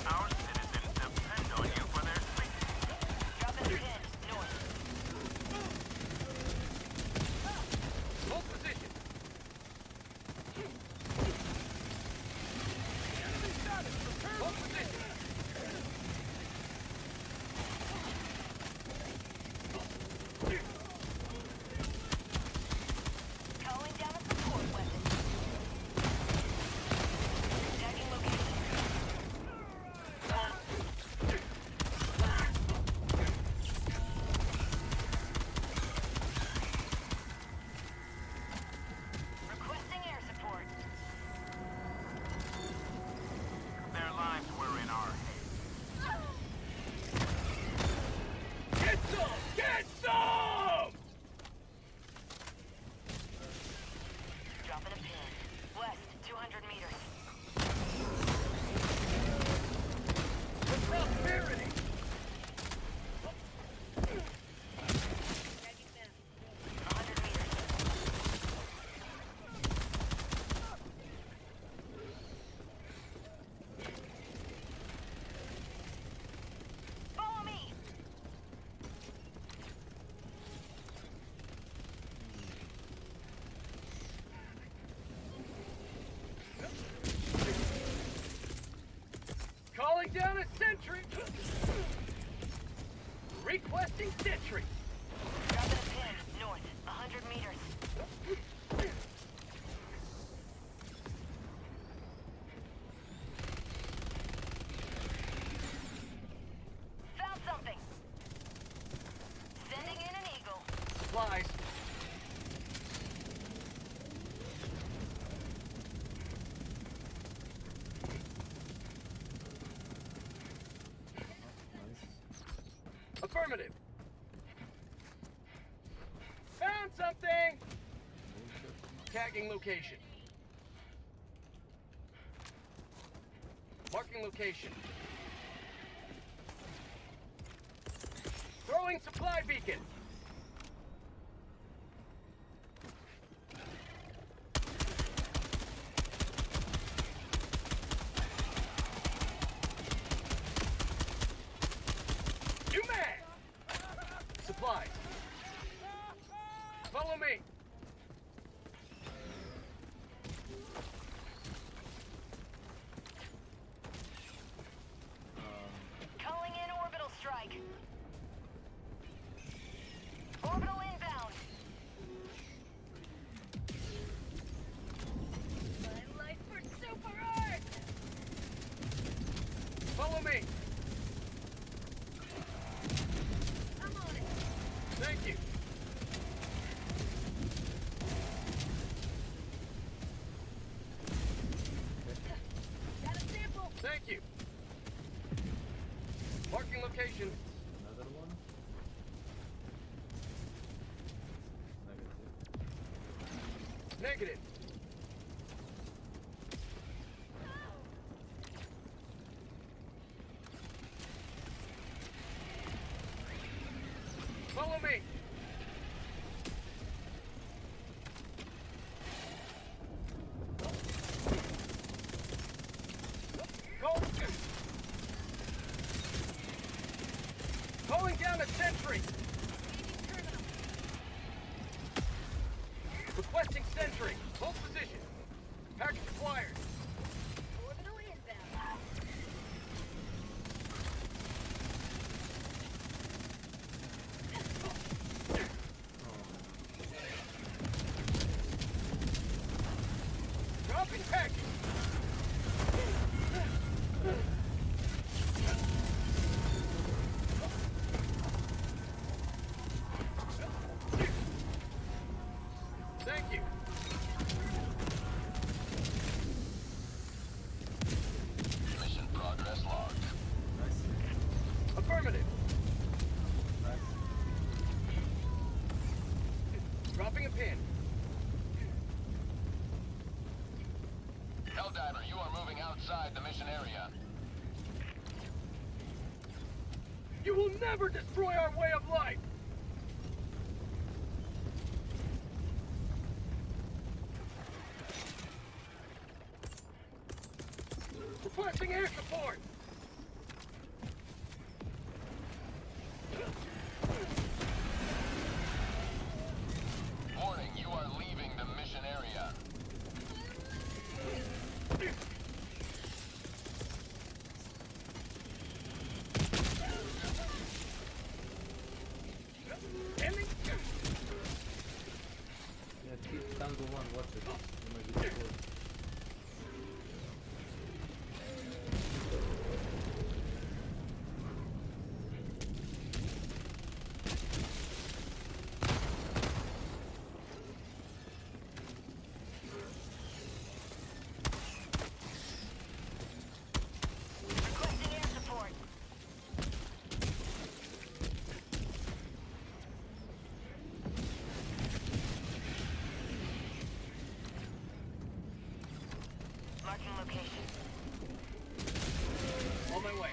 Our citizens depend on you for their safety. Dropping a pin. North. Hold position. Hold position. Calling down a support weapon. Tagging location. Requesting air support. Their lives were in our hands. Get some! Get some! Dropping a pin. West, 200 meters. For prosperity! Tagging them. 100 meters. Follow me. Calling down a sentry! Requesting sentry! Dropping a pin. North, 100 meters. Found something. Sending in an eagle. Supplies. Affirmative. Found something! Tagging location. Marking location. Throwing supply beacon. You man! Supplies. Follow me. Calling in orbital strike. Orbital inbound. My life for super art. Follow me. I'm on it. Thank you. Got a sample. Thank you. Marking location. Another one. Negative. Follow me. Go. Calling down a sentry. Requesting sentry. Hold position. Package acquired. Orbital inbound. Dropping package. Thank you. Mission progress logged. Affirmative. Dropping a pin. Helldiver, you are moving outside the mission area. You will never destroy our way of life. Requesting air support. Warning, you are leaving the mission area. Ending. Yeah, keep Tango 1, watch it. You might be destroyed. Requesting air support. Marking location. On my way.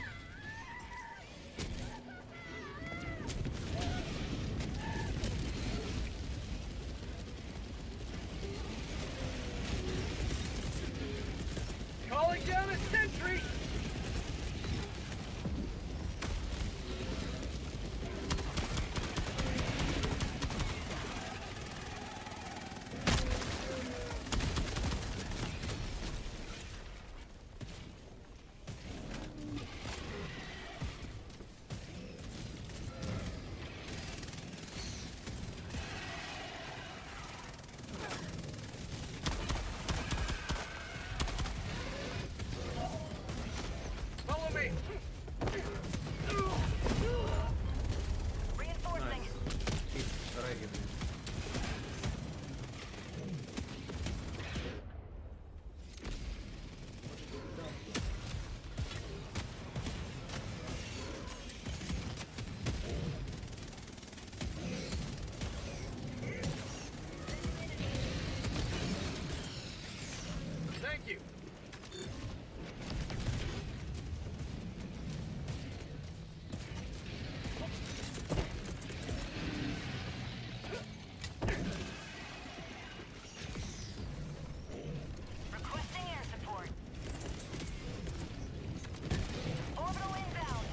Calling down a sentry. Follow me. Reinforcing. Keep dragging it. Thank you. Requesting air support. Orbital inbound.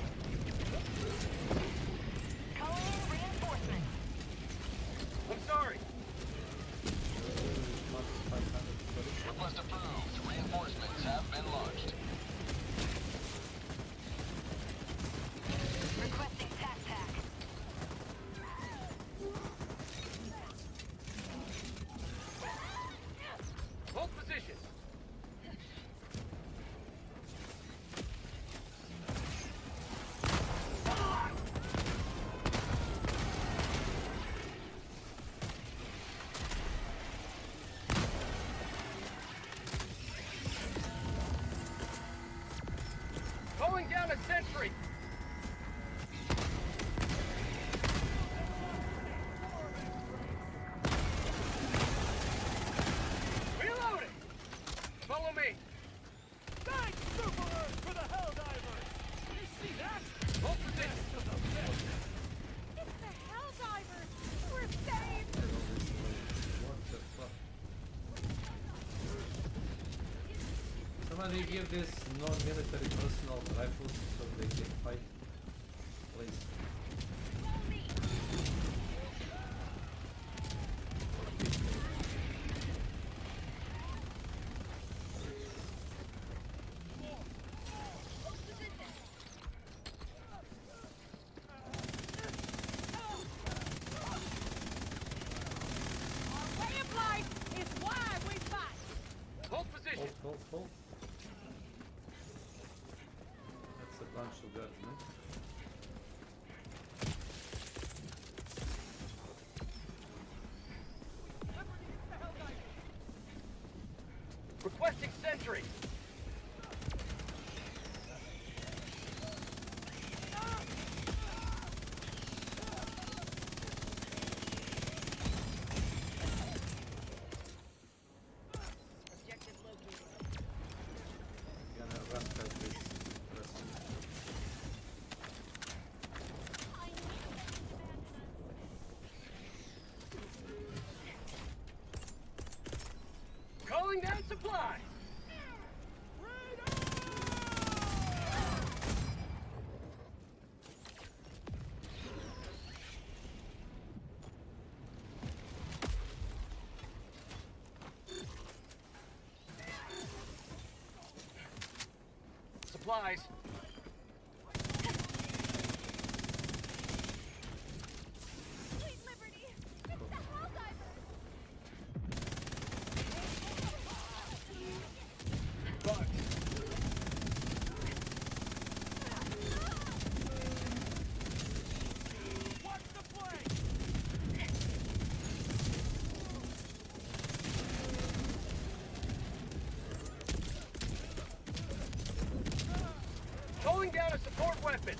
Calling in reinforcement. I'm sorry. Request approved. Reinforcements have been launched. Requesting tac-tac. Hold position. Calling down a sentry. Reloading. Follow me. Thanks, Super Earth, for the Helldivers! You see that? Hold position. It's the Helldivers! We're saved! What the fuck? Somebody give this non-military personnel rifles so they can fight, please. Marshall guards, ne? Requesting sentry. Objective located. Gonna run past this person. Calling down supplies. Supplies. Sweet liberty! It's the Helldivers! Bugs. Watch the play! Calling down a support weapon.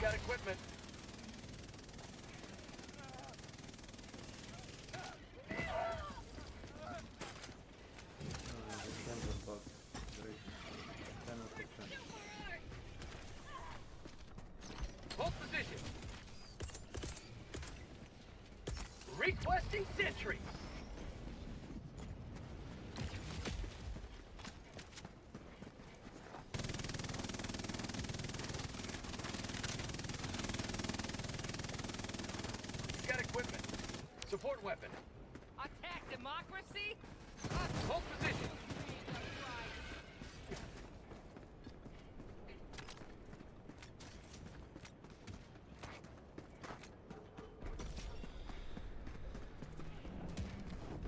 Got equipment. Hold position. Requesting sentry. Got equipment. Support weapon. Attack democracy? Hold position.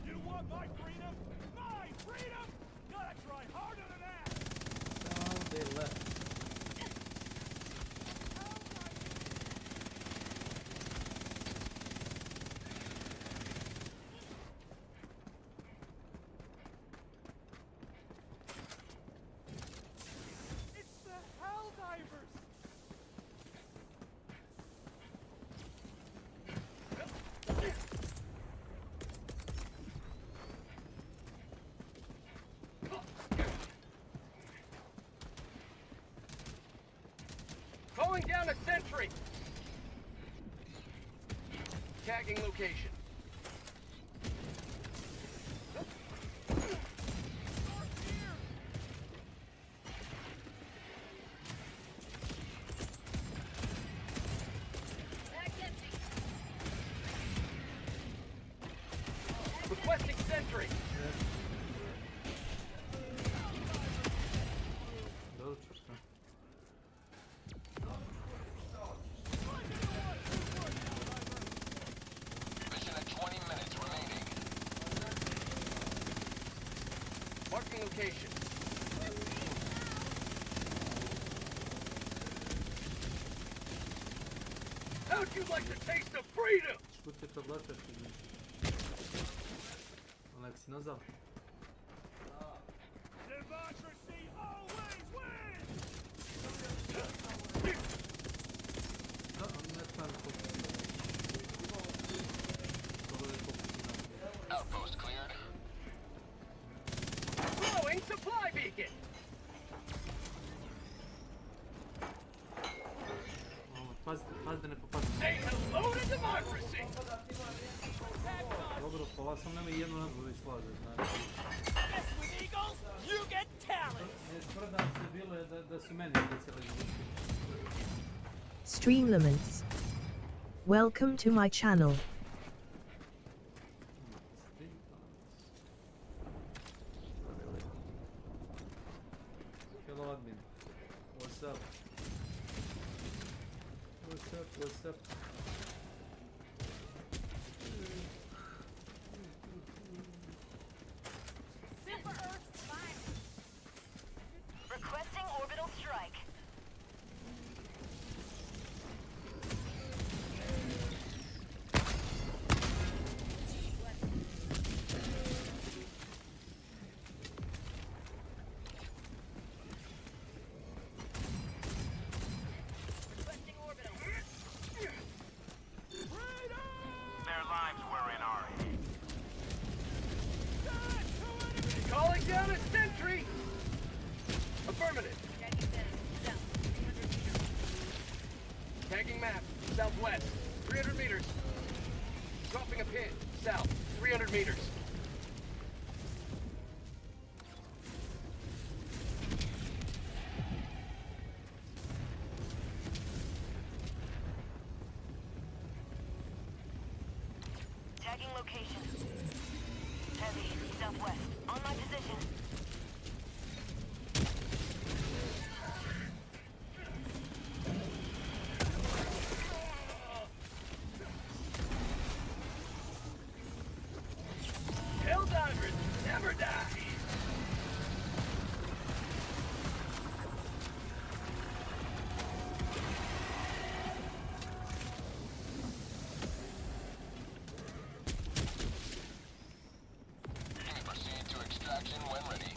You want my freedom? My freedom? Gotta try harder than that! Oh, they left. It's the Helldivers! Calling down a sentry. Tagging location. Requesting sentry. Dočurka. Mission at 20 minutes remaining. Marking location. How'd you like the taste of freedom? Škuti to odlačaš ili? Onak si nazad. Democracy always wins! Da, on ne znam fokusirati. Skoro je fokusirati. Outpost cleared. Throwing supply beacon. Pazi da ne popadne. Say hello to democracy. Dobro, pola sam nema i jednu nabu već slaže, znači. Mess with eagles, you get talent! Tvrda se bilo je da su meni specijalni izvučki. Stream laments. Welcome to my channel. Hello admin. What's up? What's up? What's up? Affirmative. Tagging map, southwest, 300 meters. Dropping a pin, south, 300 meters. Tagging location. Heavy, southwest. On my position. Helldivers never die. Proceed to extraction when ready.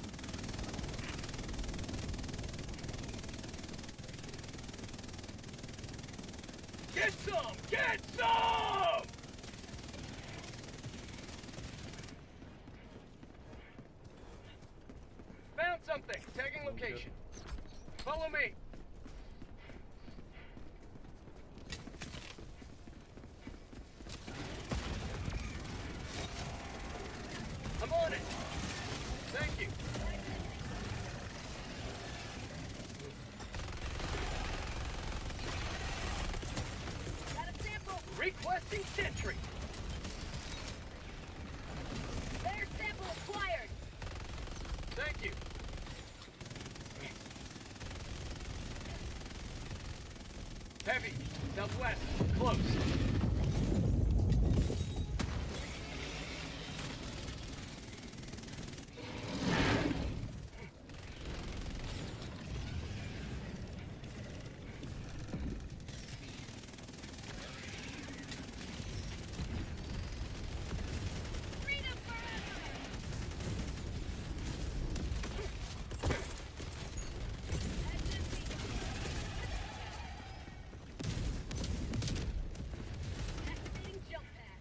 Get some! Get some! Found something. Tagging location. Follow me. I'm on it. Thank you. Got a sample. Requesting sentry. Their sample acquired. Thank you. Heavy. Southwest. Close. Freedom forever. Activating jump pad.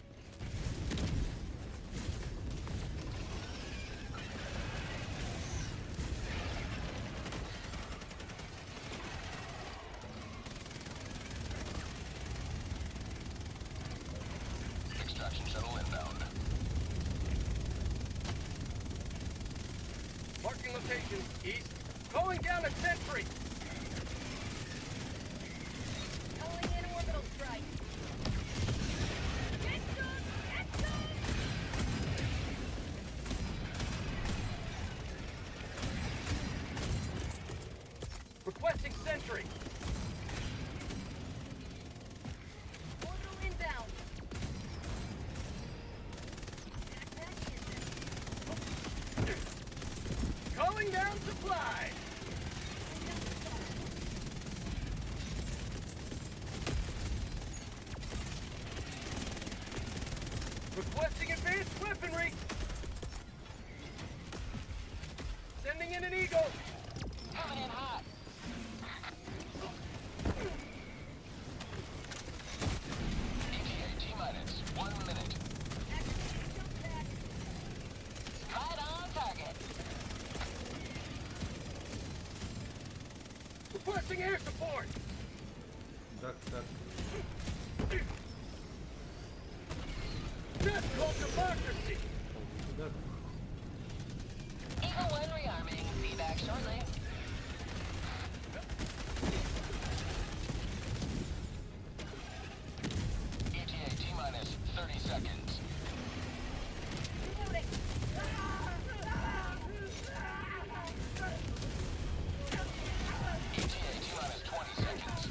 Extraction shuttle inbound. Marking location. East. Calling down a sentry. Calling in orbital strike. Get some! Get some! Requesting sentry. Orbital inbound. Calling down supply. Requesting advanced weaponry. Sending in an eagle. Coming in hot. ETA T-minus 1 minute. Right on target. Requesting air support. Duck. That's called democracy. Eagle 1 rearming. Be back shortly. ETA T-minus 30 seconds. Reloading. ETA T-minus 20 seconds.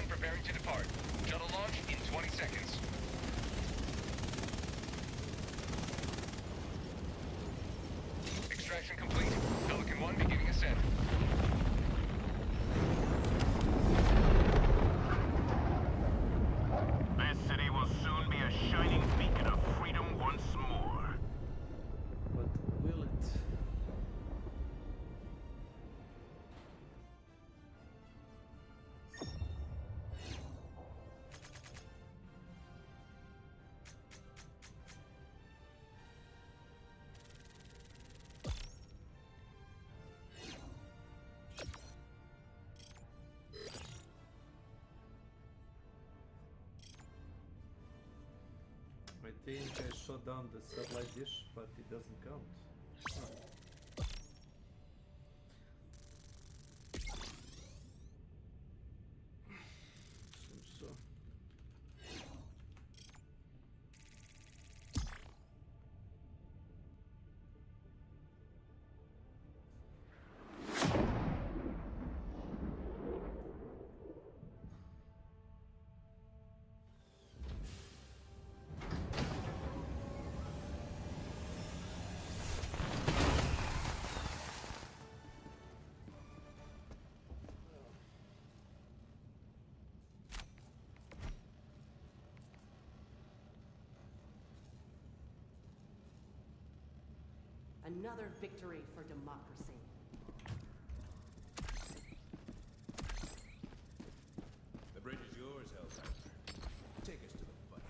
1 preparing to depart. Shuttle launch in 20 seconds. Extraction complete. Pelican 1 beginning ascent. This city will soon be a shining beacon of freedom once more. But will it? I think I shot down the satellite dish, but it doesn't count. Huh. Seems so. Another victory for democracy. The bridge is yours, Helldiver. Take us to the fight.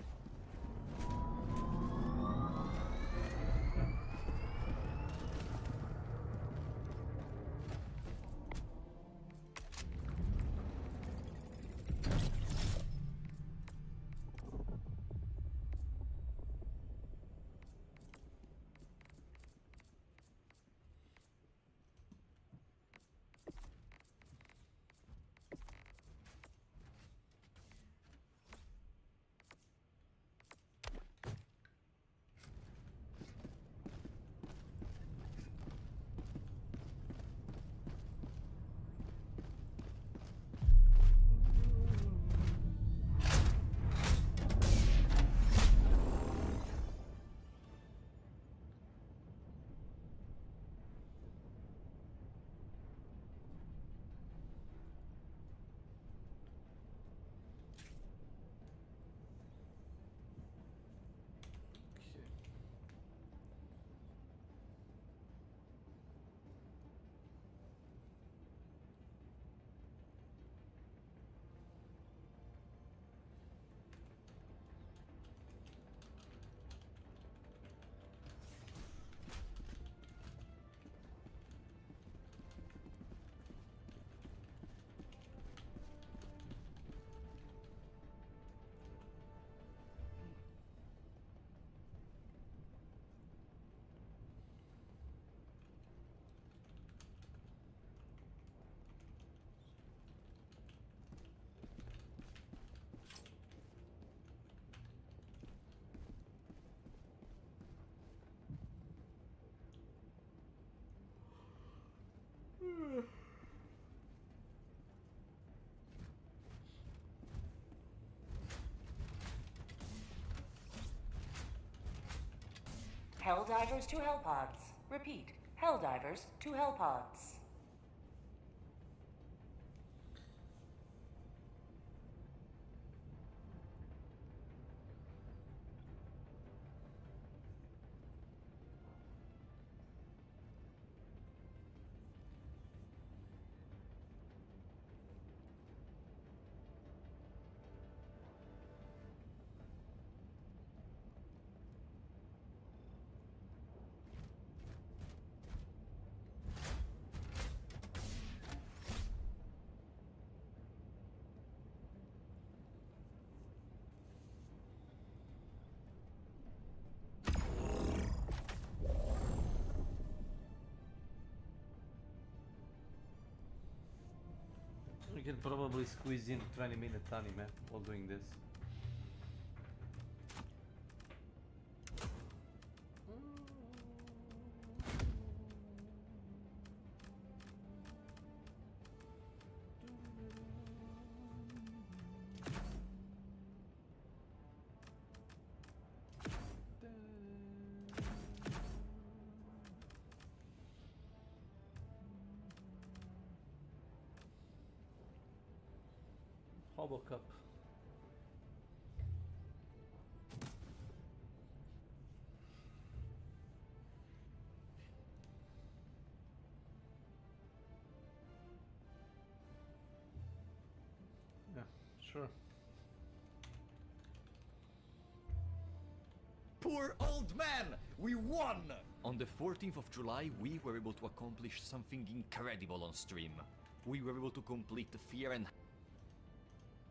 Helldivers to Hellpods. Repeat, Helldivers to Hellpods. We can probably squeeze in 20-minute anime while doing this. Hobo cup. Yeah, sure. Poor old man! We won! On the 14th of July, we were able to accomplish something incredible on stream. We were able to complete the Fear and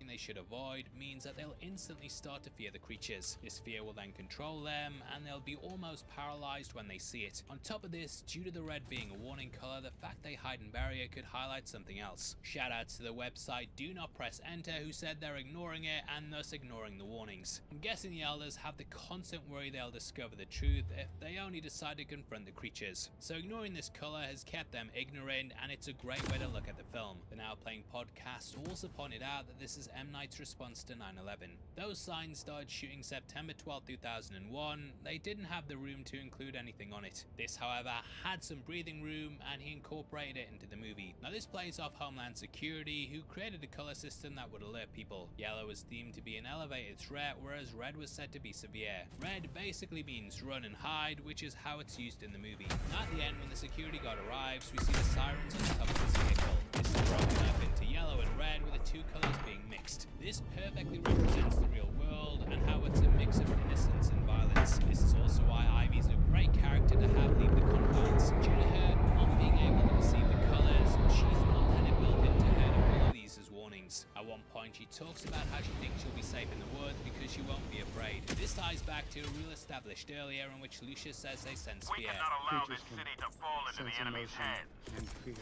They should avoid means that they'll instantly start to fear the creatures. This fear will then control them, and they'll be almost paralyzed when they see it. On top of this, due to the red being a warning color, the fact they hide in barrier could highlight something else. Shoutouts to the website Do Not Press Enter, who said they're ignoring it and thus ignoring the warnings. I'm guessing the elders have the constant worry they'll discover the truth if they only decide to confront the creatures. So ignoring this color has kept them ignorant, and it's a great way to look at the film. The Now Playing podcast also pointed out that this is M. Night's response to 9/11. Those signs started shooting September 12, 2001. They didn't have the room to include anything on it. This, however, had some breathing room, and he incorporated it into the movie. Now this plays off Homeland Security, who created a color system that would alert people. Yellow was deemed to be an elevated threat, whereas red was said to be severe. Red basically means run and hide, which is how it's used in the movie. Now at the end, when the security guard arrives, we see the sirens on top of his vehicle. This is broken up into yellow and red, with the two colors being mixed. This perfectly represents the real world and how it's a mix of innocence and violence. This is also why Ivy's a great character to have leave the confines. Due to her not being able to perceive the colors, she's not had it built into her to follow these as warnings. At one point, she talks about how she thinks she'll be safe in the woods because she won't be afraid. This ties back to a rule established earlier in which Lucius says they sense fear. We cannot allow this city to fall into the enemy's hands.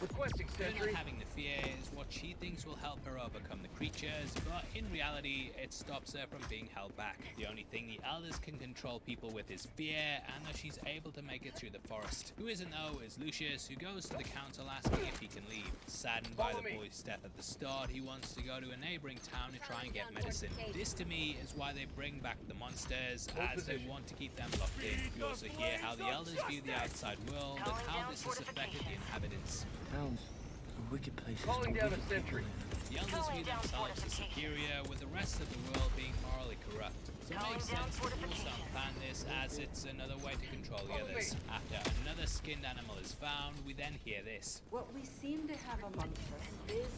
Requesting sentry. Having the fear is what she thinks will help her overcome the creatures, but in reality, it stops her from being held back. The only thing the elders can control people with is fear, and thus she's able to make it through the forest. Who isn't though is Lucius, who goes to the council asking if he can leave. Saddened by the boy's death at the start, he wants to go to a neighboring town to try and get medicine. This to me is why they bring back the monsters, as they want to keep them locked in. We also hear how the elders view the outside world and how this has affected the inhabitants. Town's a wicked place. Calling down a sentry. The elders view themselves as superior, with the rest of the world being morally corrupt. So it makes sense to also plan this, as it's another way to control the others. After another skinned animal is found, we then hear this. What we seem to have amongst us is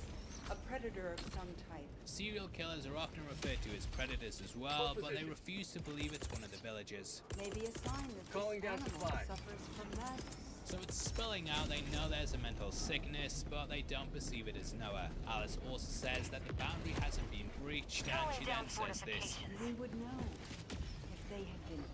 a predator of some type. Serial killers are often referred to as predators as well, but they refuse to believe it's one of the villagers. Maybe a sign that Calling this down animal supplies. suffers from madness. So it's spelling out they know there's a mental sickness, but they don't perceive it as Noah. Alice also says that the boundary hasn't been breached, and she then says this. We would know if they had been.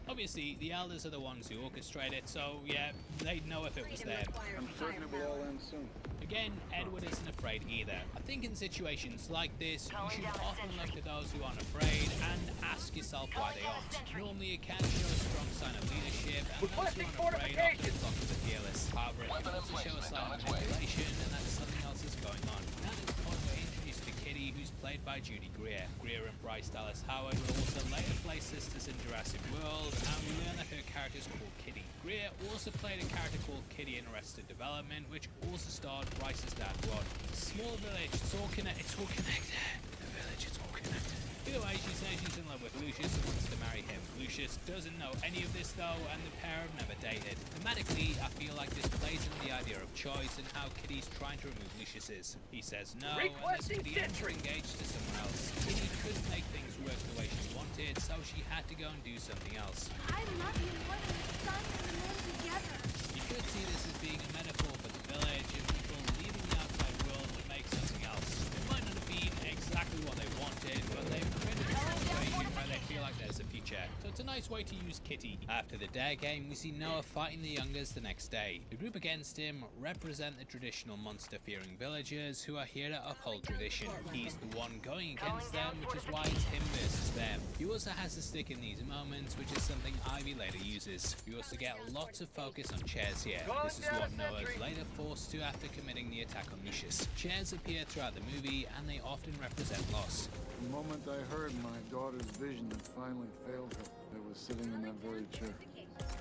Obviously, the elders are the ones who orchestrate it, so yeah, they'd know if it was them. I'm certain it will all end soon. Again, Edward isn't afraid either. I think in situations like this, you should often look to those who aren't afraid and ask yourself why they aren't. Normally it can show a strong sign of leadership, and those who aren't afraid often look as fearless. However, it can also show a sign of manipulation and that something else is going on. At this point, we're introduced to Kitty, who's played by Judy Greer. Greer and Bryce Dallas Howard will also later play sisters in Jurassic World, and we learn that her character is called Kitty. Greer also played a character called Kitty in Arrested Development, which also starred Bryce's dad, Rod. It's a small village, it's all connected. The village, it's all connected. Either way, she says she's in love with Lucius and wants to marry him. Lucius doesn't know any of this though, and the pair have never dated. Thematically, I feel like this plays into the idea of choice and how Kitty's trying to remove Lucius's. He says no, and thus Kitty ends up engaged to someone else. Kitty couldn't make things work the way she wanted, so she had to go and do something else. I love you more than the sun and the moon together. You could see this as being a metaphor for the village and people leaving the outside world to make something else. It might not have been exactly what they wanted, but they've created a situation where they feel like there's a future. So it's a nice way to use Kitty. After the dare game, we see Noah fighting the youngers the next day. The group against him represent the traditional monster-fearing villagers who are here to uphold tradition. He's the one going against them, which is why it's him versus them. He also has a stick in these moments, which is something Ivy later uses. We also get lots of focus on chairs here. This is what Noah is later forced to after committing the attack on Lucius. Chairs appear throughout the movie, and they often represent loss. The moment I heard my daughter's vision had finally failed her, I was sitting in that very chair.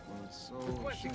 Well, it's so a shame.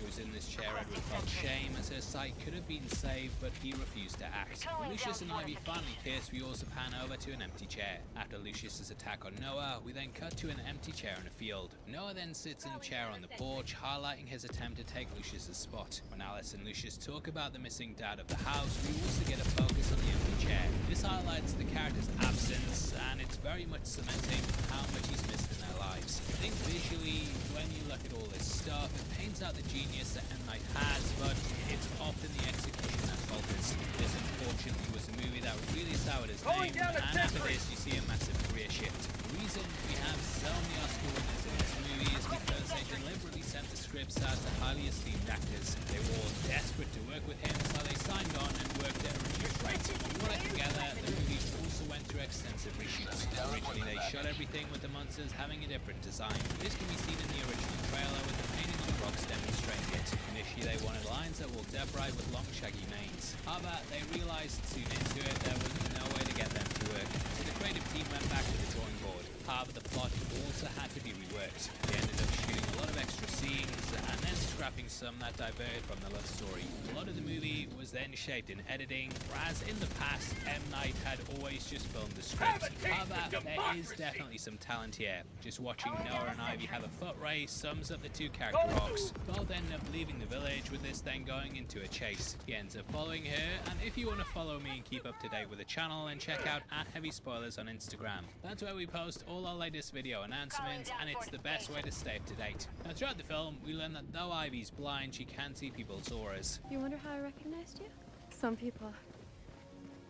It was in this chair Edward felt shame as her sight could have been saved, but he refused to act. When Lucius and Ivy finally kiss, we also pan over to an empty chair. After Lucius's attack on Noah, we then cut to an empty chair in a field. Noah then sits in a chair on the porch, highlighting his attempt to take Lucius's spot. When Alice and Lucius talk about the missing dad of the house, we also get a focus on the empty chair. This highlights the character's absence, and it's very much cementing how much he's missed in their lives. I think visually, when you look at all this stuff, it paints out the genius that M. Night has, but it's often the execution that falters. This unfortunately was a movie that really soured his name, and after this you see a massive career shift. The reason we have so many Oscar winners in this movie is because they deliberately sent the scripts out to highly esteemed actors. They were all desperate to work with him, so they signed on and worked at a reduced rate. From what I can gather, the movie also went through extensive reshoots. Originally they shot everything with the monsters having a different design. This can be seen in the original trailer with the painting on the rocks demonstrating it. Initially they wanted lines that walked upright with long shaggy manes. However, they realized soon into it there was no way to get them to work. So the creative team went back to the drawing board. However, the plot also had to be reworked. They ended up shooting a lot of extra scenes and then scrapping some that diverted from the love story. A lot of the movie was then shaped in editing, whereas in the past, M. Night had always just filmed the script. However, there is definitely some talent here. Just watching Noah and Ivy have a foot race sums up the two character arcs. Both end up leaving the village, with this then going into a chase. He ends up following her, and if you want to follow me and keep up to date with the channel, then check out @HeavySpoilers on Instagram. That's where we post all our latest video announcements, and it's the best way to stay up to date. Now throughout the film, we learn that though Ivy's blind, she can see people's auras. You wonder how I recognized you? Some people.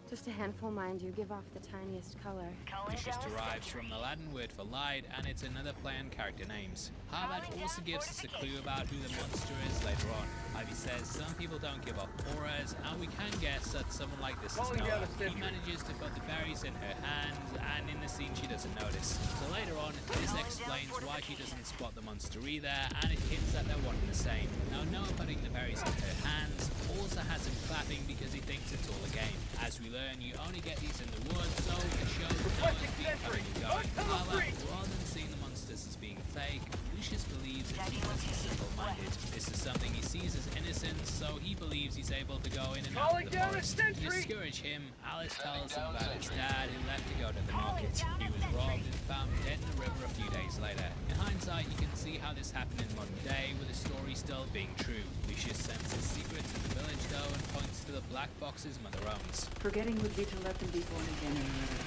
Just a handful, mind you, give off the tiniest color. Lucius derives from the Latin word for light, and it's another play on character names. However, it also gives us a clue about who the monster is later on. Ivy says some people don't give off auras, and we can guess that someone like this is Noah. He manages to put the berries in her hands, and in the scene she doesn't notice. So later on, this explains why she doesn't spot the monster either, and it hints that they're one and the same. Now Noah putting the berries in her hands also has him clapping because he thinks it's all a game. As we learn, you only get these in the woods, so it shows Noah's being coming and going. However, rather than seeing the monsters as being fake, Lucius believes it's because he's simple-minded. This is something he sees as innocent, so he believes he's able to go in and out of the forest. To discourage him, Alice tells him about his dad who left to go to the market. He was robbed and found dead in the river a few days later. In hindsight, you can see how this happened in modern day, with the story still being true. Lucius senses secrets in the village though, and points to the black boxes Mother owns. Forgetting would be to let them be born again in another.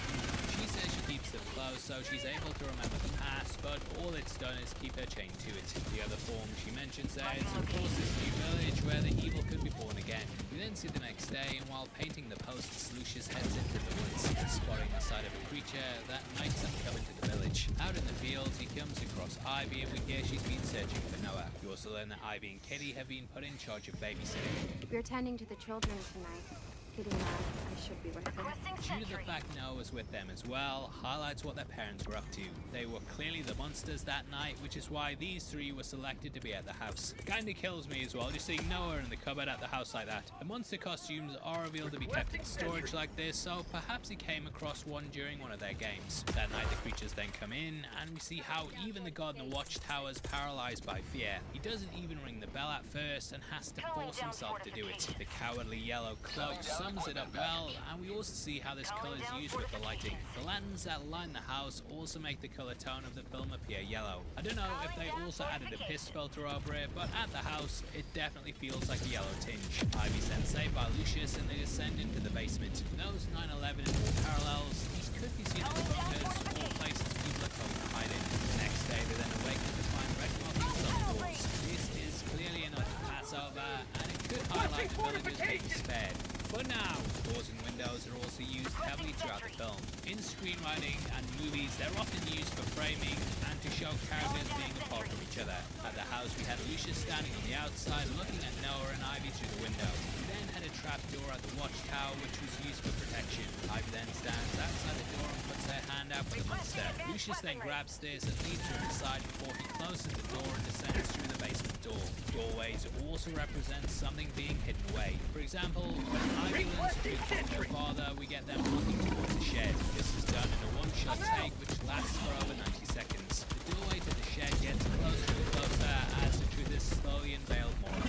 She says she keeps them close so she's able to remember the past, but all it's done is keep her chained to it. The other form she mentions there is of course this new village where the evil could be born again. We then see the next day, and while painting the posts, Lucius heads into the woods, spotting the sight of a creature that might have come into the village. Out in the fields, he comes across Ivy, and we hear she's been searching for Noah. We also learn that Ivy and Kitty have been put in charge of babysitting. We're tending to the children tonight. Kitty and I should be with them. Due to the fact Noah was with them as well, highlights what their parents were up to. They were clearly the monsters that night, which is why these three were selected to be at the house. Kinda kills me as well, just seeing Noah in the cupboard at the house like that. The monster costumes are revealed to be kept in storage like this, so perhaps he came across one during one of their games. That night the creatures then come in, and we see how even the god in the watchtower is paralyzed by fear. He doesn't even ring the bell at first, and has to force himself to do it. The cowardly yellow cloak sums it up well, and we also see how this color is used with the lighting. The lanterns that line the house also make the color tone of the film appear yellow. I don't know if they also added a piss filter over it, but at the house it definitely feels like a yellow tinge. Ivy's then saved by Lucius, and they descend into the basement. Those 9/11 and all parallels, these could be seen as bunkers or places people are going to hide in. The next day they then awaken to find red markings on the doors. This is clearly enough to pass over, and it could highlight the villagers being spared. But now, doors and windows are also used heavily throughout the film. In screenwriting and movies, they're often used for framing and to show characters being apart from each other. At the house, we had Lucius standing on the outside looking at Noah and Ivy through the window. We then had a trap door at the watchtower which was used for protection. Ivy then stands outside the door and puts her hand out for the monster. Lucius then grabs this and leads her inside before he closes the door and descends through the basement door. Doorways also represent something being hidden away. For example, when Ivy learns the truth from her father, we get them looking towards a shed. This is done in a one-shot take which lasts for over 90 seconds. The doorway to the shed gets closer and closer as the truth is slowly unveiled more and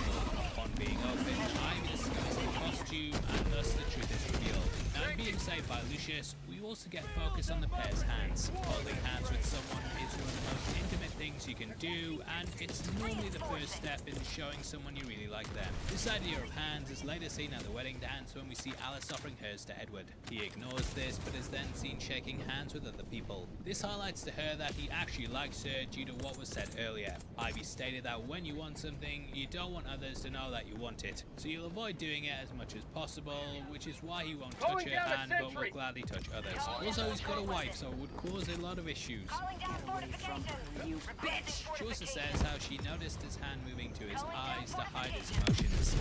Lucius, we also get focus on the pair's hands. Holding hands with someone is one of the most intimate things you can do, and it's normally the first step in showing someone you really like them. This idea of hands is later seen at the wedding dance when we see Alice offering hers to Edward. He ignores this, but is then seen shaking hands with other people. This highlights to her that he actually likes her due to what was said earlier. Ivy stated that when you want something, you don't want others to know that you want it, so you'll avoid doing it as much as possible, which is why he won't touch her hand but will gladly touch others. Also, he's got a wife, so it would cause a lot of issues. You bitch! She also says how she noticed his hand moving to his eyes to hide his emotions.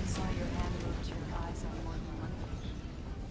Saw your hand move to your eyes on more than one occasion.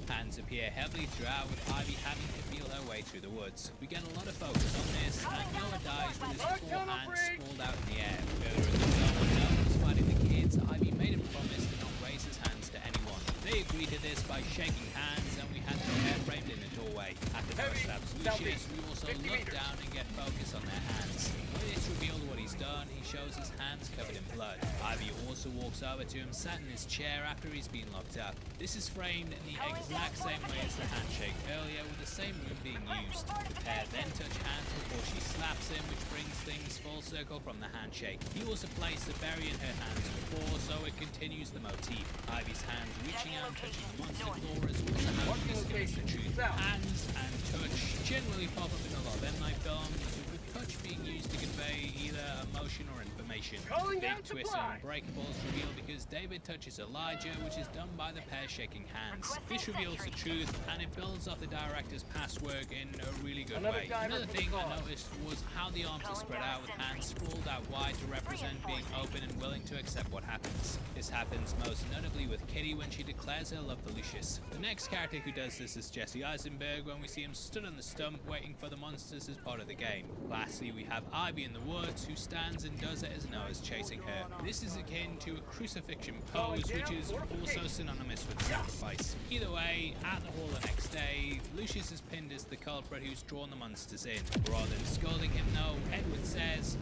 Hands appear heavily throughout, with Ivy having to feel her way through the woods. We get a lot of focus on this, and Noah dies with his four hands sprawled out in the air. Further in the film, when Noah was fighting the kids, Ivy made him promise to not raise his hands to anyone. They agreed to this by shaking hands, and we had the pair framed in a doorway. After Noah stabs Lucius, we also look down and get focus on their hands. When it's revealed what he's done, he shows his hands covered in blood. Ivy also walks over to him, sat in his chair after he's been locked up. This is framed in the exact same way as the handshake earlier, with the same room being used. The pair then touch hands before she slaps him, which brings things full circle from the handshake. He also placed the berry in her hands before, so it continues the motif. Ivy's hands reaching out and touching the monster claw is also how she discovers the truth. Hands and touch generally pop up in a lot of M. Night films, with touch being used to convey either emotion or information. The big twist on Unbreakable is revealed because David touches Elijah, which is done by the pair shaking hands. This reveals the truth, and it builds off the director's past work in a really good way. Another thing I noticed was how the arms are spread out with hands sprawled out wide to represent being open and willing to accept what happens. This happens most notably with Kitty when she declares her love for Lucius. The next character who does this is Jesse Eisenberg when we see him stood on the stump waiting for the monsters as part of the game. Lastly, we have Ivy in the woods, who stands and does it as Noah's chasing her. This is akin to a crucifixion pose, which is also synonymous with sacrifice. Either way, at the hall the next day, Lucius is pinned as the culprit who's drawn the monsters in. Rather than scolding him, though, Edward says,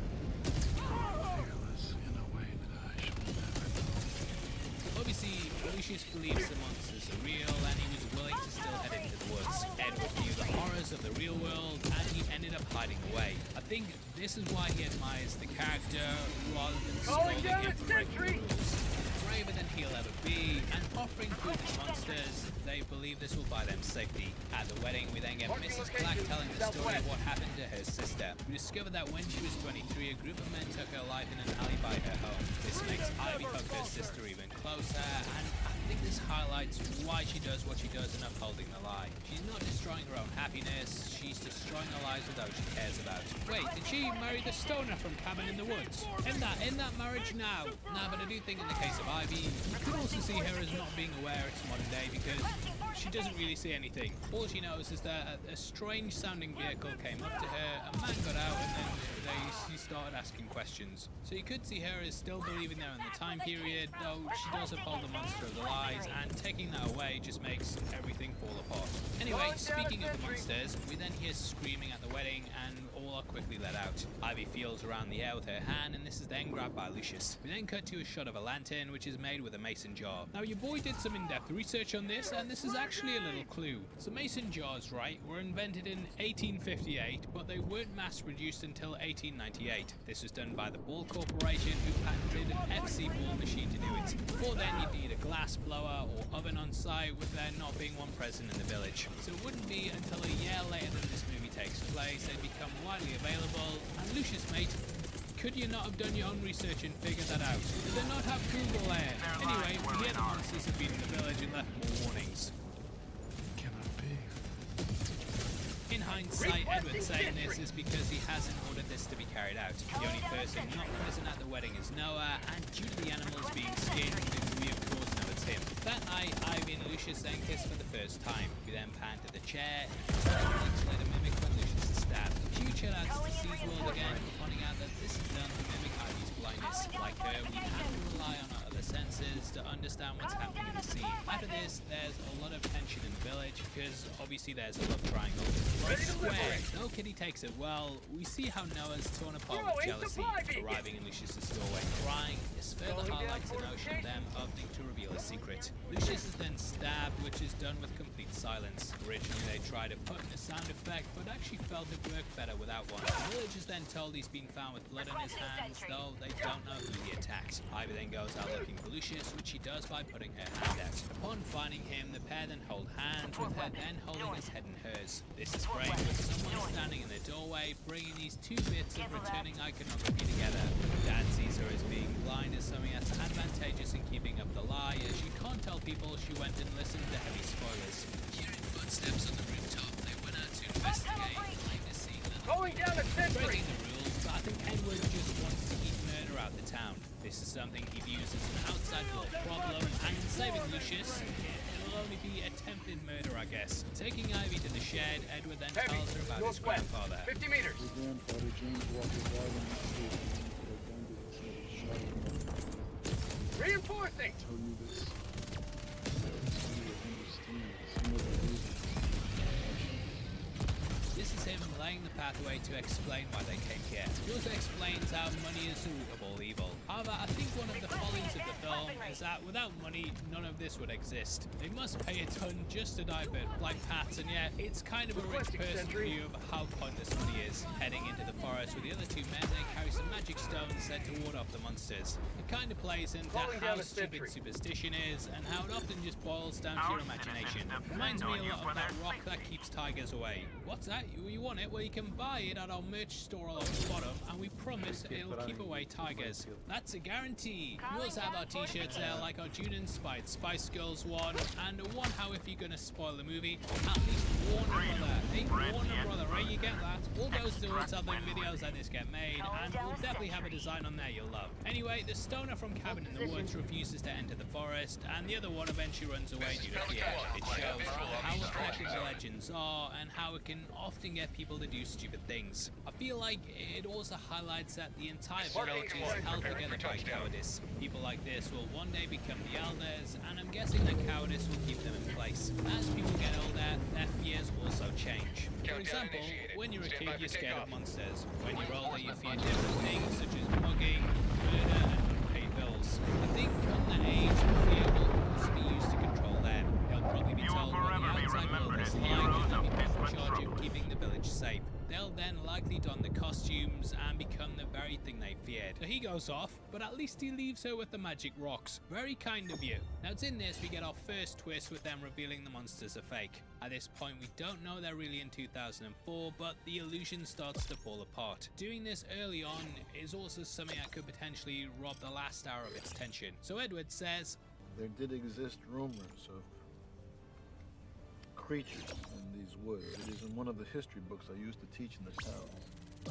obviously, Lucius believes the monsters are real, and he was willing to still head into the woods. Edward knew the horrors of the real world, and he ended up hiding away. I think this is why he admires the character, rather than scolding him for breaking the rules. Braver than he'll ever be, and offering food to monsters, they believe this will buy them safety. At the wedding, we then get Mrs. Black telling the story of what happened to her sister. We discover that when she was 23, a group of men took her life in an alley by her home. This makes Ivy hug her sister even closer, and I think this highlights why she does what she does in upholding the lie. She's not destroying her own happiness, she's destroying the lives of those she cares about. Wait, did she marry the stoner from Cabin in the Woods? In that marriage now? Nah, but I do think in the case of Ivy, you could also see her as not being aware it's modern day because she doesn't really see anything. All she knows is that a strange sounding vehicle came up to her, a man got out, and then she started asking questions. So you could see her as still believing they're in the time period, though she does uphold the monster of the lies, and taking that away just makes everything fall apart. Anyway, speaking of the monsters, we then hear screaming at the wedding, and all are quickly let out. Ivy feels around the air with her hand, and this is then grabbed by Lucius. We then cut to a shot of a lantern, which is made with a mason jar. Now your boy did some in-depth research on this, and this is actually a little clue. So mason jars, right, were invented in 1858, but they weren't mass-produced until 1898. This was done by the Ball Corporation, who patented an FC ball machine to do it. Before then, you'd need a glass blower or oven on site, with there not being one present in the village. So it wouldn't be until a year later than this movie takes place they'd become widely available. And Lucius, mate, could you not have done your own research and figured that out? Did they not have Google there? Anyway, we hear the monsters have been in the village and left more warnings. In hindsight, Edward saying this is because he hasn't ordered this to be carried out. The only person not present at the wedding is Noah, and due to the animals being skinned, we of course know it's him. That night, Ivy and Lucius then kiss for the first time. We then pan to the chair, and 2 weeks later mimic when Lucius is stabbed. Huge shout out to Seas World again for pointing out that this is done to mimic Ivy's blindness. Like her, we have to rely on our other senses to understand what's happening in the scene. After this, there's a lot of tension in the village, because obviously there's a love triangle. It's square, though Kitty takes it well, we see how Noah's torn apart with jealousy, arriving in Lucius's doorway crying. This further highlights the notion of them opening to reveal a secret. Lucius is then stabbed, which is done with complete silence. Originally they tried to put in a sound effect, but actually felt it worked better without one. The village is then told he's been found with blood on his hands, though they don't know who he attacked. Ivy then goes out looking for Lucius, which she does by putting her hand out. Upon finding him, the pair then hold hands, with her then holding his head in hers. This is framed with someone standing in the doorway, bringing these two bits of returning iconography together. Dad sees her as being blind as something that's advantageous in keeping up the lie, as she can't tell people she went and listened to heavy spoilers. Hearing footsteps on the rooftop, they went out to investigate, later seeing breaking the rules, but I think Edward just wants to keep murder out the town. This is something he views as an outside world problem, and in saving Lucius, it'll only be attempted murder, I guess. Taking Ivy to the shed, Edward then tells her about his grandfather. 50 meters. His grandfather, James Walker, died in the street and he could have done it instead of shouting him. Reinforcing! I tell you this. So you will understand some of the reasons. This is him laying the pathway to explain why they came here. He also explains how money is the root of all evil. However, I think one of the follies of the film is that without money, none of this would exist. They must pay a ton just to divert like Pats, and yet it's kind of a rich person's view of how pointless money is. Heading into the forest with the other two men, they carry some magic stones said to ward off the monsters. It kind of plays into how stupid superstition is, and how it often just boils down to your imagination. Reminds me a lot of that rock that keeps tigers away. What's that? You want it? Well, you can buy it at our merch store along the bottom, and we promise it'll keep away tigers. That's a guarantee. We also have our t-shirts there, like our June inspired Spice Girls one, and one how if you're gonna spoil the movie, at least warn a brother. Hey, warn a brother, right? You get that? All goes towards other videos like this get made, and we'll definitely have a design on there you'll love. Anyway, the stoner from Cabin in the Woods refuses to enter the forest, and the other one eventually runs away due to fear. It shows how effective the legends are, and how it can often get people to do stupid things. I feel like it also highlights that the entire village is held together by cowardice. People like this will one day become the elders, and I'm guessing that cowardice will keep them in place. As people get older, their fears also change. For example, when you're a kid, you're scared of monsters. When you're older, you fear different things such as mugging, murder, and unpaid bills. I think on that age, fear will also be used to control them. They'll probably be told what the outside world is like, and they'll be put in charge of keeping the village safe. They'll then likely don the costumes and become the very thing they feared. So he goes off, but at least he leaves her with the magic rocks. Very kind of you. Now it's in this we get our first twist with them revealing the monsters are fake. At this point we don't know they're really in 2004, but the illusion starts to fall apart. Doing this early on is also something that could potentially rob the last hour of its tension. So Edward says, there did exist rumors of creatures in these woods. It is in one of the history books I used to teach in the town.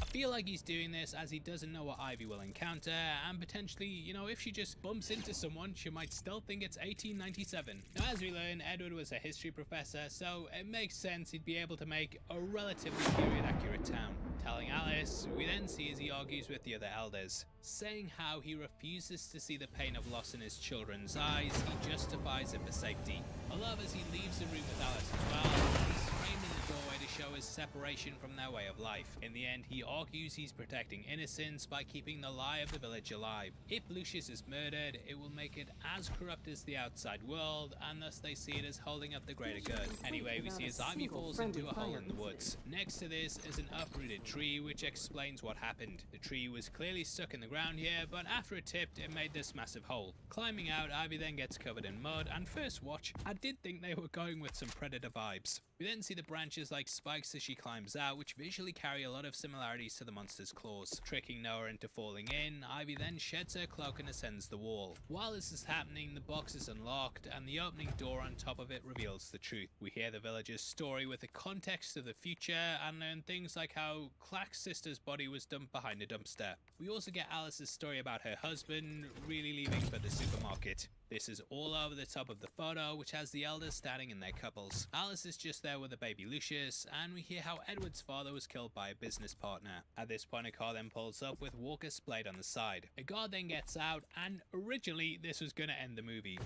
I feel like he's doing this as he doesn't know what Ivy will encounter, and potentially, you know, if she just bumps into someone, she might still think it's 1897. Now, as we learn, Edward was a history professor, so it makes sense he'd be able to make a relatively period-accurate town. Telling Alice, we then see as he argues with the other elders, saying how he refuses to see the pain of loss in his children's eyes, he justifies it for safety. I love as he leaves the room with Alice as well, and he's framed in the doorway to show his separation from their way of life. In the end, he argues he's protecting innocence by keeping the lie of the village alive. If Lucius is murdered, it will make it as corrupt as the outside world, and thus they see it as holding up the greater good. Anyway, we see as Ivy falls into a hole in the woods. Next to this is an uprooted tree, which explains what happened. The tree was clearly stuck in the ground here, but after it tipped, it made this massive hole. Climbing out, Ivy then gets covered in mud, and first watch, I did think they were going with some Predator vibes. We then see the branches like spikes as she climbs out, which visually carry a lot of similarities to the monster's claws. Tricking Noah into falling in, Ivy then sheds her cloak and ascends the wall. While this is happening, the box is unlocked, and the opening door on top of it reveals the truth. We hear the villagers' story with the context of the future, and learn things like how Clack's sister's body was dumped behind a dumpster. We also get Alice's story about her husband really leaving for the supermarket. This is all over the top of the photo, which has the elders standing in their couples. Alice is just there with the baby Lucius, and we hear how Edward's father was killed by a business partner. At this point, a car then pulls up with Walker splayed on the side. A guard then gets out, and originally this was going to end the movie.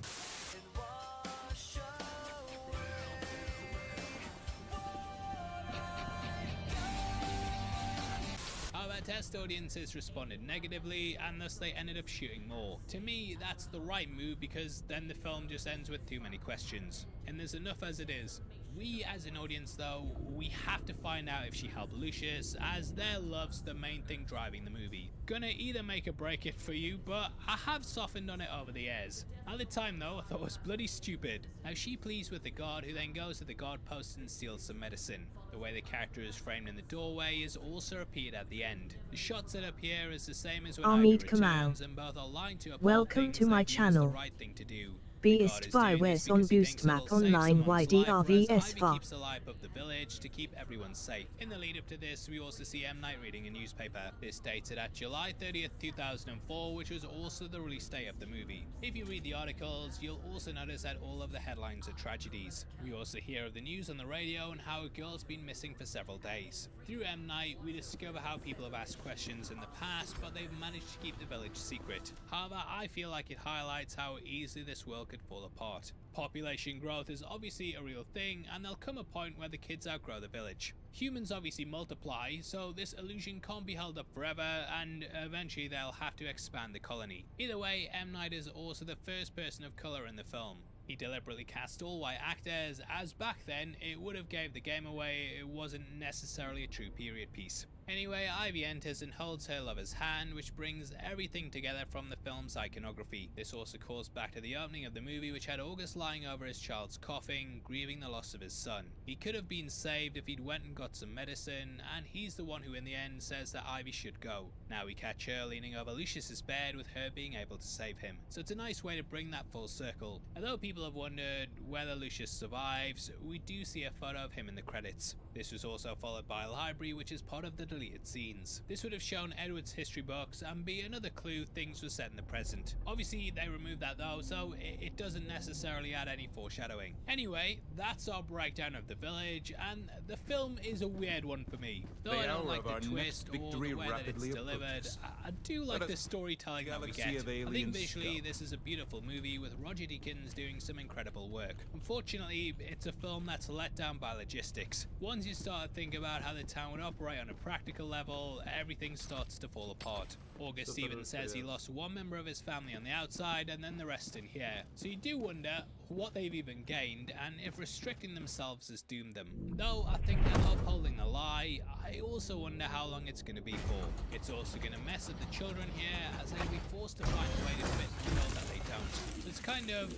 However, test audiences responded negatively, and thus they ended up shooting more. To me, that's the right move, because then the film just ends with too many questions. And there's enough as it is. We as an audience though, we have to find out if she helped Lucius, as their love's the main thing driving the movie. Gonna either make or break it for you, but I have softened on it over the years. At the time though, I thought it was bloody stupid. Now she pleads with the guard, who then goes to the guard post and steals some medicine. The way the character is framed in the doorway is also repeated at the end. The shot set up here is the same as when Ivy returns, and both are lying to her. Welcome to my channel. The right thing to do. Beast by Wes on Boost Map Online YDRVS4. Ivy keeps the light of the village to keep everyone safe. In the lead up to this, we also see M. Night reading a newspaper. This dated at July 30th, 2004, which was also the release date of the movie. If you read the articles, you'll also notice that all of the headlines are tragedies. We also hear of the news on the radio and how a girl's been missing for several days. Through M. Night, we discover how people have asked questions in the past, but they've managed to keep the village secret. However, I feel like it highlights how easily this world could fall apart. Population growth is obviously a real thing, and there'll come a point where the kids outgrow the village. Humans obviously multiply, so this illusion can't be held up forever, and eventually they'll have to expand the colony. Either way, M. Night is also the first person of colour in the film. He deliberately cast all white actors, as back then it would have gave the game away it wasn't necessarily a true period piece. Anyway, Ivy enters and holds her lover's hand, which brings everything together from the film's iconography. This also calls back to the opening of the movie, which had August lying over his child's coffin, grieving the loss of his son. He could have been saved if he'd went and got some medicine, and he's the one who in the end says that Ivy should go. Now we catch her leaning over Lucius's bed, with her being able to save him. So it's a nice way to bring that full circle. Although people have wondered whether Lucius survives, we do see a photo of him in the credits. This was also followed by a library, which is part of the deleted scenes. This would have shown Edward's history books and be another clue things were set in the present. Obviously they removed that though, so it doesn't necessarily add any foreshadowing. Anyway, that's our breakdown of the village, and the film is a weird one for me. Though I don't like the twist or the way that it's delivered, I do like the storytelling that we get. I think visually this is a beautiful movie with Roger Deakins doing some incredible work. Unfortunately, it's a film that's let down by logistics. Once you start to think about how the town would operate on a practical level, everything starts to fall apart. August even says he lost one member of his family on the outside and then the rest in here. So you do wonder what they've even gained and if restricting themselves has doomed them. Though I think they're upholding the lie, I also wonder how long it's going to be for. It's also going to mess up the children here, as they'll be forced to find a way to fit the world that they don't. So it's kind of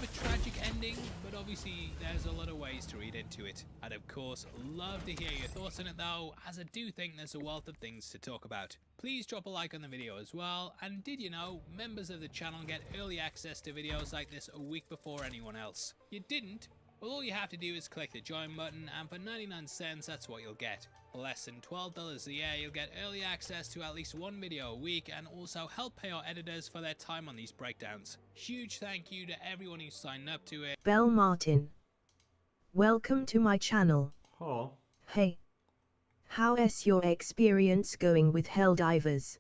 a tragic ending, but obviously there's a lot of ways to read into it. I'd of course love to hear your thoughts on it though, as I do think there's a wealth of things to talk about. Please drop a like on the video as well, and did you know members of the channel get early access to videos like this a week before anyone else? You didn't? Well, all you have to do is click the join button, and for 99 cents that's what you'll get. For less than $12 a year, you'll get early access to at least one video a week, and also help pay our editors for their time on these breakdowns. Huge thank you to everyone who signed up to it. Bell Martin. Welcome to my channel. Oh. Hey. How is your experience going with Helldivers?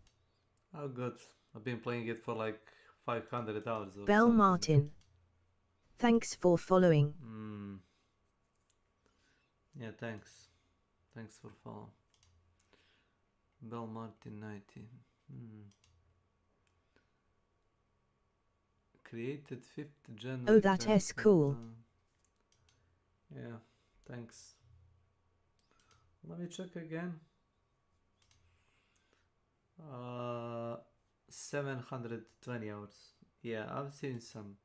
Oh, good. I've been playing it for like 500 hours. Bell Martin. Thanks for following. Yeah, thanks. Thanks for following. Bell Martin 19. Created 5th January. Oh, that is cool. Yeah, thanks. Let me check again. 720 hours. Yeah, I've seen some.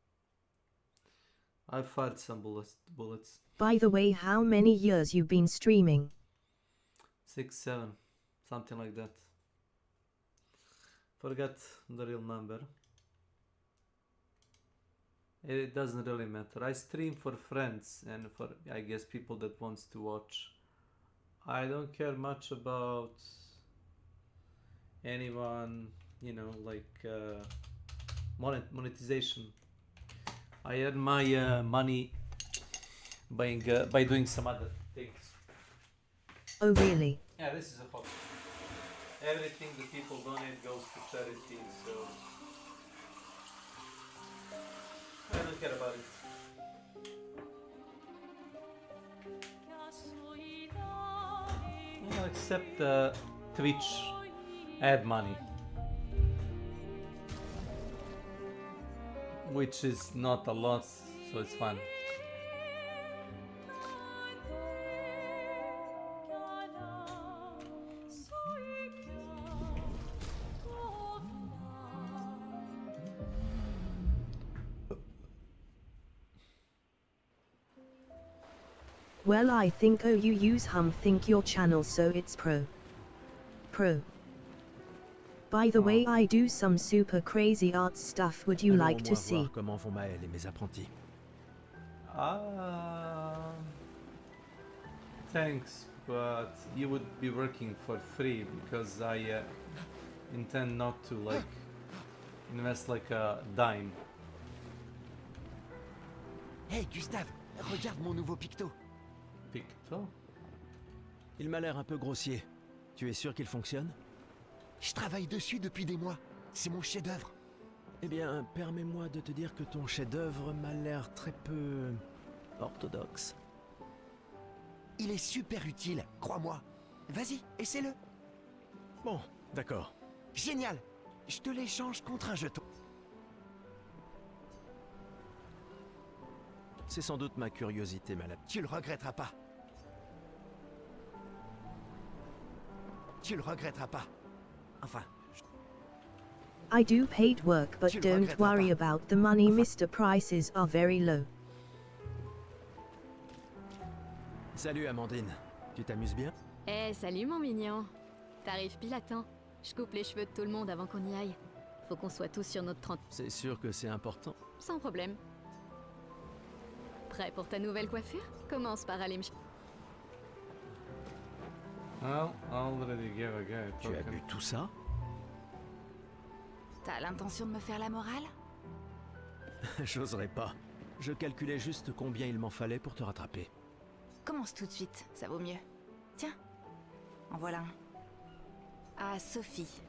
I've fired some bullets. By the way, how many years you've been streaming? 6, 7, something like that. Forget the real number. It doesn't really matter. I stream for friends and for, I guess, people that wants to watch. I don't care much about anyone, you know, like monetization. I earn my money by doing some other things. Oh really? Yeah, this is a hobby. Everything the people donate goes to charity, so I don't care about it. Well, except Twitch ad money, which is not a lot, so it's fine. Well, I think you use think your channel, so it's pro. By the way, I do some super crazy art stuff. Would you like to see? Comment vont Maël et mes apprentis? Thanks, but you would be working for free because I intend not to like invest like a dime. Hey Gustave, regarde mon nouveau picto. Picto? Il m'a l'air un peu grossier. Tu es sûr qu'il fonctionne? Je travaille dessus depuis des mois. C'est mon chef-d'œuvre. Eh bien, permets-moi de te dire que ton chef-d'œuvre m'a l'air très peu orthodoxe. Il est super utile, crois-moi. Vas-y, essaie-le. Bon, d'accord. Génial. Je te l'échange contre un jeton. C'est sans doute ma curiosité malade. Tu le regretteras pas. Tu le regretteras pas. Enfin... I do paid work, but don't worry about the money. Mr. Prices are very low. Salut Amandine, tu t'amuses bien? Eh, salut mon mignon. T'arrives pile à temps. Je coupe les cheveux de tout le monde avant qu'on y aille. Faut qu'on soit tous sur notre 30. C'est sûr que c'est important. Sans problème. Prêt pour ta nouvelle coiffure? Commence par aller me... Well, I already gave a guy a Tu as bu tout ça? T'as l'intention de me faire la morale? J'oserais pas. Je calculais juste combien il m'en fallait pour te rattraper. Commence tout de suite, ça vaut mieux. Tiens, en voilà un. À Sophie,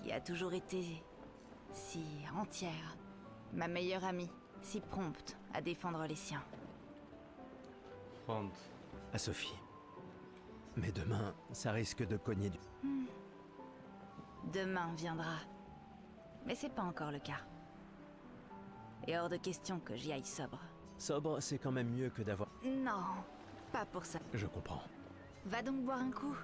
qui a toujours été si entière, ma meilleure amie, si prompte à défendre les siens. Prompte. À Sophie. Mais demain, ça risque de cogner du... Demain viendra. Mais c'est pas encore le cas. Et hors de question que j'y aille sobre. Sobre, c'est quand même mieux que d'avoir... Non, pas pour ça. Je comprends. Va donc boire un coup.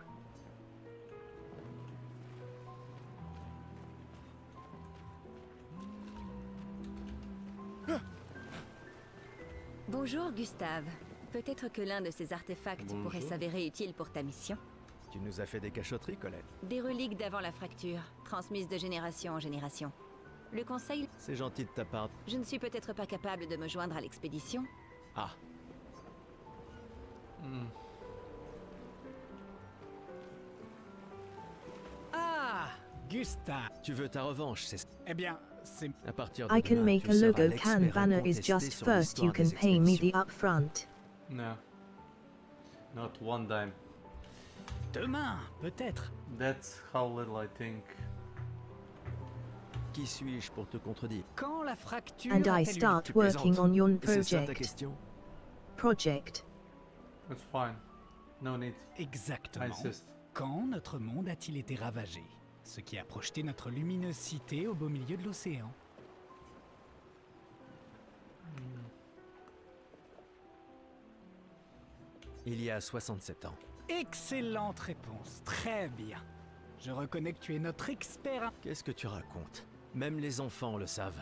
Bonjour Gustave. Peut-être que l'un de ces artefacts pourrait s'avérer utile pour ta mission. Tu nous as fait des cachotteries, Colette. Des reliques d'avant la fracture, transmises de génération en génération. Le conseil... C'est gentil de ta part. Je ne suis peut-être pas capable de me joindre à l'expédition. Ah. Ah, Gustave. Tu veux ta revanche, c'est... Eh bien, c'est... À partir de I can demain, make tu a seras logo. l'expert Can banner is incontesté just sur first. You l'histoire can des pay me expéditions. the upfront. No. Not one dime. Demain, peut-être. That's how little I think. Qui suis-je pour te contredire? Quand la fracture And I a-t-elle eu- start Tu working plaisantes. on your C'est ça ta project. question? Project. It's fine. No need. Exactement. I insist. Quand notre monde a-t-il été ravagé? Ce qui a projeté notre luminosité au beau milieu de l'océan. Il y a 67 ans. Excellente réponse. Très bien. Je reconnais que tu es notre expert. Qu'est-ce que tu racontes? Même les enfants le savent.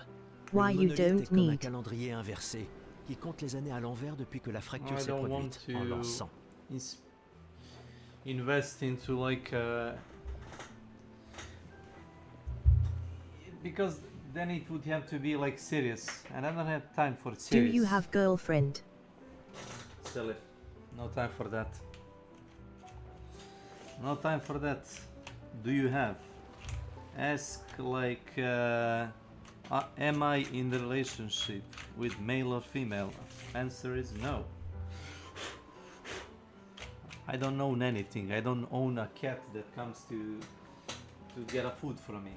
Why Le you monolithe don't est comme un need. calendrier inversé qui compte les années à l'envers depuis que la fracture I s'est don't want produite to en lançant. Invest into like because then it would have to be like serious, and I don't have time for Do serious. you have girlfriend? Silly. No time for that. No time for that. Do you have? Ask like am I in the relationship? with male or female? Answer is no. I don't own anything. I don't own a cat that comes to get a food from me.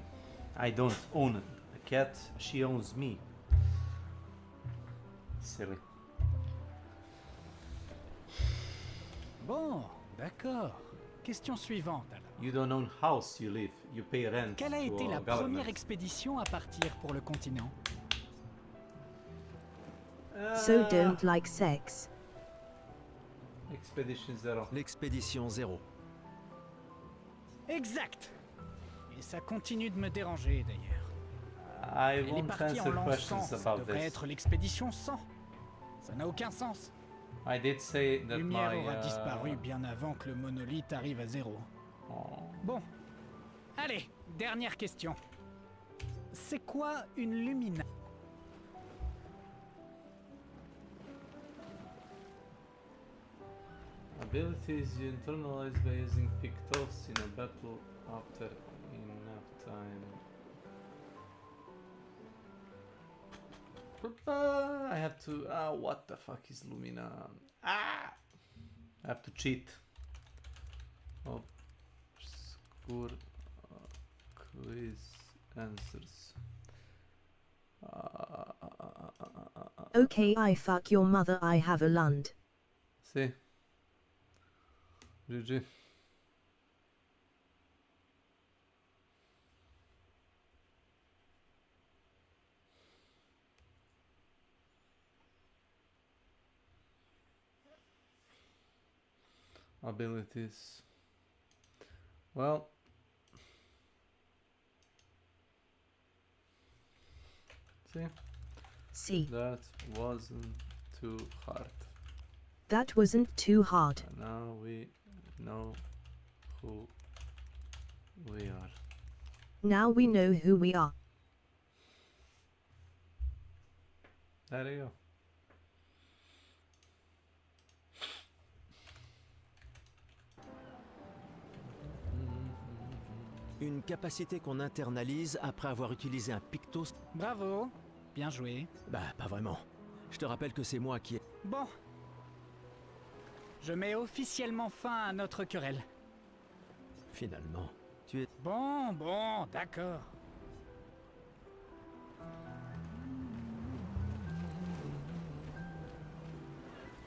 I don't own a cat. She owns me. Silly. Bon, d'accord. Question suivante alors. You don't own house you live. You pay rent. Quelle a to été a la government. première expédition à partir pour le continent? So don't like sex. Expedition 0. L'expédition 0. Exact. Et ça continue de me déranger d'ailleurs. I Elle est won't partie en answer l'an 100, questions ça about devrait this. être l'expédition 100. Ça n'a aucun sens. I did say that Lumière my aura disparu bien avant que le monolithe arrive à 0. Bon. Allez, dernière question. C'est quoi une lumina? Abilities you internalize by using Pictos in a battle after enough time. I have to. What the fuck is Lumina? I have to cheat. Obscure quiz answers. Okay, I fuck your mother, I have a lund. See. GG. Abilities. Well. See. That wasn't too hard. That wasn't too hard. And now we know who we are. Now we know who we are. There you go. Une capacité qu'on internalise après avoir utilisé un Pictos. Bravo, bien joué. Bah, pas vraiment. Je te rappelle que c'est moi qui ai... Bon. Je mets officiellement fin à notre querelle. Finalement, tu es... Bon, d'accord.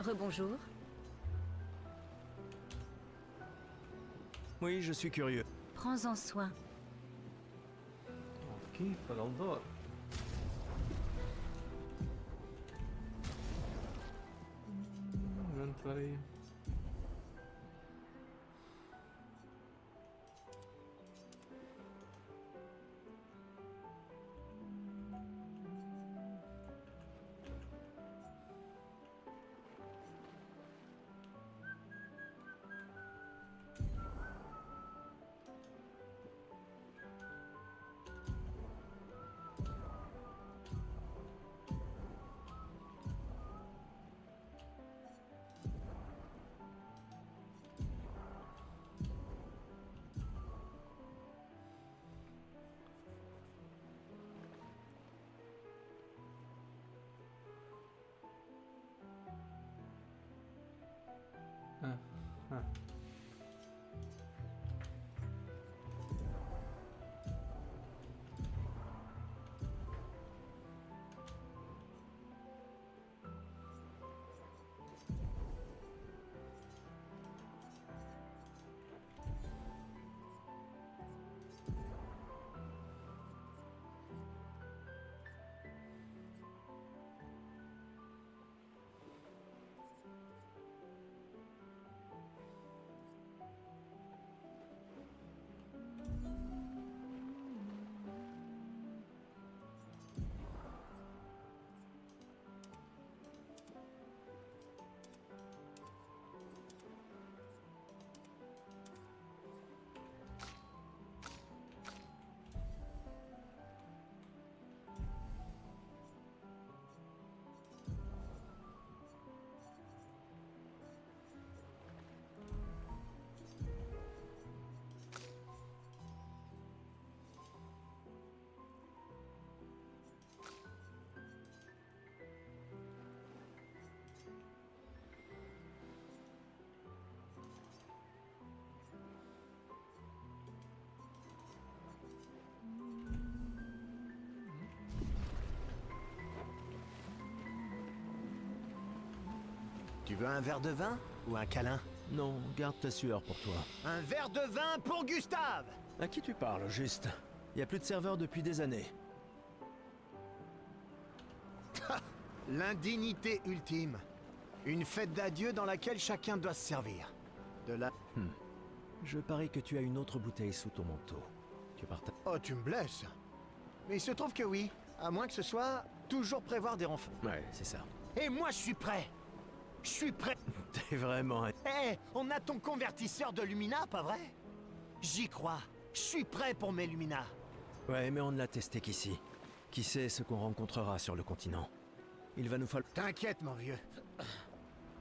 Rebonjour. Oui, je suis curieux. Prends-en soin. Qui fait l'endroit? Inventory. Tu veux un verre de vin ou un câlin? Non, garde ta sueur pour toi. Un verre de vin pour Gustave! À qui tu parles, juste? Il y a plus de serveurs depuis des années. L'indignité ultime. Une fête d'adieu dans laquelle chacun doit se servir. De la... Je parie que tu as une autre bouteille sous ton manteau. Tu partages... Oh, tu me blesses. Mais il se trouve que oui. À moins que ce soit toujours prévoir des renforts. Ouais, c'est ça. Et moi, je suis prêt. Je suis prêt. T'es vraiment... Eh, on a ton convertisseur de Lumina, pas vrai? J'y crois. Je suis prêt pour mes Lumina. Ouais, mais on ne l'a testé qu'ici. Qui sait ce qu'on rencontrera sur le continent? Il va nous falloir... T'inquiète, mon vieux.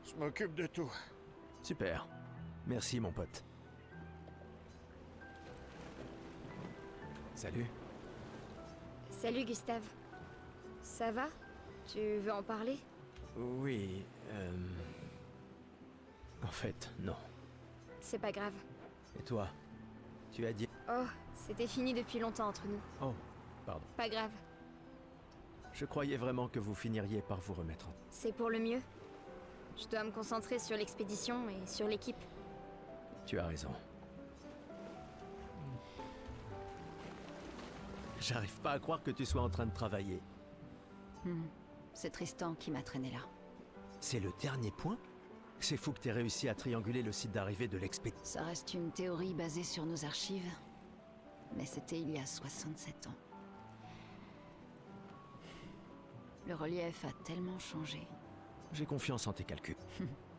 Je m'occupe de tout. Super. Merci, mon pote. Salut. Salut Gustave. Ça va? Tu veux en parler? Oui, En fait, non. C'est pas grave. Et toi? Tu as dit... Oh, c'était fini depuis longtemps entre nous. Oh, pardon. Pas grave. Je croyais vraiment que vous finiriez par vous remettre en... C'est pour le mieux. Je dois me concentrer sur l'expédition et sur l'équipe. Tu as raison. J'arrive pas à croire que tu sois en train de travailler. C'est Tristan qui m'a traîné là. C'est le dernier point? C'est fou que t'aies réussi à trianguler le site d'arrivée de l'expédition. Ça reste une théorie basée sur nos archives, mais c'était il y a 67 ans. Le relief a tellement changé. J'ai confiance en tes calculs.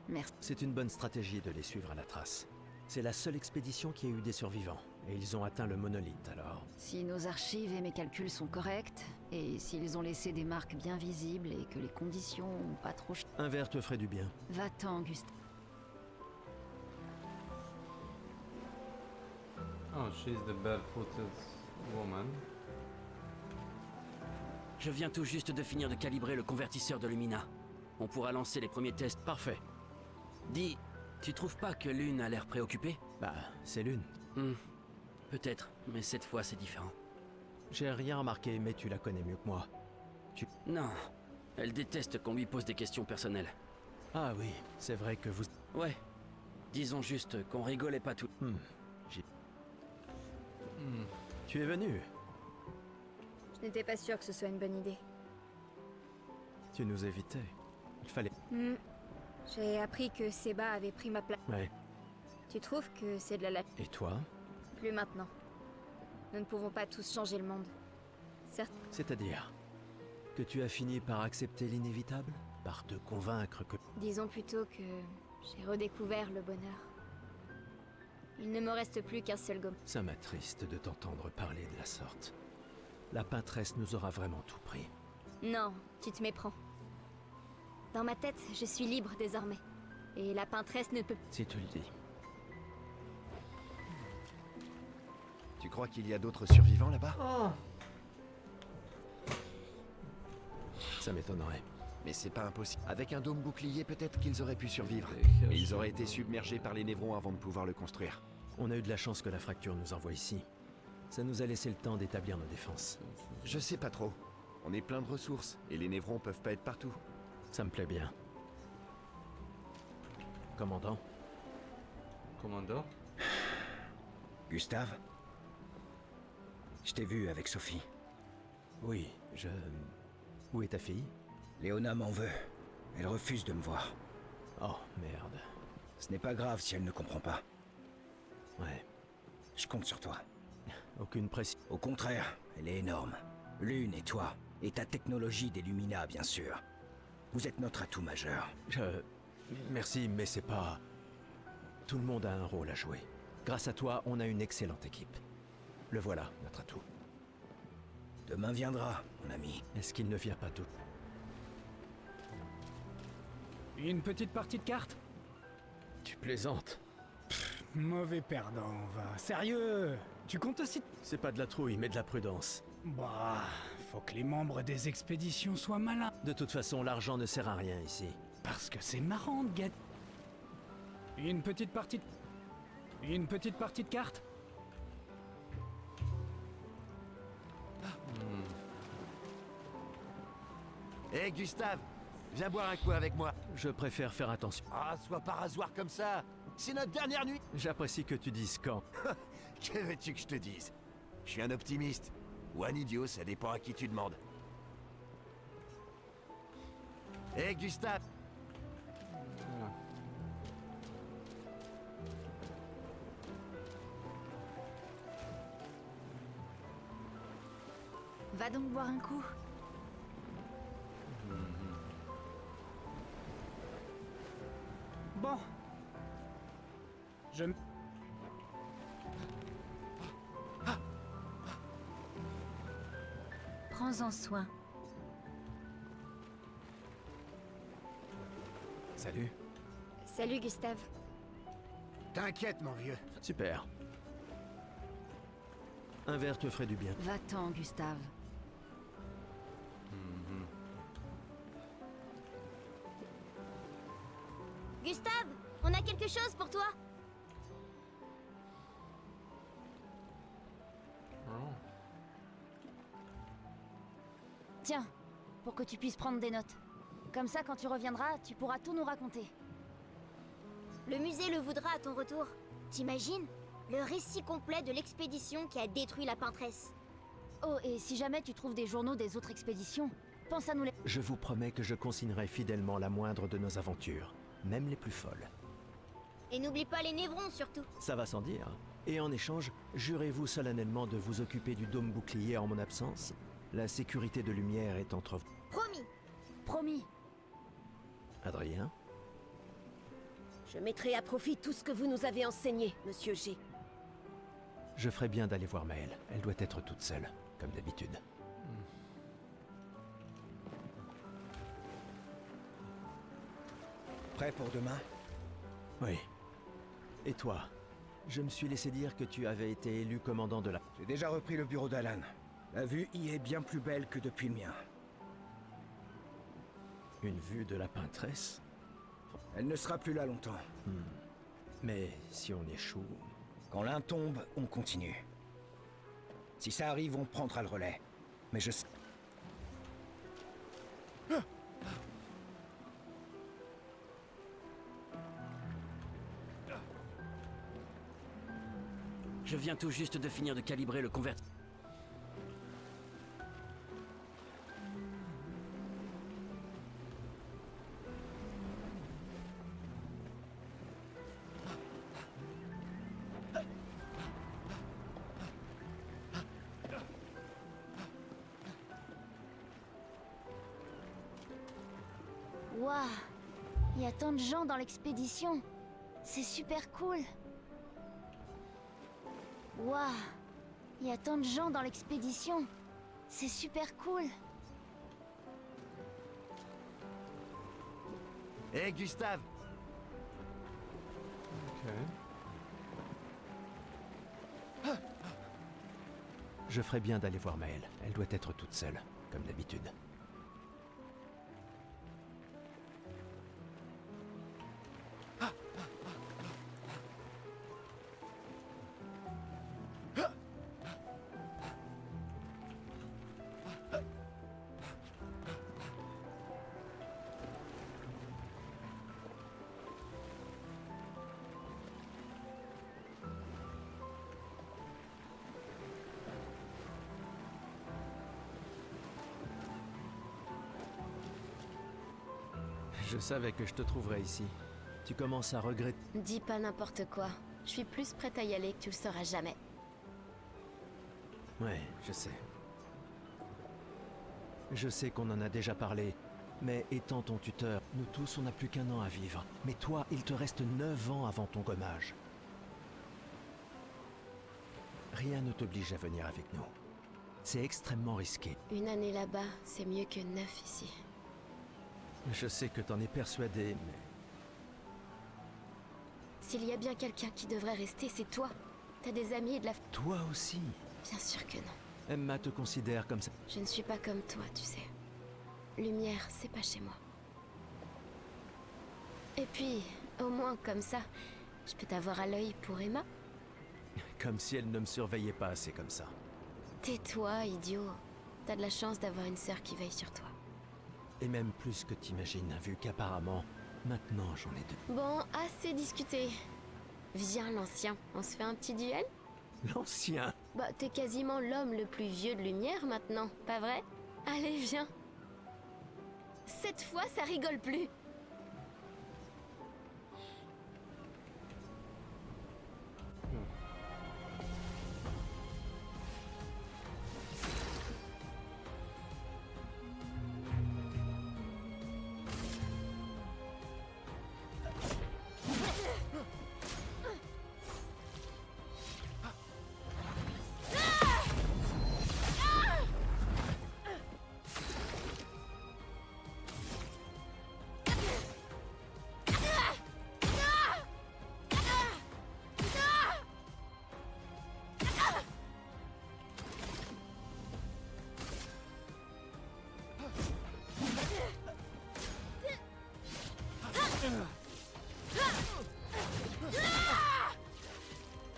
Merci. C'est une bonne stratégie de les suivre à la trace. C'est la seule expédition qui a eu des survivants, et ils ont atteint le monolithe alors. Si nos archives et mes calculs sont corrects, et s'ils ont laissé des marques bien visibles et que les conditions ont pas trop... Un verre te ferait du bien. Va-t'en, Gustave. Oh, she's the barefooted woman. Je viens tout juste de finir de calibrer le convertisseur de Lumina. On pourra lancer les premiers tests. Parfait. Dis, tu trouves pas que Lune a l'air préoccupée? Bah, c'est Lune. Peut-être, mais cette fois c'est différent. J'ai rien remarqué, mais tu la connais mieux que moi. Non, elle déteste qu'on lui pose des questions personnelles. Ah oui, c'est vrai que vous... Ouais, disons juste qu'on rigolait pas tout. Tu es venu. Je n'étais pas sûre que ce soit une bonne idée. Tu nous évitais. Il fallait... J'ai appris que Seba avait pris ma place. Ouais. Tu trouves que c'est de la... Et toi? Plus maintenant. Nous ne pouvons pas tous changer le monde. Certes. C'est-à-dire que tu as fini par accepter l'inévitable? Par te convaincre que... Disons plutôt que j'ai redécouvert le bonheur. Il ne me reste plus qu'un seul gomme. Ça m'attriste de t'entendre parler de la sorte. La peintresse nous aura vraiment tout pris. Non, tu te méprends. Dans ma tête, je suis libre désormais. Et la peintresse ne peut... Si tu le dis. Tu crois qu'il y a d'autres survivants là-bas? Ça m'étonnerait. Mais c'est pas impossible. Avec un dôme bouclier, peut-être qu'ils auraient pu survivre. Mais ils auraient été submergés par les névrons avant de pouvoir le construire. On a eu de la chance que la fracture nous envoie ici. Ça nous a laissé le temps d'établir nos défenses. Je sais pas trop. On est plein de ressources, et les névrons peuvent pas être partout. Ça me plaît bien. Commandant? Commandant? Gustave? Je t'ai vu avec Sophie. Oui, Où est ta fille? Léona m'en veut. Elle refuse de me voir. Oh, merde. Ce n'est pas grave si elle ne comprend pas. Ouais. Je compte sur toi. Aucune pression. Au contraire, elle est énorme. Lune et toi, et ta technologie des Lumina, bien sûr. Vous êtes notre atout majeur. Merci, mais c'est pas... Tout le monde a un rôle à jouer. Grâce à toi, on a une excellente équipe. Le voilà, notre atout. Demain viendra, mon ami. Est-ce qu'il ne vient pas tout? Une petite partie de cartes? Tu plaisantes. Mauvais perdant, va. Sérieux? Tu comptes aussi... C'est pas de la trouille, mais de la prudence. Bah, faut que les membres des expéditions soient malins. De toute façon, l'argent ne sert à rien ici. Parce que c'est marrant de gagner. Une petite partie de cartes? Hé Gustave, Viens boire un coup avec moi. Je préfère faire attention. Ah, sois pas rasoir comme ça. C'est notre dernière nuit. J'apprécie que tu dises quand. Que veux-tu que je te dise? Je suis un optimiste. Ou un idiot, ça dépend à qui tu demandes. Hé, Gustave! Va donc boire un coup. Bon. Je... Prends-en soin. Salut. Salut, Gustave. T'inquiète, mon vieux. Super. Un verre te ferait du bien. Va-t'en, Gustave. Gustave, on a quelque chose pour toi. Tiens, pour que tu puisses prendre des notes. Comme ça, quand tu reviendras, tu pourras tout nous raconter. Le musée le voudra à ton retour. T'imagines? Le récit complet de l'expédition qui a détruit la peintresse. Oh, et si jamais tu trouves des journaux des autres expéditions, pense à nous les... Je vous promets que je consignerai fidèlement la moindre de nos aventures, même les plus folles. Et n'oublie pas les névrons, surtout. Ça va sans dire. Et en échange, jurez-vous solennellement de vous occuper du dôme bouclier en mon absence? La sécurité de lumière est entre vous. Promis. Promis. Adrien? Je mettrai à profit tout ce que vous nous avez enseigné, monsieur G. Je ferais bien d'aller voir Maëlle. Elle doit être toute seule, comme d'habitude. Prêt pour demain? Oui. Et toi? Je me suis laissé dire que tu avais été élu commandant de la... J'ai déjà repris le bureau d'Alan. La vue y est bien plus belle que depuis le mien. Une vue de la peintresse? Elle ne sera plus là longtemps. Mais si on échoue... Quand l'un tombe, on continue. Si ça arrive, on prendra le relais. Mais je sais... Je viens tout juste de finir de calibrer le convertisseur. Waouh, il y a tant de gens dans l'expédition. C'est super cool. Waouh, il y a tant de gens dans l'expédition. C'est super cool. Hé, Gustave! Je ferais bien d'aller voir Maëlle. Elle doit être toute seule, comme d'habitude. Je savais que je te trouverais ici. Tu commences à regretter... Dis pas n'importe quoi. Je suis plus prête à y aller que tu le seras jamais. Ouais, je sais. Je sais qu'on en a déjà parlé, mais étant ton tuteur, nous tous on n'a plus qu'un an à vivre. Mais toi, il te reste 9 ans avant ton gommage. Rien ne t'oblige à venir avec nous. C'est extrêmement risqué. Une année là-bas, c'est mieux que 9 ici. Je sais que t'en es persuadé, mais... S'il y a bien quelqu'un qui devrait rester, c'est toi. T'as des amis et de la... Toi aussi? Bien sûr que non. Emma te considère comme ça. Je ne suis pas comme toi, tu sais. Lumière, c'est pas chez moi. Et puis, au moins comme ça, je peux t'avoir à l'œil pour Emma. Comme si elle ne me surveillait pas assez comme ça. Tais-toi, idiot. T'as de la chance d'avoir une sœur qui veille sur toi. Et même plus que t'imagines, vu qu'apparemment, maintenant j'en ai deux. Bon, assez discuté. Viens, l'ancien, on se fait un petit duel? L'ancien? Bah, t'es quasiment l'homme le plus vieux de lumière maintenant, pas vrai? Allez, viens. Cette fois, ça rigole plus.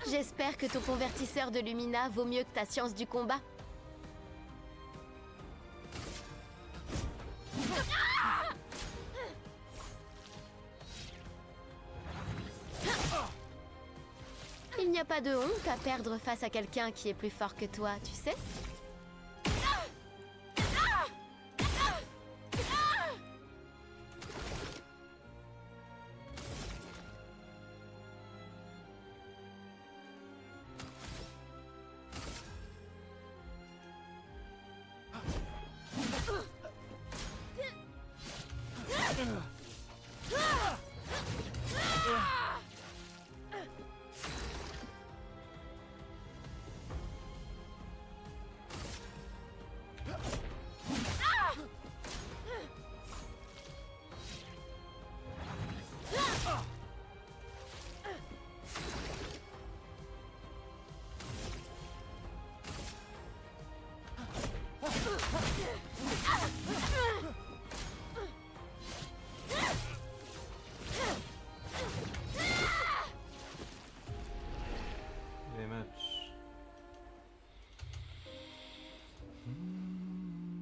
J'espère que ton convertisseur de Lumina vaut mieux que ta science du combat. Il n'y a pas de honte à perdre face à quelqu'un qui est plus fort que toi, tu sais?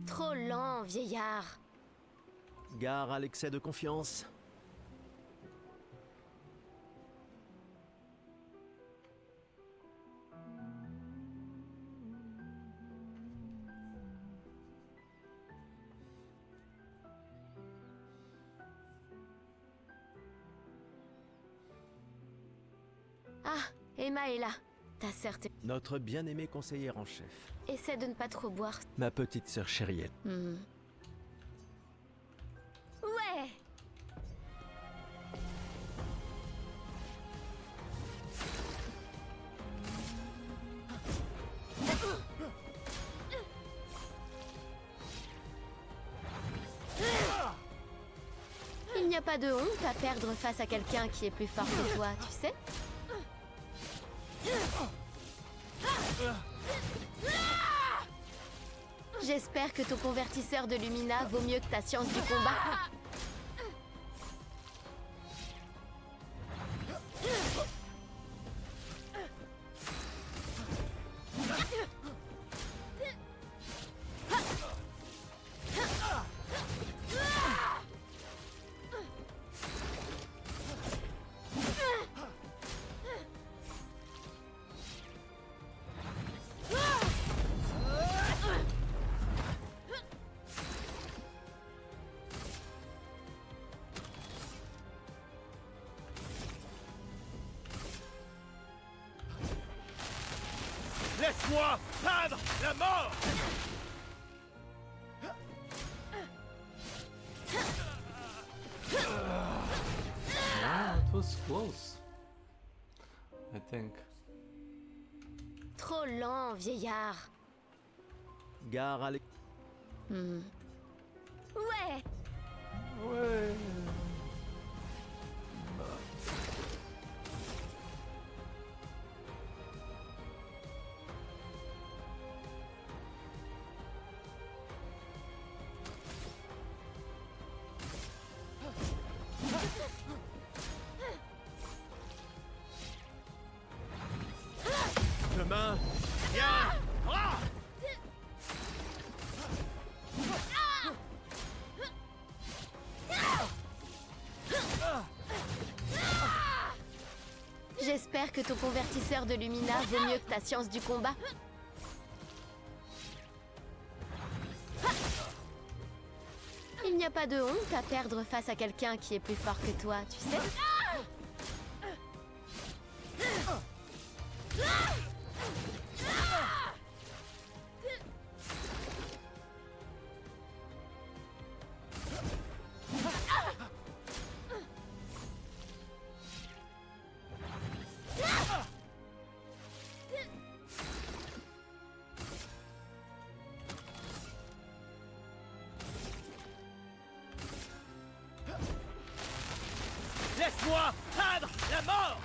Trop lent, vieillard. Gare à l'excès de confiance. Ah, Emma est là. Ta sœur te... Notre bien-aimée conseillère en chef. Essaie de ne pas trop boire. Ma petite sœur chérie. Ouais. Il n'y a pas de honte à perdre face à quelqu'un qui est plus fort que toi, tu sais? J'espère que ton convertisseur de Lumina vaut mieux que ta science du combat. Laisse-moi peindre la mort! Yeah, it was close. I think. Trop lent, vieillard. Gare à l'excès. Ouais. Ouais. Demain, viens! Ah! J'espère que ton convertisseur de Lumina vaut mieux que ta science du combat. Il n'y a pas de honte à perdre face à quelqu'un qui est plus fort que toi, tu sais. Laisse-moi peindre la mort!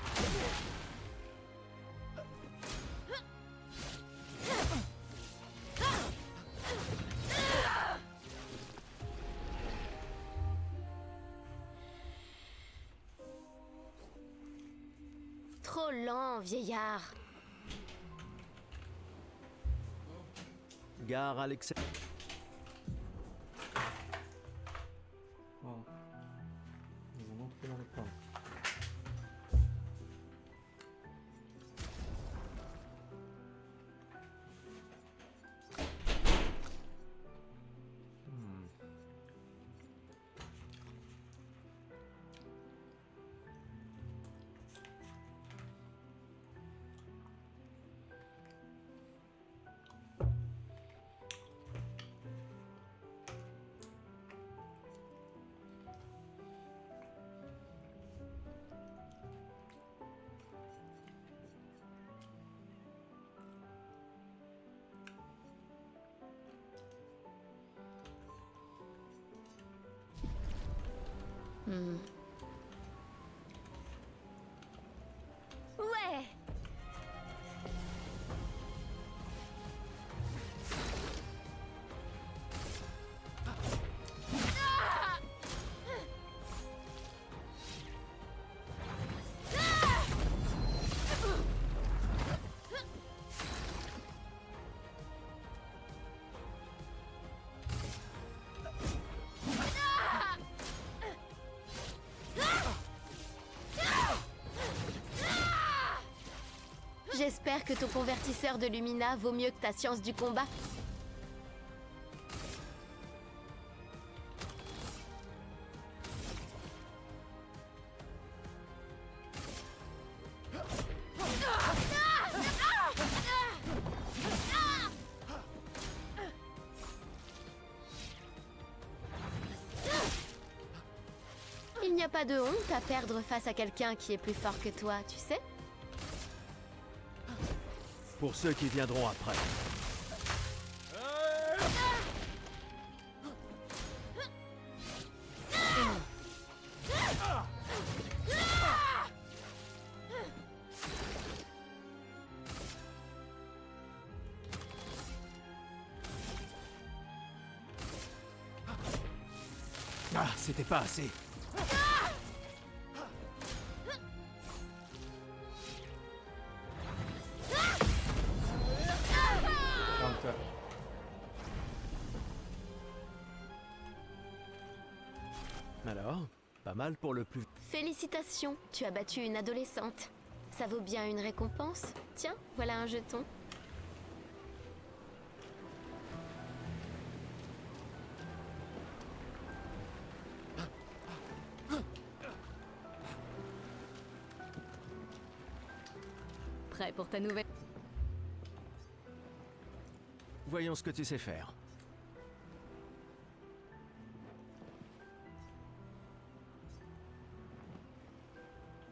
Trop lent, vieillard. Gare à l'excès. Oh. Ils ont montré dans les plans. Ouais. J'espère que ton convertisseur de Lumina vaut mieux que ta science du combat. Il n'y a pas de honte à perdre face à quelqu'un qui est plus fort que toi, tu sais. Pour ceux qui viendront après. Ah, c'était pas assez. Alors, pas mal pour le plus... Félicitations, tu as battu une adolescente. Ça vaut bien une récompense. Tiens, voilà un jeton. Prêt pour ta nouvelle... Voyons ce que tu sais faire.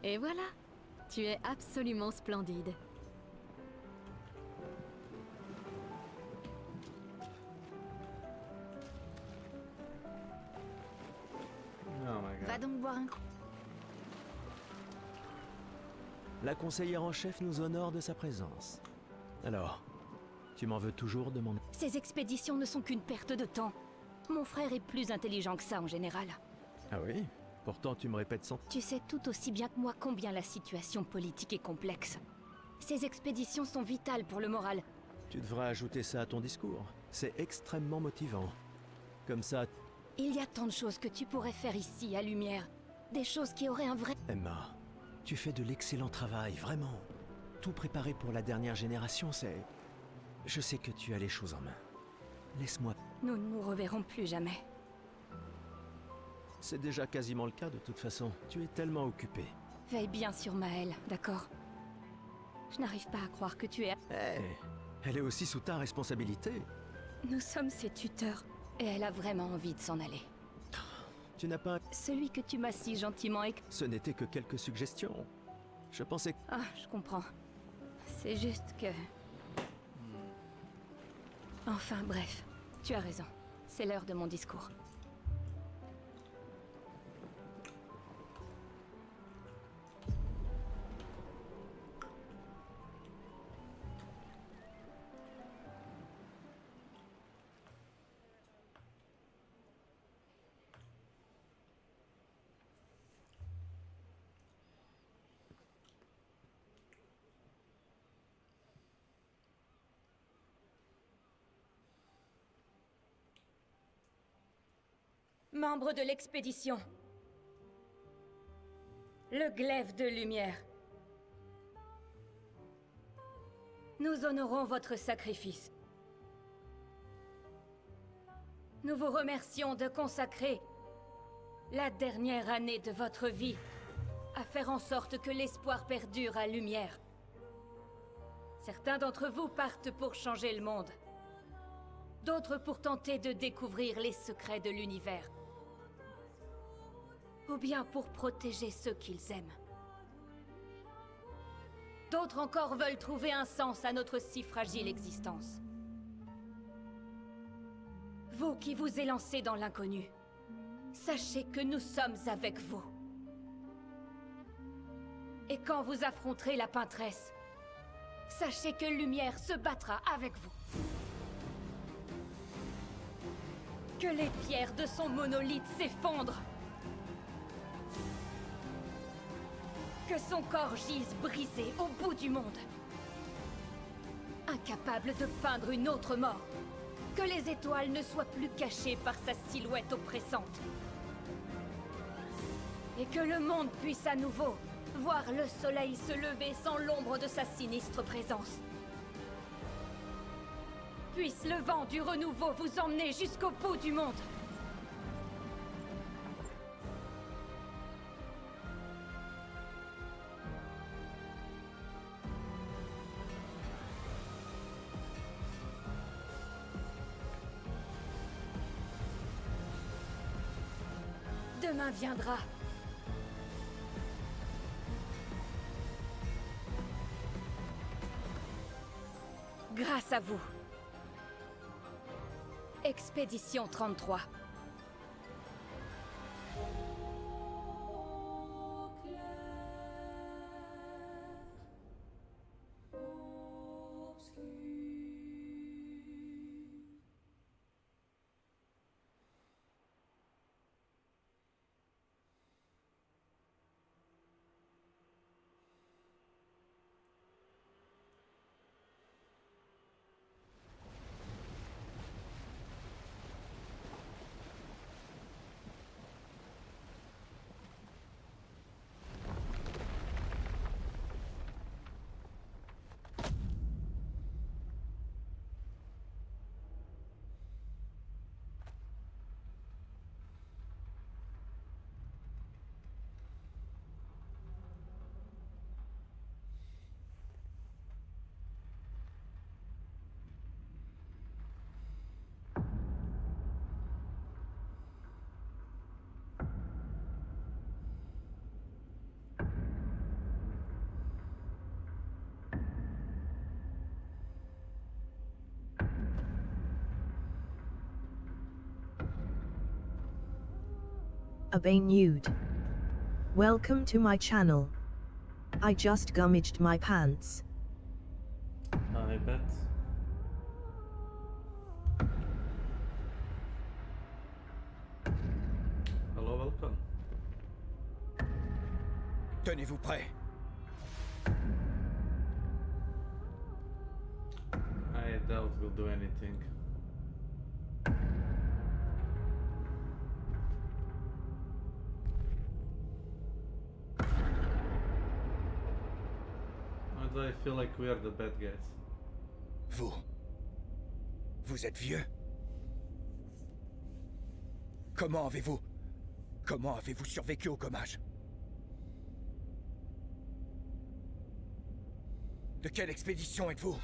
Et voilà, tu es absolument splendide. Va donc boire un coup. La conseillère en chef nous honore de sa présence. Alors, tu m'en veux toujours de mon... Ces expéditions ne sont qu'une perte de temps. Mon frère est plus intelligent que ça en général. Ah oui? Pourtant tu me répètes sans... Tu sais tout aussi bien que moi combien la situation politique est complexe. Ces expéditions sont vitales pour le moral. Tu devrais ajouter ça à ton discours. C'est extrêmement motivant. Comme ça... Il y a tant de choses que tu pourrais faire ici, à Lumière. Des choses qui auraient un vrai... Emma, Tu fais de l'excellent travail, vraiment. Tout préparé pour la dernière génération, c'est... Je sais que tu as les choses en main. Laisse-moi... Nous ne nous reverrons plus jamais. C'est déjà quasiment le cas de toute façon. Tu es tellement occupé. Veille bien sur Maëlle, d'accord? Je n'arrive pas à croire que tu es... Elle est aussi sous ta responsabilité. Nous sommes ses tuteurs, et elle a vraiment envie de s'en aller. Tu n'as pas... Celui que tu m'as si gentiment Ce n'était que quelques suggestions. Je pensais que... Ah, je comprends. C'est juste que... Enfin, bref. Tu as raison. C'est l'heure de mon discours. Membres de l'expédition. Le glaive de lumière. Nous honorons votre sacrifice. Nous vous remercions de consacrer la dernière année de votre vie à faire en sorte que l'espoir perdure à lumière. Certains d'entre vous partent pour changer le monde. D'autres pour tenter de découvrir les secrets de l'univers. Ou bien pour protéger ceux qu'ils aiment. D'autres encore veulent trouver un sens à notre si fragile existence. Vous qui vous élancez dans l'inconnu, sachez que nous sommes avec vous. Et quand vous affronterez la peintresse, sachez que Lumière se battra avec vous. Que les pierres de son monolithe s'effondrent. Que son corps gise brisé au bout du monde. Incapable de peindre une autre mort. Que les étoiles ne soient plus cachées par sa silhouette oppressante. Et que le monde puisse à nouveau voir le soleil se lever sans l'ombre de sa sinistre présence. Puisse le vent du renouveau vous emmener jusqu'au bout du monde. Demain viendra. Grâce à vous. Expédition 33. Obey nude. Welcome to my channel. I just gummaged my pants. I bet. Hello, welcome. Tenez-vous prêts. I doubt we'll do anything. do I feel like we are the bad guys? Vous êtes vieux? Comment avez-vous survécu au gommage? De quelle expédition êtes-vous?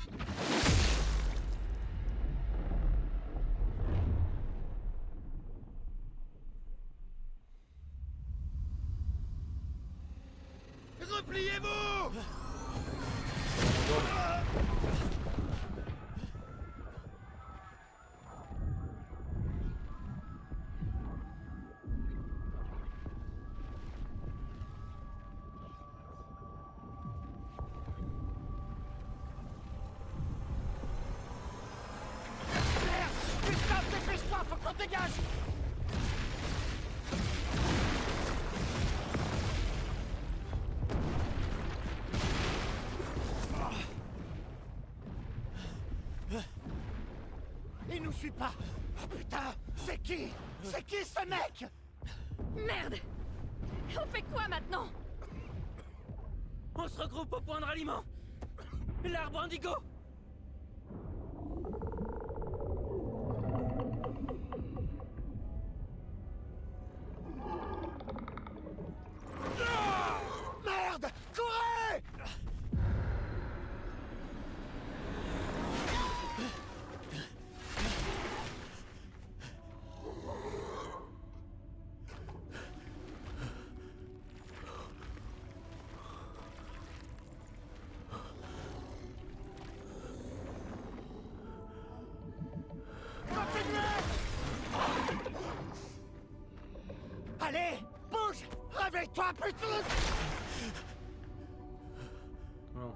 Repliez-vous! Putain, dépêche-toi, faut qu'on dégage! Il nous suit pas! Oh putain! C'est qui? C'est qui ce mec? Merde! On fait quoi maintenant? On se regroupe au point de ralliement. L'arbre indigo. Merde! Courez! Allez, bouge! Réveille-toi, putain! Oh.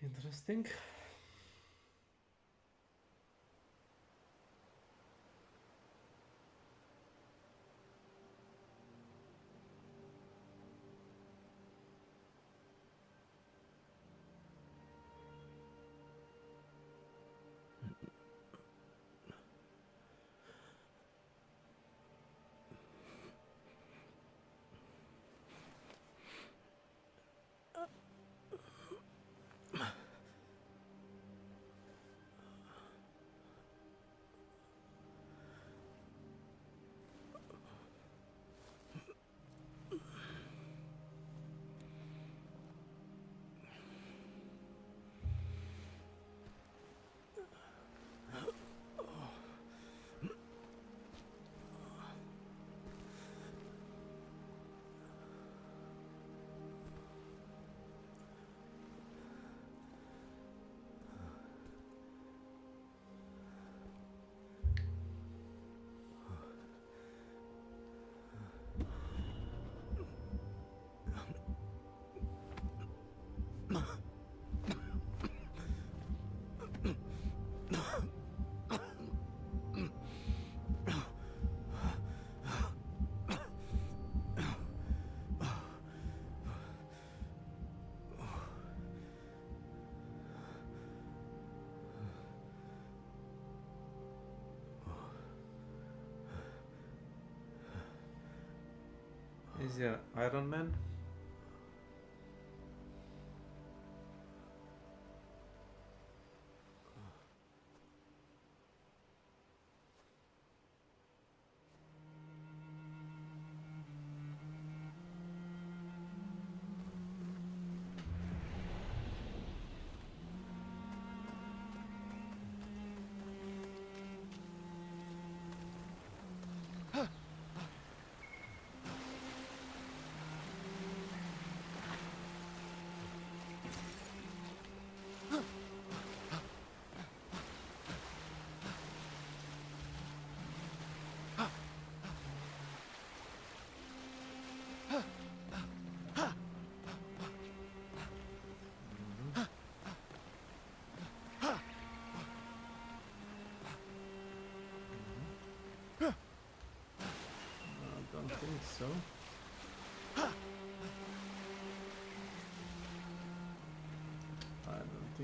Interesting. Is he Iron Man?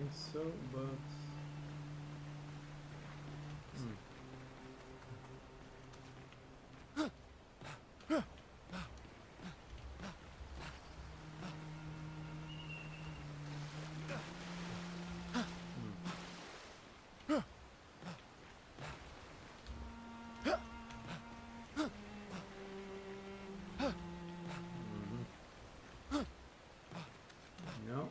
think so, but... No.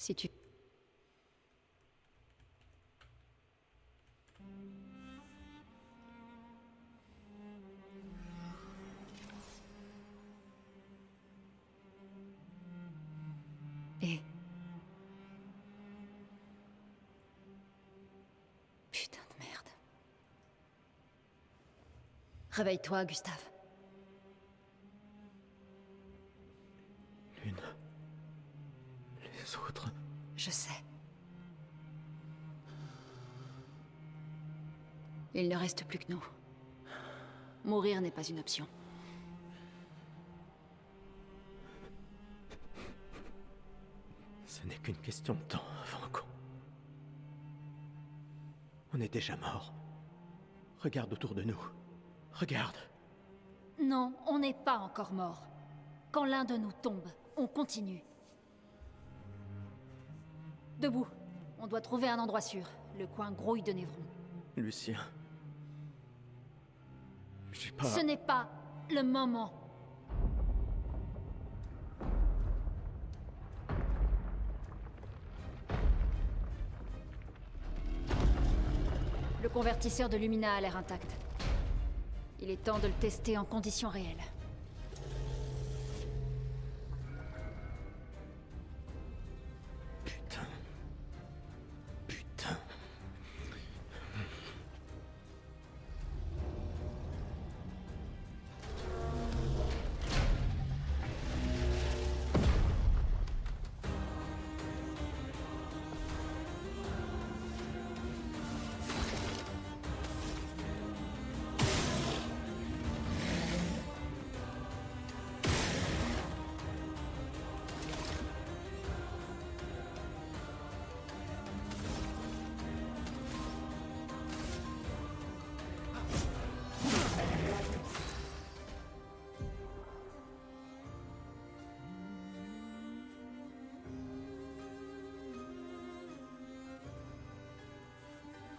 Si tu... Et... Putain de merde. Réveille-toi, Gustave. Lune. Les autres. Je sais. Il ne reste plus que nous. Mourir n'est pas une option. Ce n'est qu'une question de temps avant qu'on... On est déjà mort. Regarde autour de nous. Regarde. Non, on n'est pas encore mort. Quand l'un de nous tombe, on continue. Debout. On doit trouver un endroit sûr. Le coin grouille de Névron. Lucien. J'ai pas... Ce n'est pas le moment. Le convertisseur de Lumina a l'air intact. Il est temps de le tester en conditions réelles. Putain. Putain.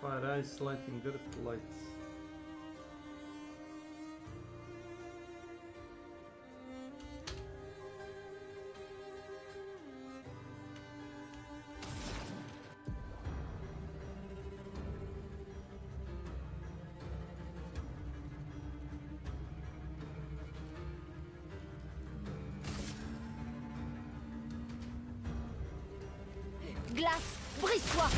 Fire eyes, lighting dirt, lights. Glace, brise-toi!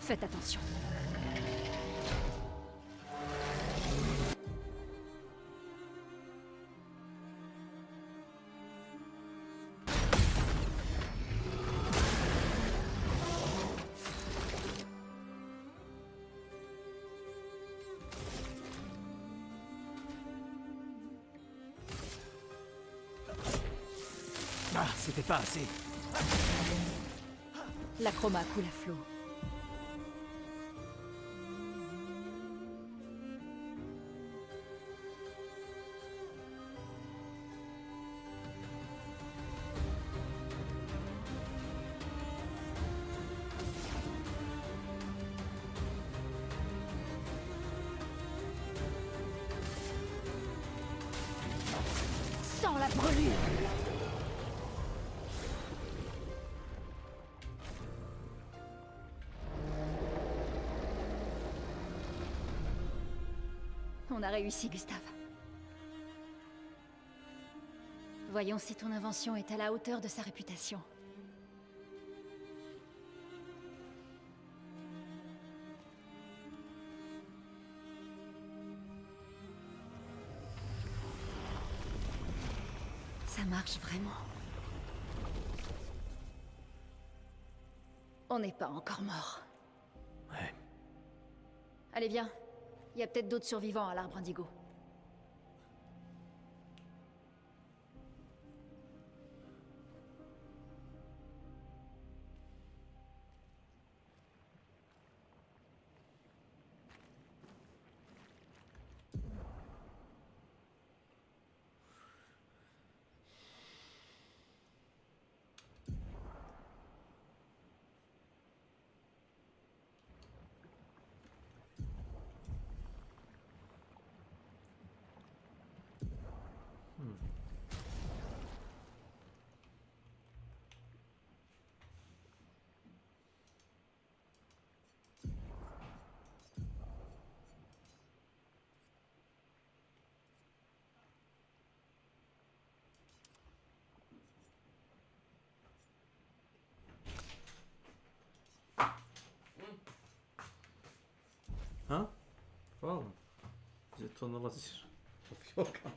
Faites attention. Ah, c'était pas assez. La chroma coule à flot. Sans la brûlure! On a réussi, Gustave. Voyons si ton invention est à la hauteur de sa réputation. Ça marche vraiment. On n'est pas encore mort. Ouais. Allez, viens. Il y a peut-être d'autres survivants à l'arbre indigo. Ha? Hvala. Gdje to nalaziš? Po fiokama.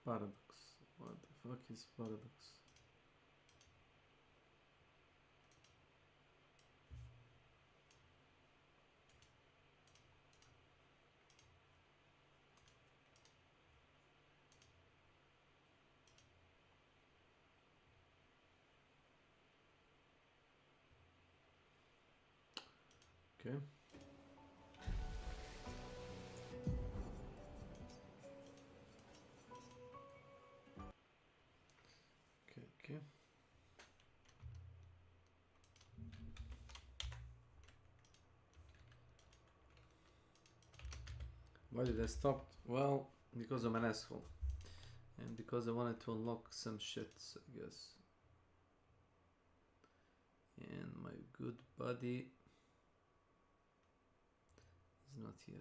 Paradox. What the fuck is paradox? Okay. Okay. Why did I stop? Well, because I'm an asshole. And because I wanted to unlock some shits, I guess. And my good buddy is not here.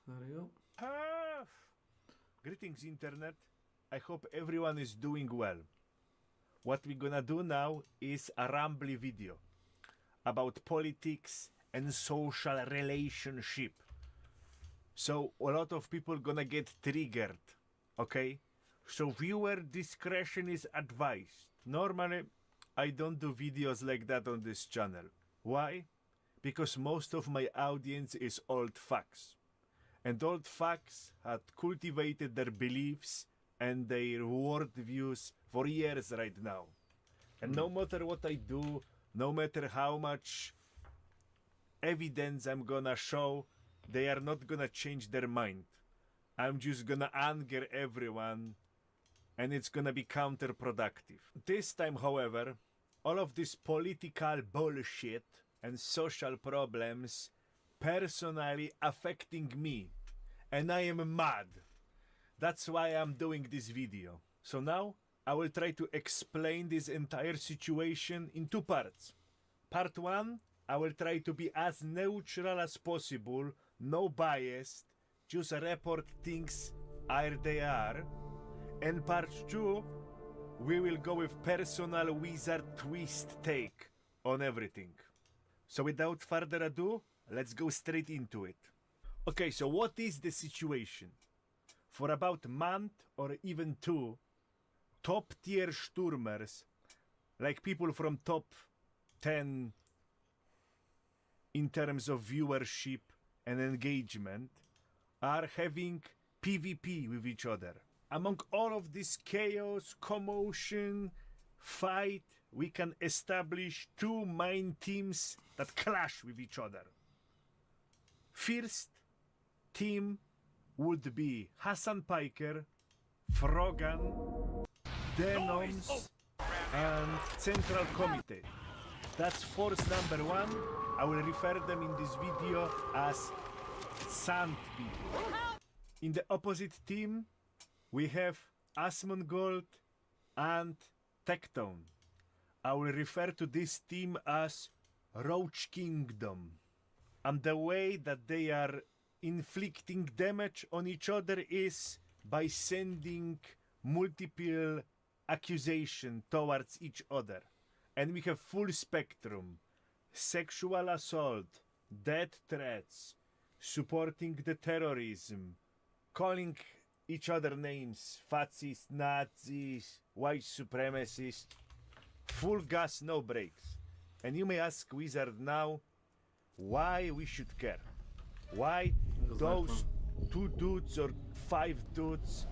There you go. Greetings, Internet. I hope everyone is doing well. What we're gonna do now is a rambly video about politics and social relationship. So a lot of people gonna get triggered, okay? So viewer discretion is advised. Normally, I don't do videos like that on this channel. Why? Because most of my audience is old fucks. And old fucks had cultivated their beliefs and their worldviews for years right now. And no matter what I do, no matter how much evidence I'm gonna show, they are not gonna change their mind. I'm just gonna anger everyone and it's gonna be counterproductive. This time, however, all of this political bullshit and social problems personally affecting me, and I am mad. That's why I'm doing this video. So now I will try to explain this entire situation in two parts. Part 1, I will try to be as neutral as possible, no bias, just report things as they are. And part 2, we will go with personal wizard twist take on everything. So without further ado, let's go straight into it. Okay, so what is the situation? For about a month or even two, top tier Sturmers, like people from top 10 in terms of viewership and engagement, are having PvP with each other. Among all of this chaos, commotion, fight, we can establish two main teams that clash with each other. First team would be Hassan Piker, Frogan, Denoms, and Central Committee. That's force number 1. I will refer them in this video as Sand people. In the opposite team, we have Asmongold and Tectone. I will refer to this team as Roach Kingdom. And the way that they are inflicting damage on each other is by sending multiple accusations towards each other. And we have full spectrum: sexual assault, death threats, supporting the terrorism, calling each other names, fascists, Nazis, white supremacists, full gas, no brakes. And you may ask Wizard now, why we should care? Why those 2 dudes or 5 dudes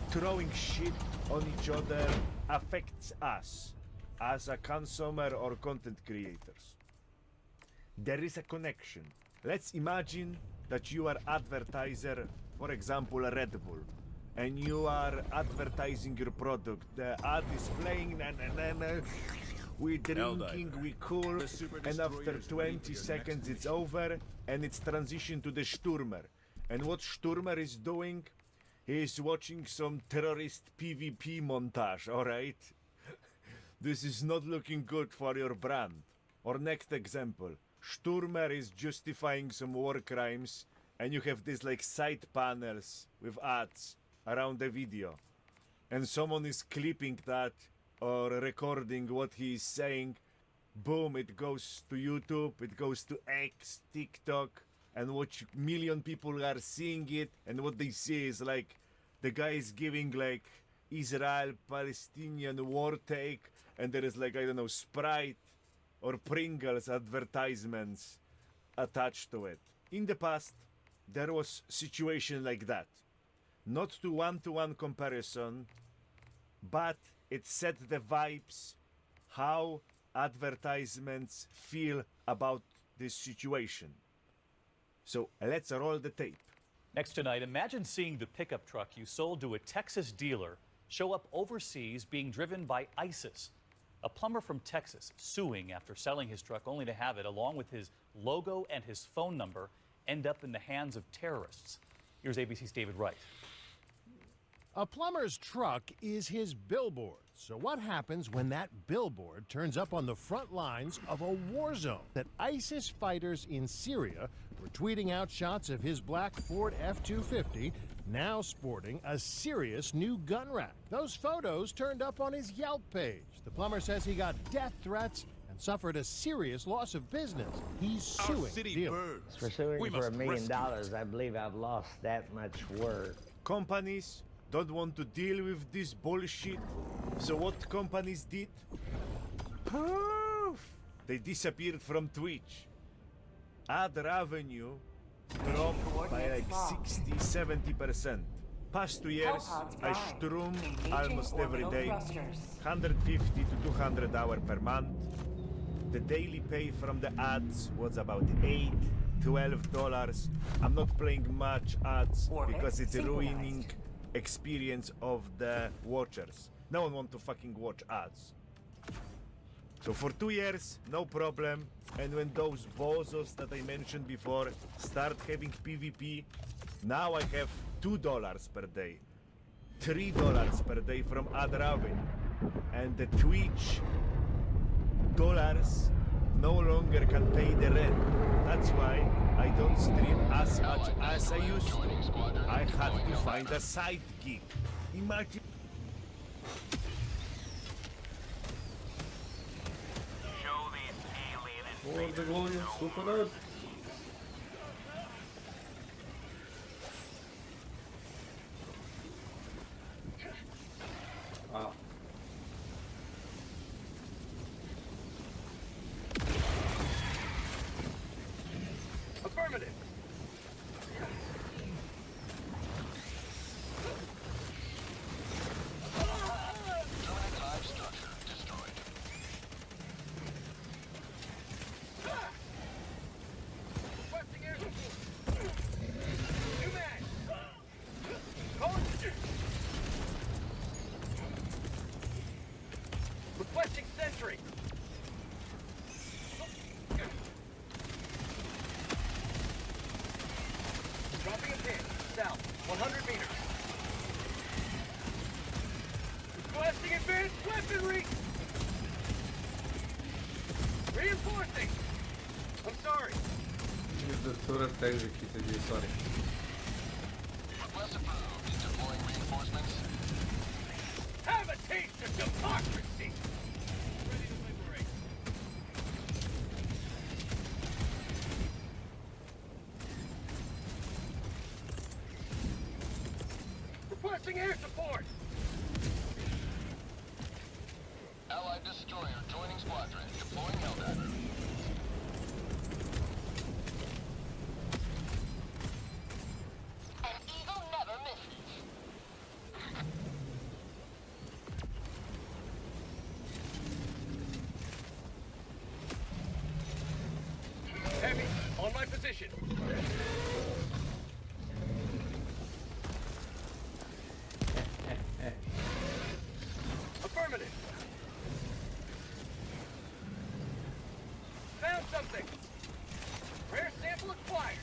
throwing shit on each other affects us as a consumer or content creators? There is a connection. Let's imagine that you are advertiser, for example Red Bull, and you are advertising your product. The ad is playing, we drinking, we cool, and after 20 seconds it's over, and it's transition to the Sturmer. And what Sturmer is doing, he is watching some terrorist PvP montage, alright? This is not looking good for your brand. Or next example, Sturmer is justifying some war crimes, and you have these like side panels with ads around the video. And someone is clipping that or recording what he is saying. Boom, it goes to YouTube, it goes to X, TikTok, and what million people are seeing it, and what they see is like the guy is giving like Israel-Palestinian war take, and there is like, I don't know, Sprite or Pringles advertisements attached to it. In the past, there was situation like that. Not to one-to-one comparison, but it set the vibes how advertisements feel about this situation. So let's roll the tape. Next tonight, imagine seeing the pickup truck you sold to a Texas dealer show up overseas being driven by ISIS. A plumber from Texas suing after selling his truck only to have it, along with his logo and his phone number, end up in the hands of terrorists. Here's ABC's David Wright. A plumber's truck is his billboard. So what happens when that billboard turns up on the front lines of a war zone? That ISIS fighters in Syria were tweeting out shots of his black Ford F-250, now sporting a serious new gun rack. Those photos turned up on his Yelp page. The plumber says he got death threats and suffered a serious loss of business. He's suing the dealer. For suing for $1 million, I believe I've lost that much work. Companies don't want to deal with this bullshit. So what companies did? Poof! They disappeared from Twitch. Ad revenue dropped by like 60-70%. Past 2 years, I strum almost every day, 150 to 200 hours per month. The daily pay from the ads was about $8-12. I'm not playing much ads because it's ruining experience of the watchers. No one wants to fucking watch ads. So for 2 years, no problem. And when those bozos that I mentioned before start having PvP, now I have $2 per day, $3 per day from ad revenue. And the Twitch dollars no longer can pay the rent. That's why I don't stream as much as I used to. I had to find a side gig. Imagine. Orada gol ya, super. Wow. Affirmative. Requesting sentry. Dropping a pin, south, 100 meters. Requesting advanced weaponry. Reinforcing. I'm sorry. The turret executed you, sorry. Request approved. Deploying reinforcements. Have a taste of democracy. Ready to liberate. Requesting air support. Allied destroyer joining squadron. Deploying Helldiver. An eagle never misses. Heavy, on my position. Affirmative. Found something. Rare sample acquired.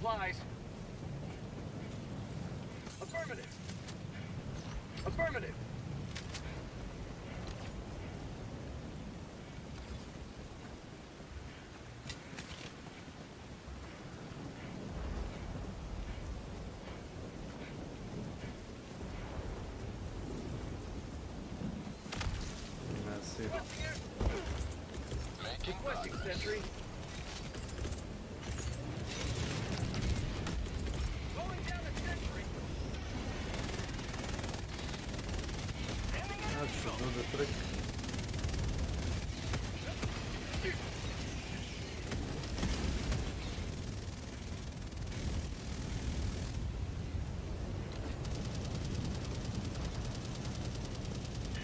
supplies. Affirmative. Affirmative. Requesting sentry. Going down a sentry. That should do the trick.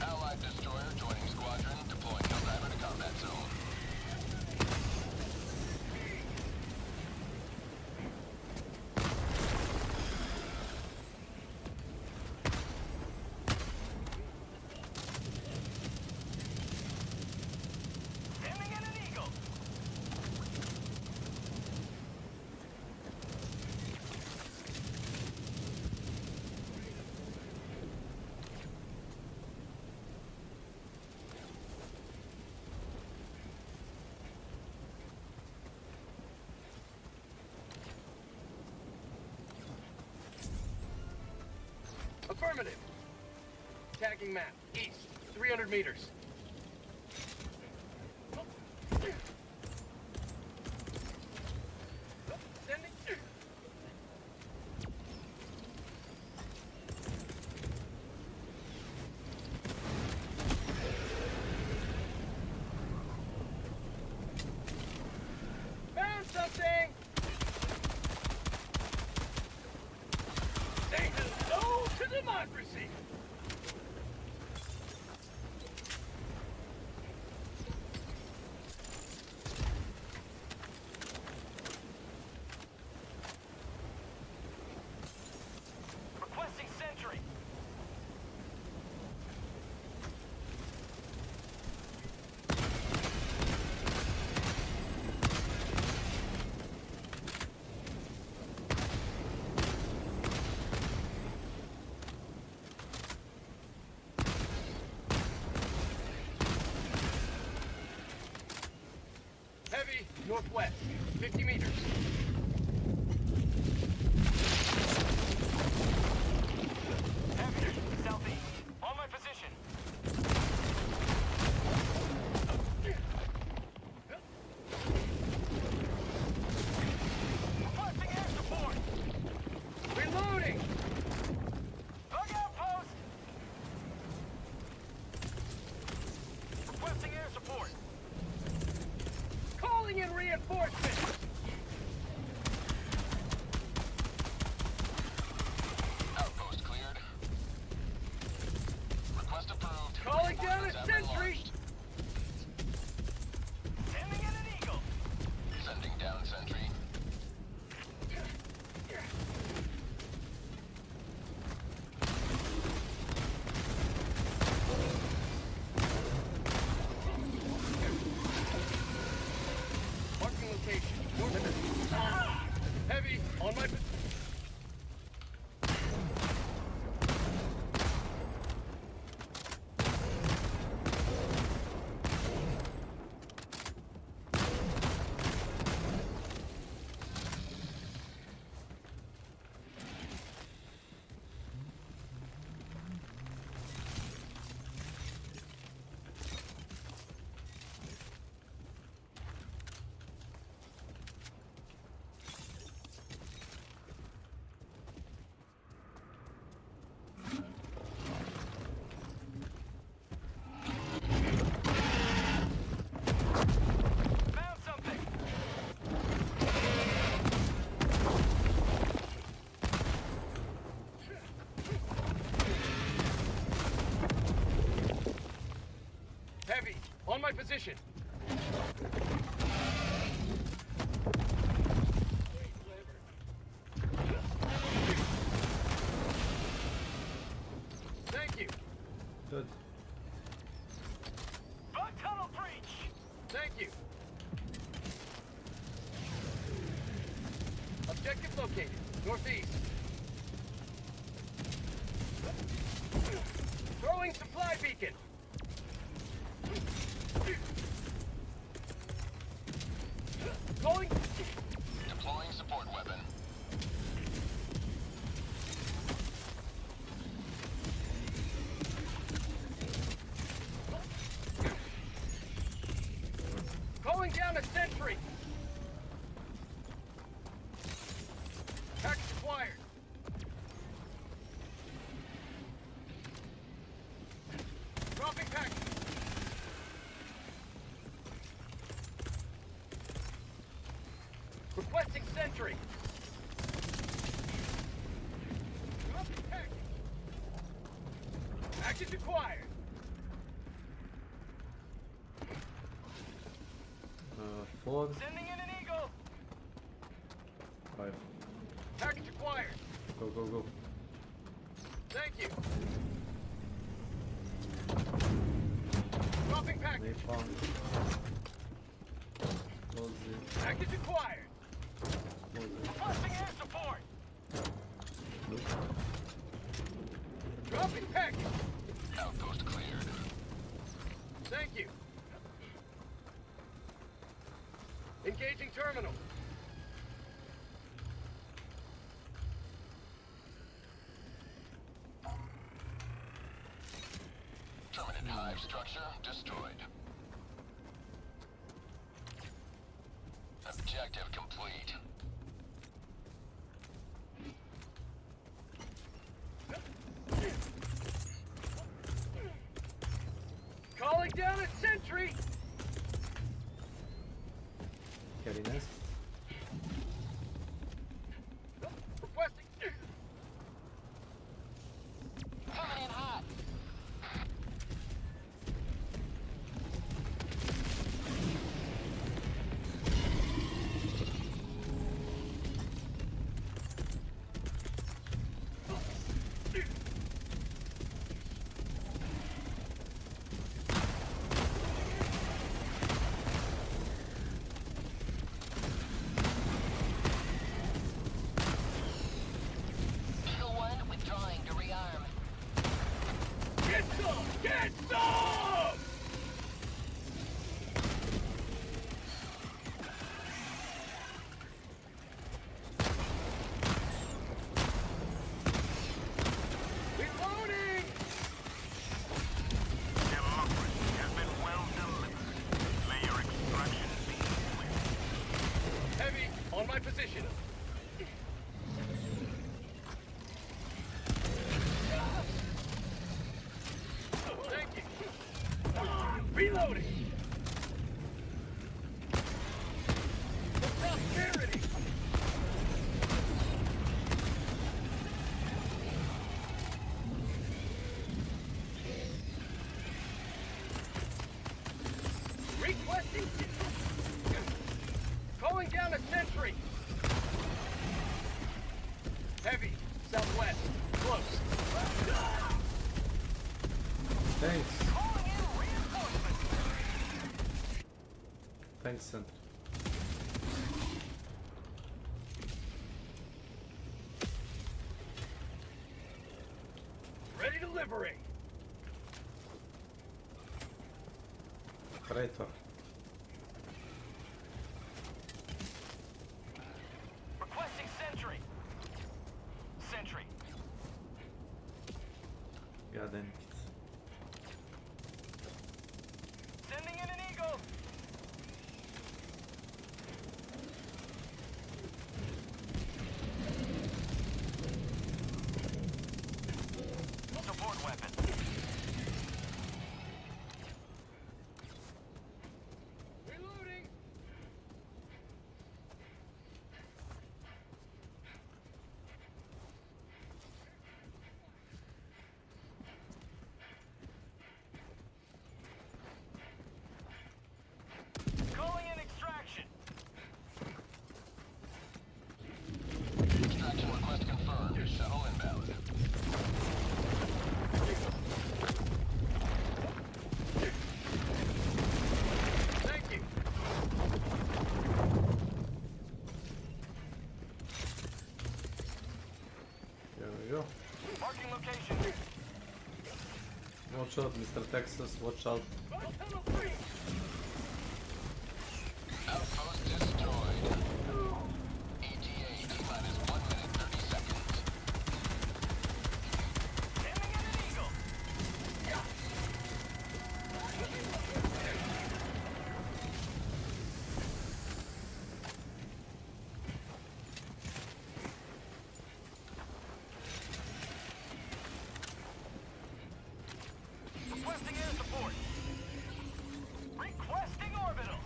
Allied destroyer joining squadron, deploying Helldiver to combat zone. Sending in an eagle. Affirmative. Tagging map. East. 300 meters. Sending. Found something! Say hello to democracy! Requesting sentry. Heavy, northwest, 50 meters. Heavy, southeast. On my position. Requesting air support. Reloading. Bug outpost. Requesting air support. Calling in reinforcements! Outpost cleared. Request approved. Calling down a sentry! Sending in an eagle! Sending down sentry. Marking location. Heavy on my. Objective located. Northeast. Throwing supply beacon. Calling. Deploying support weapon. Calling down a sentry. Package acquired. Dropping package. Requesting sentry. Dropping package. Package acquired. Four. Sending in an eagle. 5. Package acquired. Go, go, go. Thank you. Dropping package. They found. Close it. Package acquired. Close it. Requesting air support. Dropping package. Outpost cleared. Thank you. Engaging terminal. Terminate hive structure destroyed. Objective complete. Calling down a sentry. Getting this. Requesting. Coming in hot. Get some! Reloading! Democracy has been well delivered. May your extraction be swift. Heavy, on my position. Thank you. Reloading. For prosperity. Requesting. Calling down a sentry. Heavy, southwest, close. Thanks. Thanks, Sentry. Ready to liberate. Traitor. Requesting sentry. Sentry. God damn it. Sending in an eagle. Support weapon. Reloading. Watch out, Mr. Texas, watch out. Outpost destroyed. ETA T-minus 1 minute 30 seconds. Sending in an eagle. Requesting air support. Requesting orbital.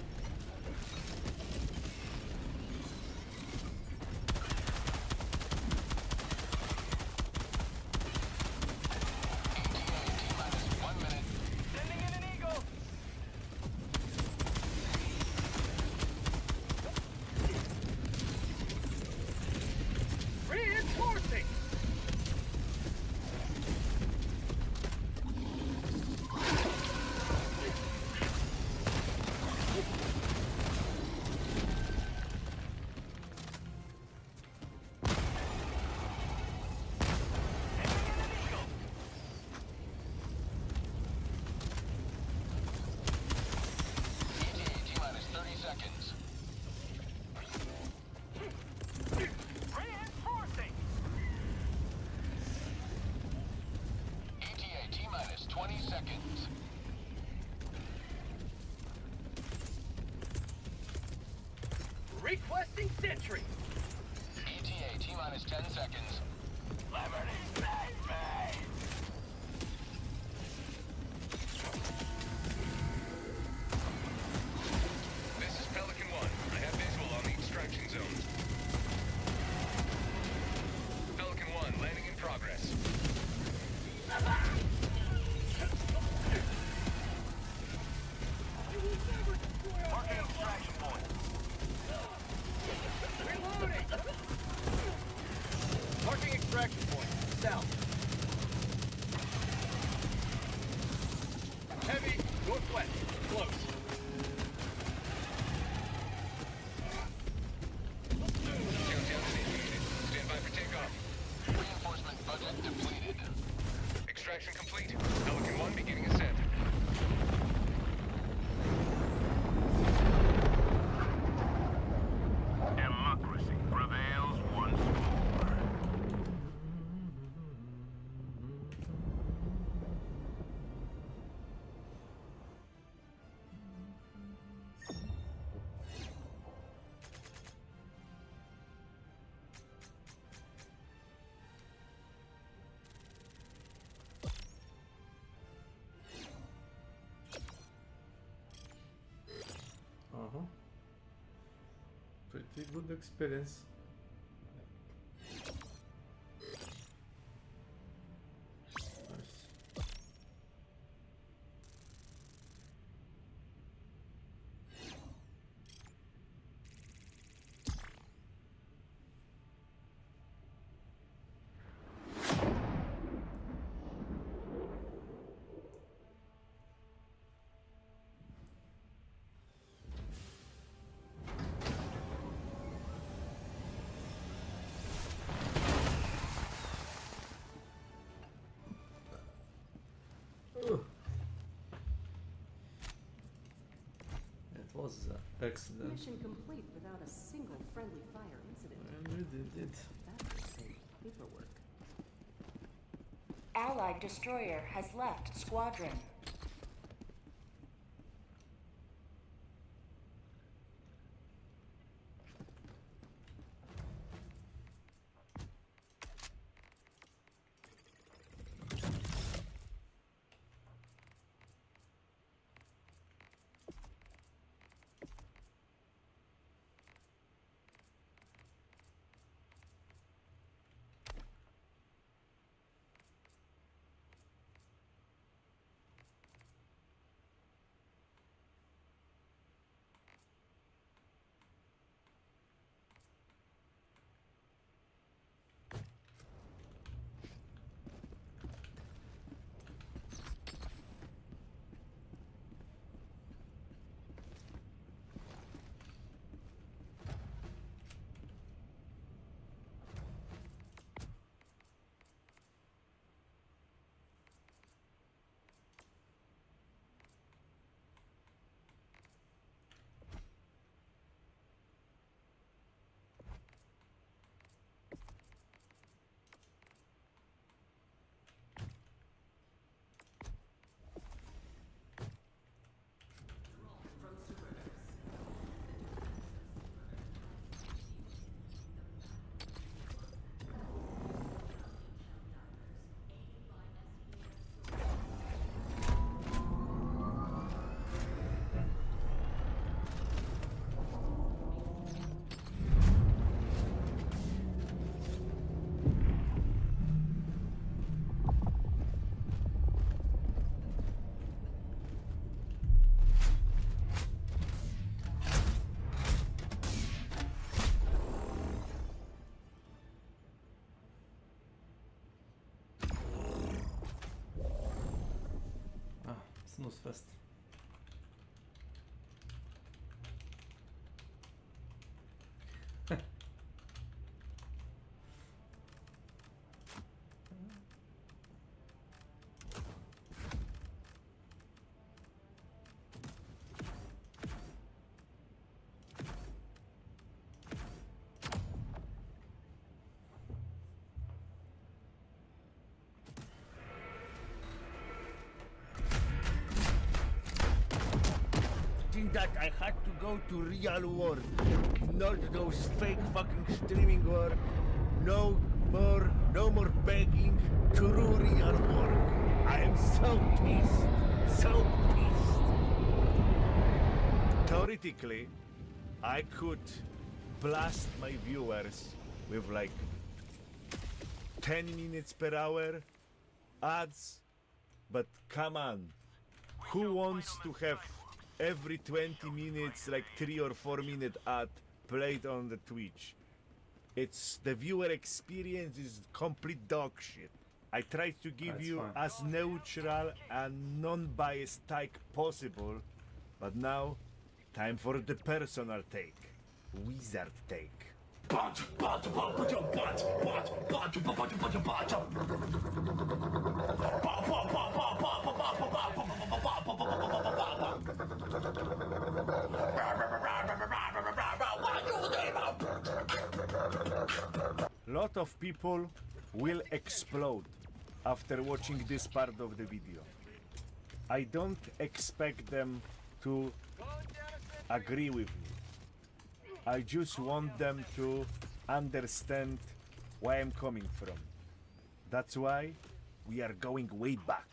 T-minus 1 minute. Sending in an eagle. Reinforcing. ETA T-minus 30 seconds. Reinforcing. ETA T-minus 20 seconds. Requesting sentry. ETA T-minus 10 seconds. Liberty's baby. This is Pelican 1. I have visual on the extraction zone. Pelican 1, landing in progress. Marking extraction point. Reloading. Marking extraction point. South. Heavy northwest. Close. Countdown initiated. Stand by for takeoff. Reinforcement budget depleted. Extraction complete. Pelican 1 beginning ascent. Democracy prevails once more. Pretty good experience. Nice. It was excellent. Mission complete without a single friendly fire incident. And we did it. That was some paperwork. Allied destroyer has left squadron. was fast. That I had to go to real war, not those fake fucking streaming war. No more begging. True real war. I am so pissed, so pissed. Theoretically, I could blast my viewers with like 10 minutes per hour ads, but come on, who wants to have every 20 minutes, like 3 or 4 minute ad played on the Twitch? It's the viewer experience is complete dog shit. I tried to give That's you fine. as neutral and non-biased take possible, but now time for the personal take, wizard take. Lot of people will explode after watching this part of the video. I don't expect them to agree with me. I just want them to understand where I'm coming from. That's why we are going way back.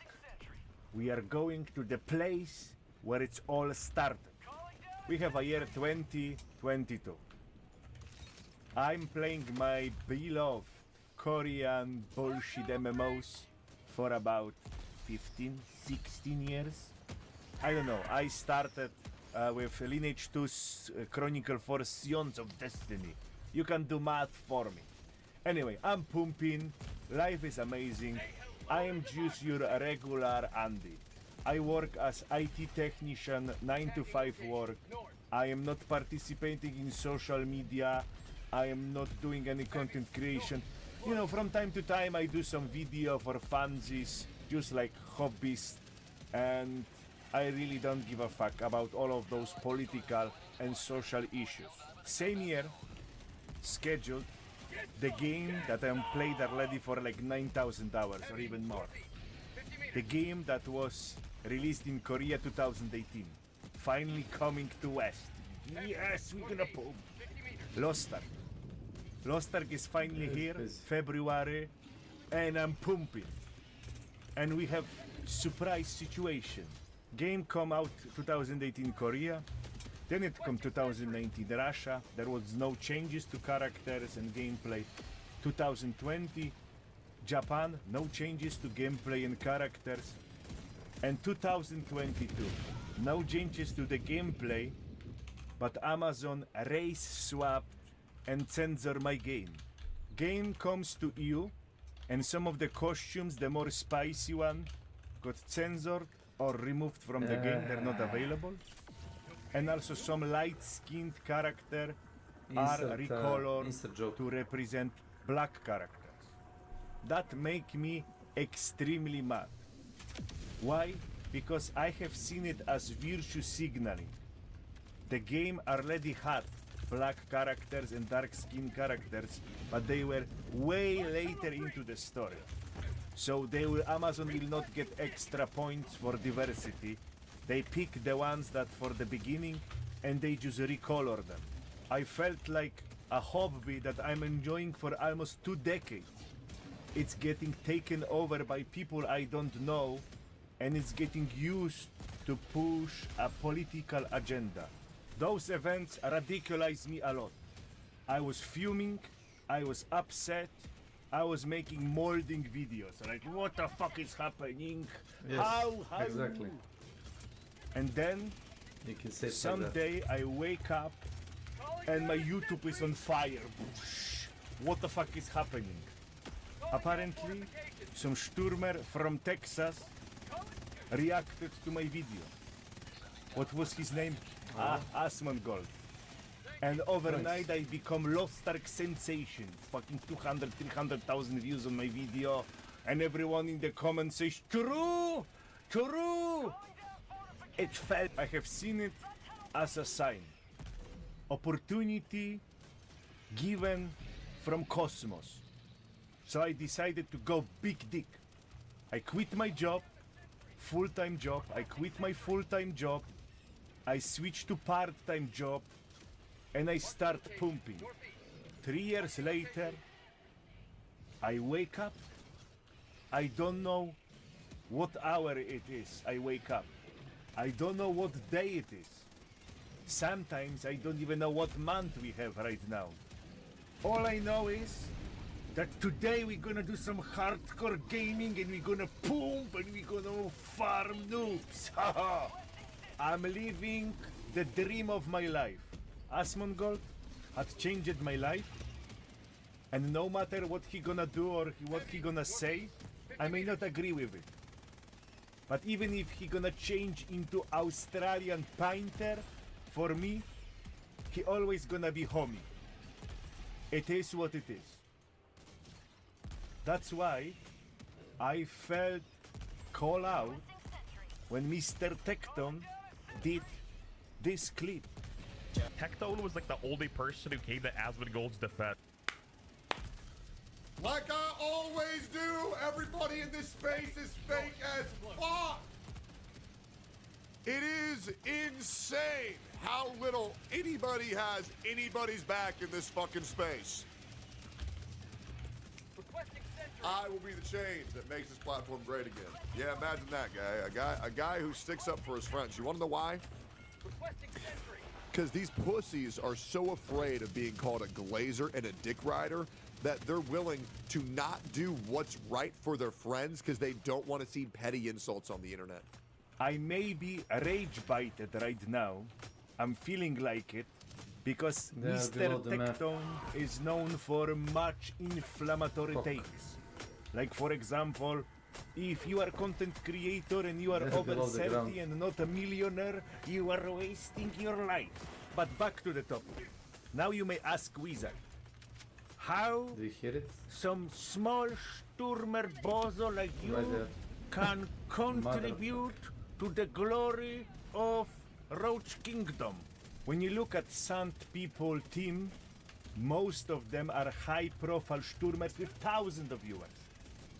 We are going to the place where it's all started. We have a year 2022. I'm playing my beloved Korean bullshit MMOs for about 15, 16 years. I don't know, I started with Lineage 2's Chronicle 4 Sions of Destiny. You can do math for me. Anyway, I'm pumping, life is amazing. I am just your regular Andy. I work as IT technician, 9 to 5 work. I am not participating in social media. I am not doing any content creation. You know, from time to time I do some video for funsies, just like hobbies, and I really don't give a fuck about all of those political and social issues. Same year, scheduled, the game that I'm played already for like 9,000 hours or even more. The game that was released in Korea 2018, finally coming to West. Yes, we're gonna pump. Lost Ark. Lost Ark is finally here, February, and I'm pumping. And we have surprise situation. Game come out 2018 Korea, then it come 2019 Russia. There was no changes to characters and gameplay. 2020 Japan, no changes to gameplay and characters. And 2022, no changes to the gameplay, but Amazon race swapped and censor my game. Game comes to EU, and some of the costumes, the more spicy one, got censored or removed from the game. They're not available. And also some light-skinned character are recolored to represent black characters. That make me extremely mad. Why? Because I have seen it as virtue signaling. The game already had black characters and dark skinned characters, but they were way later into the story. So Amazon will not get extra points for diversity. They pick the ones that for the beginning and they just recolor them. I felt like a hobby that I'm enjoying for almost 2 decades. It's getting taken over by people I don't know, and it's getting used to push a political agenda. Those events ridiculize me a lot. I was fuming, I was upset, I was making molding videos. Like, what the fuck is happening? Yes, How? exactly. And then, you can say someday I wake up and my YouTube is on fire. What the fuck is happening? Apparently, some Sturmer from Texas reacted to my video. What was his name? Asmongold. And overnight I become Lost Ark sensation. Fucking 200, 300,000 views on my video. And everyone in the comments says, true! True! It felt, I have seen it as a sign. Opportunity given from cosmos. So I decided to go big dick. I quit my job, full-time job. I quit my full-time job. I switched to part-time job. And I start pumping. 3 years later, I wake up. I don't know what hour it is I wake up. I don't know what day it is. Sometimes I don't even know what month we have right now. All I know is that today we're gonna do some hardcore gaming and we're gonna pump and we're gonna farm noobs. Haha! I'm living the dream of my life. Asmongold had changed my life, and no matter what he gonna do or what he gonna say, I may not agree with it. But even if he gonna change into Australian painter, for me, he always gonna be homie. It is what it is. That's why I felt call out when Mr. Tecton did this clip. Tecton was like the only person who came to Asmongold's defense. Like I always do, everybody in this space is fake as fuck! It is insane how little anybody has anybody's back in this fucking space. I will be the change that makes this platform great again. Yeah, imagine that guy. A guy who sticks up for his friends. You want to know why? Because these pussies are so afraid of being called a glazer and a dick rider that they're willing to not do what's right for their friends because they don't want to see petty insults on the internet. I may be rage-bited right now. I'm feeling like it because They are Mr. below the map. Tecton is known for much inflammatory takes. Like for example, if you are content creator and you are They're over below the 30 ground. and not a millionaire, you are wasting your life. But back to the topic. Now you may ask Wizard, how Do you hear it? some small Sturmer bozo like you Right there. can contribute to the glory of Roach Kingdom. When you look at Sant People team, most of them are high-profile Sturmers with thousands of viewers,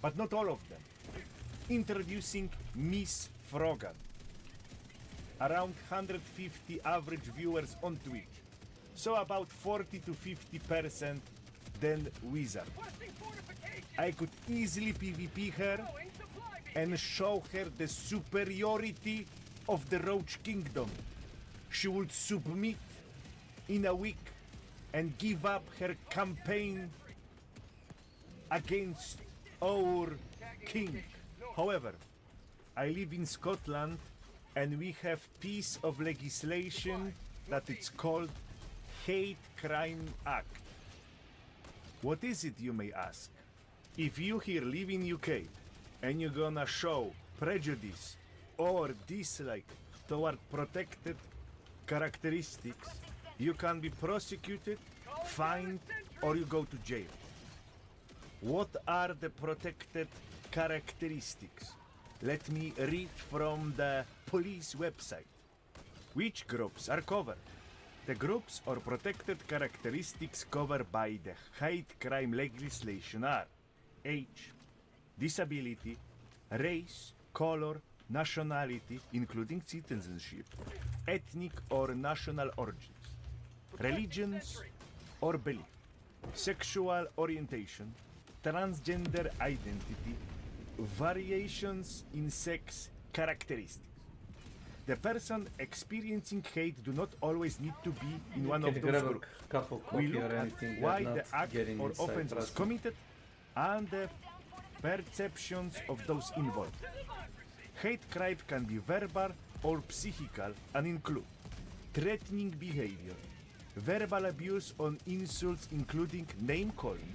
but not all of them. Introducing Miss Frogan. Around 150 average viewers on Twitch. So about 40 to 50% than Wizard. I could easily PvP her and show her the superiority of the Roach Kingdom. She would submit in a week and give up her campaign against our king. However, I live in Scotland and we have piece of legislation that it's called Hate Crime Act. What is it, you may ask? If you here live in UK and you're gonna show prejudice or dislike toward protected characteristics, you can be prosecuted, fined, or you go to jail. What are the protected characteristics? Let me read from the police website. Which groups are covered? The groups or protected characteristics covered by the hate crime legislation are age, disability, race, color, nationality, including citizenship, ethnic or national origins, religions or belief, sexual orientation, transgender identity, variations in sex characteristics. The person experiencing hate do not always need to be in one of Can those grab a groups. cup of We coffee look or at anything, why but the not act getting or inside, offense was trust me. committed and the perceptions of those involved. Hate crime can be verbal or psychical and include threatening behavior, verbal abuse on insults including name calling,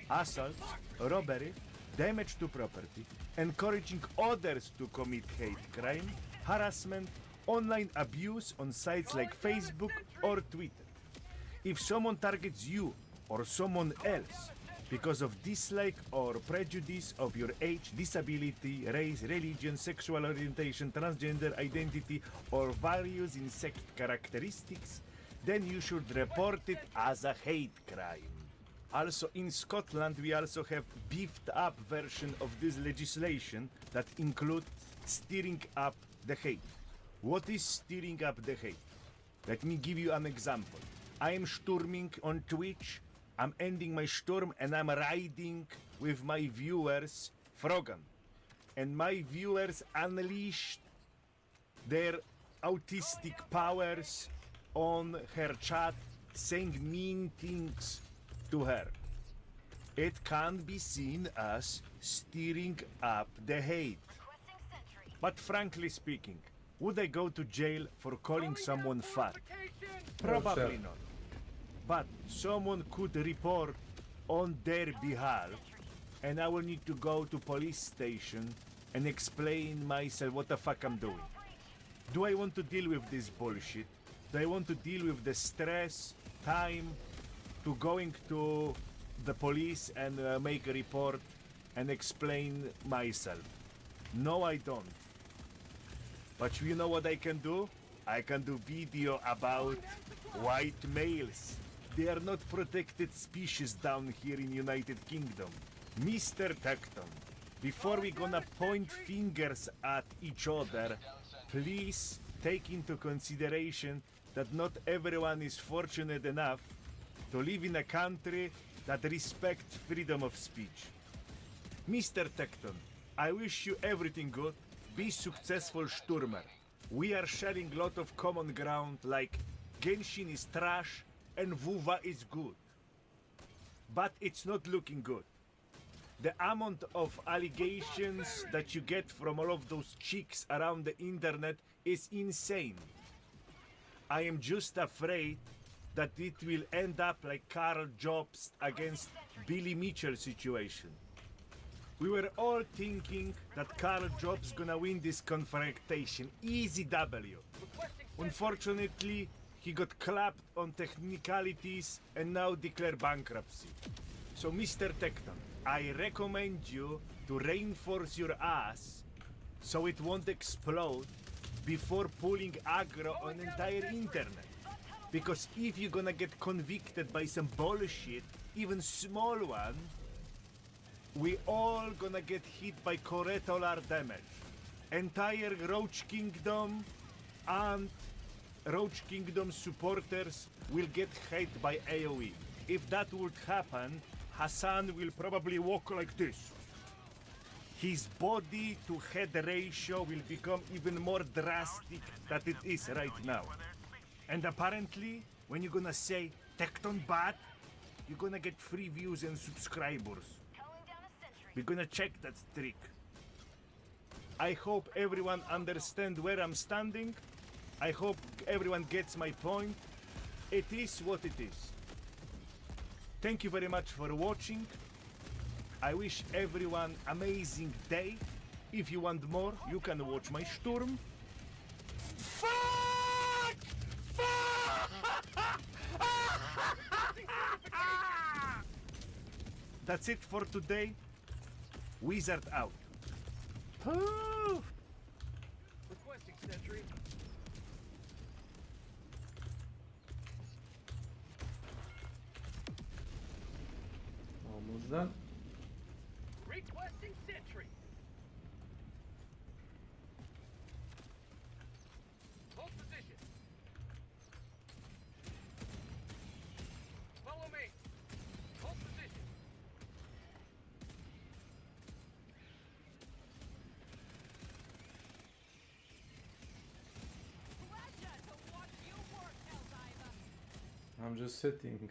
assaults, robbery, damage to property, encouraging others to commit hate crime, harassment, online abuse on sites like Facebook or Twitter. If someone targets you or someone else because of dislike or prejudice of your age, disability, race, religion, sexual orientation, transgender identity, or values in sex characteristics, then you should report it as a hate crime. Also, in Scotland, we also have beefed up version of this legislation that includes stirring up the hate. What is stirring up the hate? Let me give you an example. I am storming on Twitch. I'm ending my storm and I'm riding with my viewers Frogan. And my viewers unleashed their autistic powers on her chat, saying mean things to her. It can be seen as stirring up the hate. But frankly speaking, would I go to jail for calling someone fat? Probably not. But someone could report on their behalf, and I will need to go to police station and explain myself what the fuck I'm doing. Do I want to deal with this bullshit? Do I want to deal with the stress, time, to going to the police and make a report and explain myself? No, I don't. But you know what I can do? I can do video about white males. They are not protected species down here in United Kingdom. Mr. Tecton, before we gonna point fingers at each other, please take into consideration that not everyone is fortunate enough to live in a country that respects freedom of speech. Mr. Tecton, I wish you everything good. Be successful, Sturmer. We are sharing a lot of common ground like Genshin is trash and Vuva is good. But it's not looking good. The amount of allegations that you get from all of those chicks around the internet is insane. I am just afraid that it will end up like Carl Jobs against Billy Mitchell situation. We were all thinking that Carl Jobs gonna win this confrontation. Easy W. Unfortunately, he got clapped on technicalities and now declared bankruptcy. So Mr. Tecton, I recommend you to reinforce your ass so it won't explode before pulling aggro on entire internet. Because if you're gonna get convicted by some bullshit, even small one, we all gonna get hit by collateral damage. Entire Roach Kingdom and Roach Kingdom supporters will get hit by AoE. If that would happen, Hassan will probably walk like this. His body to head ratio will become even more drastic than it is right now. And apparently, when you're gonna say Tecton bad, you're gonna get free views and subscribers. We're gonna check that trick. I hope everyone understands where I'm standing. I hope everyone gets my point. It is what it is. Thank you very much for watching. I wish everyone amazing day. If you want more, you can watch my Sturm. Fuck! Fuck! That's it for today. Wizard out. Requesting sentry. Almost done. Requesting sentry. Hold position. Follow me. Hold position. I'm just sitting.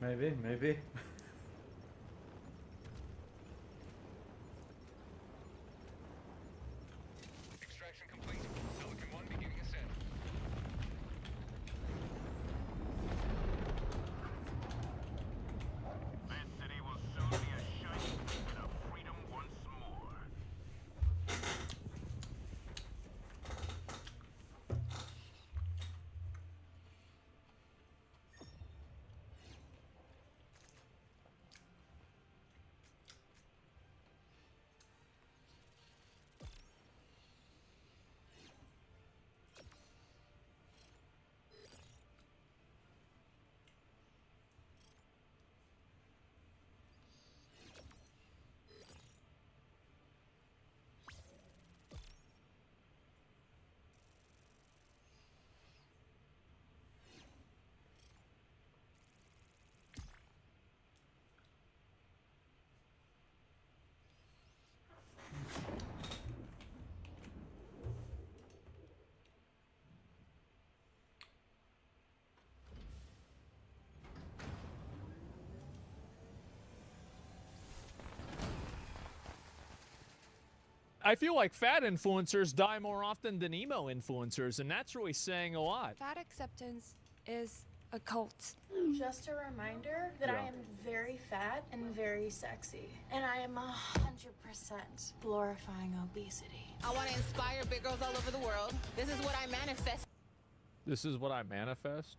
Maybe. Extraction complete. Pelican 1 beginning ascent. This city will soon be a shining beacon of freedom once more. I feel like fat influencers die more often than emo influencers, and that's really saying a lot. Fat acceptance is a cult. Just a reminder that I am very fat and very sexy. And I am 100% glorifying obesity. I want to inspire big girls all over the world. This is what I manifest. This is what I manifest.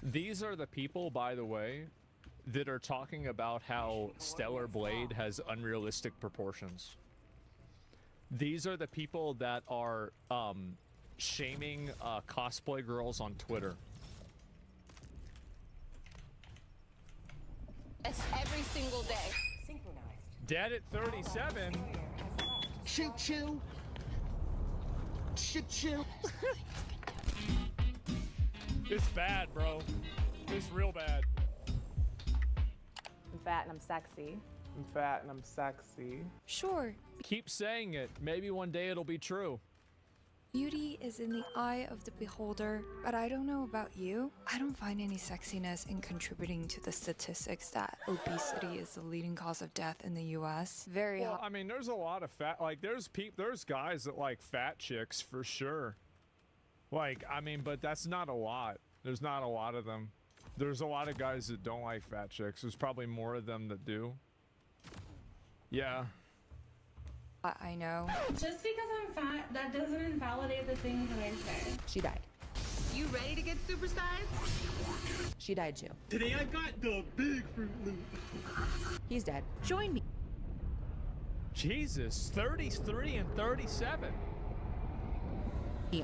These are the people, by the way, that are talking about how Stellar Blade has unrealistic proportions. These are the people that are shaming cosplay girls on Twitter. It's every single day. Synchronized. Dead at 37. Choo choo. Choo choo. It's bad, bro. It's real bad. I'm fat and I'm sexy. I'm fat and I'm sexy. Sure. Keep saying it. Maybe one day it'll be true. Beauty is in the eye of the beholder, but I don't know about you. I don't find any sexiness in contributing to the statistics that obesity is the leading cause of death in the U.S. Well, I mean, there's a lot of fat. Like, there's guys that like fat chicks for sure. Like, I mean, but that's not a lot. There's not a lot of them. There's a lot of guys that don't like fat chicks. There's probably more of them that do. Yeah. I know. Just because I'm fat, that doesn't invalidate the things that I say. She died. You ready to get supersized? She died too. Today I got the big Fruit Loop. He's dead. Join me. Jesus, 33 and 37.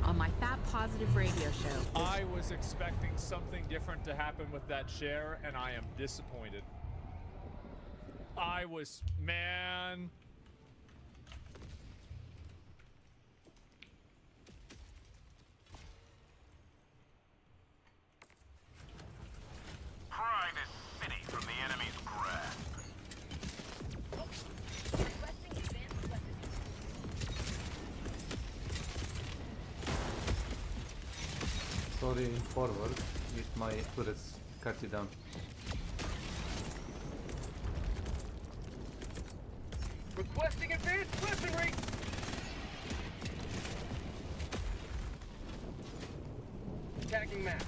On my fat positive radio show. I was expecting something different to happen with that share, and I am disappointed. Man. Pry this city from the enemy's grasp. Sorry, forward with my turrets. Cut it down. Requesting advanced weaponry! Attacking map.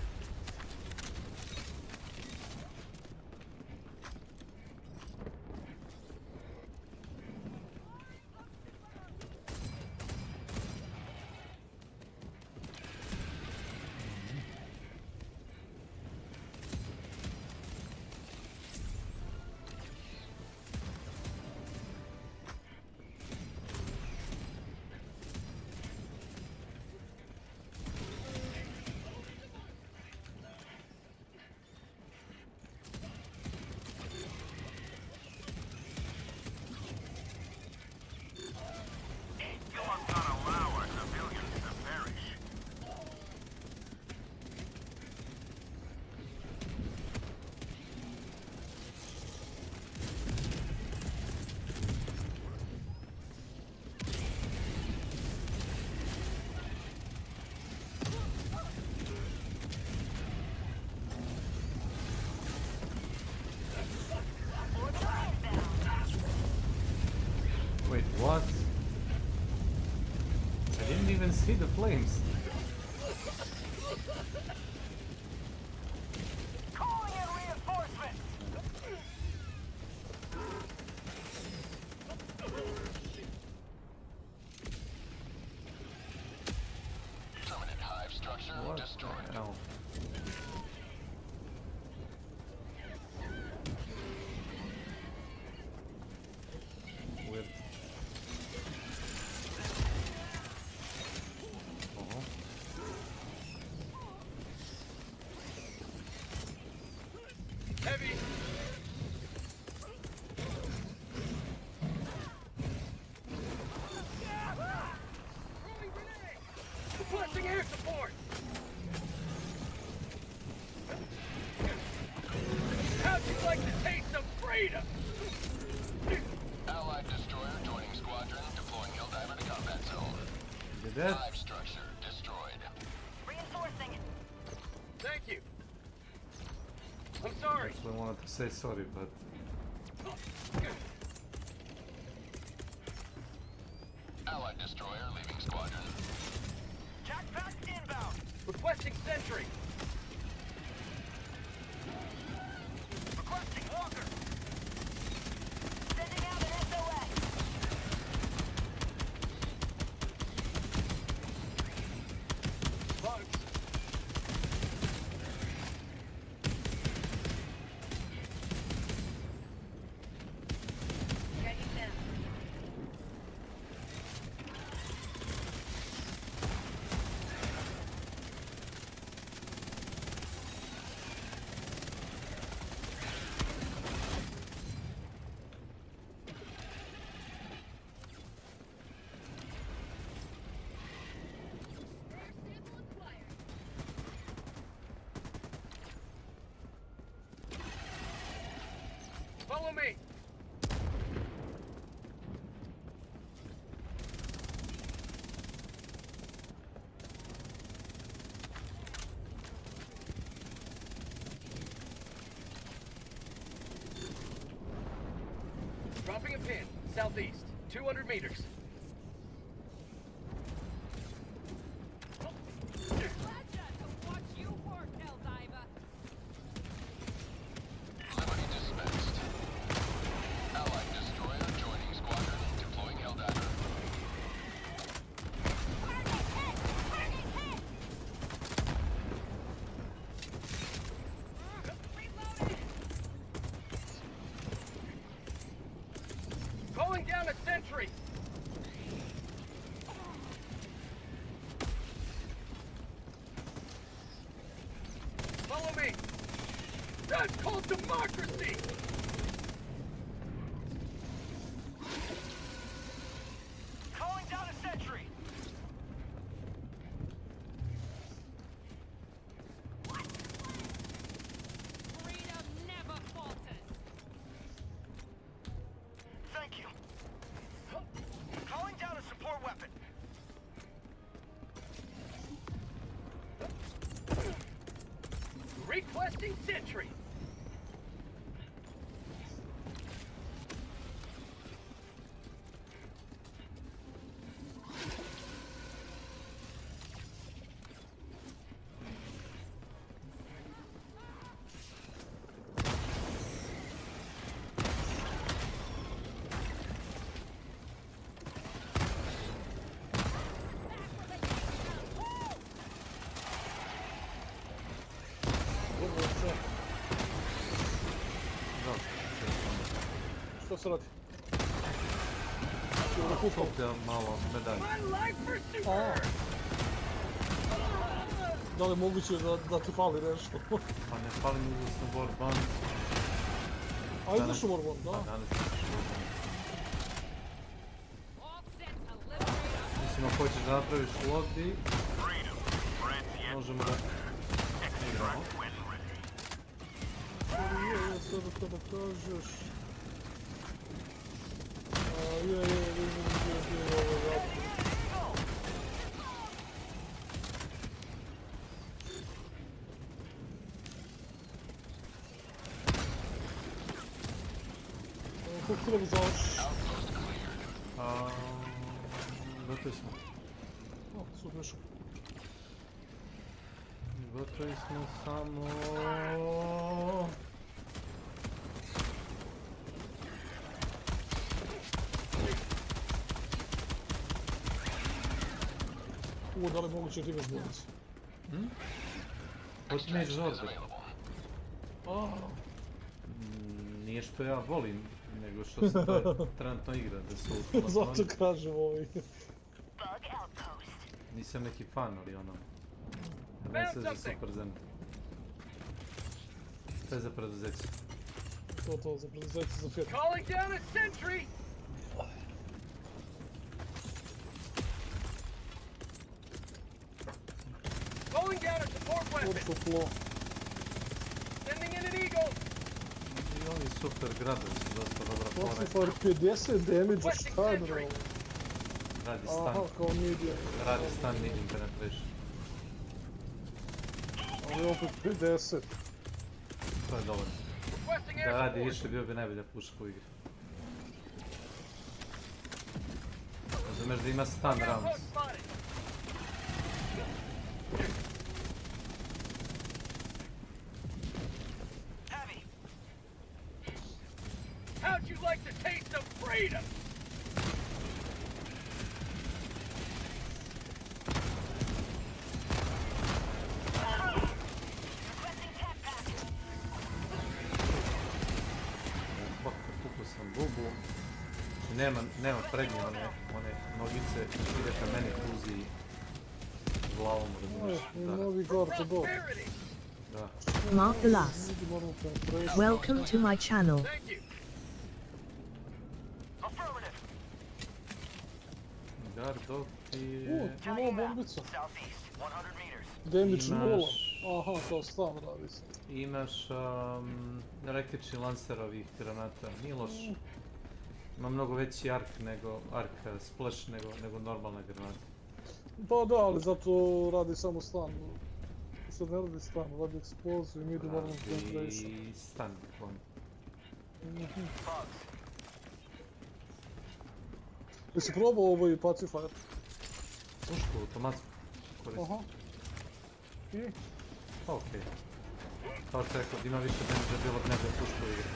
Wait, what? I didn't even see the flames. Calling in reinforcements! Permanent hive structure destroyed. Hell? Weird. Heavy! Requesting air support! How'd you like to taste some freedom? Allied destroyer joining squadron, deploying Helldiver to combat zone. Did that? Hive structure destroyed. Reinforcing. Thank you. I'm sorry. Actually wanted to say sorry, but Allied destroyer leaving squadron. Jackpack inbound. Requesting sentry. Requesting walker. Sending out an SOS. Bugs. Follow me. Dropping a pin, southeast, 200 meters. Liberty dispensed. Allied destroyer joining squadron, deploying Helldiver. Calling down a sentry. Follow me. That's called democracy. Calling down a sentry. Freedom never falters. Thank you. Calling down a support weapon. Requesting sentry. Što se radi? skuplja malo medalje. Da li je moguće da ti fali nešto? Pa ne fali mi da sam warbond. A izašao warbond, da? Pa danas izašao warbond. Mislim, ako hoćeš da napraviš lobby, možemo da igramo. Sada kada kažeš... vidim gdje je ovo zapad. Kako da bi završiš? Gotovi smo. O, super što. Gotovi smo samo... Da li moguće ti imaš bolnicu? Hoće mi ići orbe. Nije što ja volim, nego što se to trenutno igra, da su automatoni. Zato kažem ovi. Nisam neki fan, ali ono... Ne se za super zemlje. To je za preduzeće. To, za preduzeće, za firmu. Calling down a sentry! Calling down a support weapon! Sending in an eagle! I oni super gradovi su dosta dobra fora. Fortify 50 damage, šta je bro? Radi stan. Aha, kao medium. Radi stan medium penetration. Ali opet 50. To je dovoljno. Da radi više, bio bi najbolja puška u igri. Razumeš da ima stun rounds. How'd you like the taste of freedom? Bubu. Nema prednje one nogice, ide ka meni kuzi glavom, razumiješ? Novi guard to go. Da. Mark the last. Welcome to my channel. Gardok je... Nova bombica. Damage 0. Aha, kao stan radi se. Imaš električni lancer ovih granata, nije loš. Ima mnogo veći splash nego normalne granate. Pa da, ali zato radi samo stan. Sad ne radi stan, radi eksploziju i medium armor penetration. I stan, bukvalno. Jesi probao ovaj pacifier? Pušku, automatsku koristim. Aha. I? Pa okej. Kao što rekao, ima više damage bilo bi nekoj pušku u igri.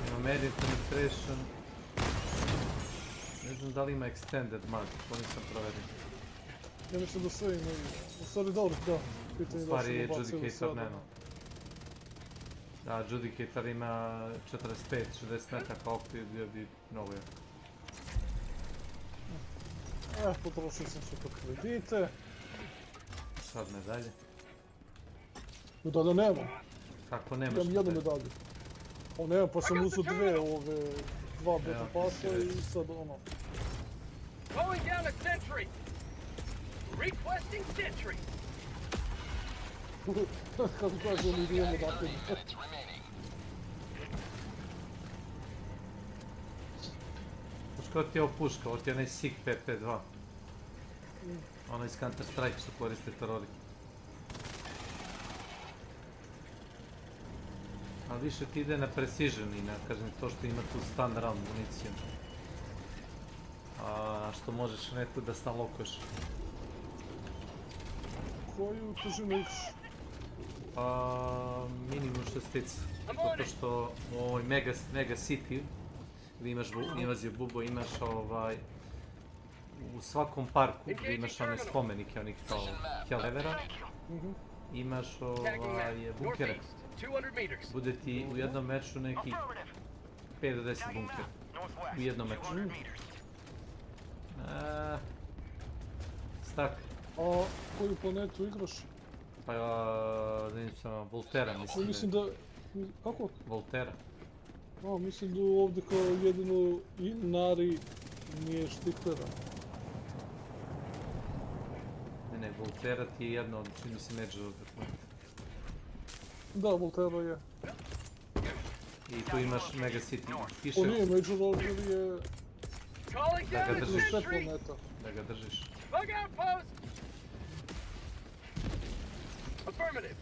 Ima medium penetration. Ne znam da li ima extended mag, to nisam proverio. Ja mislim da sve imaju. U stvari dobro, da. U stvari je Judicator nema. Da, Judicator ima 45-60 metaka okvir, bio bi mnogo jak. Potrošio sam super kredite. Sad medalje. Medalja nema. Kako nemaš? Imam jednu medalju. O nema, pa sam uzeo dva beta pasa i sad ono. Calling down a sentry! Requesting sentry! Kako kaže oni idemo dakle. Što ti je ovo puška? Ovo ti je onaj SIG PP2. Ono iz Counter Strike što koriste terori. Ali više ti ide na precision i na, kažem, to što ima tu stun round municiju. A što možeš neku da stan lokuješ. Koju težinu imaš? Minimum 6. Zato što u ovoj Mega City gdje imaš invaziju bubo, imaš u svakom parku gdje imaš one spomenike, onih kao Helevera, imaš bunkere. Bude ti u jednom meču neki 5 do 10 bunkera. U jednom meču. Stak. A koju planetu igraš? Pa Voltera mislim. Mislim da... Kako? Voltera. Mislim da ovdje kao jedino Inari nije štiklera. Ne, Voltera ti je jedna od, čini mi se, Major Order planeta. Da, Voltera je. I tu imaš Mega City. O nije, Major Order je... Da ga držiš. Sve planeta. Da ga držiš. Bug outpost! Affirmative!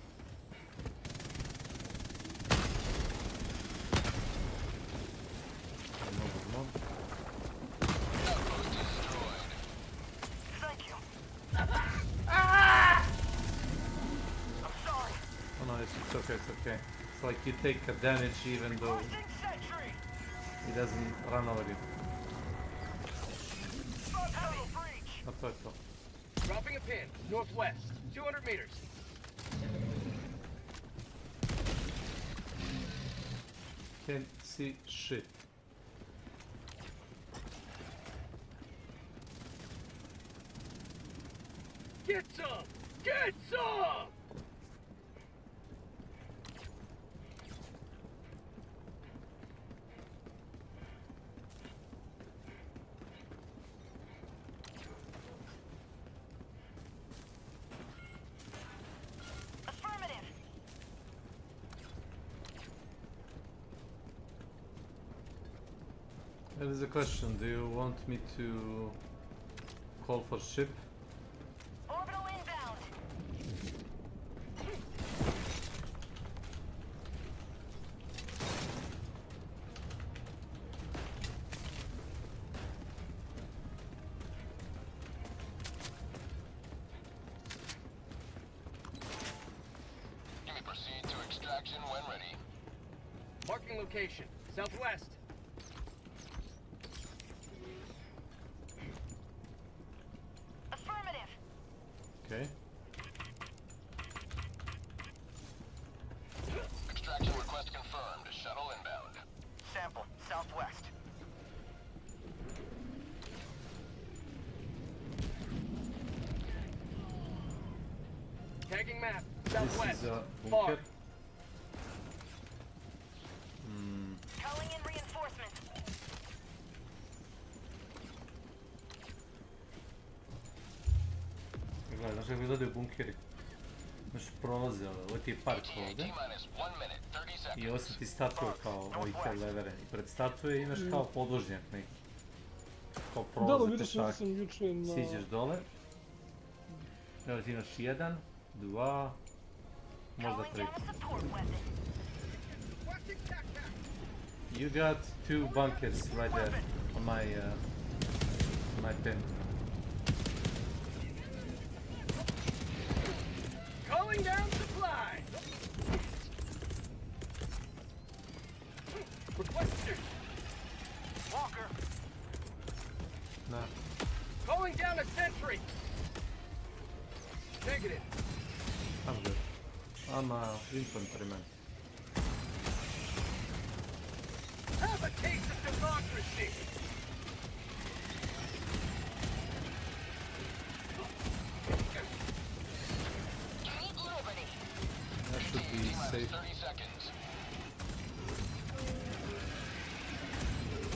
it's okay. It's like you take a damage even though he doesn't run over you. Not at all. Dropping a pin, northwest, 200 meters. Can't see shit. Get some! Get some! There is a question. Do you want me to call for ship? Orbital inbound. You may proceed to extraction when ready. Marking location, southwest. Okay. Extraction request confirmed. Shuttle inbound. Sample, southwest. Tagging map, This southwest. is a Far. bunker. Calling in reinforcements. Gledaj, znaš kako izgledaju bunkeri? Znaš prolaze, ovo ti je park ovdje. I ovo su ti statue kao ovih te levere. I pred statue imaš kao podvožnjak neki. Kao prolaze pešaki. Siđeš dole. Evo ti imaš 1, 2, možda 3. You got 2 bunkers right there on my pin. Calling down supply. Requested. Walker. No. Calling down a sentry. Negative. I'm good. I'm a infantryman. Have a taste of democracy. That should be safe. 30 seconds.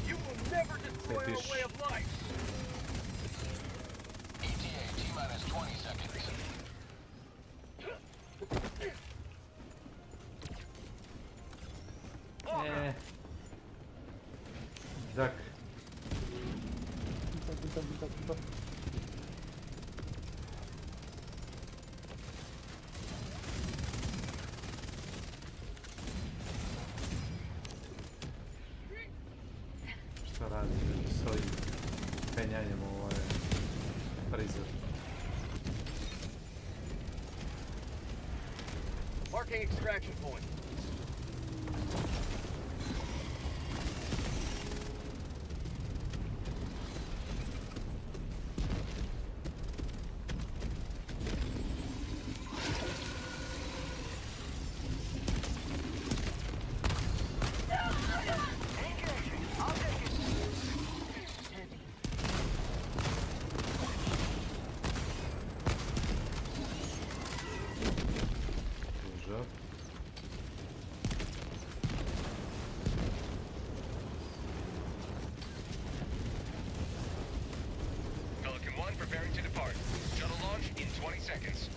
You will never destroy our Safe-ish. way of life. ETA T-minus 20 seconds. Duck. Što radi s ovim penjanjem u ovaj prizor? Marking extraction point. Užak. Pelican 1 preparing to depart. Shuttle launch in 20 seconds.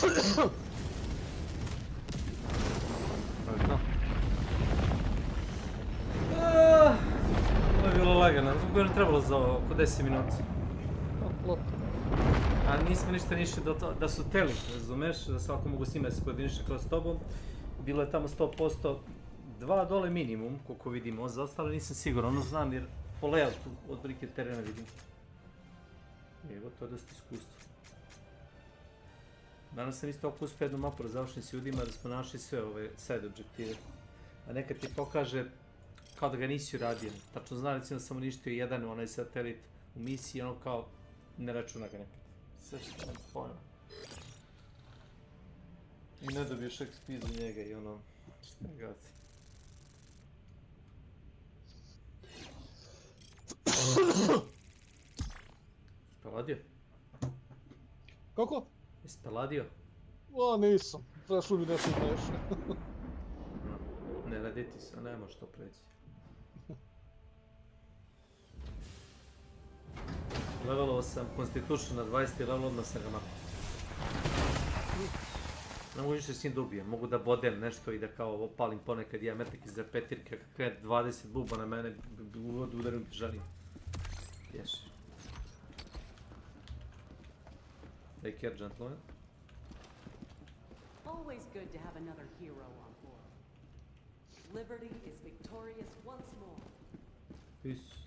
To je to. Ovo je bilo lagano, zbog je trebalo za oko 10 minuta. A nismo ništa nišli da su teli, razumeš, da svako mogu s njima se pojediniče kroz tobom. Bilo je tamo 100%, 2 dole minimum, koliko vidimo, za ostale nisam siguran, ono znam jer po layoutu od brike terena vidim. Evo, to je dosta iskustvo. Danas sam isto oko uspio jednu mapu da završim s ljudima da smo našli sve ove side objektive. A nekad ti pokaže kao da ga nisi uradio. Tačno zna recimo da sam uništio jedan onaj satelit u misiji, ono kao ne računa ga nekad. Sve što nema pojma. I ne dobiješ XP za njega i ono... Šta gazi. Paladio? Kako? Jesi paladio? O, nisam. Prešlo mi nešto preše. Ne radi ti se, ne može to preći. Levelovo sam Constitution na 20 i level odmah sam ga makao. Ne mogu više s njim da ubijem, mogu da bodem nešto i da kao opalim ponekad jedan metak iza petirke, kad krene 20 buba na mene, udarim i žalim. Ješi. Take care, gentlemen. Always good to have another hero on board. Liberty is victorious once more. Peace.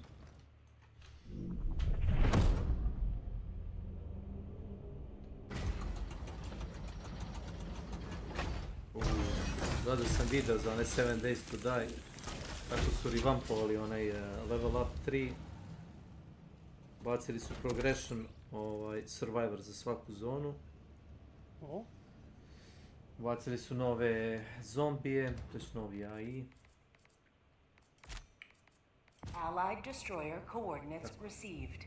Gledao sam video za onaj 7 Days to Die, kako su revampovali onaj level up 3, bacili su progression survivor za svaku zonu, bacili su nove zombije, to su novi AI. Allied destroyer coordinates received.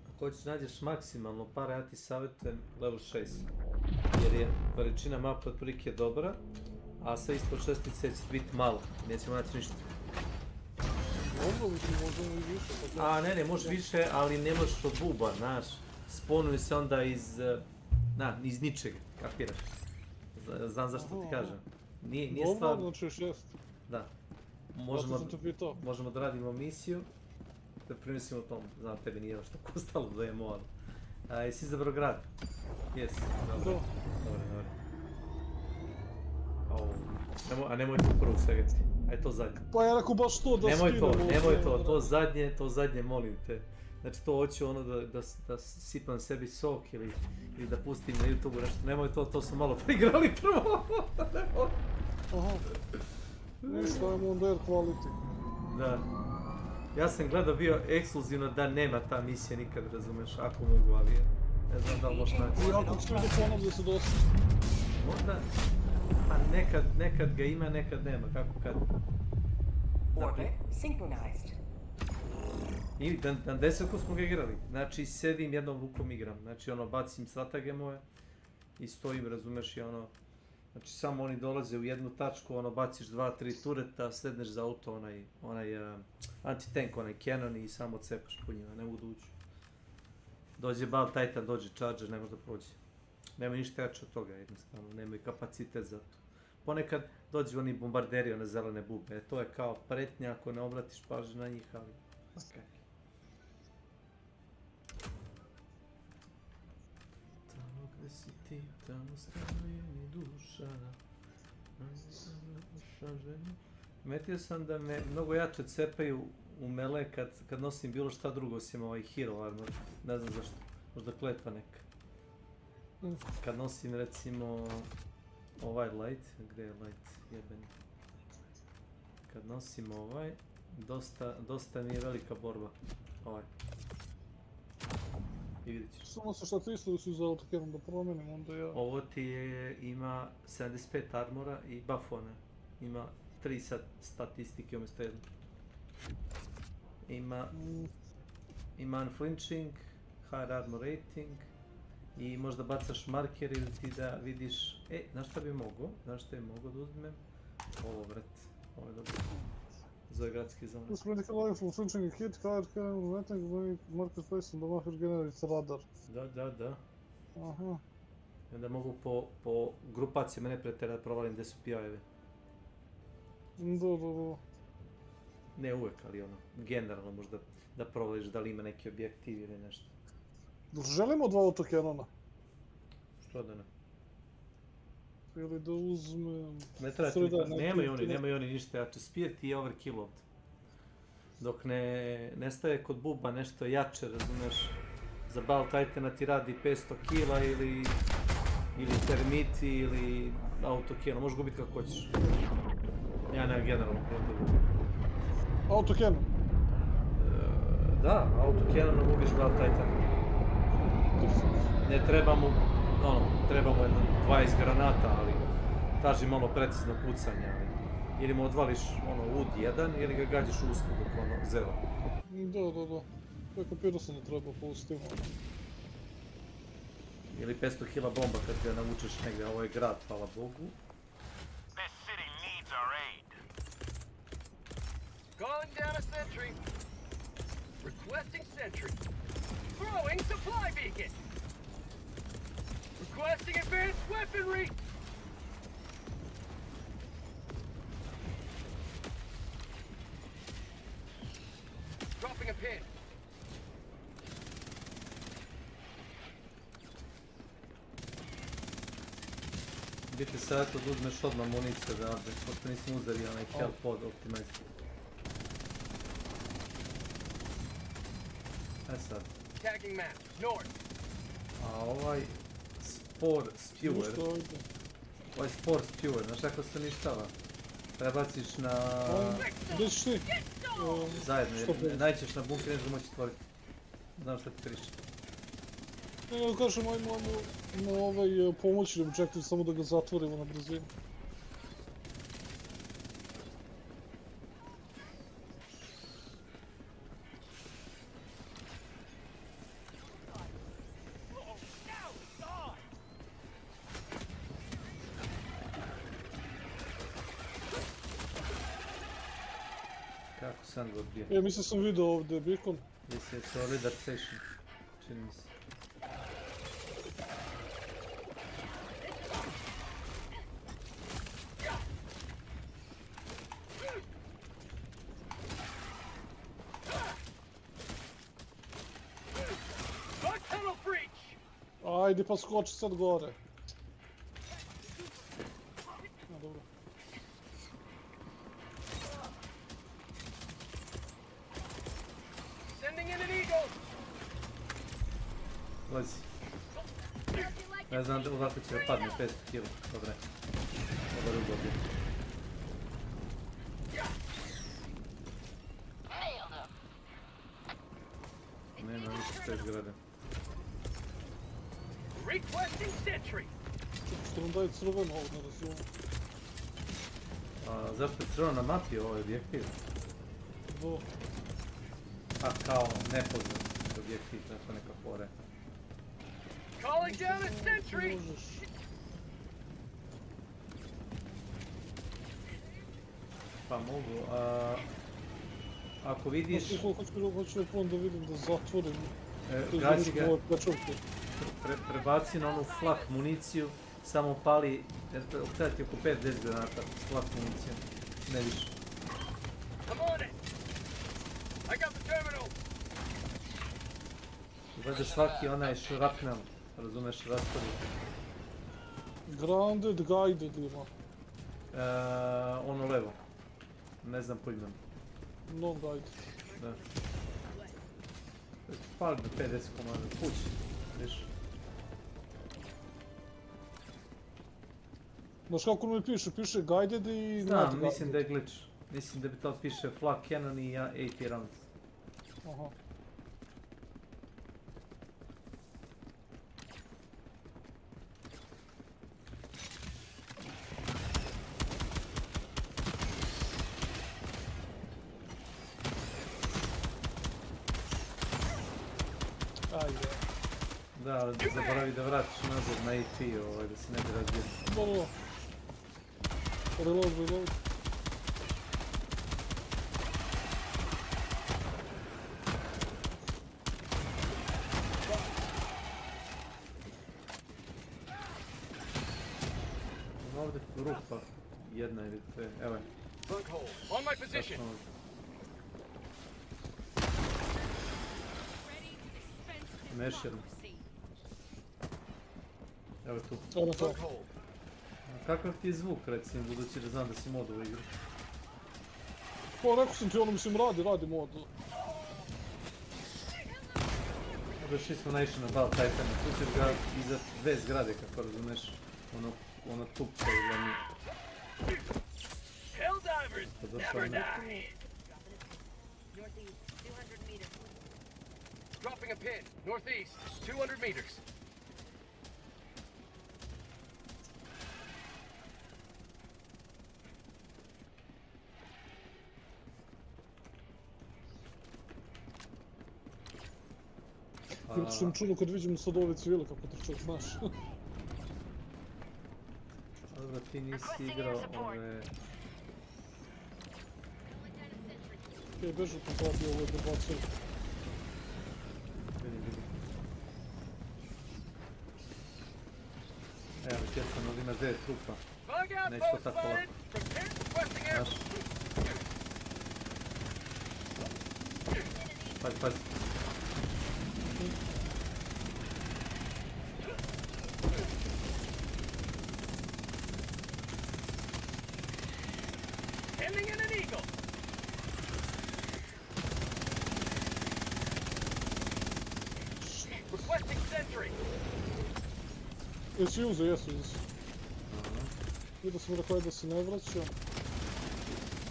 Ako hoćeš nađeš maksimalno para, ja ti savjetujem level 6. Jer je veličina mapa otprilike dobra, a sve ispod 6 će biti malo, nećemo naći ništa. Dobro, mislim, možemo i više. A ne, možeš više, ali ne možeš od buba, znaš. Sponuju se onda iz ničega, kapiraš. Znam zašto ti kažem. Nije stvar... Dobro, znači 6. Da. Možemo da radimo misiju, da primislimo o tom, znam tebi nije još tako ostalo da je moda. Jesi izabrao grad? Jesi, dobro. A nemoj to prvo segati, aj to zadnje. Pa ja rekao baš to da skinemo. Nemoj to zadnje molim te. Znači to hoću ono da sipam sebi sok ili da pustim na YouTube nešto, nemoj to smo malo prigrali prvo. Aha. Ništa, ajmo onda air quality. Da. Ja sam gledao bio ekskluzivno da nema ta misija nikad, razumeš, ako mogu, ali ne znam da li možeš naći. Jako ću da ponavlja se dosta. Možda, a nekad ga ima, nekad nema, kako kad. Orbit synchronized. I na 10 smo ga igrali, znači sedim jednom rukom igram, znači ono bacim stratage moje i stojim, razumeš, i ono, znači samo oni dolaze u jednu tačku, ono baciš 2-3 tureta, sedneš za auto, onaj anti-tank, onaj cannon i samo cepaš po njima, ne mogu da uđu. Dođe Bal Titan, dođe Charger, ne može da prođe. Nema ništa jače od toga jednostavno, nema i kapacitet za to. Ponekad dođu oni bombarderi, one zelene bube, to je kao pretnja ako ne obratiš pažnju na njih, ali... Okay. Tamo gde si ti, tamo staje mi duša. Primetio sam da me mnogo jače cepaju u mele kad nosim bilo šta drugo osim ovaj hero armor. Ne znam zašto, možda kletva neka. Kad nosim recimo ovaj light, gdje je light, jebeni. Kad nosim ovaj, dosta mi je velika borba. Ovaj. I vidit ćeš. Samo se šta ti isto si za autokerom da promenim, onda ja... Ovo ti ima 75 armora i buffone. Ima 3 statistike umjesto jedno. Ima unflinching, high armor rating i možda bacaš marker ili ti da vidiš... znaš šta bi mogao? Znaš šta bi mogao da uzmem? Ovo vrat, ovo je dobro. Za gradske zone. This medical life will flinching a hit, higher cannon rating, when market place on the marker generates radar. Da. Aha. I onda mogu po grupaciji mene pretjerati da provalim gdje su PI-evi. Da. Ne uvek, ali ono, generalno možda da provališ da li ima neki objektiv ili nešto. Želimo 2 autokenona. Što da ne? Ili da uzmem... Ne treba ti, nemaju oni ništa jače. Spear ti je overkill ovdje. Dok ne staje kod buba nešto jače, razumeš, za Bal Titana ti radi 500 kila ili termiti ili autokeno, možeš gubiti kako hoćeš. Ja nemam generalno problem da gubim. Autokeno? Da, autokeno nam ubiš Bal Titana. Ne treba mu, treba mu jedno 20 granata, ali traži malo precizno pucanje, ali ili mu odvališ ud jedan ili ga gađaš u ustu dok zeva. Da. To kapirao sam da treba pustiti. Ili 500 kila bomba kad ga navučeš negdje, ovo je grad, hvala Bogu. This city needs our aid. Calling down a sentry. Requesting sentry. Throwing supply beacon. Requesting advanced weaponry. Dropping a pin. Biti savjet oduzmeš odmah municiju da pošto nisam uzeli onaj hell pod optimizer. Sad. Tagging map, north. A ovaj spore spewer, znaš kako se uništava? Prebaciš na... Gdje ćeš ti? Zajedno, jer najćeš na bunker, nećeš moći stvoriti. Znam šta ti priša. Ne, kažem, ajmo pomoći objektiv, samo da ga zatvorimo na brzinu. Kako sam ga odbio? Mislim sam vidio ovdje beacon. Mislim je to leader station, čini mi se. Ajde pa skoči sad gore. Dobro. Sending in an eagle. Lazi. Ne znam odakle će da padne 500 kilo. Dobre. Dobar ugodio. Nema više te zgrade. Requesting sentry. Što nam daje crveno ovdje, ne razumijem. Zašto je crveno na mapi ovaj objektiv? Do. A kao nepoznat objektiv, tako neka fore. Calling down a sentry. Pa mogu, ako vidiš... Hoću pon da vidim da zatvorim. Gađi ga, prebaci na onu flak municiju, samo pali, treba ti oko 5-10 granata s flak municijom, ne više. Gleda svaki onaj šrapnel, razumeš, rastavi. Grounded, guided ima. Ono levo, ne znam po imenu. Non-guided. Da. Pali do 50 komada, pući, viš. Znaš kako mi piše? Piše guided i not Znam, guided. mislim da je glitch. Mislim da bi to piše flak cannon i 80 rounds. Aha. Da, ali zaboravi da vratiš nazad na AP, da se ne bi razbio. Da. Reload. Ovdje rupa, jedna ili dve, evo je. On my position. Mešerom. Evo tu. To. Kakav ti je zvuk, recimo, budući da znam da si mod u igru? Pa rekao sam ti, mislim, radi mod. Došli smo naišli na bal Titana, tu ćeš ga iza dve zgrade, kako razumeš, ono tupce ili oni... Helldivers Pa došao never ne... die. Northeast, 200 meters. Dropping a pin. Northeast, 200 meters. Bilo što mi čudno kad vidim sad ove civile kako trčak, znaš. Ali da ti nisi igrao ove... Kaj bežu tam pravi ove debacije. Vidim. Evo, Kjesan, ovdje ima 9 trupa. Neće to tako lako. Znaš? Pazi. Ending in an eagle. Requesting sentry. Jesi uzeo, jesu. Vidio sam rekao da se ne vraća.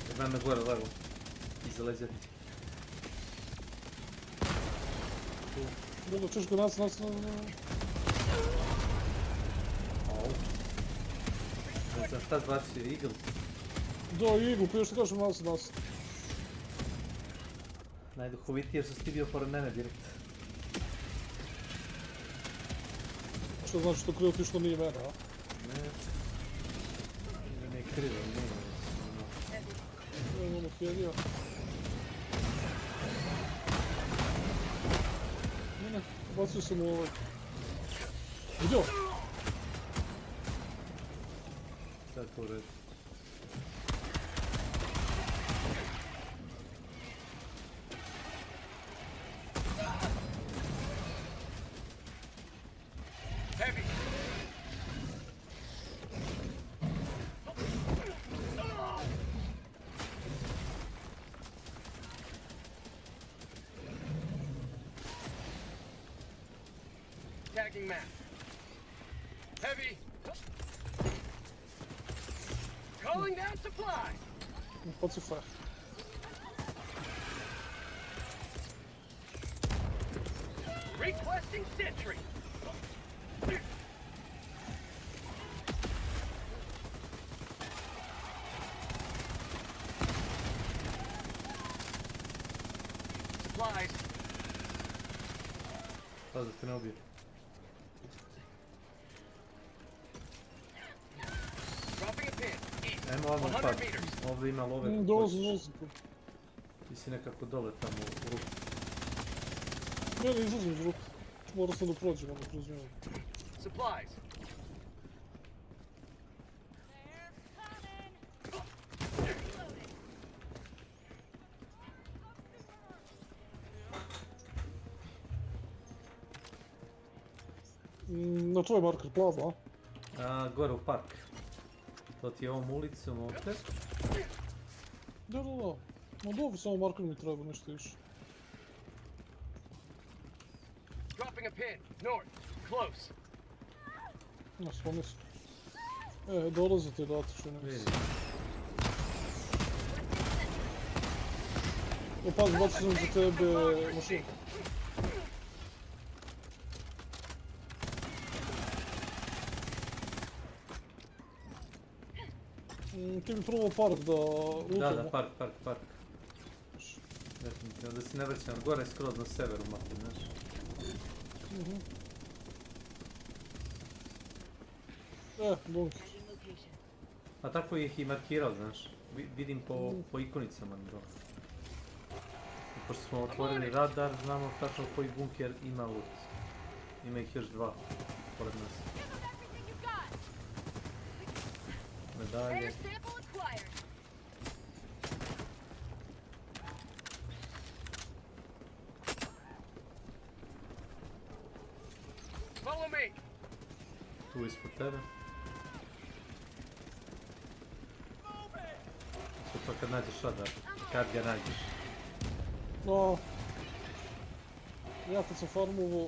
Jedan me gore levo. Izalezeti. Bilo češ ga nas. Au. Ne znam šta zbacio, Eagle. Da, Eagle, prije što kažem nas. Najduhovitije jer si ti bio pored mene direkt. Što znači što krivo ti što nije mene, a? Ne. Ne je krivo, nije. Ne, fjelija. Ne, bacio sam u ovaj. Vidio? Sad to u redu. Heavy. Tagging map. Heavy. Calling down supply. What's your fire? Requesting sentry. Supplies. Pazi da te ne ubije. Dropping a pin. East. Ajmo odmah 100 pad. meters. Ovdje ima love kako Dolazim. hoćeš. Ti si nekako dole tamo u ruku. Ne izlazim iz ruku. Moram sam da prođem, onda kroz njegu. Supplies. Na tvoj marker plava, a? Gore u park. To ti je ovom ulicom ovdje. Da. Ma dobro, samo marker mi treba, nešto više. Dropping a pin. North. Close. Na svom mjestu. Dolazite da atiče nešto. Pazi, bacio sam za tebe mašinu. Ti bi probao park da lutamo. Da, park. Definitivno, da si ne vraćam gore skroz na severu mapu, znaš. Bunker. A tako ih i markirao, znaš. Vidim po ikonicama. Pošto smo otvorili radar, znamo tačno koji bunker ima loot. Ima ih još 2 pored nas. Medalje. Follow me. Tu ispod tebe. To kad nađeš radar. Kad ga nađeš. No. Ja kad sam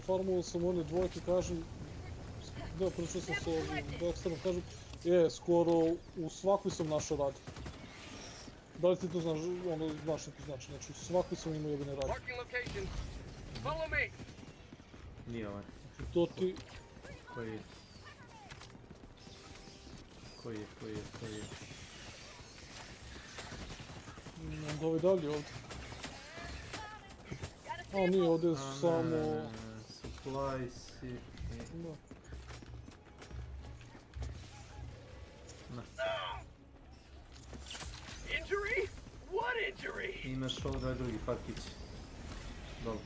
farmovao sam one dvojke, kažem, da, pričao sam se ovim Dexterom, kažem, skoro u svakoj sam našao rad. Da li ti to znaš, ono, znaš što to znači, znači u svakoj sam imao jebene rad. Nije ovaj. Znači to ti... Koji je? Onda ovaj dalje ovdje. A nije, ovdje su samo... Supplies i... Injury? What injury? Imaš ovdje drugi pakić. Dobro.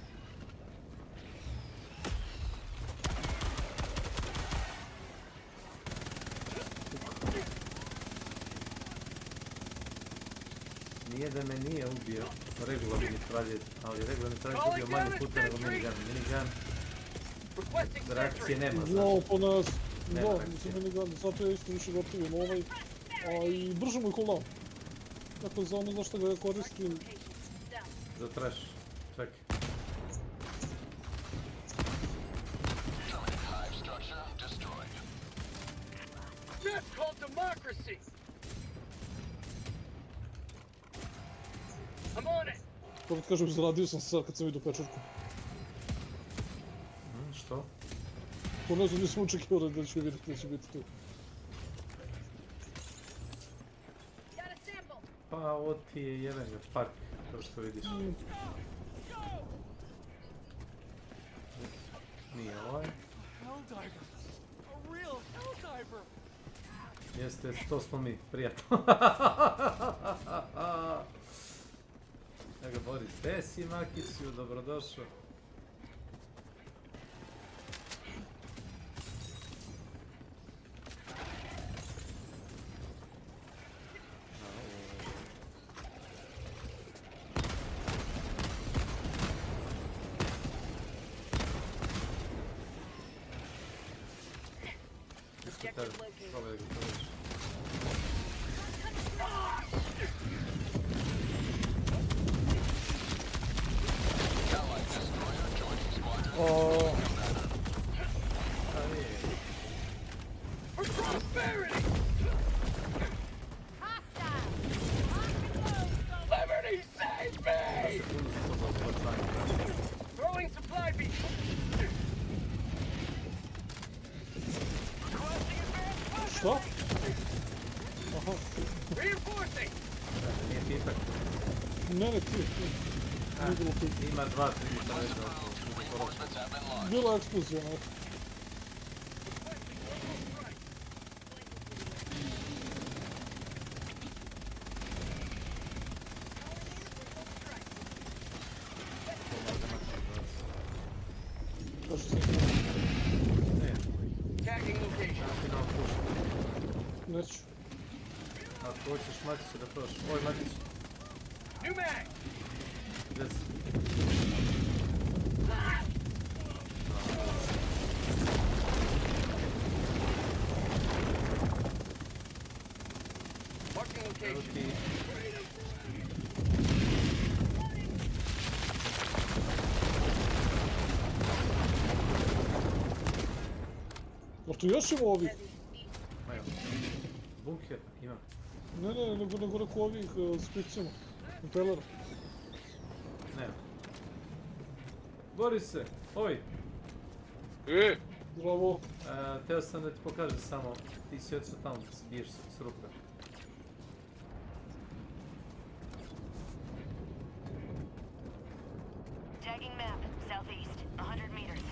Nije da me nije ubio regularni mitraljez, ali regularni mitraljez ubio manje puta nego minigun. Minigun reakcije nema, znaš. No, po nas, da, mislim minigun, zato ja isto više gotivim ovaj, a i brže mu je cooldown. Dakle, za ono zašto ga ja koristim... Za trash, čekaj. That's called democracy. I'm on it. To da kažem, izradio sam se sad kad sam vidio pečurku. Što? Po ne znam, nisam očekivao da ću vidjeti da će biti tu. Pa ovo ti je jedan park, kao što vidiš. Nije ovaj. Jeste, to smo mi, prijatno. Evo ga Boris, gdje si Makiću, dobrodošao. Probaj da ga prođeš. Liberty, save me! Throwing supply beacon. Što? Aha. Reinforcing. Nije pipak. Ne, ti. Ima 2-3 mitraljeza. Bila je eksplozija, ne? Neću. Ako hoćeš Matiću da proš. Oj, Matić. New mag. Gdje si? Marking location. A tu još ima ovih? Bunker, ima. Ne, nego rekao ovih s pikcima. Impelera. Nema. Borise, oj! Zdravo. Teo sam da ti pokažem samo, ti si odsao tamo da se biješ s ruka. Tagging map, southeast, 100 meters.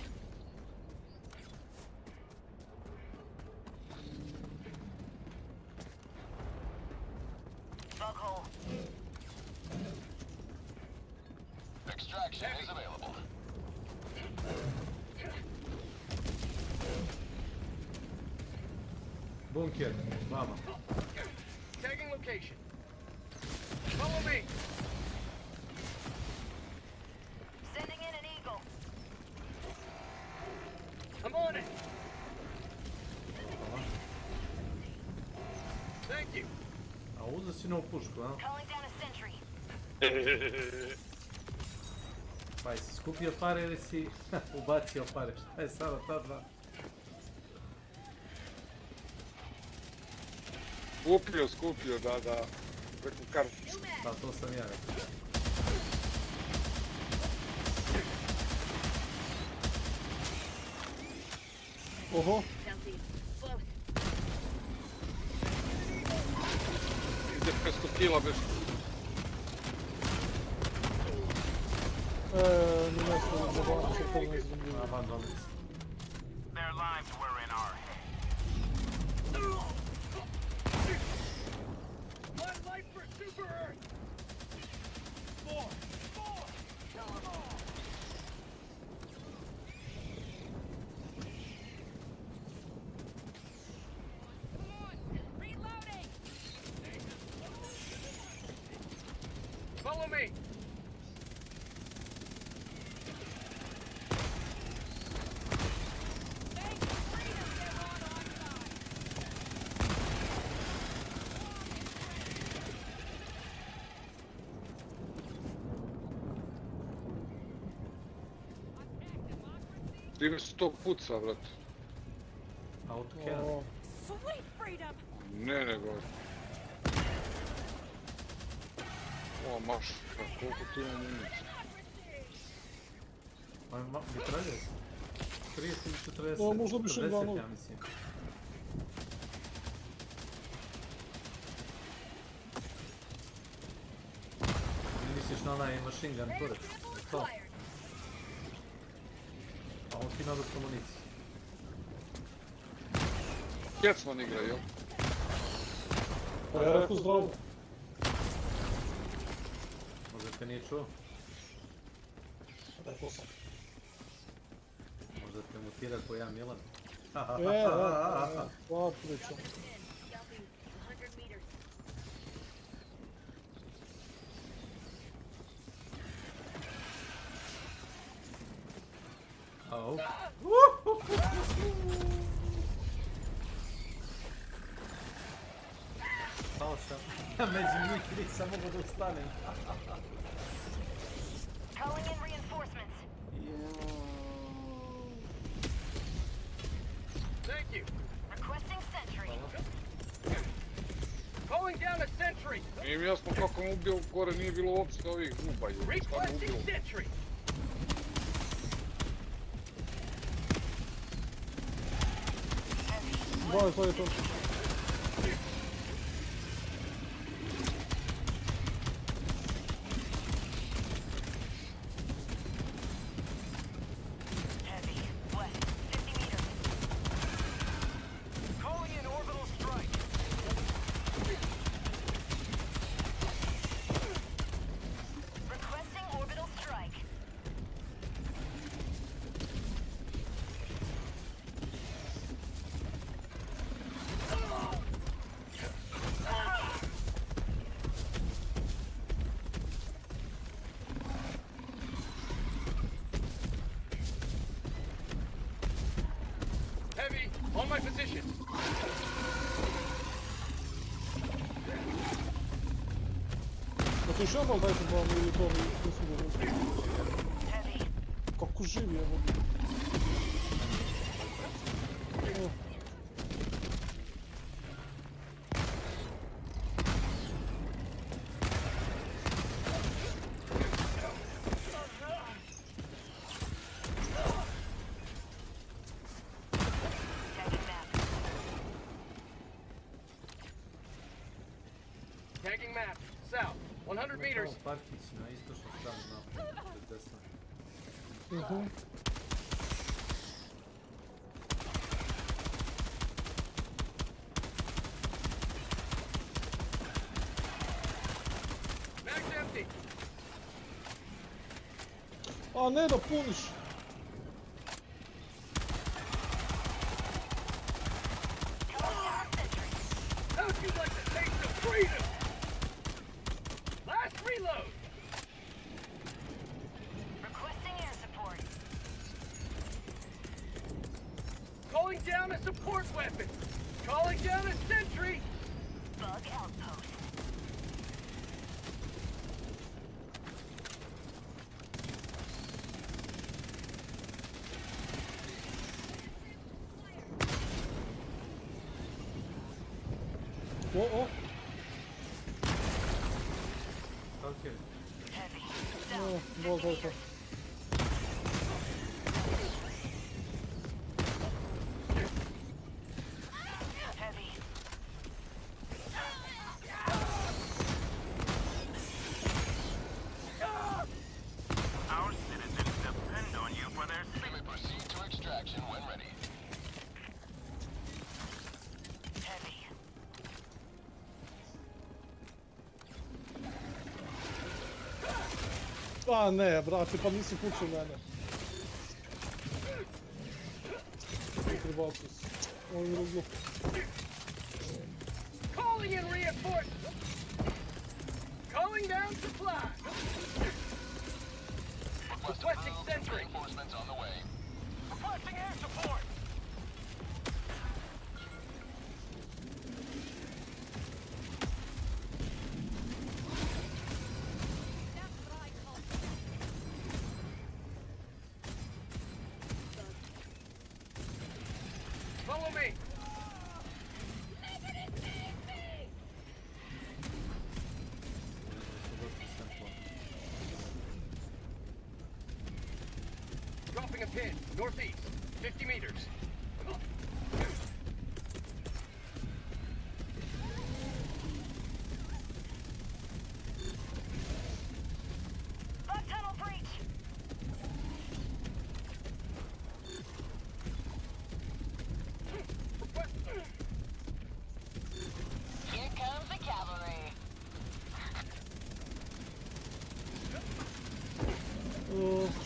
Bug hole. Extraction is available. Bunker, vama. Tagging location. Follow me. Sending in an eagle. I'm on it. Thank you. A uzeo si novu pušku, a? Calling down a sentry. Pa jesi skupio pare ili si ubacio pare? Šta je samo ta dva? Skupio, da. Preko kartice. Pa to sam ja rekao. Oho. Ide 500 kila bez... Mi nešto za baš je to nezanimljivo. Vandalici. Their lives were in our hands. One life for Super Earth! More! Kill them all! Follow me! Time se to puca, brat. Autocannon. Sweet freedom! Ne, nego... O, maš, koliko ti ima municija? Mitraljez? 30 ili 40? O, možda bi 40, ja mislim. Misliš na onaj machine gun turret? To? A on ti ima dosta municije. Kjecman igra, jel? Pa ja rekao zdravo. Možda te nije čuo? Rekao sam. Možda te mutira ko ja Milan. Hvala pričam. Au. Pao sam. Među njih nisam mogo da ustanem. Calling in reinforcements. Thank you. Requesting sentry. Calling down a sentry. Nije mi jasno kako mu ubio, gore nije bilo uopšte ovih guba, je. Šta mu ubio? Requesting sentry. Da, to je to. Heavy. West. 50 meters. Calling in orbital strike. Requesting orbital strike. Heavy, on my position. Znači još jedno dajte dva ili to mi nisu dobro. Kako živi je ovo. Tagging map. South. 100 meters. Parkić na istočnu stranu naprijed, desno. Mag's empty. A ne da puniš. How'd you like to taste of freedom? Last reload. Requesting air support. Calling down a support weapon. Calling down a sentry. Bug outpost. O. Okay. No, bol to. Our citizens depend on you for their safety. You may proceed to extraction when ready. A ne, brate, pa nisi pucao mene. Prebacio se. Ovim ruglu. Calling in reinforcements. Calling down supply. Requesting sentry. Reinforcements on the way. Requesting air support. Follow me. Dropping a pin, northeast, 50 meters. Bug tunnel breach. Here comes the cavalry.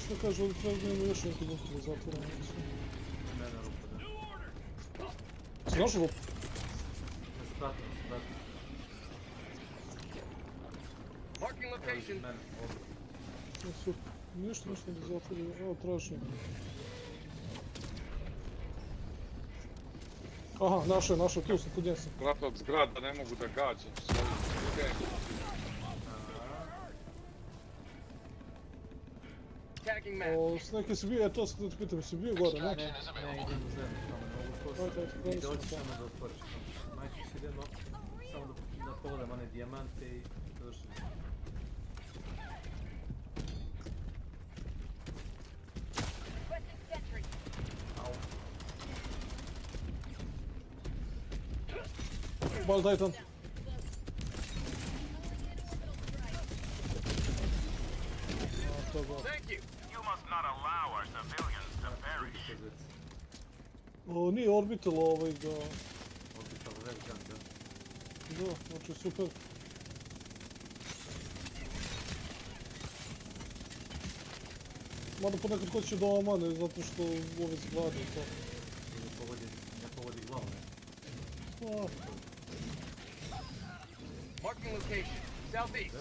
Što kaže, ovdje treba da imamo još neki lupu da zatvoramo. Mene rupa, da. Si našao lupu? Spratim. Marking location. Mene, ovdje. Super. Ništa da zatvorim. Evo, tražim. Aha, našao, tu sam, kod nje sam. Brate, od zgrada ne mogu da gađam svojim. Tagging map. S neke si bio, to da te pitam, si bio gore, ne? Ne, idem u zemlju tamo, ne mogu to Ajde, ide oči samo da otvoriš tamo. Majčić idemo, samo da pogledam one dijamante i završim. Bal Titan. Thank you. You must not allow our civilians to perish. Nije orbital ovaj da... Orbital red gun, da? Da, znači super. Mada ponekad hoće da omane, zato što ove zgrade i to. Ne povodi glavu, ne? Marking location, southeast.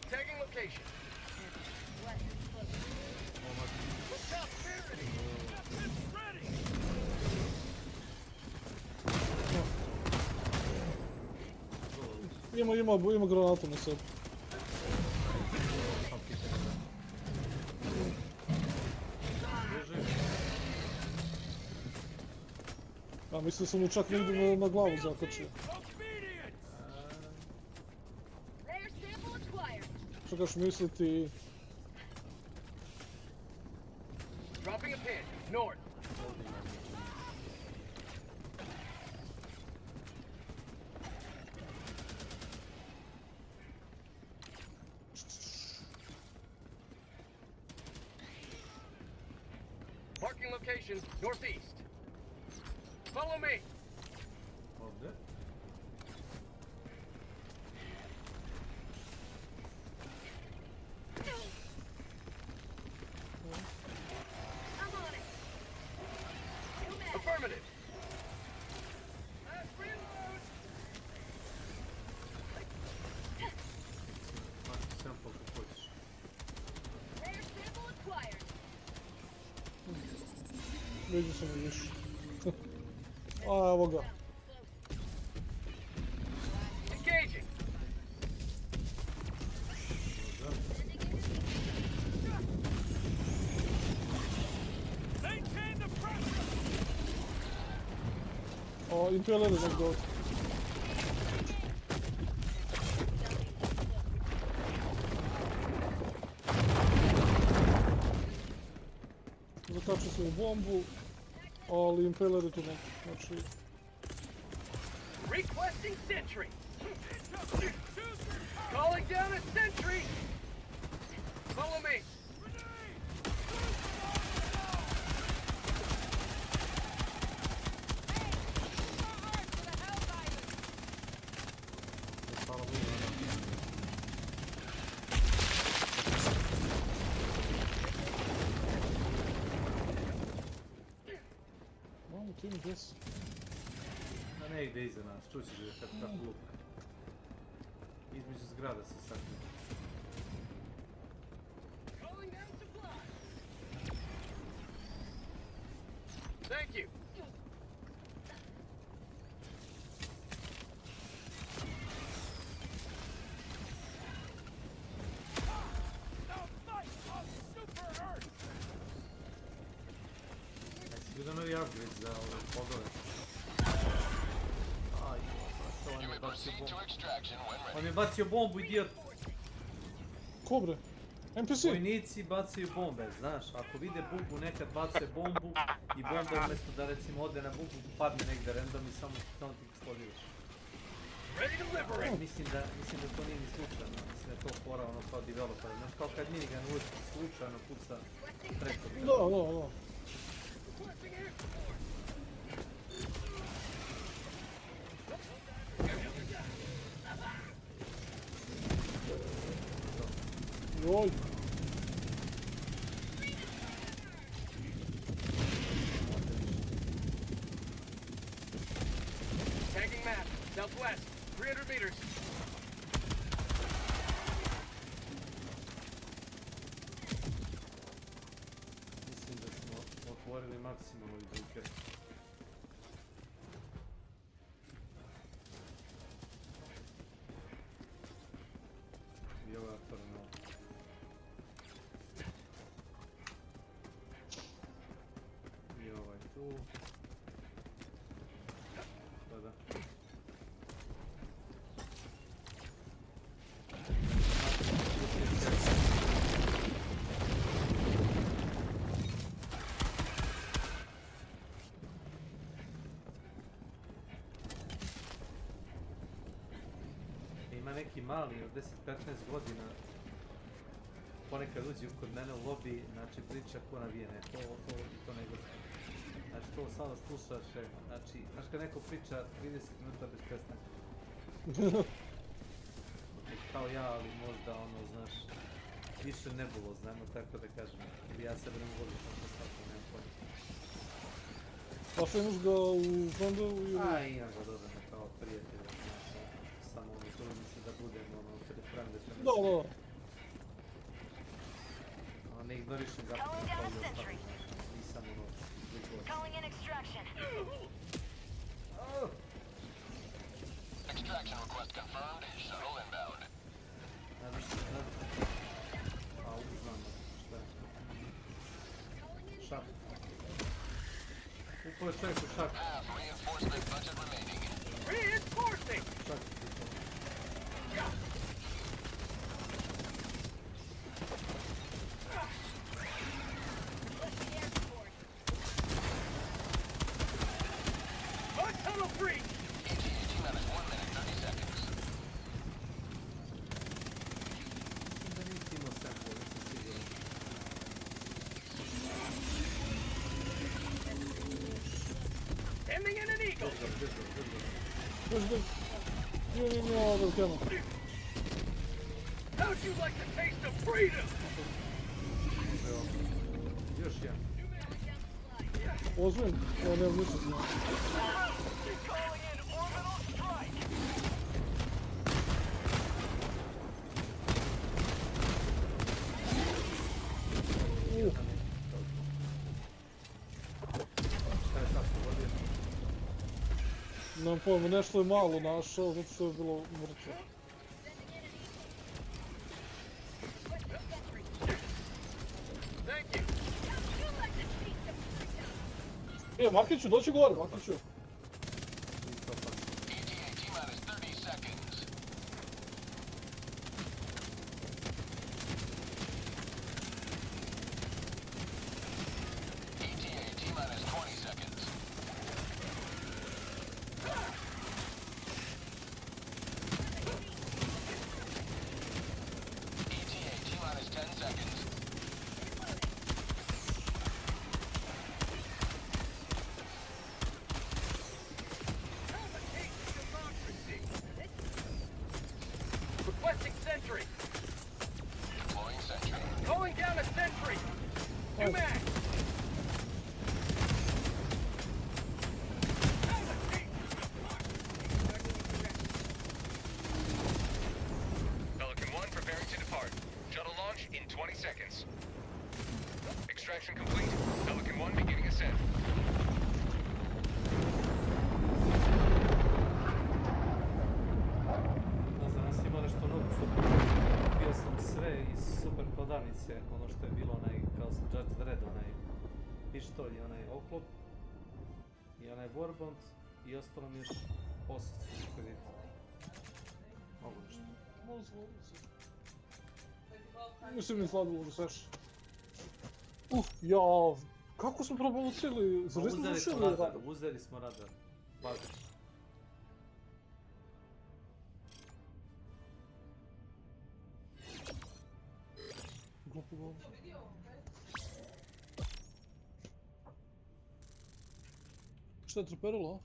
Tagging location. Ima granatu na sebi. A mislim sam mu čak negdje na glavu zakačio. Što kažeš misliti... Dropping a pin, north. Marking location, northeast. Follow me. Ovdje? Affirmative. Maki sample kako hoćeš. Vidio sam ga više. A, evo ga. Engaging. Impaler je nekdo. Zakačio sam u bombu, ali Impaler je tu neki, znači... Requesting sentry. Calling down a sentry. Follow me. Mamo, ti mi gdje si? Ma ne ide iza nas, čućeš ga kad tako luka. Između zgrada se sakne. Thank you. Sigurno novi upgrade za ove podove. Aj, to on je bacio bombu. On je bacio bombu, idiot! Ko bre? NPC? Vojnici bacaju bombe, znaš, ako vide bubu nekad bace bombu i bomba umjesto da recimo ode na bubu padne negdje random i samo ti eksplodiraš. Mislim da to nije ni slučajno, mislim da je to fora ono kao developer, znaš kao kad minigun uvijek slučajno puca preko. Da. Joj! Tagging map. Southwest. 300 meters. Mislim da smo otvorili maksimum ovih bunkera. I ovo je otvoreno. I ovaj tu. Da. Ima neki mali od 10-15 godina, ponekad uđe kod mene u lobby, znači priča ko navijene, to ne god. Znači to sada slušaš, znači, znaš kad neko priča 30 minuta bez prestanka. Kao ja, ali možda ono, znaš, više nebulozno, znamo tako da kažem. Ja sebe ne mogu odlično postaviti, nemam pojma. A što imaš ga u frondu ili? Imam ga dodano kao prijatelja, znaš, samo ono, to mislim da budem ono, friende. Da. Ne ignorišem zapravo kao i ostalo, nisam ono, Calling in extraction. Extraction request confirmed. Shuttle inbound. Znam šta je. Šak. Upravo je čovjek u šak. Reinforcement budget remaining. Reinforcing! Šak. Tunnel free! T-minus 1 minute, 30 seconds. Da nisi imao sample, nisam siguran. Sending in an eagle! Dođi. Imam velkano. How'd you like the taste of freedom? Još jedan. Ozbiljno? Ja nemam ništa. Calling in orbital strike! Šta je tako vodio? Nemam pojma, nešto je malo našao, zato što je bilo mrtvo. Markiću, doći gore, Markiću. Ajde. Pelican 1 preparing to depart. Shuttle launch in 20 seconds. Extraction complete. Pelican 1 beginning ascent. Ne znam, ja sam imao nešto novo super. Bio sam sve iz super prodavnice, ono što je bilo onaj, kao sam Judge Dredd, onaj pištolj i onaj oklop. I onaj warbond i ostalo mi još 800 kredita. Mogu nešto. Mislim mi hladilo da seš. Ja, kako smo probalansili? Zar nismo završili radar? Uzeli smo radar. Bagić. Glupo govno. Šta je treperilo?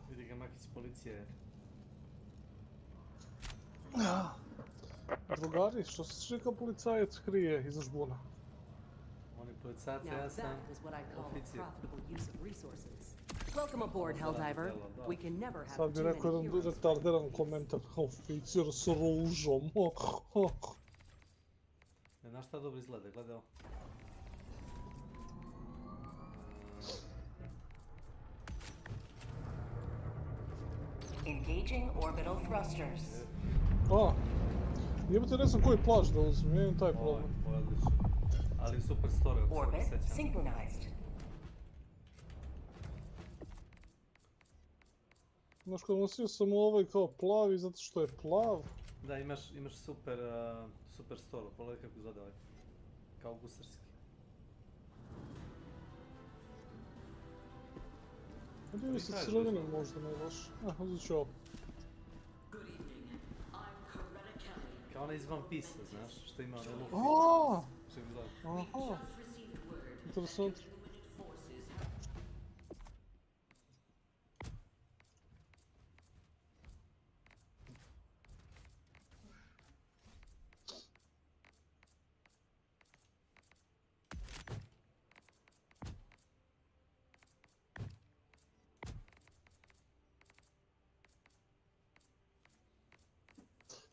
Vidi ga Makić policije. Drugari, što se čeka policajac krije iza žbuna? On je policajac, ja sam oficir. Welcome aboard, Helldiver. We can never have Sad bi too many rekao jedan heroes. retarderan komentar, oficir s ružom. Znaš šta dobro izgleda, gledaj ovo. Engaging orbital thrusters. Jebate, ne znam koji plaž da uzmem, imam taj problem. Ovo je odlično. Ali super story, ako se Orbit sećam. synchronized. Znaš, kad nosio sam ovaj kao plavi zato što je plav. Da, imaš super story, pogledaj kako izgleda ovaj. Kao gusarski. Gdje mi se sredine možda ne baš. Uzet ću ovo. Kao onaj iz One Piece-a, znaš, što ima onaj lupi. Što izgleda. Aha. Interesant.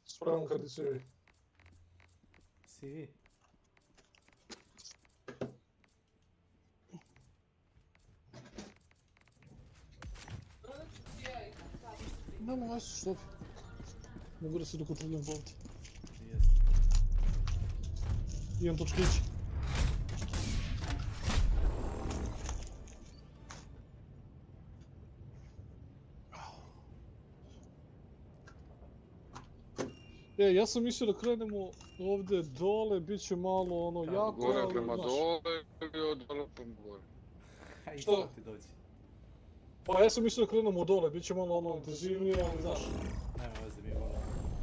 Spreman kad si vi. CV. Nema vas, što bi? Mogu da se dokontroliram ovdje. Jeste. Imam točkići. Ja sam mislio da krenemo ovdje dole, bit će malo ono jako... Gore prema dole i od dole prema gore. Hajde, što ti dođi? Pa ja sam mislio da krenemo dole, bit će malo ono intenzivnije, ali znaš... Nema veze,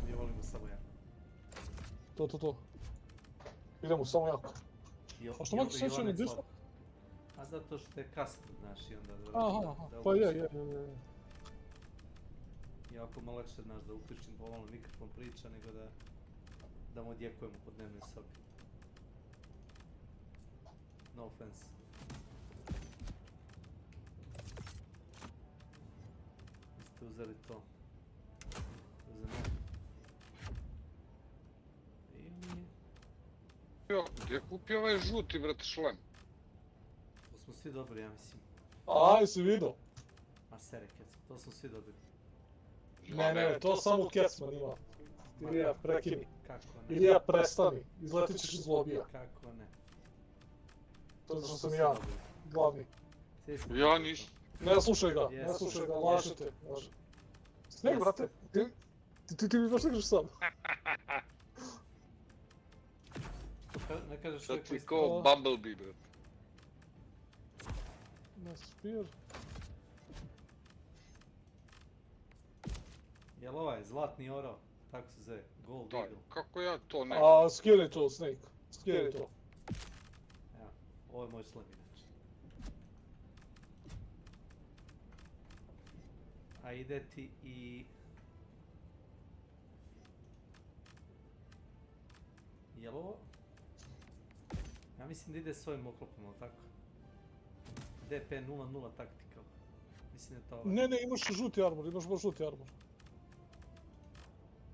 mi volimo samo jako. To. Idemo samo jako. A što Maki sveća ne dišla? A zato što je kasno, znaš, i onda... Aha, pa je. I ovako malo lakše, znaš, da uključim pomalo mikrofon priča, nego da mu odjekujemo po dnevnoj sobi. No offense. Vi ste uzeli to. Uzeli. I mi... Gdje je kupio ovaj žuti, brate, šlem? To smo svi dobili, ja mislim. Aj, si vidio? A sere, kec, to smo svi dobili. Ne, to samo Kecman ima. Ilija, prekini. Kako ne? Ilija, prestani. Izletit ćeš iz lobija. Kako ne? To je što sam ja, glavni. Ja nisam. Ne slušaj ga, lažete. Sneg, brate, ti mi baš ne kažeš sam. Ne kažeš sad ti ko Bumblebee, brate. Ne spir. Jel ovaj zlatni oro, tako se zove, Gold Da, Eagle. kako ja to ne... A, skini to, Snake. Skini to. Evo, ovo je moj slab inače. A ide ti i... Jel ovo? Ja mislim da ide s ovim oklopom, ali tako? DP00 Tactical. Mislim da je to ovaj. Ne, imaš žuti armor, imaš baš žuti armor.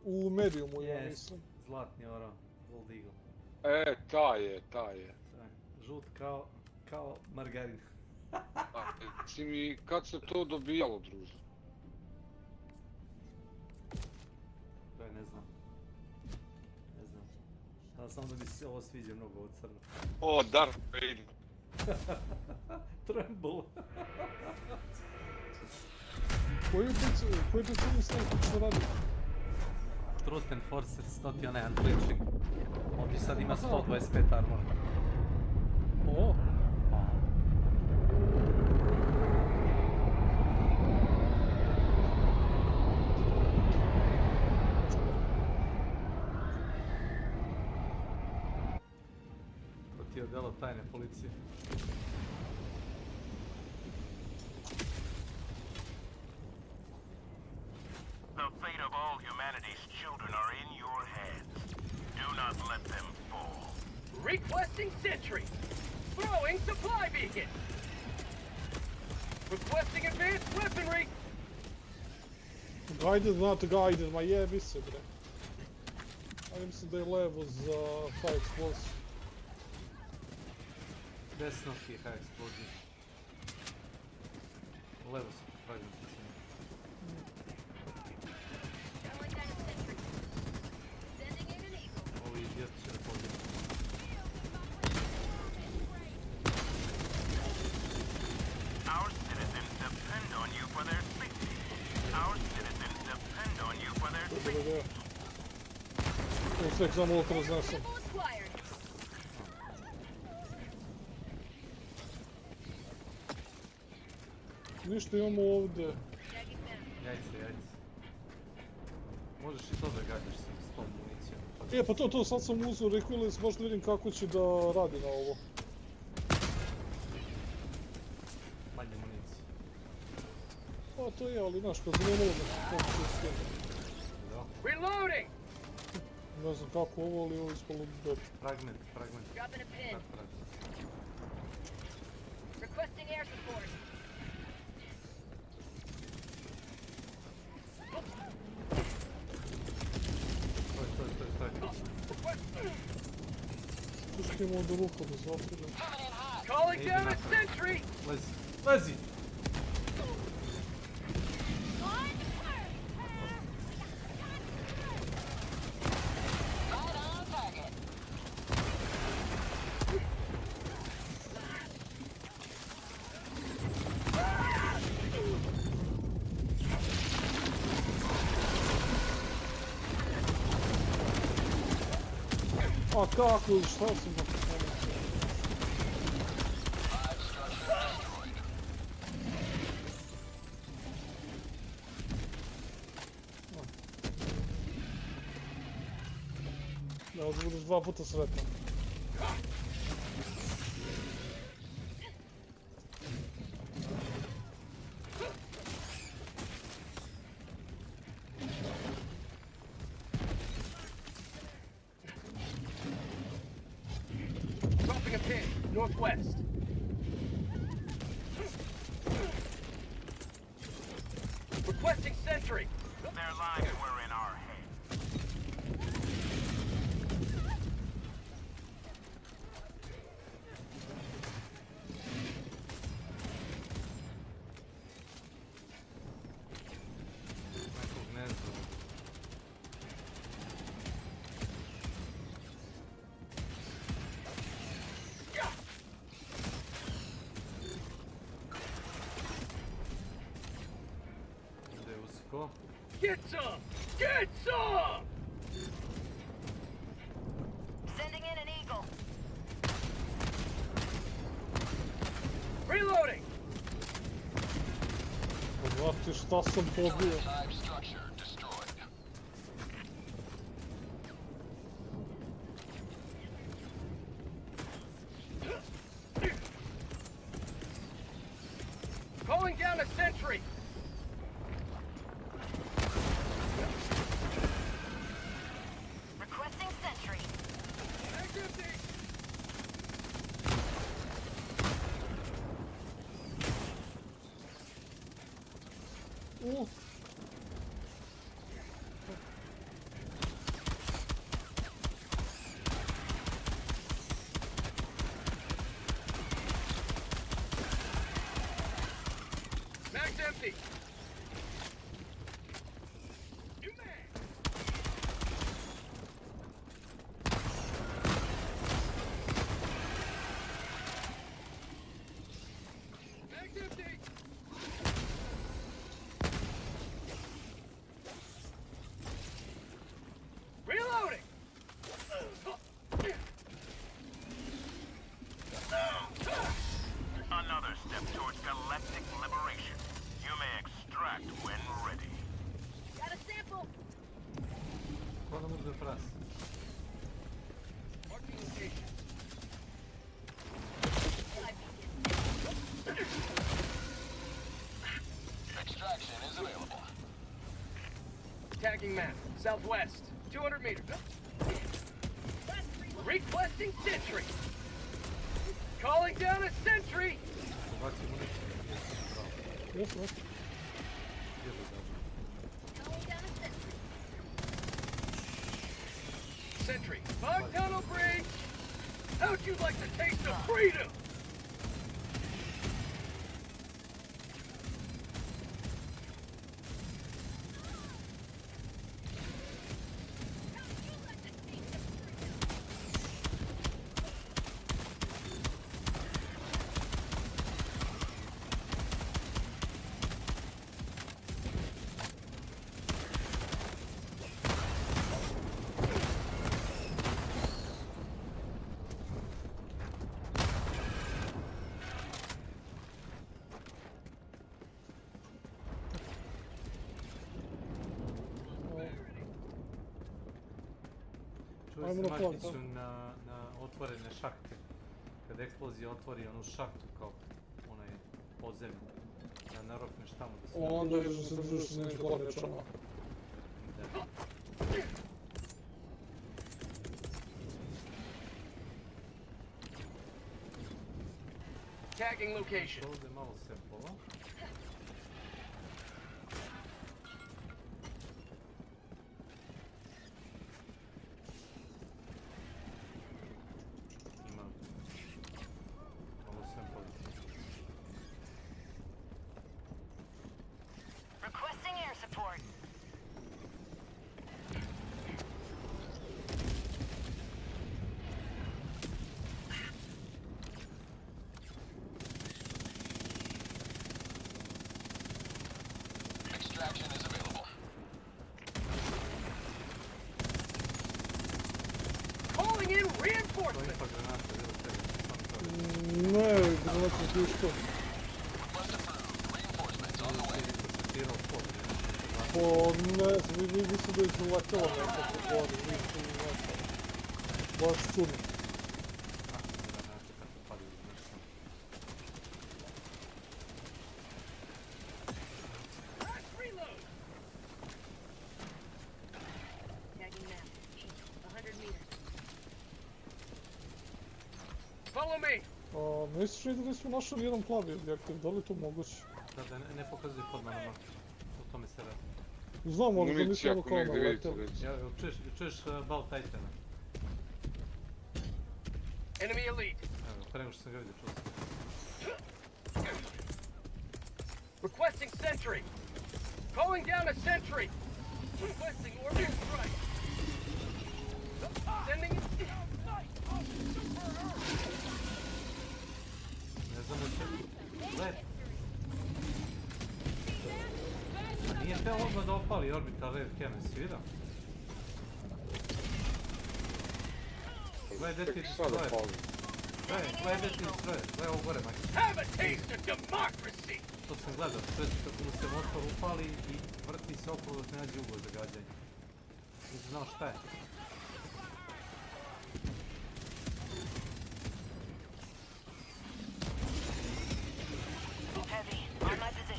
U mediumu, ja mislim. Zlatni oro, Gold Eagle. Taj je. Žut kao margarin. Si mi, kad se to dobijalo, druže? To je, ne znam. Samo da mi se ovo sviđa mnogo od crno. O, Darth Vader. Tremble. Koji je to crni Snake što radi? Truth Enforcer, stoti onaj unflinching. On ti sad ima 125 armora. O! To ti je delo tajne policije. The fate of all humanity's children are in your hands. Do not let them fall. Requesting sentry. Throwing supply beacon. Requesting advanced weaponry. Guided, not guided, ma jebi se bre. Ja mislim da je levo za high explosive. Desno ti je high explosive. Levo su fragment. Ovi idiot će da pobjede. Our citizens depend on you for their safety. Our citizens depend on you for their safety. Ovo sve samo ovo raznesem. Ništa imamo ovdje. Jajce. Možeš i to da gađaš s tom municijom. Pa to, sad sam uzeo recoilless, baš da vidim kako će da radi na ovo. Manje municije. Pa to je, ali znaš, kad zanimljivo da kako će skinu. Reloading! Ne znam kako ovo, ali ovo ispalo dobro. Fragment. Dropping a pin. Requesting air support. Stoj. Čuški imamo do ruku da zaprilo. Calling down a sentry! Lezi! A kako, šta sam da pomoći? Da, ovdje budeš 2 puta sretan. Dropping a pin, northwest. Requesting sentry. Their lives were in our hands. Nekog ne znam. Gdje je usko? Get some! Get some! Sending in an eagle. Reloading! Znate šta sam pobio? Type structure destroyed. down a sentry. Requesting sentry. Mag's empty. Mag's empty. New mag. Mag's empty. Reloading. Another step towards galactic liberation. You may extract when ready. Got a sample. Quando muda pra praça? Marking location. Extraction is available. Tagging map. Southwest. 200 meters. Requesting sentry. Calling down a sentry. Baci municiju. Yes, yes. Calling down a sentry. Sentry. Fog tunnel breach. How'd you like the taste of freedom? Čuje Ajmo se na fort, mašnicu na otvorene šahte. Kad eksplozija otvori onu šahtu kao onaj podzemlje. Da narokneš tamo da se... Onda je se držiš s nekim hladnjačama. Da. Tagging location. Ovdje malo sempova. Ima malo sempovica. Requesting air support. Extraction is available. Calling in reinforcements. Info granata, bilo tebe. Ne, granatno puško. Citirao pod. Po ne znam, mislim da je izletelo nekako gore, mislim nekako. Baš čudno. Granate kako pali uz nešto. Last reload. Tagging map. 100 meters. Follow me. Misliš li da smo našli jedan plavi objektiv, da li je to moguće? Da, ne pokazuj pod na mapu. O tome se radi. Znam, možda Municija mislimo ako kao negdje vidite, naleteli. recimo. Ja, čuješ bal Titana? Enemy elite. Evo, pre nego što sam ga vidio, čuo sam. Requesting sentry. Calling down a sentry. Requesting orbital strike. Sending it. Ne znam da će... Gled! A nije teo odmah da opali orbital wave cannon, si vidio? Gledaj gdje ti destroyer. Gledaj gdje ti destroyer. Gledaj ovo gore, Maki. Have a taste of democracy. To sam gledao, to je kako mu se motor upali i vrti se okolo dok ne nađe ugao za gađanje. Nisam znao šta je. Heavy, on my position.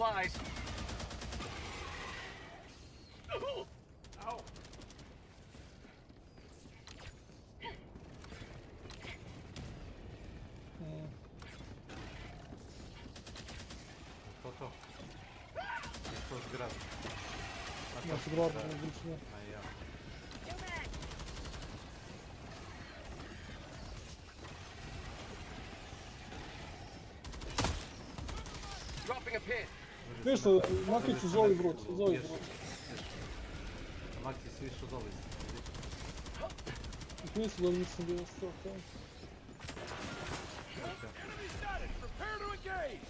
supplies. Ow! To. To zgrad. Ja se grad odlično. A ja. Dropping a pin. Ništa, Makiću zoli brut, zoli brut. Maki si više od ovih. Mislim da nisam bio stao tamo. Prepare to engage!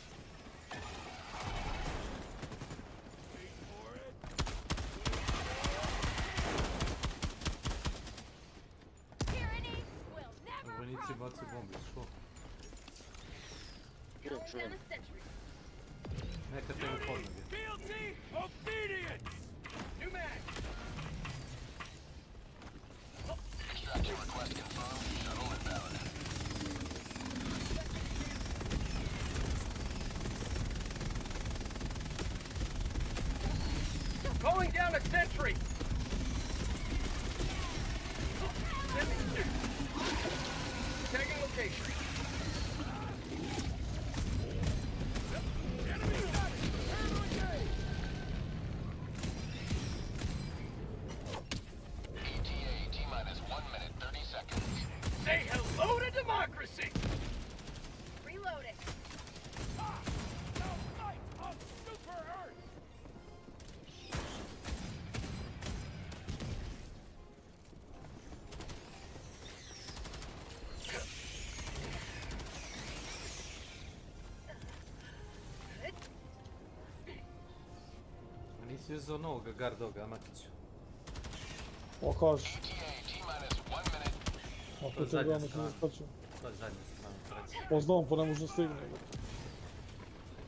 Vojnici baci bombi, što? Neka te u podnoge. Fealty obedience! New mag! Extraction request confirmed. Shuttle invalid. Calling down a sentry! Tagging location. ETA T-minus 1 minute 30 seconds. Say hello to democracy! Reload it. No fight of Super Earth! A nisi uzeo novoga gardoga, Makiću. O, kaži. Ako To je te zadnja gledamo, ti strana. zaskačem. To je zadnja strana, treća. Pa znam, pa ne može da stigne.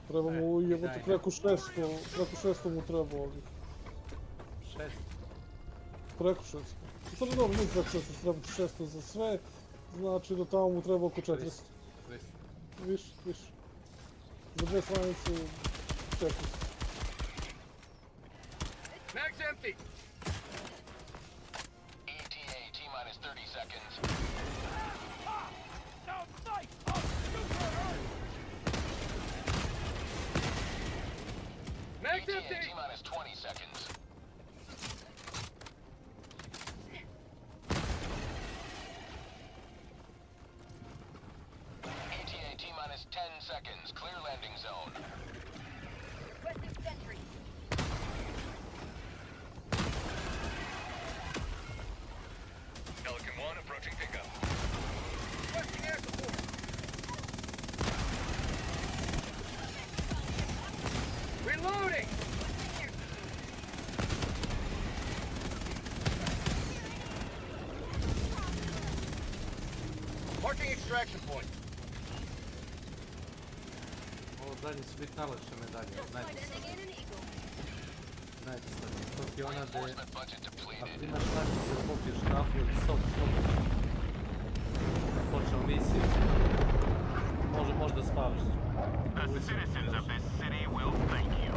Trebamo jebote preko 600 mu treba ovdje. 6? Preko 600. To je dobro, nije preko 600, treba ti 600 za sve. Znači da tamo mu treba oko 400. Više. Za dve stranice 400. Mag's empty! ETA T-minus 30 seconds. Now fight of Super Earth! Mag's ETA empty! T-minus 20 seconds. ETA T-minus 10 seconds. Clear landing zone. Requesting sentry. Pelican 1 approaching pickup. Requesting air support. Reloading! Marking extraction point. Ovo zadnje su biti najlakše medalje, najpostavljene. To ti je ona da je, ako imaš takvice da popiješ kafu ili sok, da počnemo misiju, možda spavaš. The citizens of this city will thank you.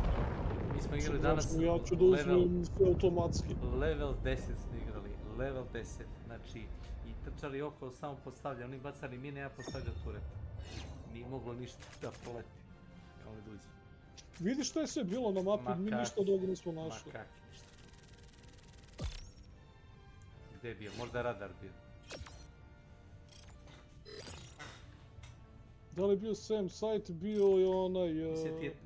Mi smo igrali danas Ja ću da uzmem sve automatski. level 10 smo igrali, level 10, znači i trčali okolo samo postavljali, oni bacali mine, ja postavljao turet. Nije moglo ništa da poleti, kao ne dođe. Vidi što je sve bilo na mapi, mi ništa dobro nismo našli. Ma kakvi ništa. Gdje je bio? Možda je radar bio. Da li je bio Sam site, bio je onaj...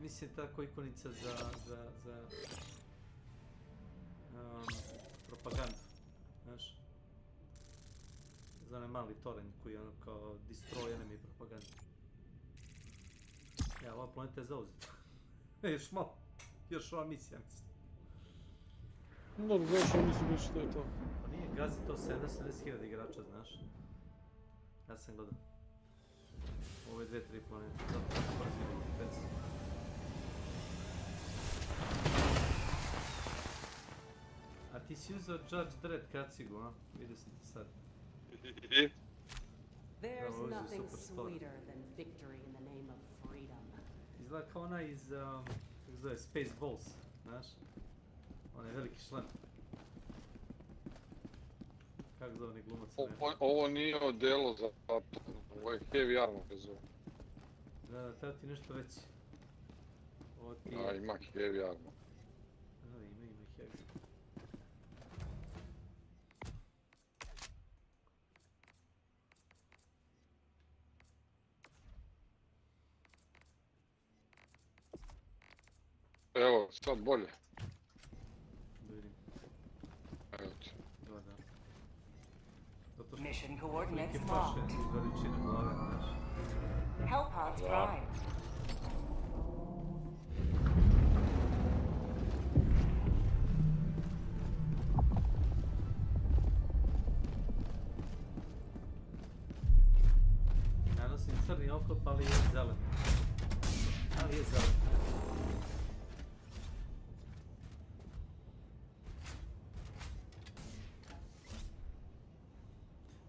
Mislim tako ikonica za propagandu, znaš? Za onaj mali torrent koji je ono kao destroy enemy propaganda. Ja, ova planeta je zauzeta. Još malo, još ova misija mislim. Dobro, znaš što mislim već što je to. Pa nije, gazi to 70.000 igrača, znaš? Ja sam gledao. Ove 2-3 planete, zato sam brzio bez. A ti si uzeo Judge Dredd kacigu, a? Vidio sam ti sad. There's nothing sweeter than victory in the name of freedom. Izgleda kao ona iz, kako zove, Space Balls, znaš? Onaj veliki šlem. Kako zove onaj glumac? Ovo nije odelo za to, ovo je heavy armor ga zove. Da, treba ti nešto veći. Ovo ti A, ima heavy armor. Da, ima heavy. Evo, sad bolje. Da vidim. Evo ti. Da. Zato Mission što coordinates neke paše locked. iz veličine glave, znaš. Hellpods prime. Ja nosim crni oklop, ali je zelen. Ali je zelen.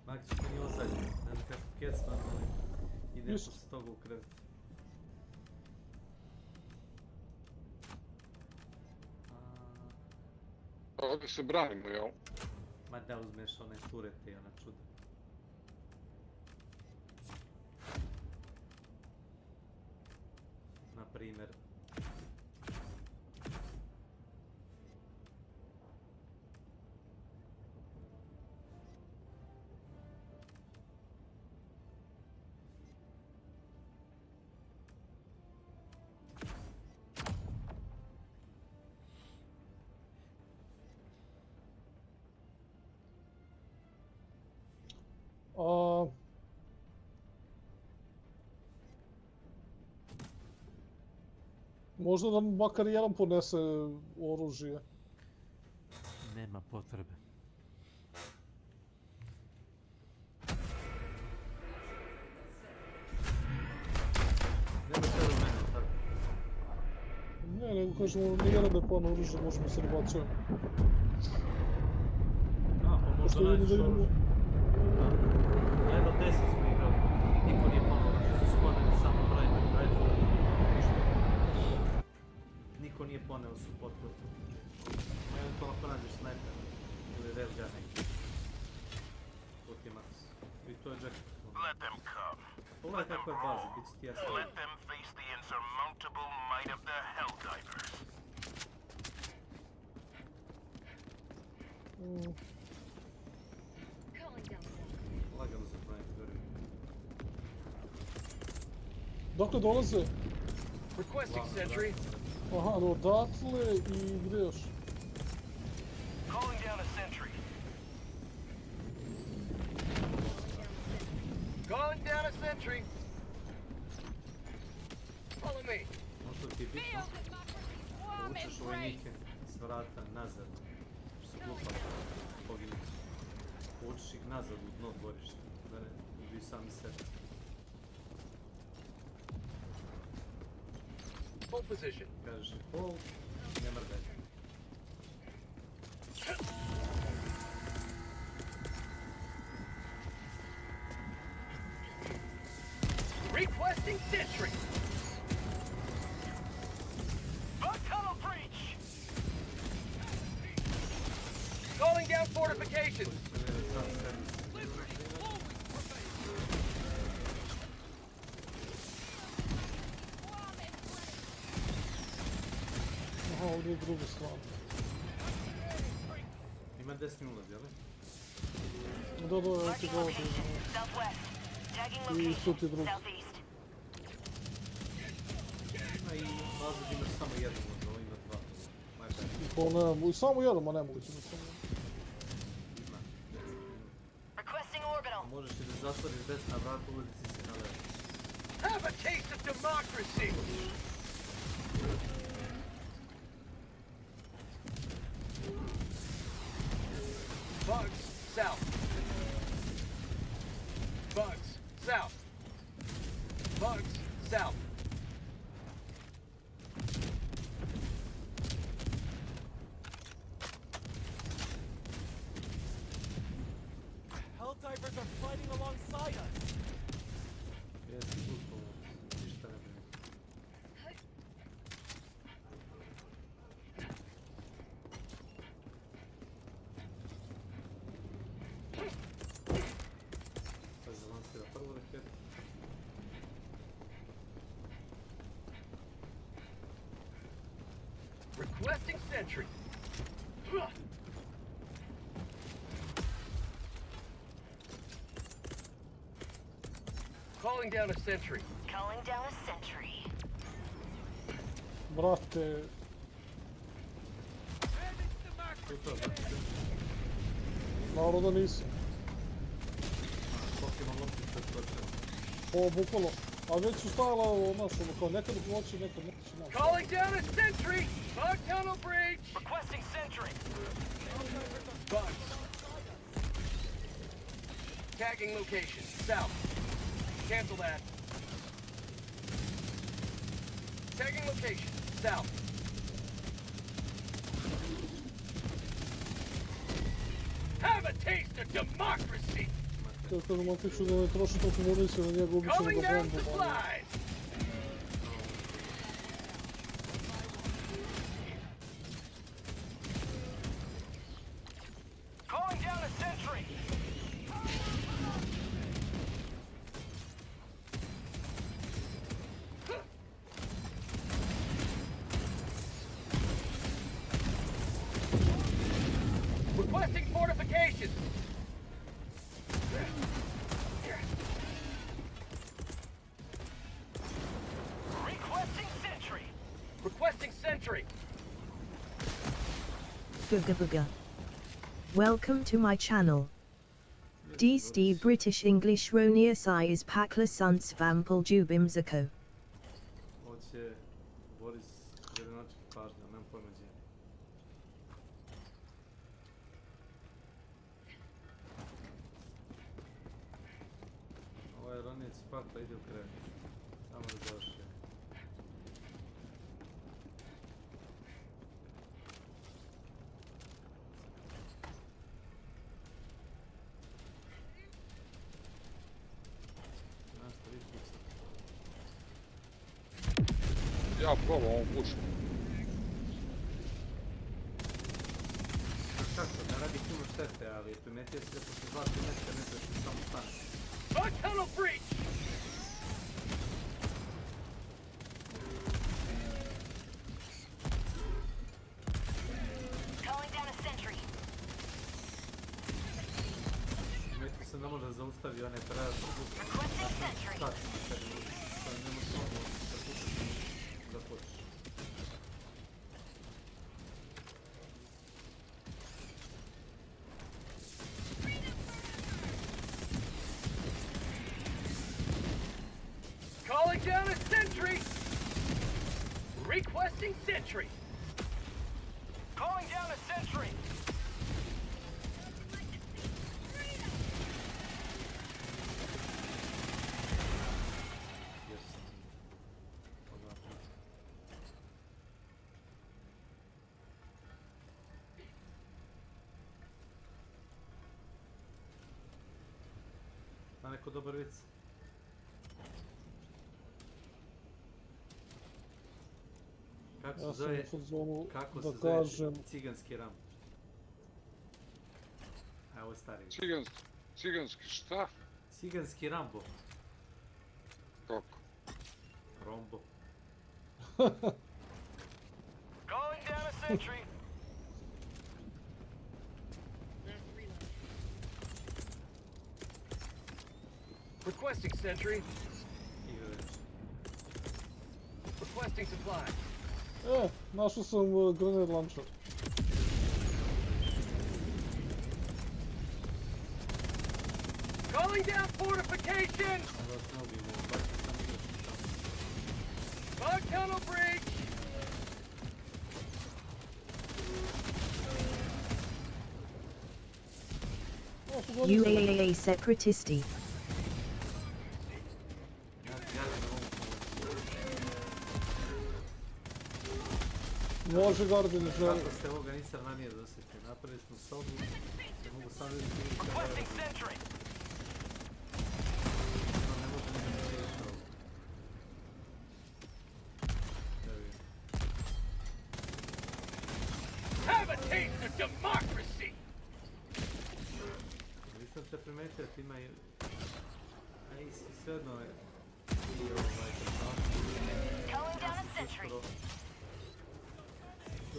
Makć mi nije ozadnje, ne znam kako kecman, ali idem posle toga u krevet. Ovdje se branimo, jel? Ma da uzmeš one turete i ona čuda. Na primjer. Možda da makar jedan ponese oružje. Nema potrebe. Nema sve do mene, tako? Ne, nego kažemo, nijedan da je plan oružje, možemo se nabacujemo. A, pa možda nađeš oružje. Level 10 smo igrali. Niko nije ponovno oružje, su sponili samo primer, rifle, ništa. Niko nije poneo support weapon. Eventualno ako nađeš sniper ili railgun neki. To ti je max. I to je jacket. Let them come. Pogledaj kako je bazi, bit će ti jasno. Let them face the insurmountable might of the Helldivers. Lagano se pravi, verujem. Dokle dolaze? Requesting sentry. Aha, odatle i gdje još? Calling down a sentry. Calling down a sentry. Follow me. Možda ti je bitno da učeš vojnike s vrata nazad, što su glupali, poginući. Učiš ih nazad u dno dvorišta, da ne ubiju sami sebe. Hold position. Kažeš ih hold, ne mrgaj. Requesting sentry. Tunnel breach. Calling down fortifications. Aha, ovdje je druga strana. Ima desni ulaz, jel? Da, evo ti govori. I tu ti drugi. Ima i bazu gdje imaš samo jednu možda, ovo ima dva. Pa ne, samo jedan, ma ne mogu ti da samo jedan. Možeš i da zatvoriš desna vrata, ulazi si se na levo. Have a taste of democracy. Bugs south. Bugs south. Bugs south. Helldivers are fighting alongside us. Jesi uspio, ništa ne brini. Requesting sentry. Calling down a sentry. Calling down a sentry. Brate, naravno da nisam. O, bukvalno. A već su stajala ovo, znaš, ono kao nekad hoće, nekad neće naći. Calling down a sentry. Bug tunnel breach. Requesting sentry. Bugs. Tagging location. South. Cancel that. Tagging location. South. Have a taste of democracy. Kako da matiču da ne troši toliko municije na njega, ubićemo Calling ga down bombom. supplies. Calling down a sentry. Requesting fortifications. Requesting sentry. Requesting sentry. Booga booga. Welcome to my channel. D Steve British English Ronia Size Pakla Suns Vampel Jubim Zako. Hoće Boris Grenočki pažnja, nemam pojma gdje. Ovaj Ronijec pakla ide u kraj. Samo da završi. Ja probam ovom pušu. Kako, ne radi puno štete, ali primetio si da posle 2 metra ne treba samo stane. Bug tunnel breach. Calling down a sentry. Primetio sam da može da zaustavi, one treba da Requesting sentry. stati na sebi ljudi. Pa ne može samo da pušiš da počeš. Calling down a sentry. Requesting sentry. Calling down a sentry. Yes. Odvratno. Ma neko dobar vic. Kako se Ja sam zove, u fazonu kako da se zove kažem... ciganski ram? A ovo je stari. Ciganski šta? Ciganski Rambo. Kako? Rombo. Calling down a sentry. Requesting sentry. Igre. Requesting supplies. Našao sam grenade launcher. Calling down fortifications. Da vas ne ubijemo, baci sam igrački tamo. Bug tunnel breach. UAAA separatisti. Može Guardian ne želi. Kako ste ovoga nisam ranije dosjetio, napravili smo sobu, se mogu sam vidjeti vidjeti kada Requesting sentry. ne može ni da riješi ovo. Evo je. Have a taste of democracy. Nisam te primetio, ti ima i... A i sve jedno je... I ovaj... Calling down a sentry.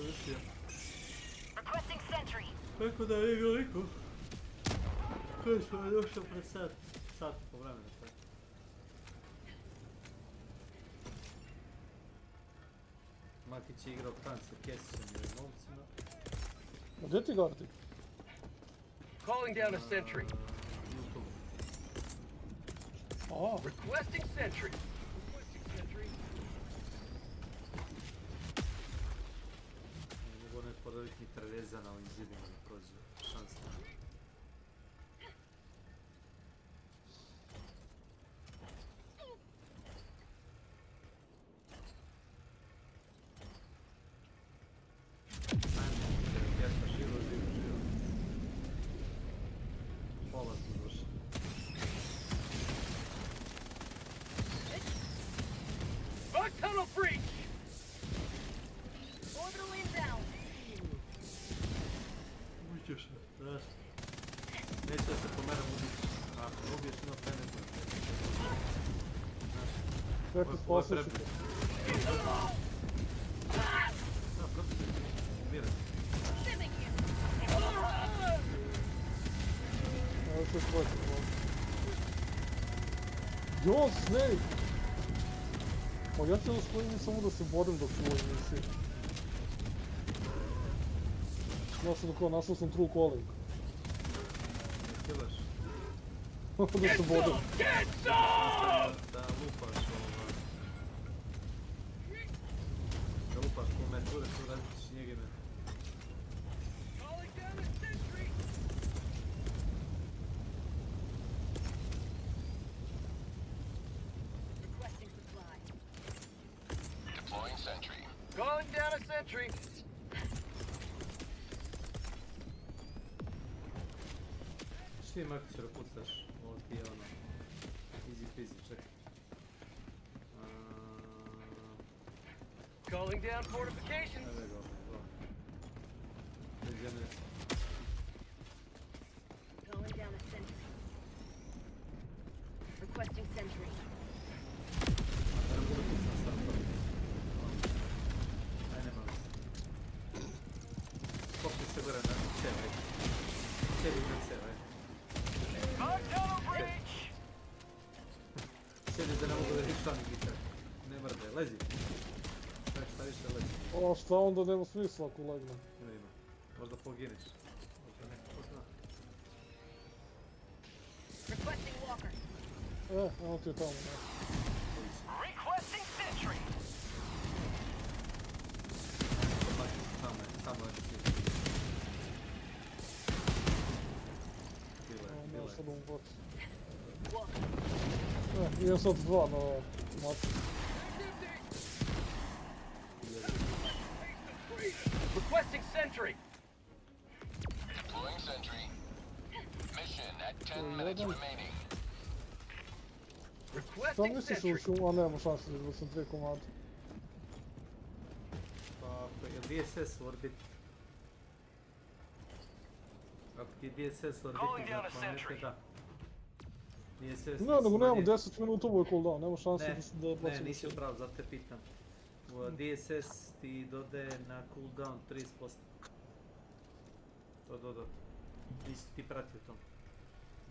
završio. Requesting sentry. Kako da je igrao niko? Koji smo došao pred sat po vremena. Matić je igrao kan sa Kesićem i novcima. A gdje ti gardi? Calling down a sentry. YouTube. Requesting sentry. Requesting sentry. Ne mogu ne podaviti ni treleza na ovim zidima da prođe. Šansa. Tunnel breach! Orbital inbound. Uđeš se, znaš. Neće da se po mene ubići. Ako ne ubiješ, ima penetno. Sve ti poslušite. Da, prosto se umirati. Evo se svoći. Jo, Snake! Pa ja cijelo skojim samo da se borim dok ću ovoj misiji. Znao sam da kao našao sam true calling. Ne kilaš. Da se borim. Da lupaš Da lupaš po meture, tu raditiš njeg i mene. Deploying sentry. Calling down a sentry. Što ima ako će da pucaš? Ovo ti je ono... Easy peasy, čekaj. Calling down fortifications. Evo ga, evo. Leđene. Calling down a sentry. Requesting sentry. Da ne mogu da pucam sad to. Aj, nema. Popni se gore na cev, aj. Cev na cev, aj. Sjedi da ne mogu da rišam i gitar. Ne mrde, lezi. Šta više lezi. A šta onda nema smisla ako legnem? Ima. Možda pogineš. Možda ne, ko zna. Requesting walker. Evo ti je tamo, ne. Requesting sentry. Tamo je svi. Nema sad ovom botu. Imam sad dva na mači. Requesting sentry. Deploying sentry. Mission at 10 minutes remaining. Šta misliš u šumu? A nema šanse da sam 3 komada. Pa ako je DSS u orbiti. Ako ti je DSS u orbiti za planete, da. Ne, nego nemamo 10 minuta ovo je cooldown, nema šanse da bacimo. Ne, nisi upravo, zato te pitam. DSS ti dodaje na cooldown 30%. To doda. Nisi ti pratio to.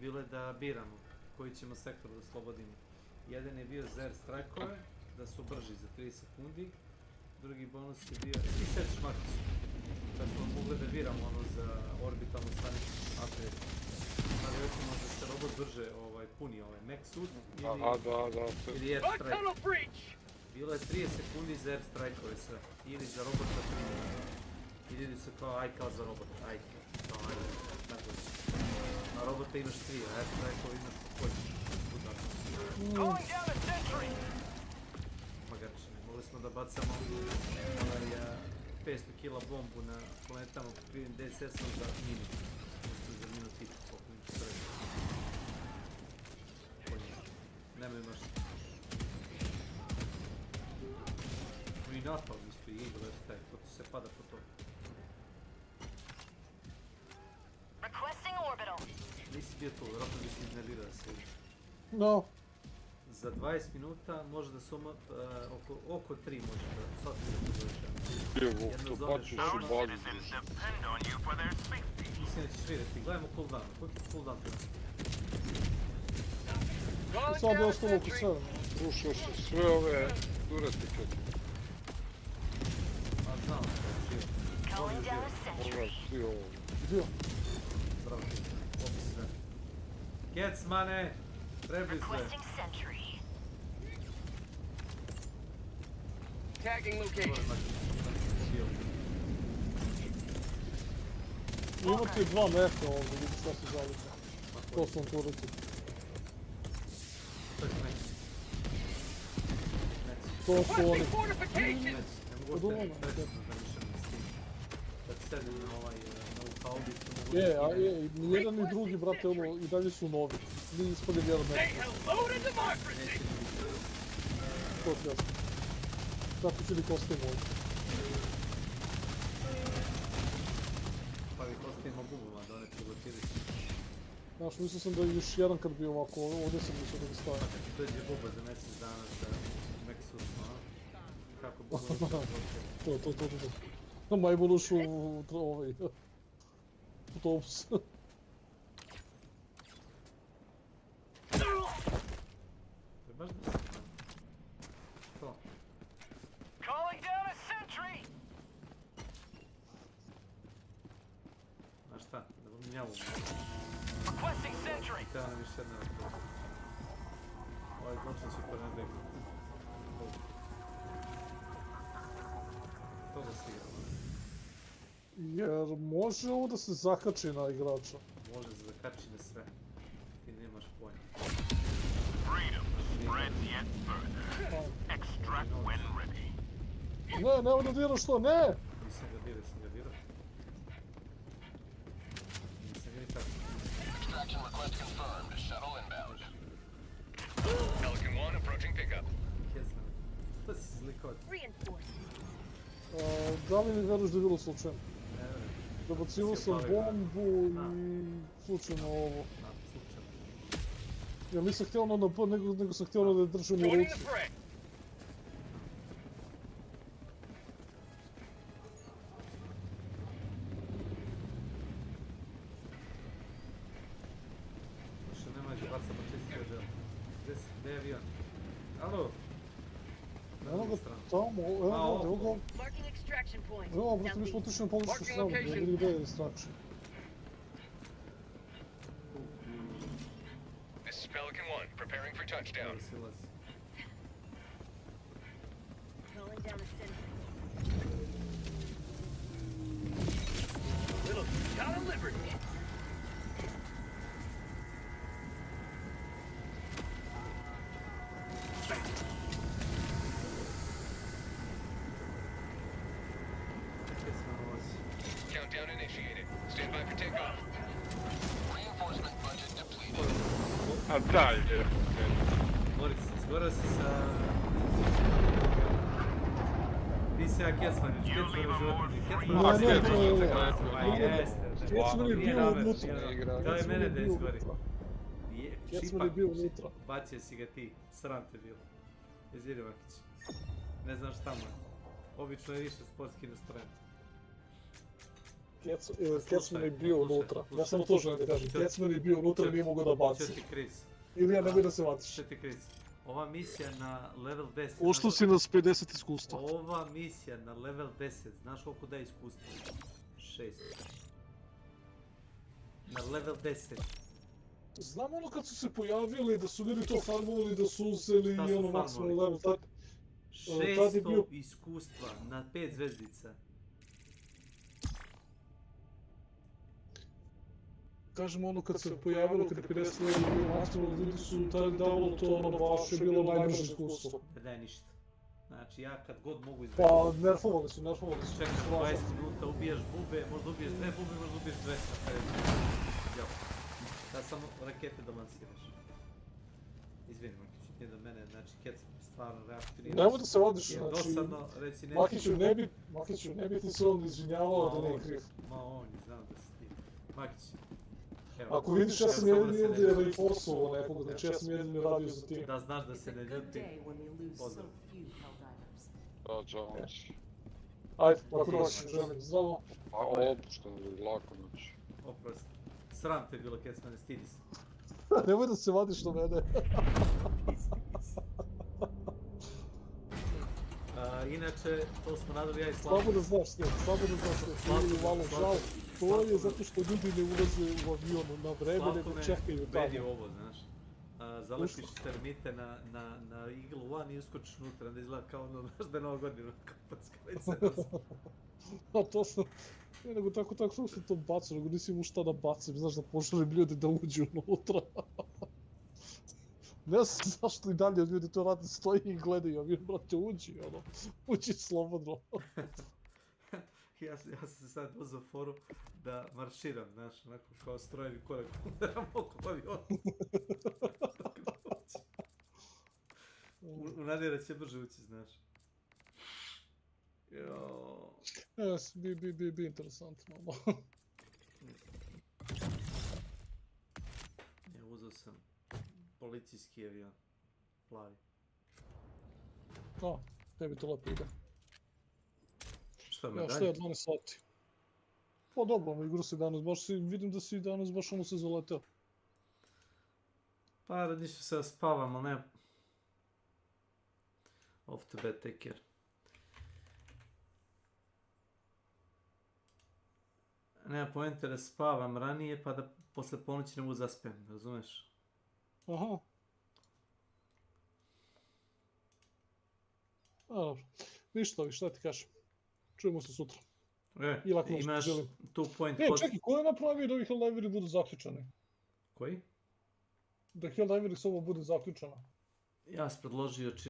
Bilo je da biramo koji ćemo sektor da slobodimo. Jedan je bio za air strike-ove, da su brži za 30 sekundi. Drugi bonus je bio... Ti sećaš Matić? Kad smo mogli da biramo ono za orbitalnu stanicu upgrade. Ali recimo da se robot brže puni max suit ili air strike. Bilo je 30 sekundi za air strike-ove sve. Ili za robota 3 minuta. Ili se kao aj kao za robota, aj kao aj. Tako da. Na robota imaš 3, a air strike-ove imaš hoćeš. Magarčine, mogli smo da bacamo 500 kila bombu na planetama pokrivenim DSS-om za minut. Možete za minut i koliko im treba. Nemaju mašta. I napal isto i Eagle Airstrike, to ti se pada po to. Requesting orbital. Nisi bio tu, vjerojatno bi se iznelirao da se vidi. No. Za 20 minuta može da se oko 3 može da svaki se to završava. Jedno zove baciš šalma. u bagu. Mislim da ćeš vidjeti, gledajmo cooldown, koliki je cooldown tu? Sad je ostalo oko 7. Rušio se sve ove turetike. Pa znam, živo. Pogledaj svi ovo. Gdje? Bravo, obi sve. Kecmane, trebli sve. Tagging location. Imate 2 meka ovdje, vidi šta se zalika. To sam tureti. To su oni. Od ovome. Je, a je, ni jedan ni drugi, brate, ono, i dalje su novi. Nije ispaljen jedan mek. To ti jasno. Tako će li kostimo ovdje. Pa vi postavimo bubama da one prigotili. Znaš, mislio sam da je još jedan kad bi ovako, ovdje sam mislio da bi stavio. Kad ti dođe buba za mjesec dana sa Meksusno, a? Kako buba ne To. Majmun ušu u ovaj... autobus. To je baš da se to. Calling down a sentry! Znaš šta, da vam njavu. Requesting sentry! Treba nam još jedna autobus. Ovaj končan će ponedek. To da se igramo. Jer može ovo da se zakači na igrača? Može se zakači na sve. Ti nemaš pojma. Freedom spreads yet further. Extract when ready. Ne, nemoj da diraš to, ne! Nisam ga dirao, sam ga dirao. Nisam ga ni tako. Extraction request confirmed. Shuttle inbound. Pelican 1 approaching pickup. Kjesman. Šta si zlikao? Da li mi veruješ da je bilo slučajno? Ne verujem. Zabacivo sam bombu i slučajno ovo. Ja nisam htio ono na P, nego sam htio ono da je držim u ruci. Više nema će baca pa čisti odjel. Gdje je avion? Alo? Evo ga tamo, evo ga. Marking extraction point. Evo, brate, mi smo otišli na pogrešnu stranu, ne vidi gdje je extraction. This is Pelican 1, preparing for touchdown. Calling down a sentry. Little got a liberty. Countdown initiated. Stand by for takeoff. Reinforcement budget depleted. A dalje. Boris, izgorao si sa... Ti si ja Kecman, još Kecman u životinju. Kecman Ne, to je ovo. jeste. Kecman je bio unutra. Kao je mene da izgori. Kecman je bio unutra. Bacio si ga ti, sram te bilo. Izviri Vakić. Ne znam šta mu je. Obično je više sportski nastrojen. Kecman je bio unutra. Ja samo to želim da kažem. Kecman je bio unutra i nije mogao da baci. Četi Chris. Ili ja nemoj da se vatiš. Četi Chris. Ova misija na level 10. Ušlo si nas 50 iskustva. Ova misija na level 10, znaš koliko daje iskustva? 6. Na level 10. Znam ono kad su se pojavili da su ljudi to farmovali, da su uzeli i ono maksimalno level, tad... 600 iskustva na 5 zvezdica. Kažem ono kad se pojavilo, kad je 50 level bio maksimalno, ljudi su tada davalo to ono baš je bilo najbrže iskustvo. Ne daje ništa. Znači ja kad god mogu izgledati... Pa nerfovali su. Čekaš 20 minuta, ubijaš bube, možda ubiješ 2 bube, možda ubiješ 200 na kraju. Jel. Da samo rakete da lansiraš. Izvini Makiću, nije do mene, znači Kec stvarno reaktiviraš. Nemoj da se vodiš, znači... Dosadno, reci neću... Makiću, ne bi ti se on izvinjavao da nije kriv. Ma on je, znam da si ti. Makić. Ako vidiš, ja sam jedini reinforcovao nekog, znači ja sam jedini radio za tim. Da znaš da se ne ljuti. Pozdrav. Da, čao. Ajde, ako noći, želim zdravo. A opušteno, lako noć. Oprosti. Sram te bilo kad se ne stidi se. Nemoj da se vadiš na mene. Inače, to smo radili ja i Slabo Slavko. da znaš sve, ili malo žal. To je zato što ljudi ne ulaze u avion na vreme, nego čekaju tamo. Slavko me ovo, znaš. Zaletiš termite na Eagle One i uskočiš unutra, da izgleda kao ono, znaš da je Nova godina, kao packalica. A to sam... Ne, nego tako sam to bacao, nego nisi imao šta da bacim, znaš da poželim ljudi da uđu unutra. Ne znam zašto i dalje ljudi to rade, stoji i gledaju, a vi, brate, uđi slobodno. Ja sam se sad uzeo foru da marširam, znaš, onako kao strojevi korak udaram oko aviona. U nadi da će brže ući, znaš. Joooo. Jes, bi interesantno, malo. Ja uzeo sam policijski avion, plavi. A, tebi to lepo ide. Šta me ja, šta je 12 sati? Pa dobro, igru si danas, baš vidim da si danas baš ono se zaleteo. Pa razmišljam se da spavam, ali ne. Off to bed, take care. Nema pojente da spavam ranije, pa da posle ponoći ne mogu zaspijem, razumeš? Aha. A, dobro. Ništa, vi šta ti kažem? Čujemo se sutra. Imaš tu point... čekaj, ko je napravio da ovi Helldiveri budu zaključani? Koji? Da Helldiveri s ovo bude zaključano. Ja sam predložio